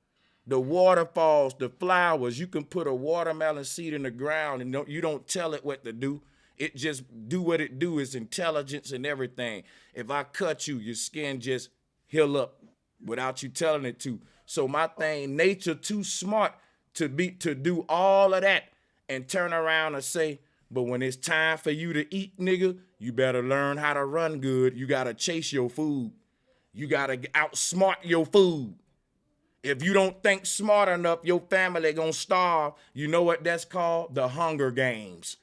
Speaker 2: the waterfalls, the flowers, you can put a watermelon seed in the ground and you don't tell it what to do. It just do what it do. It's intelligence and everything. If I cut you, your skin just heal up without you telling it to. So my thing, nature too smart to do all of that and turn around and say, but when it's time for you to eat, nigga, you better learn how to run good. You got to chase your food. You got to outsmart your food. If you don't think smart enough, your family gonna starve. You know what that's called? The Hunger Games.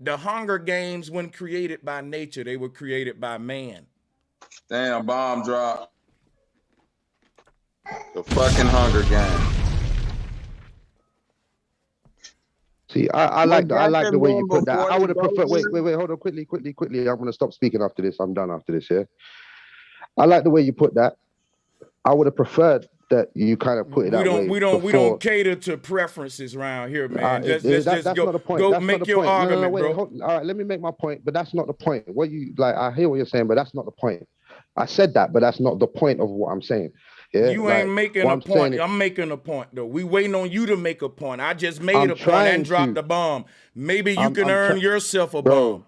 Speaker 2: The Hunger Games, when created by nature, they were created by man.
Speaker 19: Damn, bomb drop. The fucking Hunger Games.
Speaker 5: See, I like the way you put that. I would have preferred. Wait, hold on, quickly. I'm gonna stop speaking after this. I'm done after this. Yeah. I like the way you put that. I would have preferred that you kind of put it that way.
Speaker 2: We don't cater to preferences around here, man. That's not the point. Go make your argument, bro.
Speaker 5: All right, let me make my point, but that's not the point. What you like? I hear what you're saying, but that's not the point. I said that, but that's not the point of what I'm saying. Yeah,
Speaker 2: you ain't making a point. I'm making a point, though. We waiting on you to make a point. I just made a point and dropped the bomb. Maybe you can earn yourself a bomb.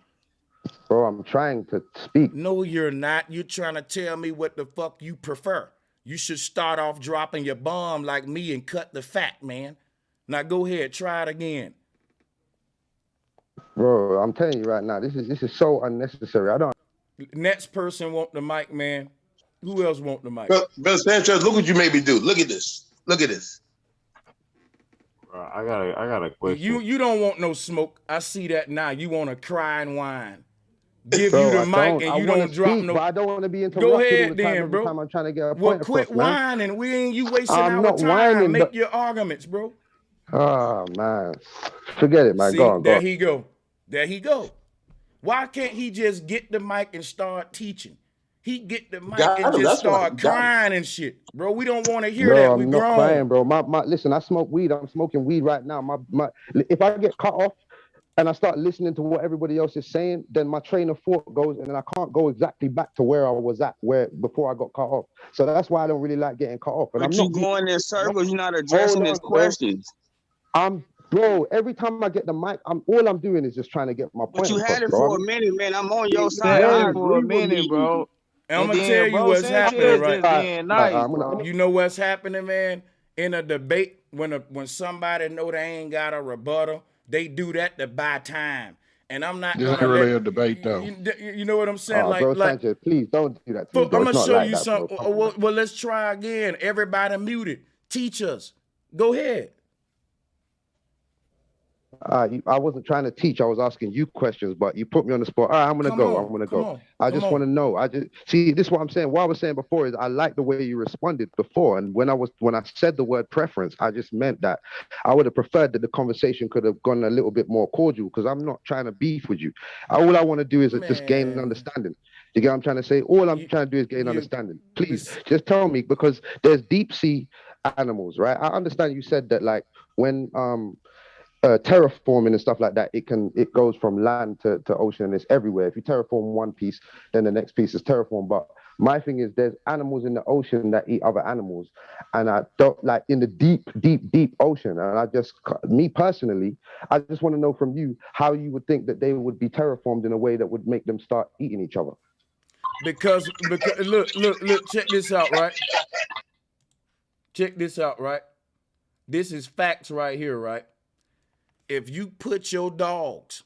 Speaker 5: Bro, I'm trying to speak.
Speaker 2: No, you're not. You're trying to tell me what the fuck you prefer. You should start off dropping your bomb like me and cut the fat, man. Now go ahead, try it again.
Speaker 5: Bro, I'm telling you right now, this is so unnecessary. I don't.
Speaker 2: Next person want the mic, man. Who else want the mic?
Speaker 7: Bill Sanchez, look what you made me do. Look at this. Look at this.
Speaker 20: I got a question.
Speaker 2: You don't want no smoke. I see that now. You want to cry and whine. Give you the mic and you don't drop no.
Speaker 5: But I don't want to be interrupted.
Speaker 2: Go ahead
Speaker 5: all the time,
Speaker 2: then, bro.
Speaker 5: Every time I'm trying to get a point
Speaker 2: well,
Speaker 5: across,
Speaker 2: quit whining. You wasting our time.
Speaker 5: Whining,
Speaker 2: Make your arguments, bro.
Speaker 5: Oh man, forget it, man.
Speaker 2: See,
Speaker 5: go on.
Speaker 2: There he go. Why can't he just get the mic and start teaching? He get the mic and just start crying and shit, bro. We don't want to hear that. We grown.
Speaker 5: I'm not crying, bro. Listen, I smoke weed. I'm smoking weed right now. If I get cut off and I start listening to what everybody else is saying, then my train of thought goes, and then I can't go exactly back to where I was at before I got cut off. So that's why I don't really like getting cut off. And
Speaker 3: but I'm going in circles. You're not addressing his questions.
Speaker 5: Bro, every time I get the mic, all I'm doing is just trying to get my point.
Speaker 3: But you had it for a minute, man. I'm on your
Speaker 20: side. For a minute, bro.
Speaker 2: And I'm gonna tell you what's happening, right?
Speaker 20: Nice,
Speaker 2: you know what's happening, man? In a debate, when somebody know they ain't got a rebuttal, they do that to buy time. And I'm not.
Speaker 18: This ain't really a debate, though.
Speaker 2: You know what I'm saying?
Speaker 5: Bro, Sanchez, please don't do that.
Speaker 2: I'm gonna show you something. Well, let's try again. Everybody muted. Teach us. Go ahead.
Speaker 5: I wasn't trying to teach. I was asking you questions, but you put me on the spot. All right, I'm gonna go. I just want to know. See. This is what I'm saying. What I was saying before is I like the way you responded before, and when I said the word preference, I just meant that I would have preferred that the conversation could have gone a little bit more cordial because I'm not trying to beef with you. All I want to do is just gain an understanding. You get what I'm trying to say? All I'm trying to do is gain understanding. Please, just tell me because there's deep sea animals, right? I understand you said that like when terraforming and stuff like that, it goes from land to ocean and it's everywhere. If you terraform one piece, then the next piece is terraformed. But my thing is there's animals in the ocean that eat other animals. And I don't like in the deep ocean. And me personally, I just want to know from you how you would think that they would be terraformed in a way that would make them start eating each other.
Speaker 2: Because look, check this out, right? Check this out, right? This is facts right here, right? If you put your dogs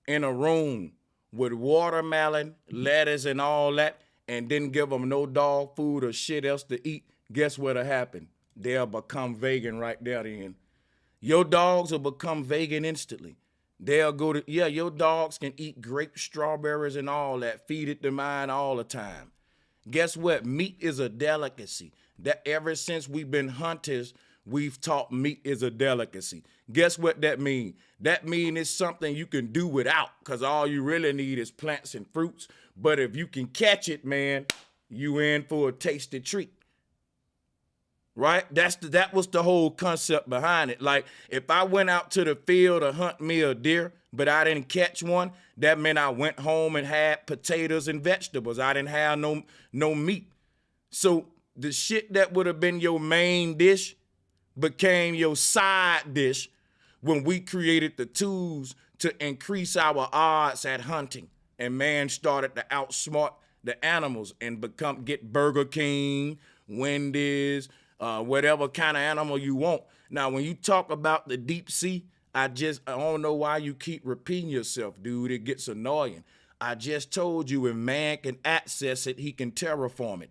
Speaker 2: in a room with watermelon, lettuce, and all that, and didn't give them no dog food or shit else to eat, guess what'll happen? They'll become vegan right there then. Your dogs will become vegan instantly. They'll go to, yeah, your dogs can eat grapes, strawberries, and all that. Feed it to mine all the time. Guess what? Meat is a delicacy. That ever since we've been hunters, we've taught meat is a delicacy. Guess what that means? That means it's something you can do without, because all you really need is plants and fruits. But if you can catch it, man, you in for a tasty treat. Right? That was the whole concept behind it. Like, if I went out to the field to hunt me a deer, but I didn't catch one, that meant I went home and had potatoes and vegetables. I didn't have no meat. So the shit that would have been your main dish became your side dish when we created the tools to increase our odds at hunting. And man started to outsmart the animals and get Burger King, Wendy's, whatever kind of animal you want. Now, when you talk about the deep sea, I don't know why you keep repeating yourself, dude. It gets annoying. I just told you if man can access it, he can terraform it.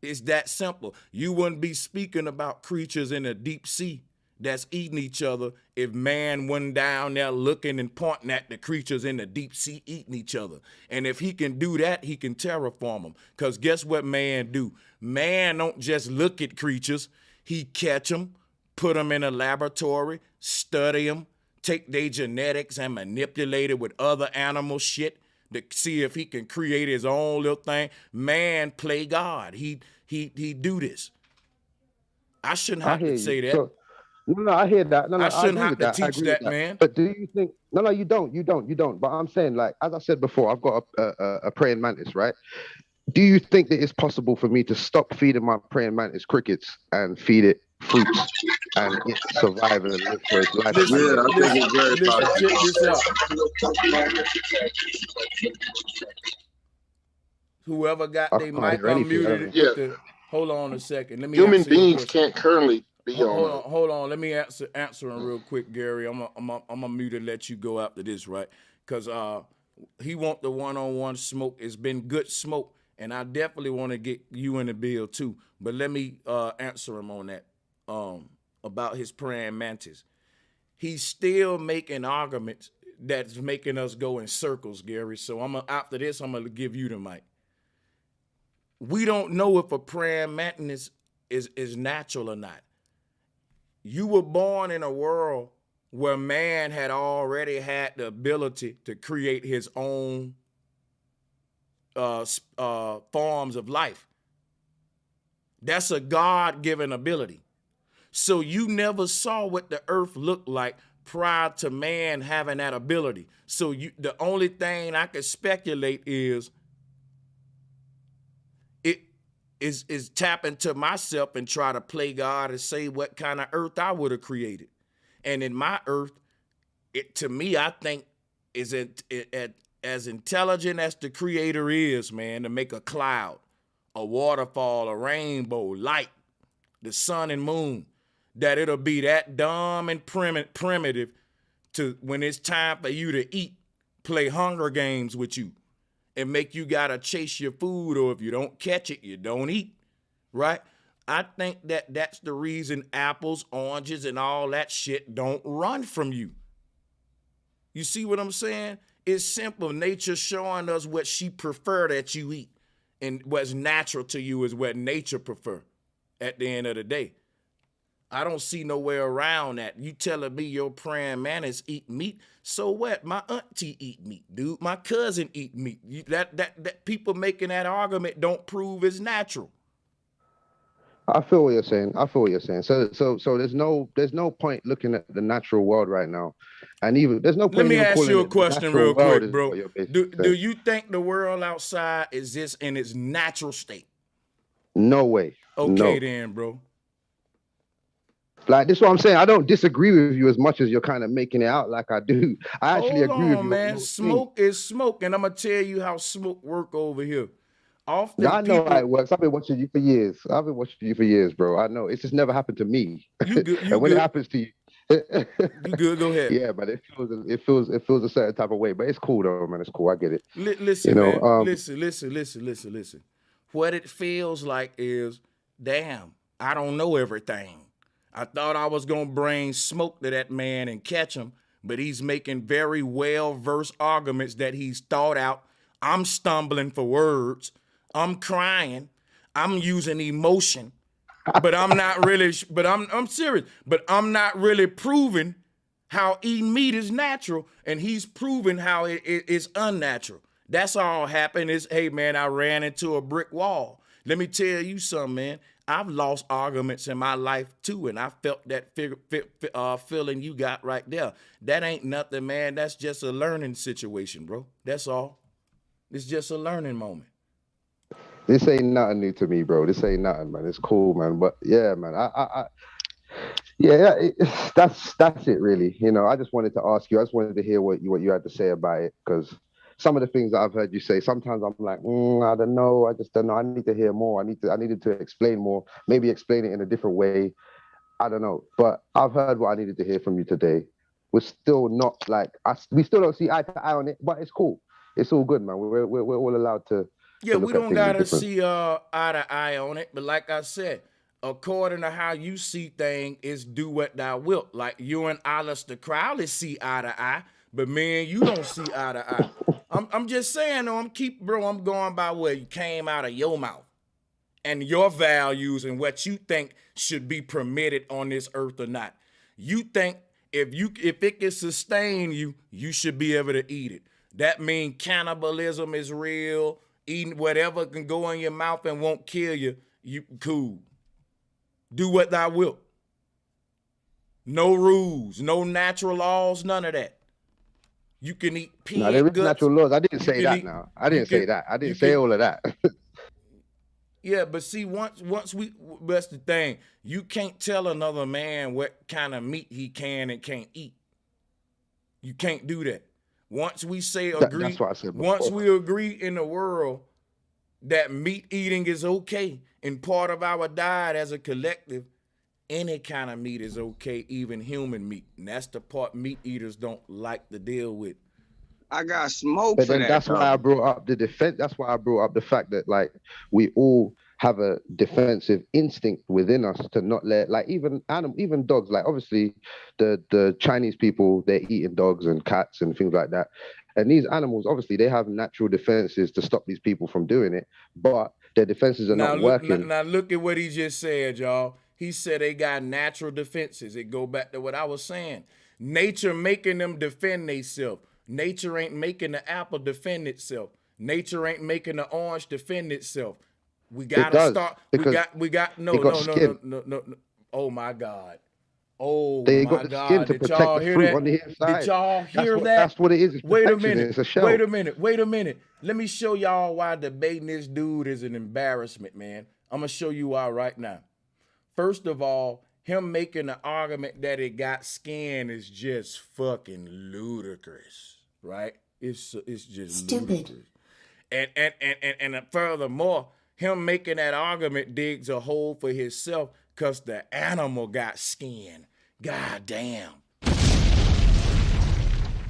Speaker 2: It's that simple. You wouldn't be speaking about creatures in the deep sea that's eating each other if man went down there looking and pointing at the creatures in the deep sea eating each other. And if he can do that, he can terraform them. Because guess what man do? Man don't just look at creatures. He catch them, put them in a laboratory, study them, take their genetics and manipulate it with other animal shit to see if he can create his own little thing. Man play God. He do this. I shouldn't have to say that.
Speaker 5: So, no, I hear that. No,
Speaker 2: I shouldn't have to teach that, man.
Speaker 5: But do you think? No, you don't. But I'm saying, like, as I said before, I've got a praying mantis, right? Do you think that it's possible for me to stop feeding my praying mantis crickets and feed it fruits and it survive and live for its life?
Speaker 19: Yeah, I think it's very possible.
Speaker 2: Check this out. Whoever got their mic unmuted, hold on a second. Let me.
Speaker 18: Human beings can't currently be on.
Speaker 2: Hold on. Let me answer him real quick, Gary. I'm a mute and let you go after this, right? Because he want the one-on-one smoke. It's been good smoke, and I definitely want to get you in the bill too. But let me answer him on that about his praying mantis. He's still making arguments that's making us go in circles, Gary. So after this, I'm gonna give you the mic. We don't know if a praying mantis is natural or not. You were born in a world where man had already had the ability to create his own forms of life. That's a God-given ability. So you never saw what the earth looked like prior to man having that ability. So the only thing I could speculate is tap into myself and try to play God and say what kind of earth I would have created. And in my earth, to me, I think is as intelligent as the creator is, man, to make a cloud, a waterfall, a rainbow, light, the sun and moon, that it'll be that dumb and primitive to when it's time for you to eat, play Hunger Games with you and make you gotta chase your food, or if you don't catch it, you don't eat, right? I think that's the reason apples, oranges, and all that shit don't run from you. You see what I'm saying? It's simple. Nature showing us what she prefer that you eat, and what's natural to you is what nature prefer at the end of the day. I don't see no way around that. You telling me your praying mantis eat meat? So what? My auntie eat meat, dude. My cousin eat meat. That people making that argument don't prove it's natural.
Speaker 5: I feel what you're saying. So there's no point looking at the natural world right now, and even there's no point.
Speaker 2: Let me ask you a question real quick, bro. Do you think the world outside exists in its natural state?
Speaker 5: No way.
Speaker 2: Okay, then, bro.
Speaker 5: Like, this is what I'm saying. I don't disagree with you as much as you're kind of making it out like I do. I actually agree with you,
Speaker 2: man. Smoke is smoke, and I'm gonna tell you how smoke work over here. Often
Speaker 5: I know how it works. I've been watching you for years. Bro. I know it's just never happened to me. And when it happens to you,
Speaker 2: You good? Go ahead.
Speaker 5: Yeah, but it feels a certain type of way. But it's cool though, man. It's cool. I get it.
Speaker 2: Listen, man. Listen. What it feels like is, damn, I don't know everything. I thought I was gonna bring smoke to that man and catch him, but he's making very well-versed arguments that he's thought out. I'm stumbling for words. I'm crying. I'm using emotion, but I'm not really. But I'm serious. But I'm not really proving how eating meat is natural, and he's proving how it is unnatural. That's all happened is, hey, man, I ran into a brick wall. Let me tell you something, man. I've lost arguments in my life, too, and I felt that feeling you got right there. That ain't nothing, man. That's just a learning situation, bro. That's all. It's just a learning moment.
Speaker 5: This ain't nothing new to me, bro. This ain't nothing, man. It's cool, man. But, yeah, man, that's it, really. You know, I just wanted to ask you. I just wanted to hear what you had to say about it, because some of the things that I've heard you say, sometimes I'm like, I don't know. I just don't know. I need to hear more. I needed to explain more. Maybe explain it in a different way. I don't know. But I've heard what I needed to hear from you today. We're still not like we still don't see eye to eye on it, but it's cool. It's all good, man. We're all allowed to.
Speaker 2: Yeah, we don't gotta see eye to eye on it. But like I said, according to how you see things, is do what thou wilt. Like you and Aleister Crowley see eye to eye, but man, you don't see eye to eye. I'm just saying, though, I'm going by what you came out of your mouth and your values and what you think should be permitted on this earth or not. You think if it can sustain you, you should be able to eat it. That means cannibalism is real. Eating whatever can go in your mouth and won't kill you, you cool. Do what thou wilt. No rules, no natural laws, none of that. You can eat pig guts.
Speaker 5: No, there is natural laws. I didn't say that now. I didn't say that. I didn't say all of that.
Speaker 2: Yeah, but see, that's the thing. You can't tell another man what kind of meat he can and can't eat. You can't do that. Once we agree, that's what I said before. Once we agree in the world that meat eating is okay and part of our diet as a collective, any kind of meat is okay, even human meat. And that's the part meat eaters don't like to deal with.
Speaker 3: I got smoke
Speaker 5: but
Speaker 3: for
Speaker 5: then
Speaker 3: that.
Speaker 5: That's why I brought up the defense. That's why I brought up the fact that like we all have a defensive instinct within us to not let, like even dogs, like obviously the Chinese people, they're eating dogs and cats and things like that. And these animals, obviously, they have natural defenses to stop these people from doing it, but their defenses are not working.
Speaker 2: Now look at what he just said, y'all. He said they got natural defenses. It go back to what I was saying. Nature making them defend themselves. Nature ain't making the apple defend itself. Nature ain't making the orange defend itself. We gotta start. We got no. Oh my God. Oh
Speaker 5: they
Speaker 2: my God! Did y'all hear that? Did y'all hear that?
Speaker 5: That's what it is.
Speaker 2: Wait a minute. Wait a minute. Let me show y'all why debating this dude is an embarrassment, man. I'm gonna show you why right now. First of all, him making the argument that it got skin is just fucking ludicrous, right? It's just stupid. And furthermore, him making that argument digs a hole for himself because the animal got skin. God damn.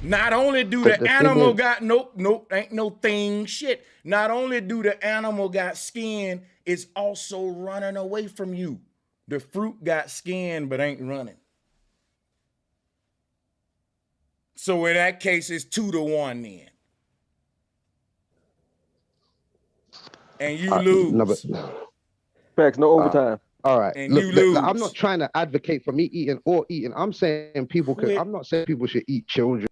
Speaker 2: Not only do the animal got ain't no thing shit. Not only do the animal got skin, it's also running away from you. The fruit got skin but ain't running. So in that case, it's 2-1 then. And you lose.
Speaker 11: Facts, no overtime.
Speaker 5: All right.
Speaker 2: And you lose.
Speaker 5: I'm not trying to advocate for me eating or eating. I'm saying I'm not saying people should eat children.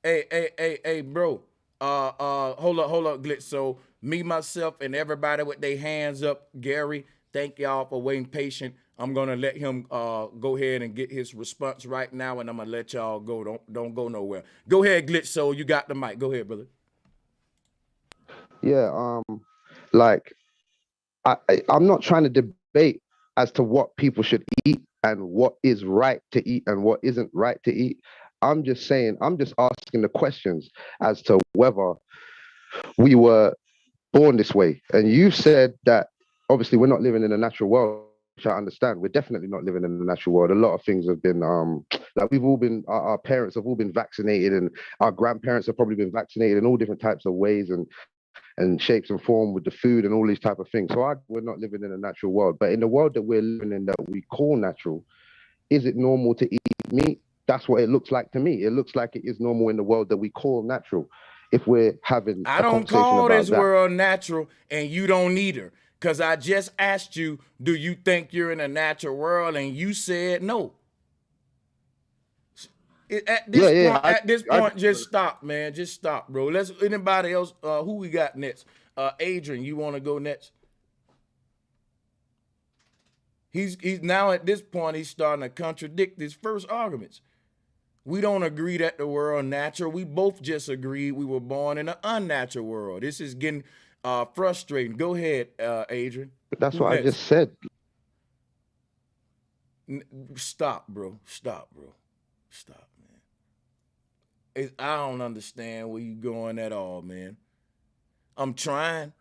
Speaker 2: Hey, bro. Hold up, Glitz. So me, myself, and everybody with their hands up, Gary, thank y'all for waiting patient. I'm gonna let him go ahead and get his response right now, and I'm gonna let y'all go. Don't go nowhere. Go ahead, Glitz. So you got the mic. Go ahead, brother.
Speaker 5: Yeah. Like I'm not trying to debate as to what people should eat and what is right to eat and what isn't right to eat. I'm just asking the questions as to whether we were born this way. And you said that obviously we're not living in a natural world, which I understand. We're definitely not living in a natural world. A lot of things have been Like we've all been, our parents have all been vaccinated, and our grandparents have probably been vaccinated in all different types of ways and shapes and form with the food and all these type of things. So we're not living in a natural world, but in the world that we're living in, that we call natural, is it normal to eat meat? That's what it looks like to me. It looks like it is normal in the world that we call natural. If we're having
Speaker 2: I don't call this world natural, and you don't either. Because I just asked you, do you think you're in a natural world? And you said no. At this point, just stop, man. Just stop, bro. Let's anybody else. Who we got next? Adrian, you want to go next? He's now at this point, he's starting to contradict his first arguments. We don't agree that the world natural. We both just agreed we were born in an unnatural world. This is getting frustrating. Go ahead, Adrian.
Speaker 5: That's what I just said.
Speaker 2: Stop, bro. Stop, bro. Stop, man. I don't understand where you going at all, man. I'm trying.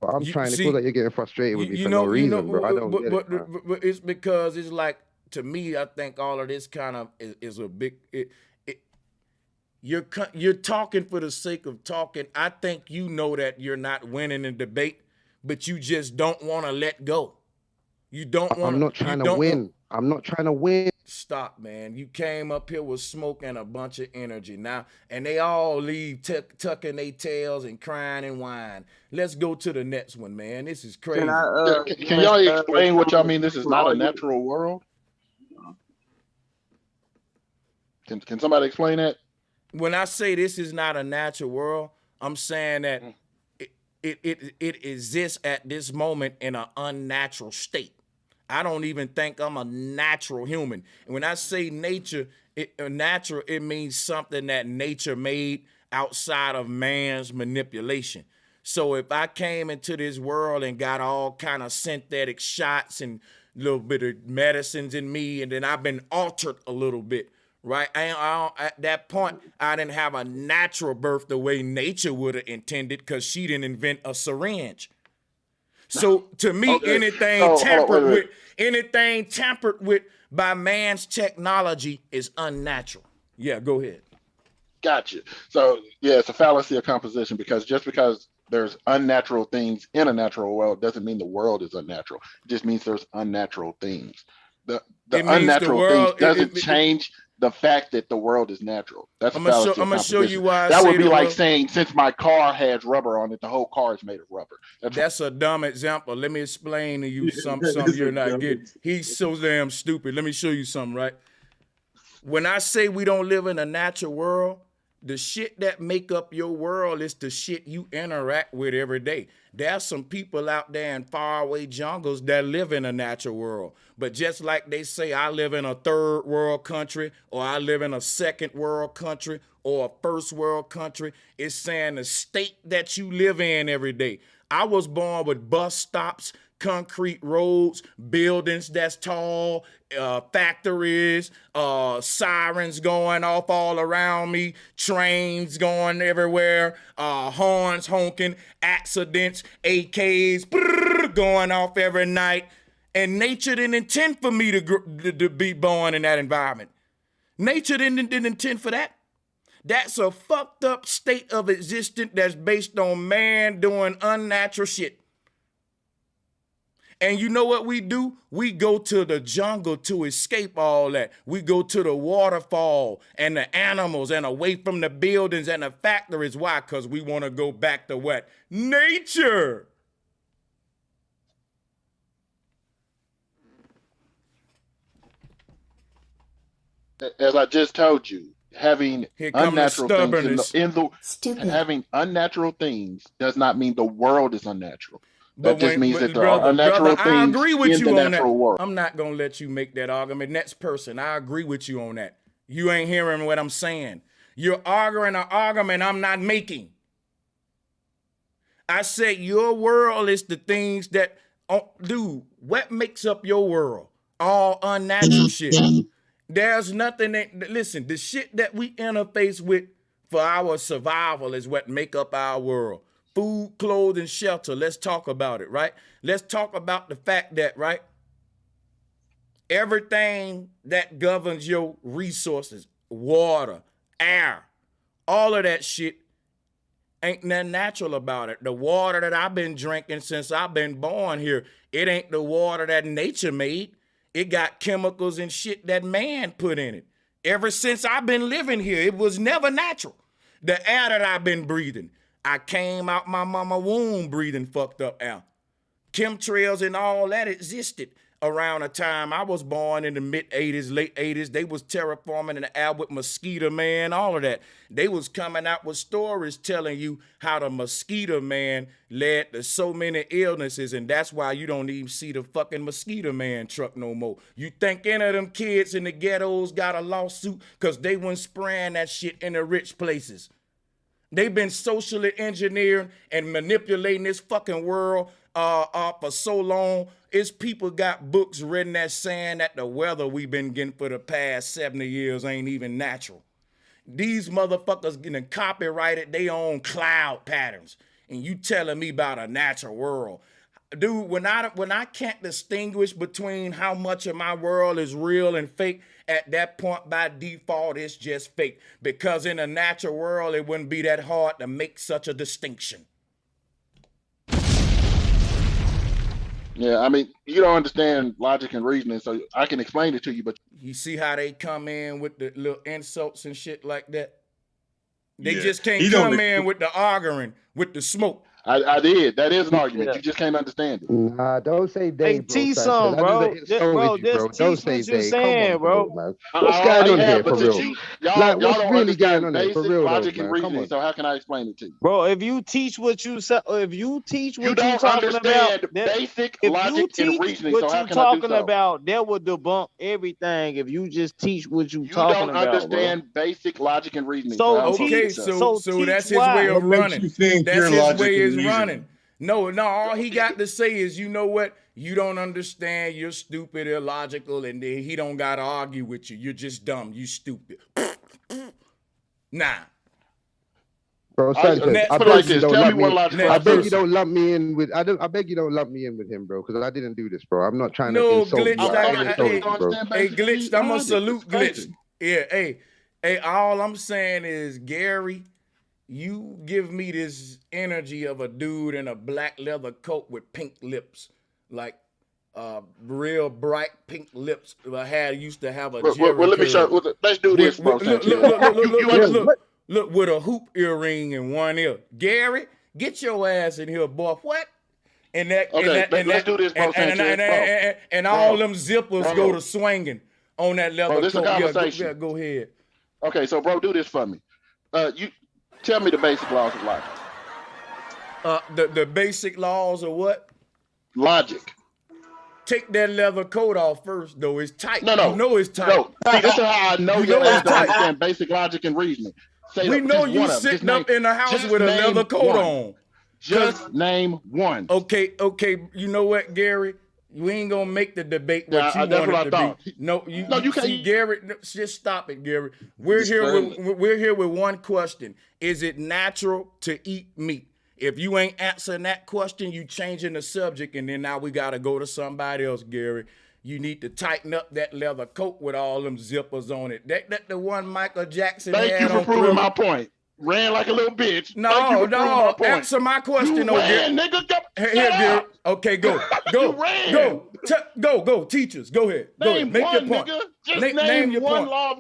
Speaker 5: Well, I'm trying. It feels like you're getting frustrated with me for no reason, bro. I don't get it.
Speaker 2: But it's because it's like, to me, I think all of this kind of is a big. You're talking for the sake of talking. I think you know that you're not winning the debate, but you just don't want to let go. You don't want.
Speaker 5: I'm not trying to win. I'm not trying to win.
Speaker 2: Stop, man. You came up here with smoke and a bunch of energy now, and they all leave tucking their tails and crying and whining. Let's go to the next one, man. This is crazy.
Speaker 18: Can y'all explain what y'all mean? This is not a natural world. Can somebody explain that?
Speaker 2: When I say this is not a natural world, I'm saying that it exists at this moment in an unnatural state. I don't even think I'm a natural human. And when I say nature, natural, it means something that nature made outside of man's manipulation. So if I came into this world and got all kind of synthetic shots and a little bit of medicines in me, and then I've been altered a little bit, right? At that point, I didn't have a natural birth the way nature would have intended, because she didn't invent a syringe. So to me, anything tampered with by man's technology is unnatural. Yeah, go ahead.
Speaker 18: Gotcha. So yeah, it's a fallacy of composition, because just because there's unnatural things in a natural world doesn't mean the world is unnatural. It just means there's unnatural things. The unnatural things doesn't change the fact that the world is natural. That's a fallacy of composition. I'm gonna show you why. That would be like saying, since my car has rubber on it, the whole car is made of rubber.
Speaker 2: That's a dumb example. Let me explain to you something you're not getting. He's so damn stupid. Let me show you something, right? When I say we don't live in a natural world, the shit that make up your world is the shit you interact with every day. There's some people out there in faraway jungles that live in a natural world. But just like they say, I live in a third world country, or I live in a second world country, or a first world country, it's saying the state that you live in every day. I was born with bus stops, concrete roads, buildings that's tall, factories, sirens going off all around me, trains going everywhere, horns honking, accidents, AKs going off every night. And nature didn't intend for me to be born in that environment. Nature didn't intend for that. That's a fucked up state of existence that's based on man doing unnatural shit. And you know what we do? We go to the jungle to escape all that. We go to the waterfall and the animals and away from the buildings and the factories. Why? Because we want to go back to what? Nature.
Speaker 18: As I just told you, having unnatural things having unnatural things does not mean the world is unnatural. That just means that there are unnatural things I agree with in you the
Speaker 2: on
Speaker 18: natural
Speaker 2: that.
Speaker 18: world.
Speaker 2: I'm not gonna let you make that argument. Next person, I agree with you on that. You ain't hearing what I'm saying. You're arguing an argument I'm not making. I said your world is the things that, dude, what makes up your world? All unnatural shit. There's nothing that, listen, the shit that we interface with for our survival is what make up our world. Food, clothing, shelter. Let's talk about it, right? Let's talk about the fact that, right, Everything that governs your resources, water, air, all of that shit, ain't nothing natural about it. The water that I've been drinking since I've been born here, it ain't the water that nature made. It got chemicals and shit that man put in it. Ever since I've been living here, it was never natural. The air that I've been breathing, I came out my mama womb breathing fucked up air. Chemtrails and all that existed around the time I was born in the mid-'80s, late 80s. They was terraforming in the air with mosquito man, all of that. They was coming out with stories telling you how the mosquito man led to so many illnesses, and that's why you don't even see the fucking mosquito man truck no more. You think any of them kids in the ghettos got a lawsuit because they wasn't spraying that shit in the rich places? They've been socially engineering and manipulating this fucking world for so long. It's people got books written that saying that the weather we've been getting for the past 70 years ain't even natural. These motherfuckers getting copyrighted their own cloud patterns. And you telling me about a natural world. Dude, when I can't distinguish between how much of my world is real and fake, at that point, by default, it's just fake. Because in a natural world, it wouldn't be that hard to make such a distinction.
Speaker 18: Yeah, I mean, you don't understand logic and reasoning, so I can explain it to you, but
Speaker 2: you see how they come in with the little insults and shit like that? They just can't come in with the arguing, with the smoke.
Speaker 18: I did. That is an argument. You just can't understand it.
Speaker 10: Nah, don't say they.
Speaker 20: Hey, teach some, bro. Don't say they. Come on, bro.
Speaker 10: Man. What's going on here, for real?
Speaker 18: Y'all
Speaker 10: what's
Speaker 18: don't
Speaker 10: really going
Speaker 18: understand
Speaker 10: on here, for
Speaker 18: basic
Speaker 10: real,
Speaker 18: logic
Speaker 10: though,
Speaker 18: and
Speaker 10: man? Come
Speaker 18: reasoning,
Speaker 10: on.
Speaker 18: so how can I explain it to you?
Speaker 20: Bro, if you teach what you
Speaker 18: don't
Speaker 20: talking
Speaker 18: understand
Speaker 20: about,
Speaker 18: basic
Speaker 20: if
Speaker 18: logic
Speaker 20: you
Speaker 18: and
Speaker 20: teach
Speaker 18: reasoning,
Speaker 20: what
Speaker 18: so how
Speaker 20: you
Speaker 18: can I do
Speaker 20: talking
Speaker 18: so?
Speaker 20: about, that would debunk everything. If you just teach what you
Speaker 18: You
Speaker 20: talking
Speaker 18: don't
Speaker 20: about,
Speaker 18: understand basic logic and reasoning.
Speaker 20: So
Speaker 18: how I'm supposed to
Speaker 2: Okay,
Speaker 18: do
Speaker 2: so
Speaker 20: teach
Speaker 2: that's his
Speaker 20: why.
Speaker 2: way of
Speaker 7: What makes
Speaker 2: running.
Speaker 7: you think
Speaker 2: That's
Speaker 7: your
Speaker 2: his
Speaker 7: logic
Speaker 2: way
Speaker 7: and
Speaker 2: is
Speaker 7: reasoning?
Speaker 2: running. No, all he got to say is, you know what? You don't understand. You're stupid, illogical, and then he don't got to argue with you. You're just dumb. You stupid. Nah.
Speaker 5: Bro, Sanchez, I
Speaker 18: put it
Speaker 5: beg
Speaker 18: like
Speaker 5: you
Speaker 18: this.
Speaker 5: don't
Speaker 18: Tell
Speaker 5: lump
Speaker 18: me one
Speaker 5: me.
Speaker 18: logical
Speaker 5: I beg you
Speaker 18: person.
Speaker 5: don't lump me in with. I beg you don't lump me in with him, bro, because I didn't do this, bro. I'm not trying to
Speaker 2: No,
Speaker 5: insult
Speaker 2: Glitch.
Speaker 5: you. I ain't insulted you, bro.
Speaker 2: Hey, Glitch, I'm going to salute
Speaker 18: Glitch.
Speaker 2: Glitch. Yeah, hey, all I'm saying is, Gary, you give me this energy of a dude in a black leather coat with pink lips, like real bright pink lips. I used to have a Jerry
Speaker 18: Well, let me show.
Speaker 2: curl.
Speaker 18: Let's do this, bro.
Speaker 2: Look, with a hoop earring in one ear. Gary, get your ass in here, boy. What? And that,
Speaker 18: let's do this, bro.
Speaker 2: And all them zippers go to swinging on that leather
Speaker 18: Bro, this is a
Speaker 2: coat.
Speaker 18: conversation.
Speaker 2: Go ahead.
Speaker 18: Okay, so bro, do this for me. You tell me the basic laws of logic.
Speaker 2: The basic laws of what?
Speaker 18: Logic.
Speaker 2: Take that leather coat off first, though. It's tight.
Speaker 18: No.
Speaker 2: You know it's tight.
Speaker 18: No. See, this is how I know you
Speaker 2: it's
Speaker 18: don't
Speaker 2: tight.
Speaker 18: understand basic logic and reasoning.
Speaker 2: We know you sitting up in the house with a leather coat on.
Speaker 18: Just name one.
Speaker 2: Okay. You know what, Gary? We ain't gonna make the debate what you
Speaker 18: that's
Speaker 2: want
Speaker 18: what
Speaker 2: it
Speaker 18: I
Speaker 2: to
Speaker 18: thought.
Speaker 2: be. No, you
Speaker 18: can't.
Speaker 2: See, Gary, just stop it, Gary. We're here with one question. Is it natural to eat meat? If you ain't answering that question, you changing the subject, and then now we gotta go to somebody else, Gary. You need to tighten up that leather coat with all them zippers on it. That the one Michael Jackson had on.
Speaker 18: Thank you for proving my point. Ran like a little bitch.
Speaker 2: No. Answer my question,
Speaker 18: you ran, nigga.
Speaker 2: Here, Gary. Okay, go. Go. Teachers, go ahead.
Speaker 18: Name
Speaker 2: Make
Speaker 18: one,
Speaker 2: your point.
Speaker 18: Nigga. Just name
Speaker 2: your
Speaker 18: one
Speaker 2: point.
Speaker 18: law.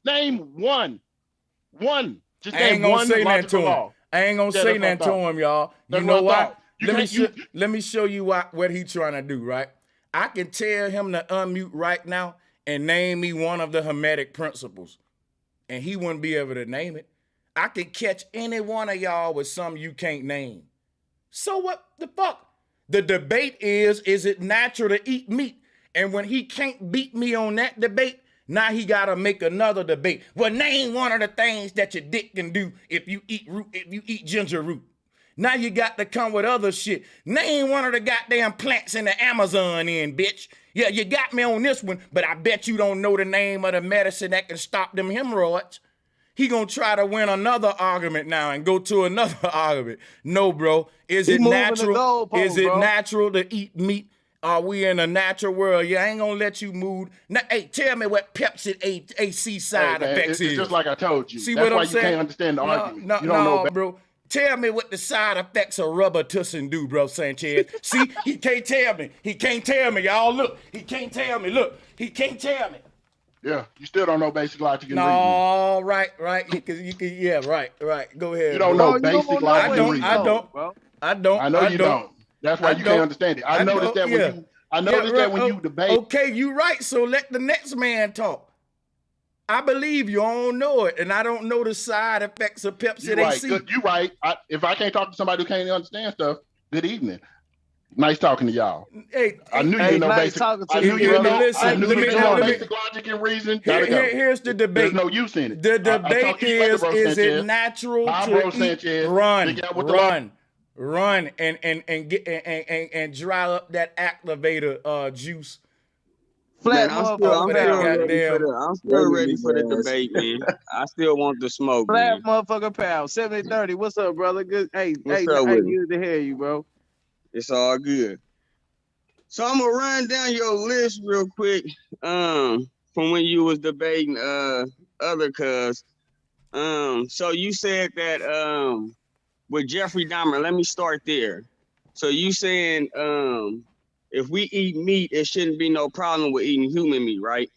Speaker 18: Name one. Just
Speaker 2: I ain't
Speaker 18: name
Speaker 2: gonna
Speaker 18: one
Speaker 2: say that
Speaker 18: logical
Speaker 2: to him.
Speaker 18: law.
Speaker 2: I ain't gonna say that to him, y'all. You
Speaker 18: That's
Speaker 2: know
Speaker 18: what I
Speaker 2: why?
Speaker 18: thought.
Speaker 2: Let me show you what he trying to do, right? I can tell him to unmute right now and name me one of the Hermetic principles, and he wouldn't be able to name it. I can catch any one of y'all with something you can't name. So what the fuck? The debate is it natural to eat meat? And when he can't beat me on that debate, now he gotta make another debate. Well, name one of the things that your dick can do if you eat ginger root. Now you got to come with other shit. Name one of the goddamn plants in the Amazon bitch. Yeah, you got me on this one, but I bet you don't know the name of the medicine that can stop them hemorrhoids. He gonna try to win another argument now and go to another argument. No, bro. Is it natural to eat meat? Are we in a natural world? Yeah, I ain't gonna let you move. Now, hey, tell me what Pepsi AC side effects
Speaker 18: it's
Speaker 2: is.
Speaker 18: just like I told you.
Speaker 2: See
Speaker 18: That's
Speaker 2: what
Speaker 18: why
Speaker 2: I'm
Speaker 18: you
Speaker 2: saying?
Speaker 18: can't understand the argument.
Speaker 2: No,
Speaker 18: you don't know.
Speaker 2: bro. Tell me what the side effects of rubber tussin do, bro, Sanchez. See, he can't tell me. He can't tell me, y'all. Look, he can't tell me. Look, he can't tell me.
Speaker 18: Yeah, you still don't know basic logic and reasoning.
Speaker 2: No, right. You can, yeah, right. Go ahead.
Speaker 18: You don't
Speaker 2: bro.
Speaker 18: know basic logic and reasoning.
Speaker 2: I don't.
Speaker 18: I know you don't. That's why you can't understand it. I noticed that when you debate.
Speaker 2: Okay, you right. So let the next man talk. I believe you don't know it, and I don't know the side effects of Pepsi.
Speaker 18: You're right. If I can't talk to somebody who can't understand stuff, good evening. Nice talking to y'all.
Speaker 2: Hey,
Speaker 18: I knew you know basic. I knew you know basic logic and reason.
Speaker 2: Here's the debate.
Speaker 18: There's no use in it.
Speaker 2: The debate is it natural to eat? Run, and dry up that activator juice.
Speaker 3: Man, I'm still ready for the debate, man. I still want the smoke.
Speaker 20: Flat motherfucker pal, 70-30. What's up, brother? Good. Hey, good to hear you, bro.
Speaker 3: It's all good. So I'm gonna run down your list real quick. From when you was debating other cuz. So you said that with Jeffrey Dahmer, let me start there. So you saying if we eat meat, it shouldn't be no problem with eating human meat, right?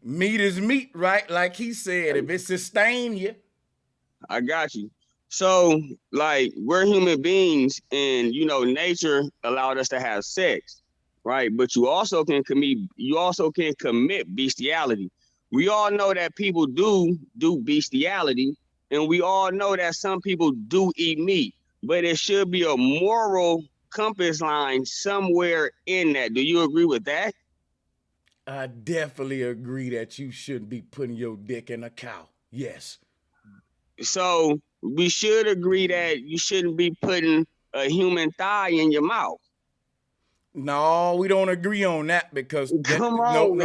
Speaker 2: Meat is meat, right? Like he said, if it sustain you.
Speaker 3: I got you. So, like, we're human beings, and nature allowed us to have sex, right? But you also can commit bestiality. We all know that people do bestiality, and we all know that some people do eat meat. But it should be a moral compass line somewhere in that. Do you agree with that?
Speaker 2: I definitely agree that you shouldn't be putting your dick in a cow. Yes.
Speaker 3: So we should agree that you shouldn't be putting a human thigh in your mouth.
Speaker 2: No, we don't agree on that because no.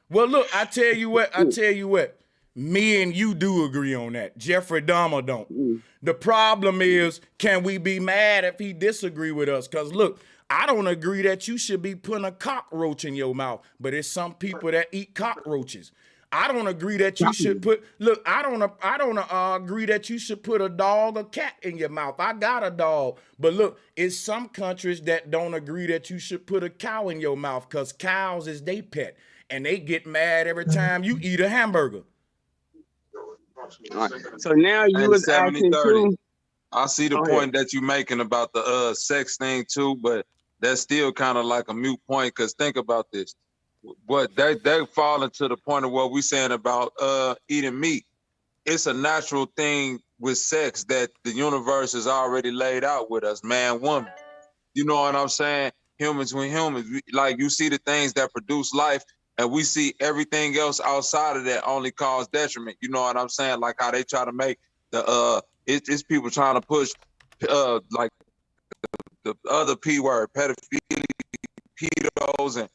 Speaker 2: Well, look, I tell you what. Me and you do agree on that. Jeffrey Dahmer don't. The problem is, can we be mad if he disagree with us? Because look, I don't agree that you should be putting a cockroach in your mouth, but it's some people that eat cockroaches. I don't agree that you should put. Look, I don't agree that you should put a dog or cat in your mouth. I got a dog, but look, it's some countries that don't agree that you should put a cow in your mouth because cows is they pet, and they get mad every time you eat a hamburger.
Speaker 3: All right. So now you was asking too.
Speaker 19: I see the point that you're making about the sex thing too, but that's still kind of like a moot point because think about this. But they fall into the point of what we're saying about eating meat. It's a natural thing with sex that the universe has already laid out with us, man, woman. You know what I'm saying? Humans with humans. Like you see the things that produce life, and we see everything else outside of that only cause detriment. You know what I'm saying? Like how they try to make it's people trying to push like the other P word, pedophilia, pedos, and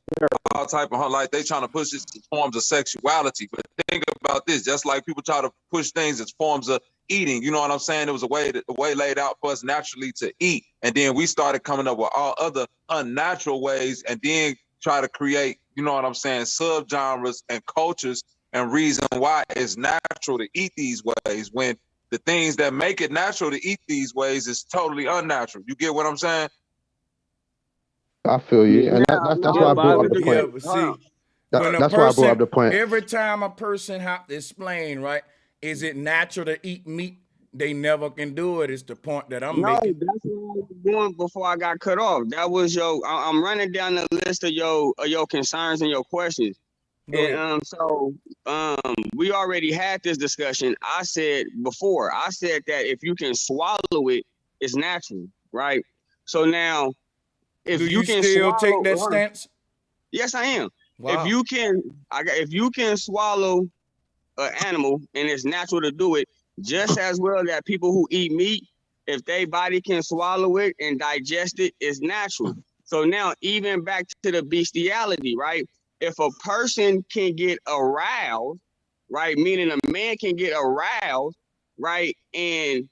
Speaker 19: all type of like they trying to push this as forms of sexuality. But think about this, just like people try to push things as forms of eating. You know what I'm saying? It was a way laid out for us naturally to eat, and then we started coming up with all other unnatural ways, and then try to create, you know what I'm saying, subgenres and cultures and reason why it's natural to eat these ways when the things that make it natural to eat these ways is totally unnatural. You get what I'm saying?
Speaker 5: I feel you, and that's why I brought up the point. That's why I brought up the point.
Speaker 2: Every time a person have to explain, right, is it natural to eat meat? They never can do it. Is the point that I'm making.
Speaker 3: No, that's what I was doing before I got cut off. That was I'm running down the list of your concerns and your questions. And we already had this discussion. I said that if you can swallow it, it's natural, right? So now, if you can
Speaker 2: still take that stance?
Speaker 3: Yes, I am.
Speaker 2: Wow.
Speaker 3: If you can swallow an animal and it's natural to do it, just as well that people who eat meat, if their body can swallow it and digest it, it's natural. So now, even back to the bestiality, right? If a person can get aroused, right, meaning a man can get aroused, right, and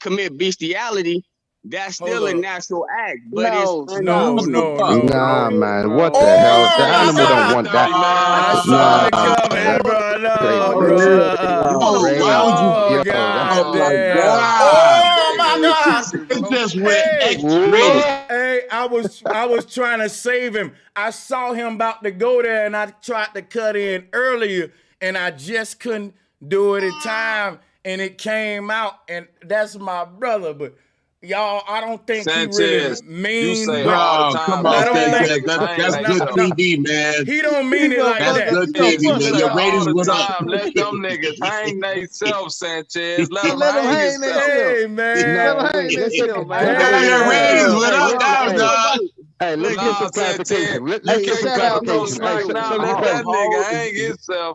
Speaker 3: commit bestiality, That's still a natural act, but
Speaker 20: No,
Speaker 3: it's
Speaker 5: Nah, man. What the hell? The
Speaker 2: Oh,
Speaker 5: animal don't want that.
Speaker 2: I saw it coming, bro. No, bro.
Speaker 7: Why would you?
Speaker 2: Oh,
Speaker 5: That's
Speaker 7: Oh my
Speaker 2: goddamn.
Speaker 7: God!
Speaker 2: Oh, my God.
Speaker 7: It just went
Speaker 2: Hey,
Speaker 7: X-rated.
Speaker 2: hey, I was trying to save him. I saw him about to go there, and I tried to cut in earlier, and I just couldn't do it in time, and it came out, and that's my brother, but y'all, I don't think
Speaker 19: Sanchez,
Speaker 2: he really mean.
Speaker 19: you say
Speaker 2: but
Speaker 19: all the
Speaker 7: Bro,
Speaker 19: time.
Speaker 7: come on,
Speaker 2: I don't
Speaker 7: Sanchez.
Speaker 2: think
Speaker 7: That's good TV, man.
Speaker 2: he don't mean it like
Speaker 7: That's
Speaker 2: that.
Speaker 7: good TV, man. Your ratings
Speaker 19: all the
Speaker 7: went up.
Speaker 19: time. Let them niggas hang themselves, Sanchez. Let them
Speaker 20: Let them
Speaker 19: hang
Speaker 20: hang
Speaker 19: themselves.
Speaker 2: Hey, man.
Speaker 20: Let them hang themselves, man.
Speaker 7: Your ratings went up now,
Speaker 20: Hey,
Speaker 7: dog.
Speaker 5: Hey, let's get some clarification. Let's get some
Speaker 20: shout out
Speaker 5: clarification.
Speaker 20: to
Speaker 5: Hey,
Speaker 19: Right now,
Speaker 5: so
Speaker 19: let
Speaker 5: listen.
Speaker 19: that nigga hang himself.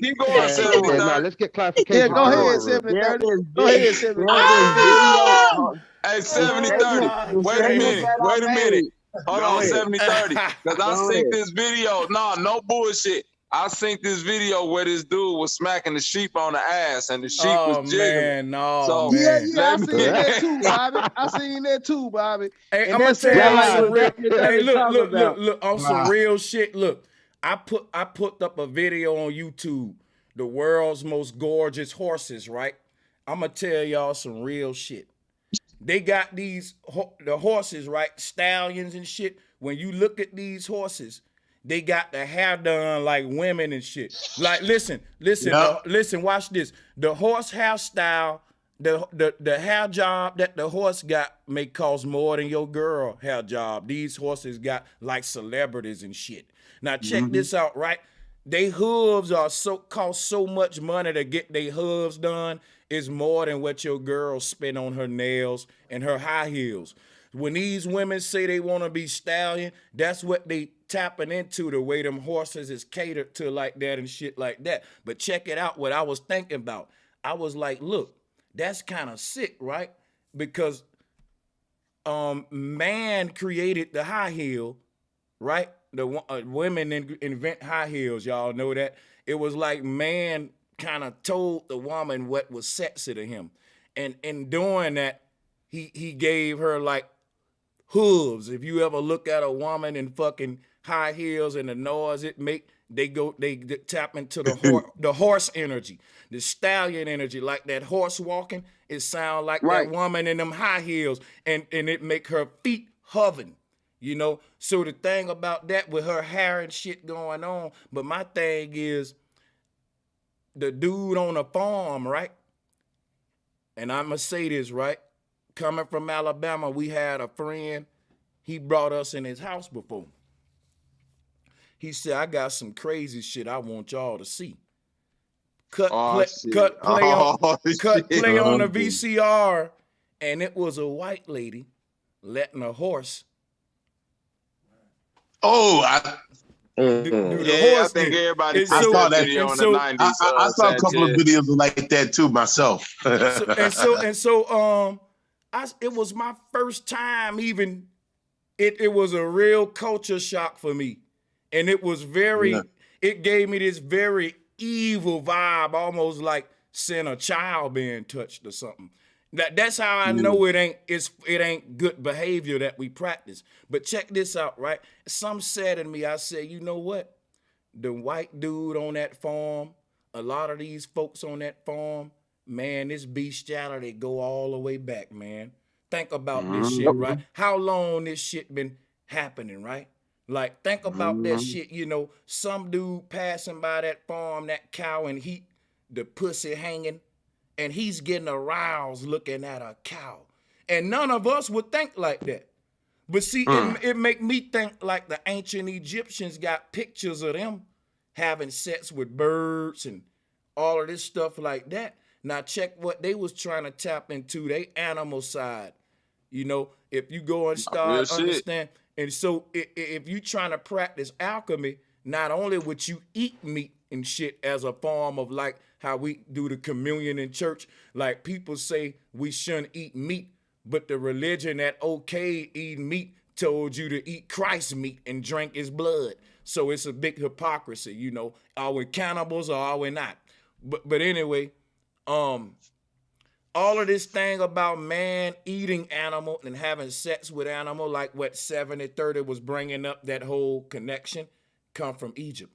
Speaker 19: Keep going, 70.
Speaker 5: No, let's get clarification.
Speaker 20: Yeah, go
Speaker 5: for
Speaker 20: ahead,
Speaker 5: real.
Speaker 20: 70-30. Go ahead, 70-30.
Speaker 19: Hey, 70-30. Wait a minute. Hold on, 70-30. Because I synced this video. No bullshit. I synced this video where this dude was smacking the sheep on the ass and the sheep was jiggling.
Speaker 20: Yeah, I seen that too, Bobby. I seen that too, Bobby.
Speaker 2: Hey,
Speaker 20: And
Speaker 2: I'm gonna
Speaker 20: that's
Speaker 2: tell y'all some real.
Speaker 20: Hey,
Speaker 2: Look, on some real shit. Look, I put up a video on YouTube. The world's most gorgeous horses, right? I'm gonna tell y'all some real shit. They got the horses, right? Stallions and shit. When you look at these horses, they got the hair done like women and shit. Like, listen, watch this. The horse hairstyle, the hair job that the horse got may cost more than your girl hair job. These horses got like celebrities and shit. Now check this out, right? They hooves cost so much money to get their hooves done. Is more than what your girl spend on her nails and her high heels. When these women say they want to be stallion, that's what they tapping into, the way them horses is catered to like that and shit like that. But check it out, what I was thinking about. I was like, look, that's kind of sick, right? Because man created the high heel, right? The women invent high heels, y'all know that. It was like man kind of told the woman what was sexy to him. And in doing that, he gave her like hooves. If you ever look at a woman in fucking high heels and the noise it make, they tap into the horse energy, the stallion energy, like that horse walking. It sound like that woman in them high heels, and it make her feet hovering. You know, so the thing about that with her hair and shit going on, but my thing is the dude on a farm, right? And I'm gonna say this, right? Coming from Alabama, we had a friend, he brought us in his house before. He said, I got some crazy shit I want y'all to see. Cut play on the VCR, and it was a white lady letting a horse.
Speaker 7: I think everybody saw that video in the 90s. I saw a couple of videos like that too myself.
Speaker 2: It was my first time even. It was a real culture shock for me, and it was it gave me this very evil vibe, almost like seeing a child being touched or something. That's how I know it ain't good behavior that we practice. But check this out, right? Some said to me, I said, you know what? The white dude on that farm, a lot of these folks on that farm, man, this bestiality go all the way back, man. Think about this shit, right? How long this shit been happening, right? Like, think about that shit, you know, some dude passing by that farm, that cow in heat, the pussy hanging, and he's getting aroused looking at a cow. And none of us would think like that. But see, it make me think like the ancient Egyptians got pictures of them having sex with birds and all of this stuff like that. Now check what they was trying to tap into, they animal side. You know, if you go and start understand, and so if you trying to practice alchemy, not only would you eat meat and shit as a form of like how we do the communion in church, like people say we shouldn't eat meat, but the religion that okayed eating meat told you to eat Christ's meat and drink his blood. So it's a big hypocrisy, you know. Are we cannibals or are we not? But anyway, all of this thing about man eating animal and having sex with animal, like what 70-30 was bringing up, that whole connection, come from Egypt.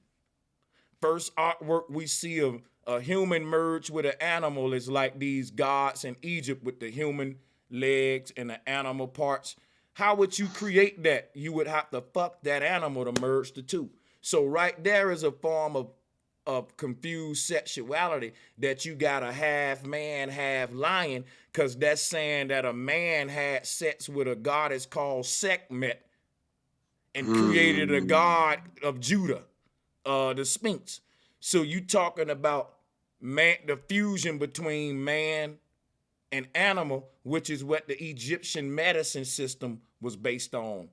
Speaker 2: First artwork we see of a human merge with an animal is like these gods in Egypt with the human legs and the animal parts. How would you create that? You would have to fuck that animal to merge the two. So right there is a form of confused sexuality that you got a half man, half lion, because that's saying that a man had sex with a goddess called Sekhmet and created a god of Judah, the Sphinx. So you talking about man, the fusion between man and animal, which is what the Egyptian medicine system was based on.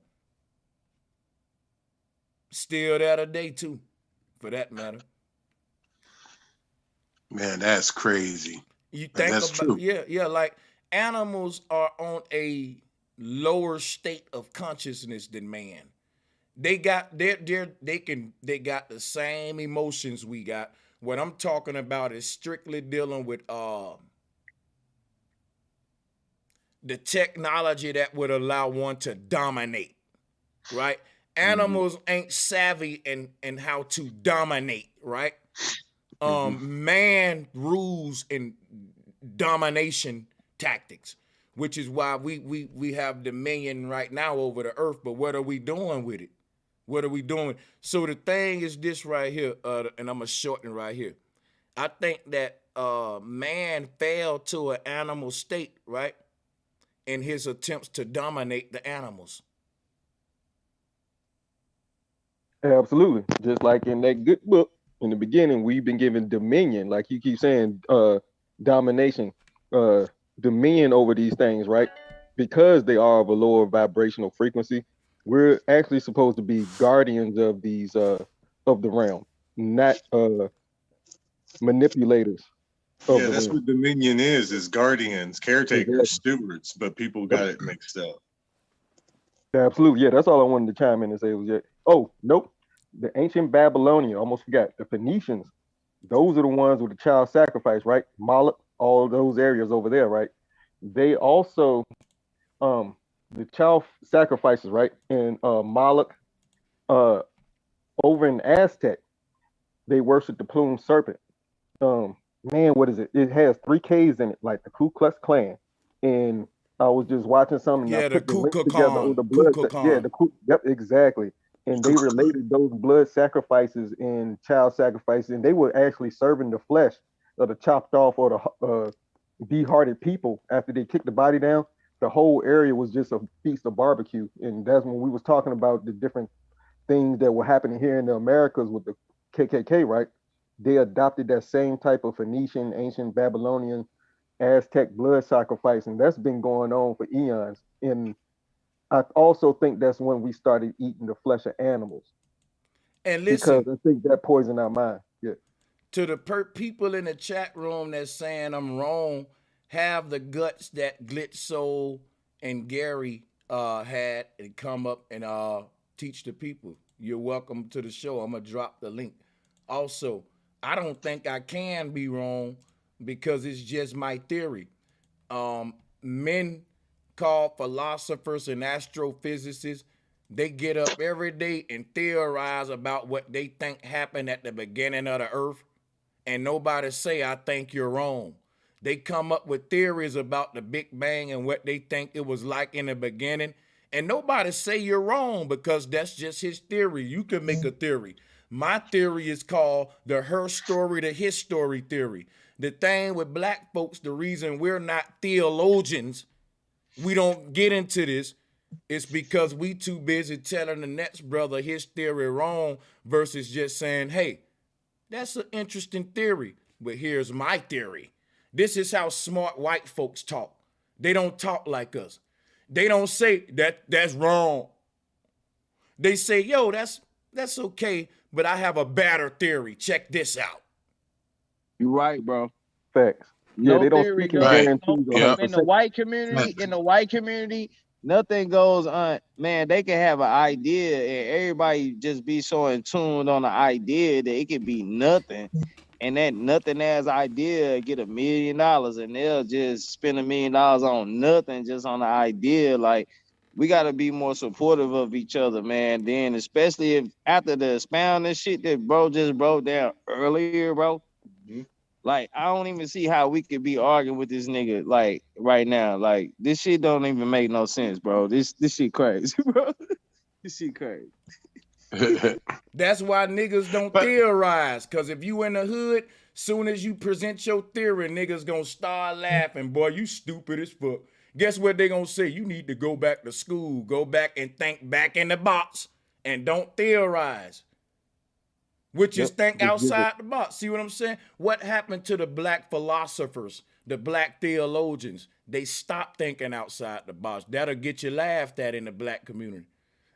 Speaker 2: Still there today too, for that matter.
Speaker 7: Man, that's crazy.
Speaker 2: You think
Speaker 7: that's
Speaker 2: about,
Speaker 7: true.
Speaker 2: Yeah, like animals are on a lower state of consciousness than man. They got they got the same emotions we got. What I'm talking about is strictly dealing with the technology that would allow one to dominate, right? Animals ain't savvy in how to dominate, right? Man rules in domination tactics, which is why we have dominion right now over the earth. But what are we doing with it? What are we doing? So the thing is this right here, and I'm gonna shorten right here. I think that man fell to an animal state, right, in his attempts to dominate the animals.
Speaker 11: Absolutely. Just like in that good book, in the beginning, we've been given dominion, like you keep saying, domination, dominion over these things, right? Because they are of a lower vibrational frequency, we're actually supposed to be guardians of these, of the realm, not manipulators.
Speaker 8: Yeah, that's what dominion is guardians, caretakers, stewards, but people got it mixed up.
Speaker 11: Absolutely. Yeah, that's all I wanted to chime in and say was, oh, nope. The ancient Babylonian, almost forgot, the Phoenicians, those are the ones with the child sacrifice, right? Moloch, all those areas over there, right? They also, the child sacrifices, right? And Moloch, over in Aztec, they worship the plumed serpent. Man, what is it? It has 3 Ks in it, like the Ku Klux Klan. And I was just watching something.
Speaker 2: Yeah,
Speaker 11: and
Speaker 2: the Kukulkan.
Speaker 11: Yeah, yep, exactly. And they related those blood sacrifices and child sacrifices, and they were actually serving the flesh of the chopped off or the dehearted people after they kicked the body down. The whole area was just a feast of barbecue, and that's when we was talking about the different things that were happening here in the Americas with the KKK, right? They adopted that same type of Phoenician, ancient Babylonian, Aztec blood sacrifice, and that's been going on for eons. And I also think that's when we started eating the flesh of animals.
Speaker 2: And listen,
Speaker 11: because I think that poisoned our mind. Yeah.
Speaker 2: To the people in the chat room that's saying I'm wrong, have the guts that Glitch Soul and Gary had and come up and teach the people. You're welcome to the show. I'm gonna drop the link. Also, I don't think I can be wrong because it's just my theory. Men called philosophers and astrophysicists, they get up every day and theorize about what they think happened at the beginning of the earth, and nobody say, I think you're wrong. They come up with theories about the Big Bang and what they think it was like in the beginning, and nobody say you're wrong because that's just his theory. You can make a theory. My theory is called the her story to his story theory. The thing with black folks, the reason we're not theologians, we don't get into this, it's because we too busy telling the next brother his theory wrong versus just saying, hey, that's an interesting theory, but here's my theory. This is how smart white folks talk. They don't talk like us. They don't say that's wrong. They say, yo, that's okay, but I have a better theory. Check this out.
Speaker 20: You're right, bro.
Speaker 11: Facts. Yeah,
Speaker 20: No
Speaker 11: they don't
Speaker 20: theory,
Speaker 11: speak
Speaker 20: no,
Speaker 11: in
Speaker 20: in the white community, nothing goes on. Man, they can have an idea and everybody just be so in tune on the idea that it could be nothing. and that nothing as idea get $1 million, and they'll just spend $1 million on nothing, just on the idea. Like, we got to be more supportive of each other, man. Then, especially if after the expounding shit that bro just broke down earlier, bro. Like, I don't even see how we could be arguing with this nigga like right now. Like, this shit don't even make no sense, bro. This shit crazy, bro. This shit crazy.
Speaker 2: That's why niggas don't theorize. Cause if you in the hood, soon as you present your theory, niggas gonna start laughing. Boy, you stupid as fuck. Guess what they gonna say? You need to go back to school. Go back and think back in the box and don't theorize. Which is think outside the box. See what I'm saying? What happened to the black philosophers, the black theologians? They stopped thinking outside the box. That'll get you laughed at in the black community.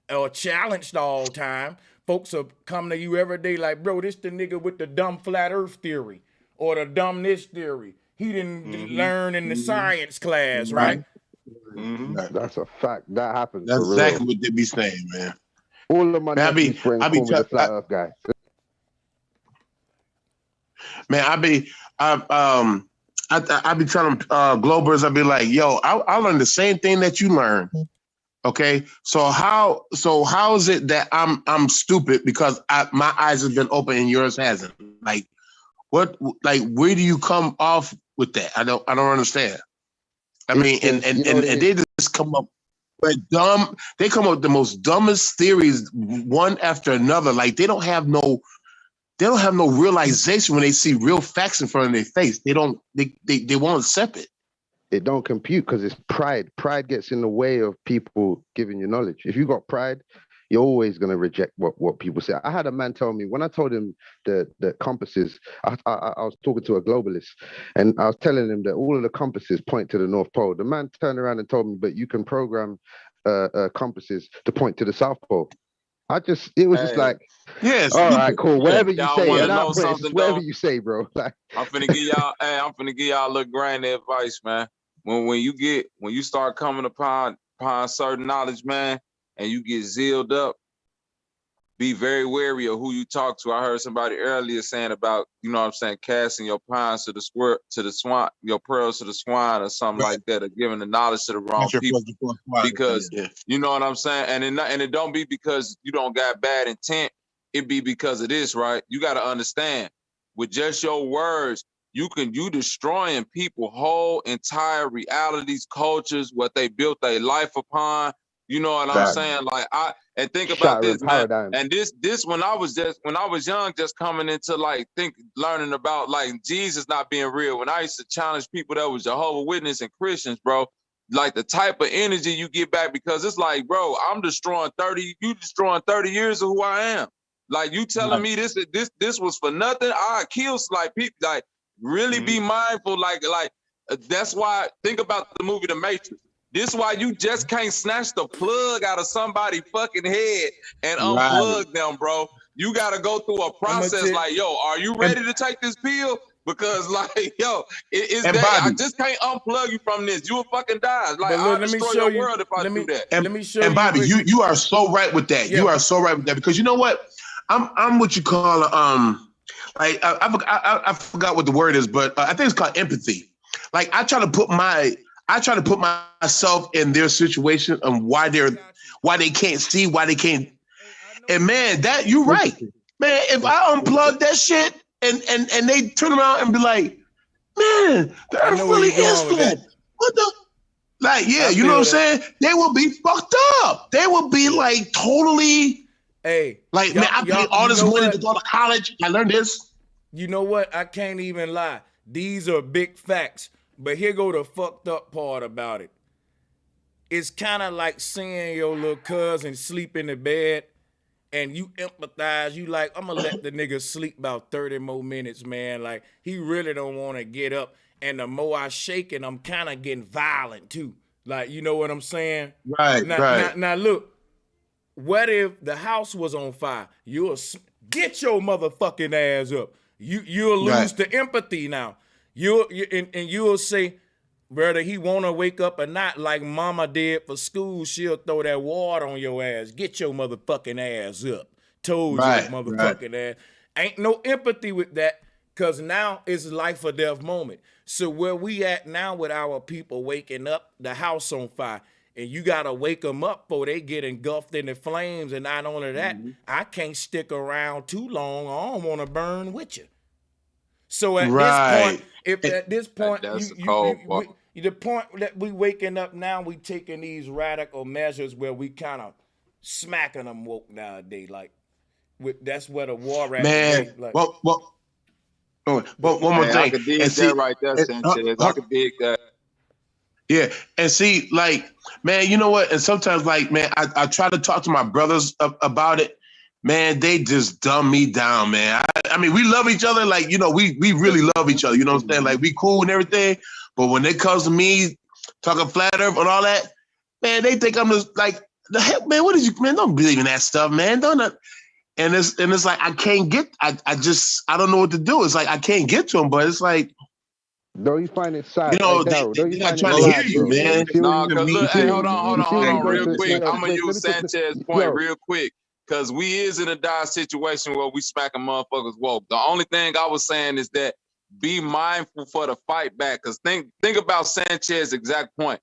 Speaker 2: Or challenged all the time. Folks will come to you every day like, bro, this the nigga with the dumb flat earth theory or the dumb this theory. He didn't learn in the science class, right?
Speaker 5: That's a fact. That happens.
Speaker 7: That's
Speaker 5: for
Speaker 7: exactly
Speaker 5: real.
Speaker 7: what they be saying, man.
Speaker 5: All of my nephews friends call me the flat earth guy.
Speaker 7: Man, I be telling Globers, I be like, yo, I learned the same thing that you learned. Okay, so how is it that I'm stupid because my eyes have been open and yours hasn't? Like, what? Like, where do you come off with that? I don't understand. I mean, and they just come up with dumb. They come up with the most dumbest theories, one after another. Like, they don't have no realization when they see real facts in front of their face. They won't accept it.
Speaker 5: It don't compute because it's pride. Pride gets in the way of people giving you knowledge. If you got pride, you're always going to reject what people say. I had a man tell me, when I told him the compasses, I was talking to a globalist, and I was telling him that all of the compasses point to the North Pole. The man turned around and told me, but you can program compasses to point to the South Pole. It was just like,
Speaker 7: yes,
Speaker 5: all right, cool. Whatever you
Speaker 19: y'all
Speaker 5: say,
Speaker 19: wanna
Speaker 5: and
Speaker 19: know
Speaker 5: I'll
Speaker 19: something,
Speaker 5: whatever
Speaker 19: though?
Speaker 5: you say, bro. Like,
Speaker 19: I'm finna give y'all a little grain of advice, man. When you start coming upon certain knowledge, man, and you get zealed up, be very wary of who you talk to. I heard somebody earlier saying about, you know what I'm saying, casting your pines to the swine, your pearls to the swine or something like that, or giving the knowledge to the wrong people. Because you know what I'm saying? And it don't be because you don't got bad intent. It be because of this, right? You got to understand, with just your words, you destroying people, whole entire realities, cultures, what they built their life upon. You know what I'm saying? Like, and think about this, man. And this when I was young, just coming into learning about like Jesus not being real. When I used to challenge people that was Jehovah's Witness and Christians, bro, like the type of energy you get back, because it's like, bro, you destroying 30 years of who I am. Like, you telling me this was for nothing? I kill like people. Like, really be mindful. Like that's why, think about the movie The Matrix. This is why you just can't snatch the plug out of somebody's fucking head and unplug them, bro. You gotta go through a process. Like, yo, are you ready to take this pill? Because, like, yo, I just can't unplug you from this. You will fucking die. Like, I'll destroy your world if I do that.
Speaker 7: Let me show you. And Bobby, you are so right with that. Yeah. You are so right with that, because you know what? I'm what you call like, I forgot what the word is, but I think it's called empathy. Like, I try to put myself in their situation and why they can't see, why they can't. And man, that you're right, man. If I unplug that shit and they turn around and be like, man, the earth really is flat. What the? Like, yeah, you know what I'm saying? They will be fucked up. They will be like totally.
Speaker 2: Hey,
Speaker 7: like, man, I paid all this money to go to college. I learned this.
Speaker 2: You know what? I can't even lie. These are big facts. But here go the fucked up part about it. It's kind of like seeing your little cousin sleep in the bed and you empathize. You like, I'm going to let the nigga sleep about 30 more minutes, man. Like, he really don't want to get up. And the more I shake it, I'm kind of getting violent too. Like, you know what I'm saying?
Speaker 7: Right,
Speaker 2: Now look, what if the house was on fire? You'll get your motherfucking ass up. You'll lose the empathy now. You'll say, whether he want to wake up or not, like mama did for school, she'll throw that water on your ass. Get your motherfucking ass up. Told your motherfucking ass. Ain't no empathy with that. Because now it's life or death moment. So where we at now with our people waking up, the house on fire, and you got to wake them up before they get engulfed in the flames. And not only that, I can't stick around too long. I don't want to burn with you. So at this point, the point that we waking up now, we taking these radical measures where we kind of smacking them woke nowadays. Like, that's where the war at.
Speaker 7: Man,
Speaker 2: like,
Speaker 7: one more thing.
Speaker 19: I could dig that right there, Sanchez. I could dig that.
Speaker 7: Yeah, and see, like, man, you know what? And sometimes, like, man, I try to talk to my brothers about it. Man, they just dumb me down, man. I mean, we love each other. Like, you know, we really love each other. You know what I'm saying? Like, we cool and everything. But when it comes to me talking flat earth and all that, man, they think I'm just like, the heck, man, what is you, man? Don't believe in that stuff, man. Don't. And it's like, I can't get, I don't know what to do. It's like, I can't get to them, but it's like,
Speaker 5: don't you find it sad?
Speaker 7: You know,
Speaker 5: like,
Speaker 7: they're not trying to hear you, man.
Speaker 19: No, because look, hey, hold on, real quick. I'm going to use Sanchez's point real quick. Because we is in a dire situation where we smacking motherfuckers woke. The only thing I was saying is that be mindful for the fight back. Because think about Sanchez's exact point.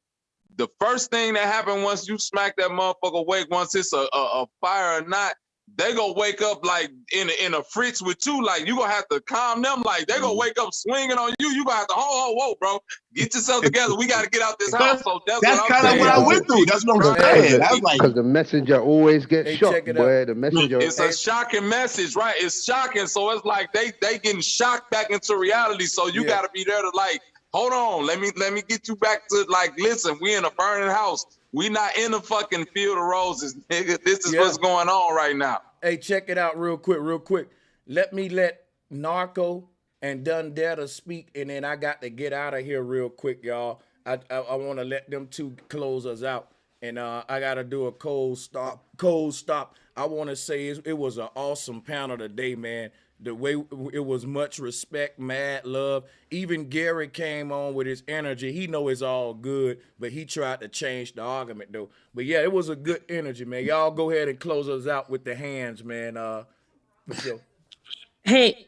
Speaker 19: The first thing that happened once you smack that motherfucker wake, once it's a fire or not, they gonna wake up like in a fritz with you. Like, you gonna have to calm them. Like, they gonna wake up swinging on you. You gonna have to, whoa, bro. Get yourself together. We gotta get out this house. So that's
Speaker 7: kind of what I went through. That's what I'm saying. I was like,
Speaker 5: because the messenger always gets shot, boy. The messenger.
Speaker 19: It's a shocking message, right? It's shocking. So it's like they getting shocked back into reality. So you gotta be there to like, hold on. Let me get you back to like, listen, we in a burning house. We not in a fucking field of roses, nigga. This is what's going on right now.
Speaker 2: Hey, check it out real quick. Let Narco and Dundetta speak, and then I got to get out of here real quick, y'all. I want to let them two close us out, and I got to do a cold stop. I want to say it was an awesome panel today, man. The way it was much respect, mad love. Even Gary came on with his energy. He know it's all good, but he tried to change the argument though. But yeah, it was a good energy, man. Y'all go ahead and close us out with the hands, man. For sure.
Speaker 21: Hey,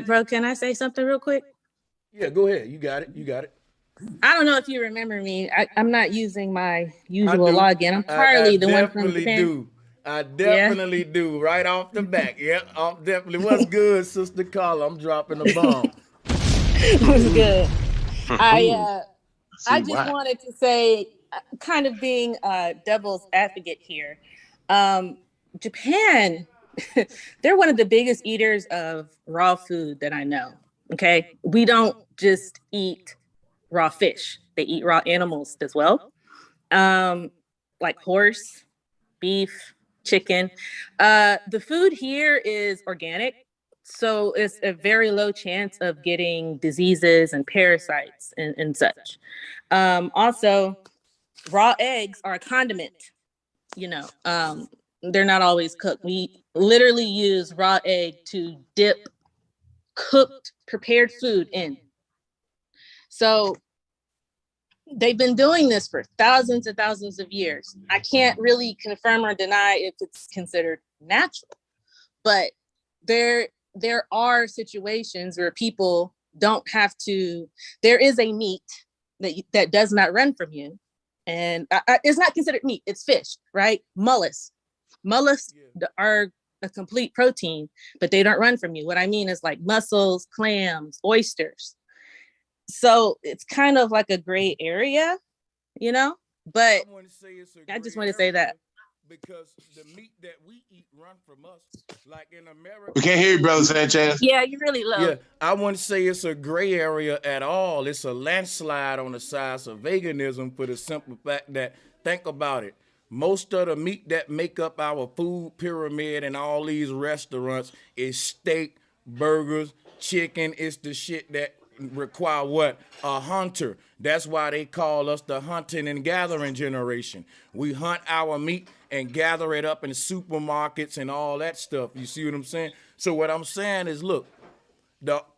Speaker 21: bro, can I say something real quick?
Speaker 2: Yeah, go ahead. You got it.
Speaker 21: I don't know if you remember me. I'm not using my usual login. I'm Carly, the one from Japan.
Speaker 2: I definitely do. Right off the back. Yeah, definitely. What's good, Sister Carla? I'm dropping a bomb.
Speaker 21: What's good? I just wanted to say, kind of being devil's advocate here. Japan, they're one of the biggest eaters of raw food that I know. Okay, we don't just eat raw fish; they eat raw animals as well, like horse, beef, chicken. The food here is organic, so it's a very low chance of getting diseases and parasites and such. Also, raw eggs are a condiment. They're not always cooked. We literally use raw egg to dip cooked, prepared food in. So they've been doing this for thousands and thousands of years. I can't really confirm or deny if it's considered natural, but there are situations where people don't have to. There is a meat that does not run from you, and it's not considered meat. It's fish, right? Mollusks are a complete protein, but they don't run from you. What I mean is like mussels, clams, oysters. So it's kind of like a gray area, but I just want to say that.
Speaker 2: Because the meat that we eat run from us, like in America.
Speaker 7: We can't hear you, Brother Sanchez.
Speaker 21: Yeah, you're really low.
Speaker 2: Yeah, I wouldn't say it's a gray area at all. It's a landslide on the sides of veganism for the simple fact that, think about it, most of the meat that make up our food pyramid and all these restaurants is steak, burgers, chicken. It's the shit that require what? A hunter. That's why they call us the hunting and gathering generation. We hunt our meat and gather it up in supermarkets and all that stuff. You see what I'm saying? So what I'm saying is, look,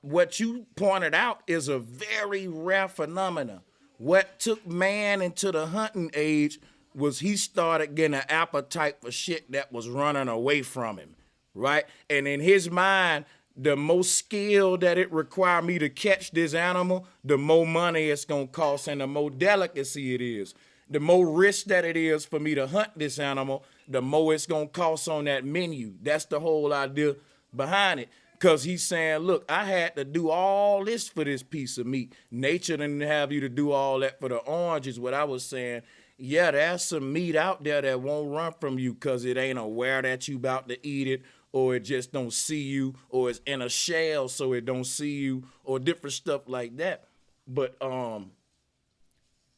Speaker 2: what you pointed out is a very rare phenomenon. What took man into the hunting age was he started getting an appetite for shit that was running away from him, right? And in his mind, the more skill that it require me to catch this animal, the more money it's gonna cost and the more delicacy it is. The more risk that it is for me to hunt this animal, the more it's gonna cost on that menu. That's the whole idea behind it. Cause he's saying, look, I had to do all this for this piece of meat. Nature didn't have you to do all that for the orange is what I was saying. Yeah, there's some meat out there that won't run from you because it ain't aware that you about to eat it, or it just don't see you, or it's in a shell so it don't see you, or different stuff like that. But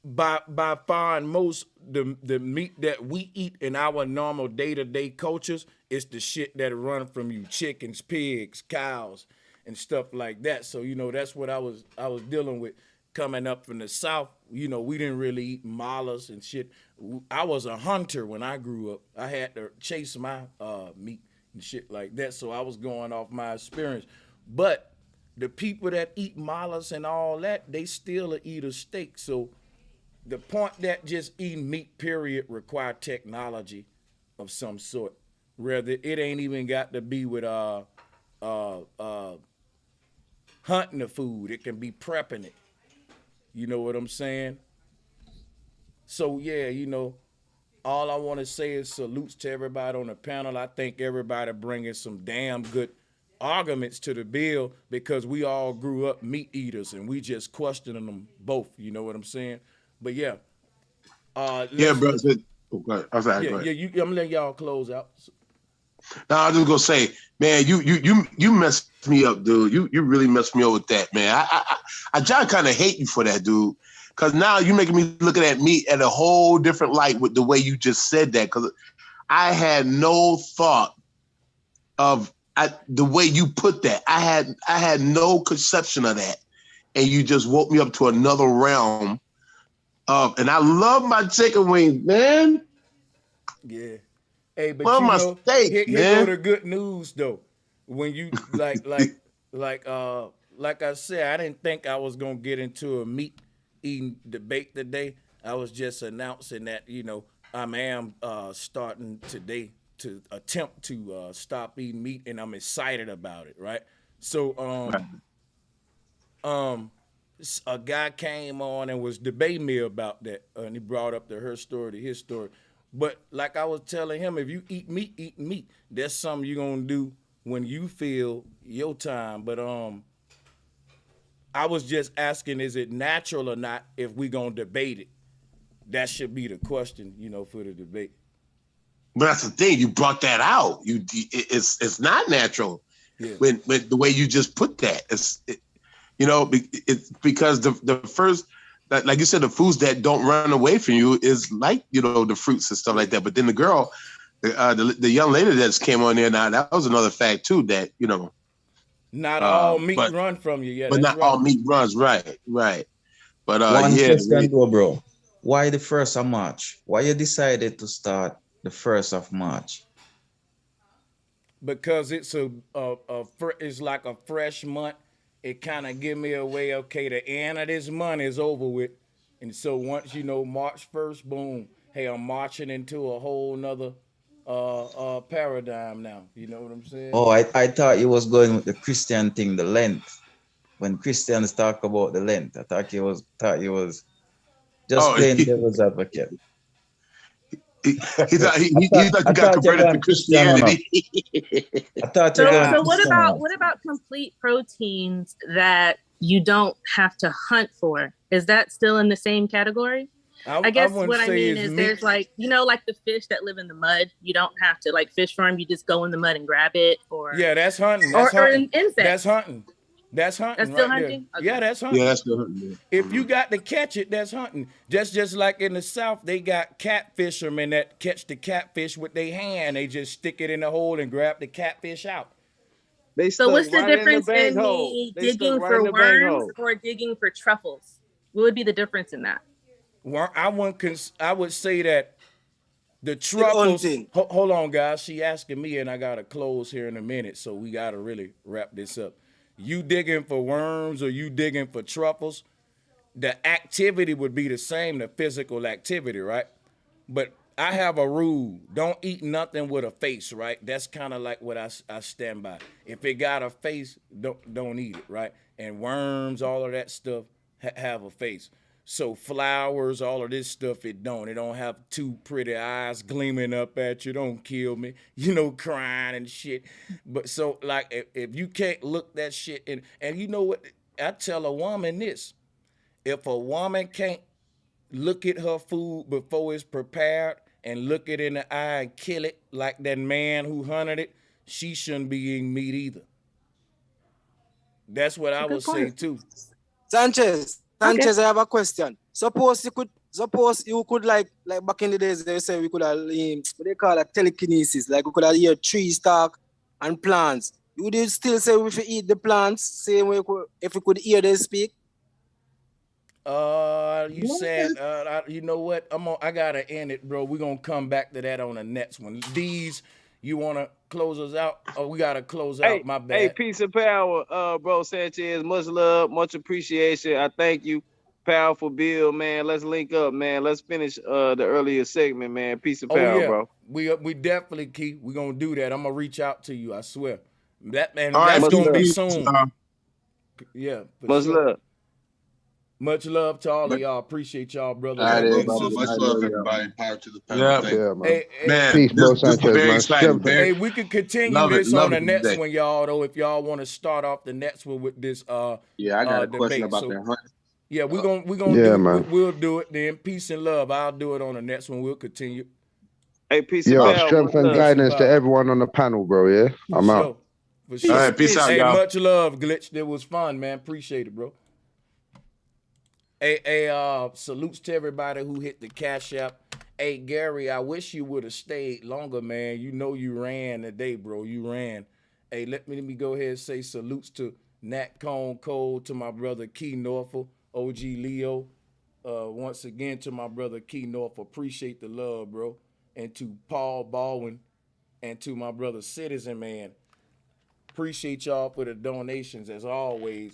Speaker 2: by far and most, the meat that we eat in our normal day-to-day cultures is the shit that run from you: chickens, pigs, cows, and stuff like that. So that's what I was dealing with coming up from the South. We didn't really eat molars and shit. I was a hunter when I grew up. I had to chase my meat and shit like that. So I was going off my experience. But the people that eat molars and all that, they still eat a steak. So the point that just eating meat, period, require technology of some sort. Rather, it ain't even got to be with hunting the food. It can be prepping it. You know what I'm saying? So yeah, all I want to say is salutes to everybody on the panel. I think everybody bringing some damn good arguments to the bill because we all grew up meat eaters and we just questioning them both. You know what I'm saying? But yeah.
Speaker 7: Yeah, bro. I'm sorry.
Speaker 2: I'm gonna let y'all close out.
Speaker 7: No, I was just gonna say, man, you messed me up, dude. You really messed me up with that, man. I kind of hate you for that, dude. Cause now you're making me look at that meat at a whole different light with the way you just said that. Cause I had no thought of the way you put that. I had no conception of that, and you just woke me up to another realm of. And I love my chicken wings, man.
Speaker 2: Yeah. Hey, but
Speaker 7: here
Speaker 2: go the good news though. When you like I said, I didn't think I was gonna get into a meat eating debate today. I was just announcing that I am starting today to attempt to stop eating meat, and I'm excited about it. Right. So a guy came on and was debating me about that, and he brought up his story. But like I was telling him, if you eat meat. That's something you're gonna do when you feel your time. But I was just asking, is it natural or not if we gonna debate it? That should be the question, for the debate.
Speaker 7: But that's the thing, you brought that out. It's not natural.
Speaker 2: Yeah.
Speaker 7: When the way you just put that. It's because the first, like you said, the foods that don't run away from you is like, the fruits and stuff like that. But then the girl, the young lady that's came on there now, that was another fact too, that,
Speaker 2: not all meat run from you. Yeah,
Speaker 7: but not all meat runs. Right. But
Speaker 4: one question though, bro. Why the 1st of March? Why you decided to start the 1st of March?
Speaker 2: Because it's it's like a fresh month. It kind of give me a way, okay, the end of this month is over with. And so once, March 1st, boom, hey, I'm marching into a whole nother paradigm now. You know what I'm saying?
Speaker 4: Oh, I thought you was going with the Christian thing, the Lent. When Christians talk about the Lent, I thought you was just playing devil's advocate.
Speaker 7: He thought you got converted to Christianity.
Speaker 4: I thought
Speaker 21: so what about complete proteins that you don't have to hunt for? Is that still in the same category? I guess what I mean is there's like the fish that live in the mud. You don't have to, like fish farm, you just go in the mud and grab it, or
Speaker 2: that's hunting.
Speaker 21: Or an insect.
Speaker 2: That's hunting. That's hunting.
Speaker 21: That's still hunting?
Speaker 2: Okay. Yeah, that's hunting.
Speaker 7: Yeah, that's still hunting.
Speaker 2: If you got to catch it, that's hunting. Just like in the South, they got catfishermen that catch the catfish with their hand. They just stick it in the hole and grab the catfish out.
Speaker 21: So what's the difference in me digging for worms or digging for truffles? What would be the difference in that?
Speaker 2: I would say that the truffles. Hold on, guys. She asking me, and I gotta close here in a minute, so we gotta really wrap this up. You digging for worms or you digging for truffles, the activity would be the same, the physical activity, right? But I have a rule. Don't eat nothing with a face, right? That's kind of like what I stand by. If it got a face, don't eat it, right? And worms, all of that stuff have a face. So flowers, all of this stuff, it don't. It don't have two pretty eyes gleaming up at you. Don't kill me, crying and shit. But so like if you can't look that shit in, and you know what? I tell a woman this: if a woman can't look at her food before it's prepared and look it in the eye and kill it like that man who hunted it, she shouldn't be eating meat either. That's what I would say too.
Speaker 9: Sanchez, I have a question. Suppose you could like back in the days they say we could have what they call it, telekinesis, like we could have hear trees talk and plants. Would you still say we should eat the plants same way if we could hear them speak?
Speaker 2: You said, you know what? I gotta end it, bro. We're gonna come back to that on the next one. These, you wanna close us out? Oh, we gotta close out. My bad.
Speaker 20: Hey, peace and power, bro Sanchez. Much love, much appreciation. I thank you. Powerful bill, man. Let's link up, man. Let's finish the earlier segment, man. Peace and power, bro.
Speaker 2: We definitely, Keith. We're gonna do that. I'm gonna reach out to you, I swear. That's gonna be soon. Yeah.
Speaker 20: Much love.
Speaker 2: Much love to all of y'all. Appreciate y'all, brother.
Speaker 7: Much love, everybody. Power to the panel.
Speaker 2: Man.
Speaker 7: Peace, bro, Sanchez, man.
Speaker 2: Hey, we could continue this on the next one, y'all, though, if y'all want to start off the next one with this
Speaker 22: I got a question about
Speaker 2: that
Speaker 22: hunt.
Speaker 2: Yeah, we're gonna we'll do it then. Peace and love. I'll do it on the next one. We'll continue.
Speaker 20: Hey, peace and power.
Speaker 5: Strength and guidance to everyone on the panel, bro. Yeah, I'm out.
Speaker 2: For sure.
Speaker 7: All right, peace out, y'all.
Speaker 2: Much love, Glitch. It was fun, man. Appreciate it, bro. Hey, salutes to everybody who hit the Cash App. Hey, Gary, I wish you would have stayed longer, man. You know you ran today, bro. You ran. Hey, let me go ahead and say salutes to Nat Cone Cole, to my brother Key Norfolk, OG Leo. Once again to my brother Key Norfolk. Appreciate the love, bro. And to Paul Baldwin and to my brother Citizen Man. Appreciate y'all for the donations as always.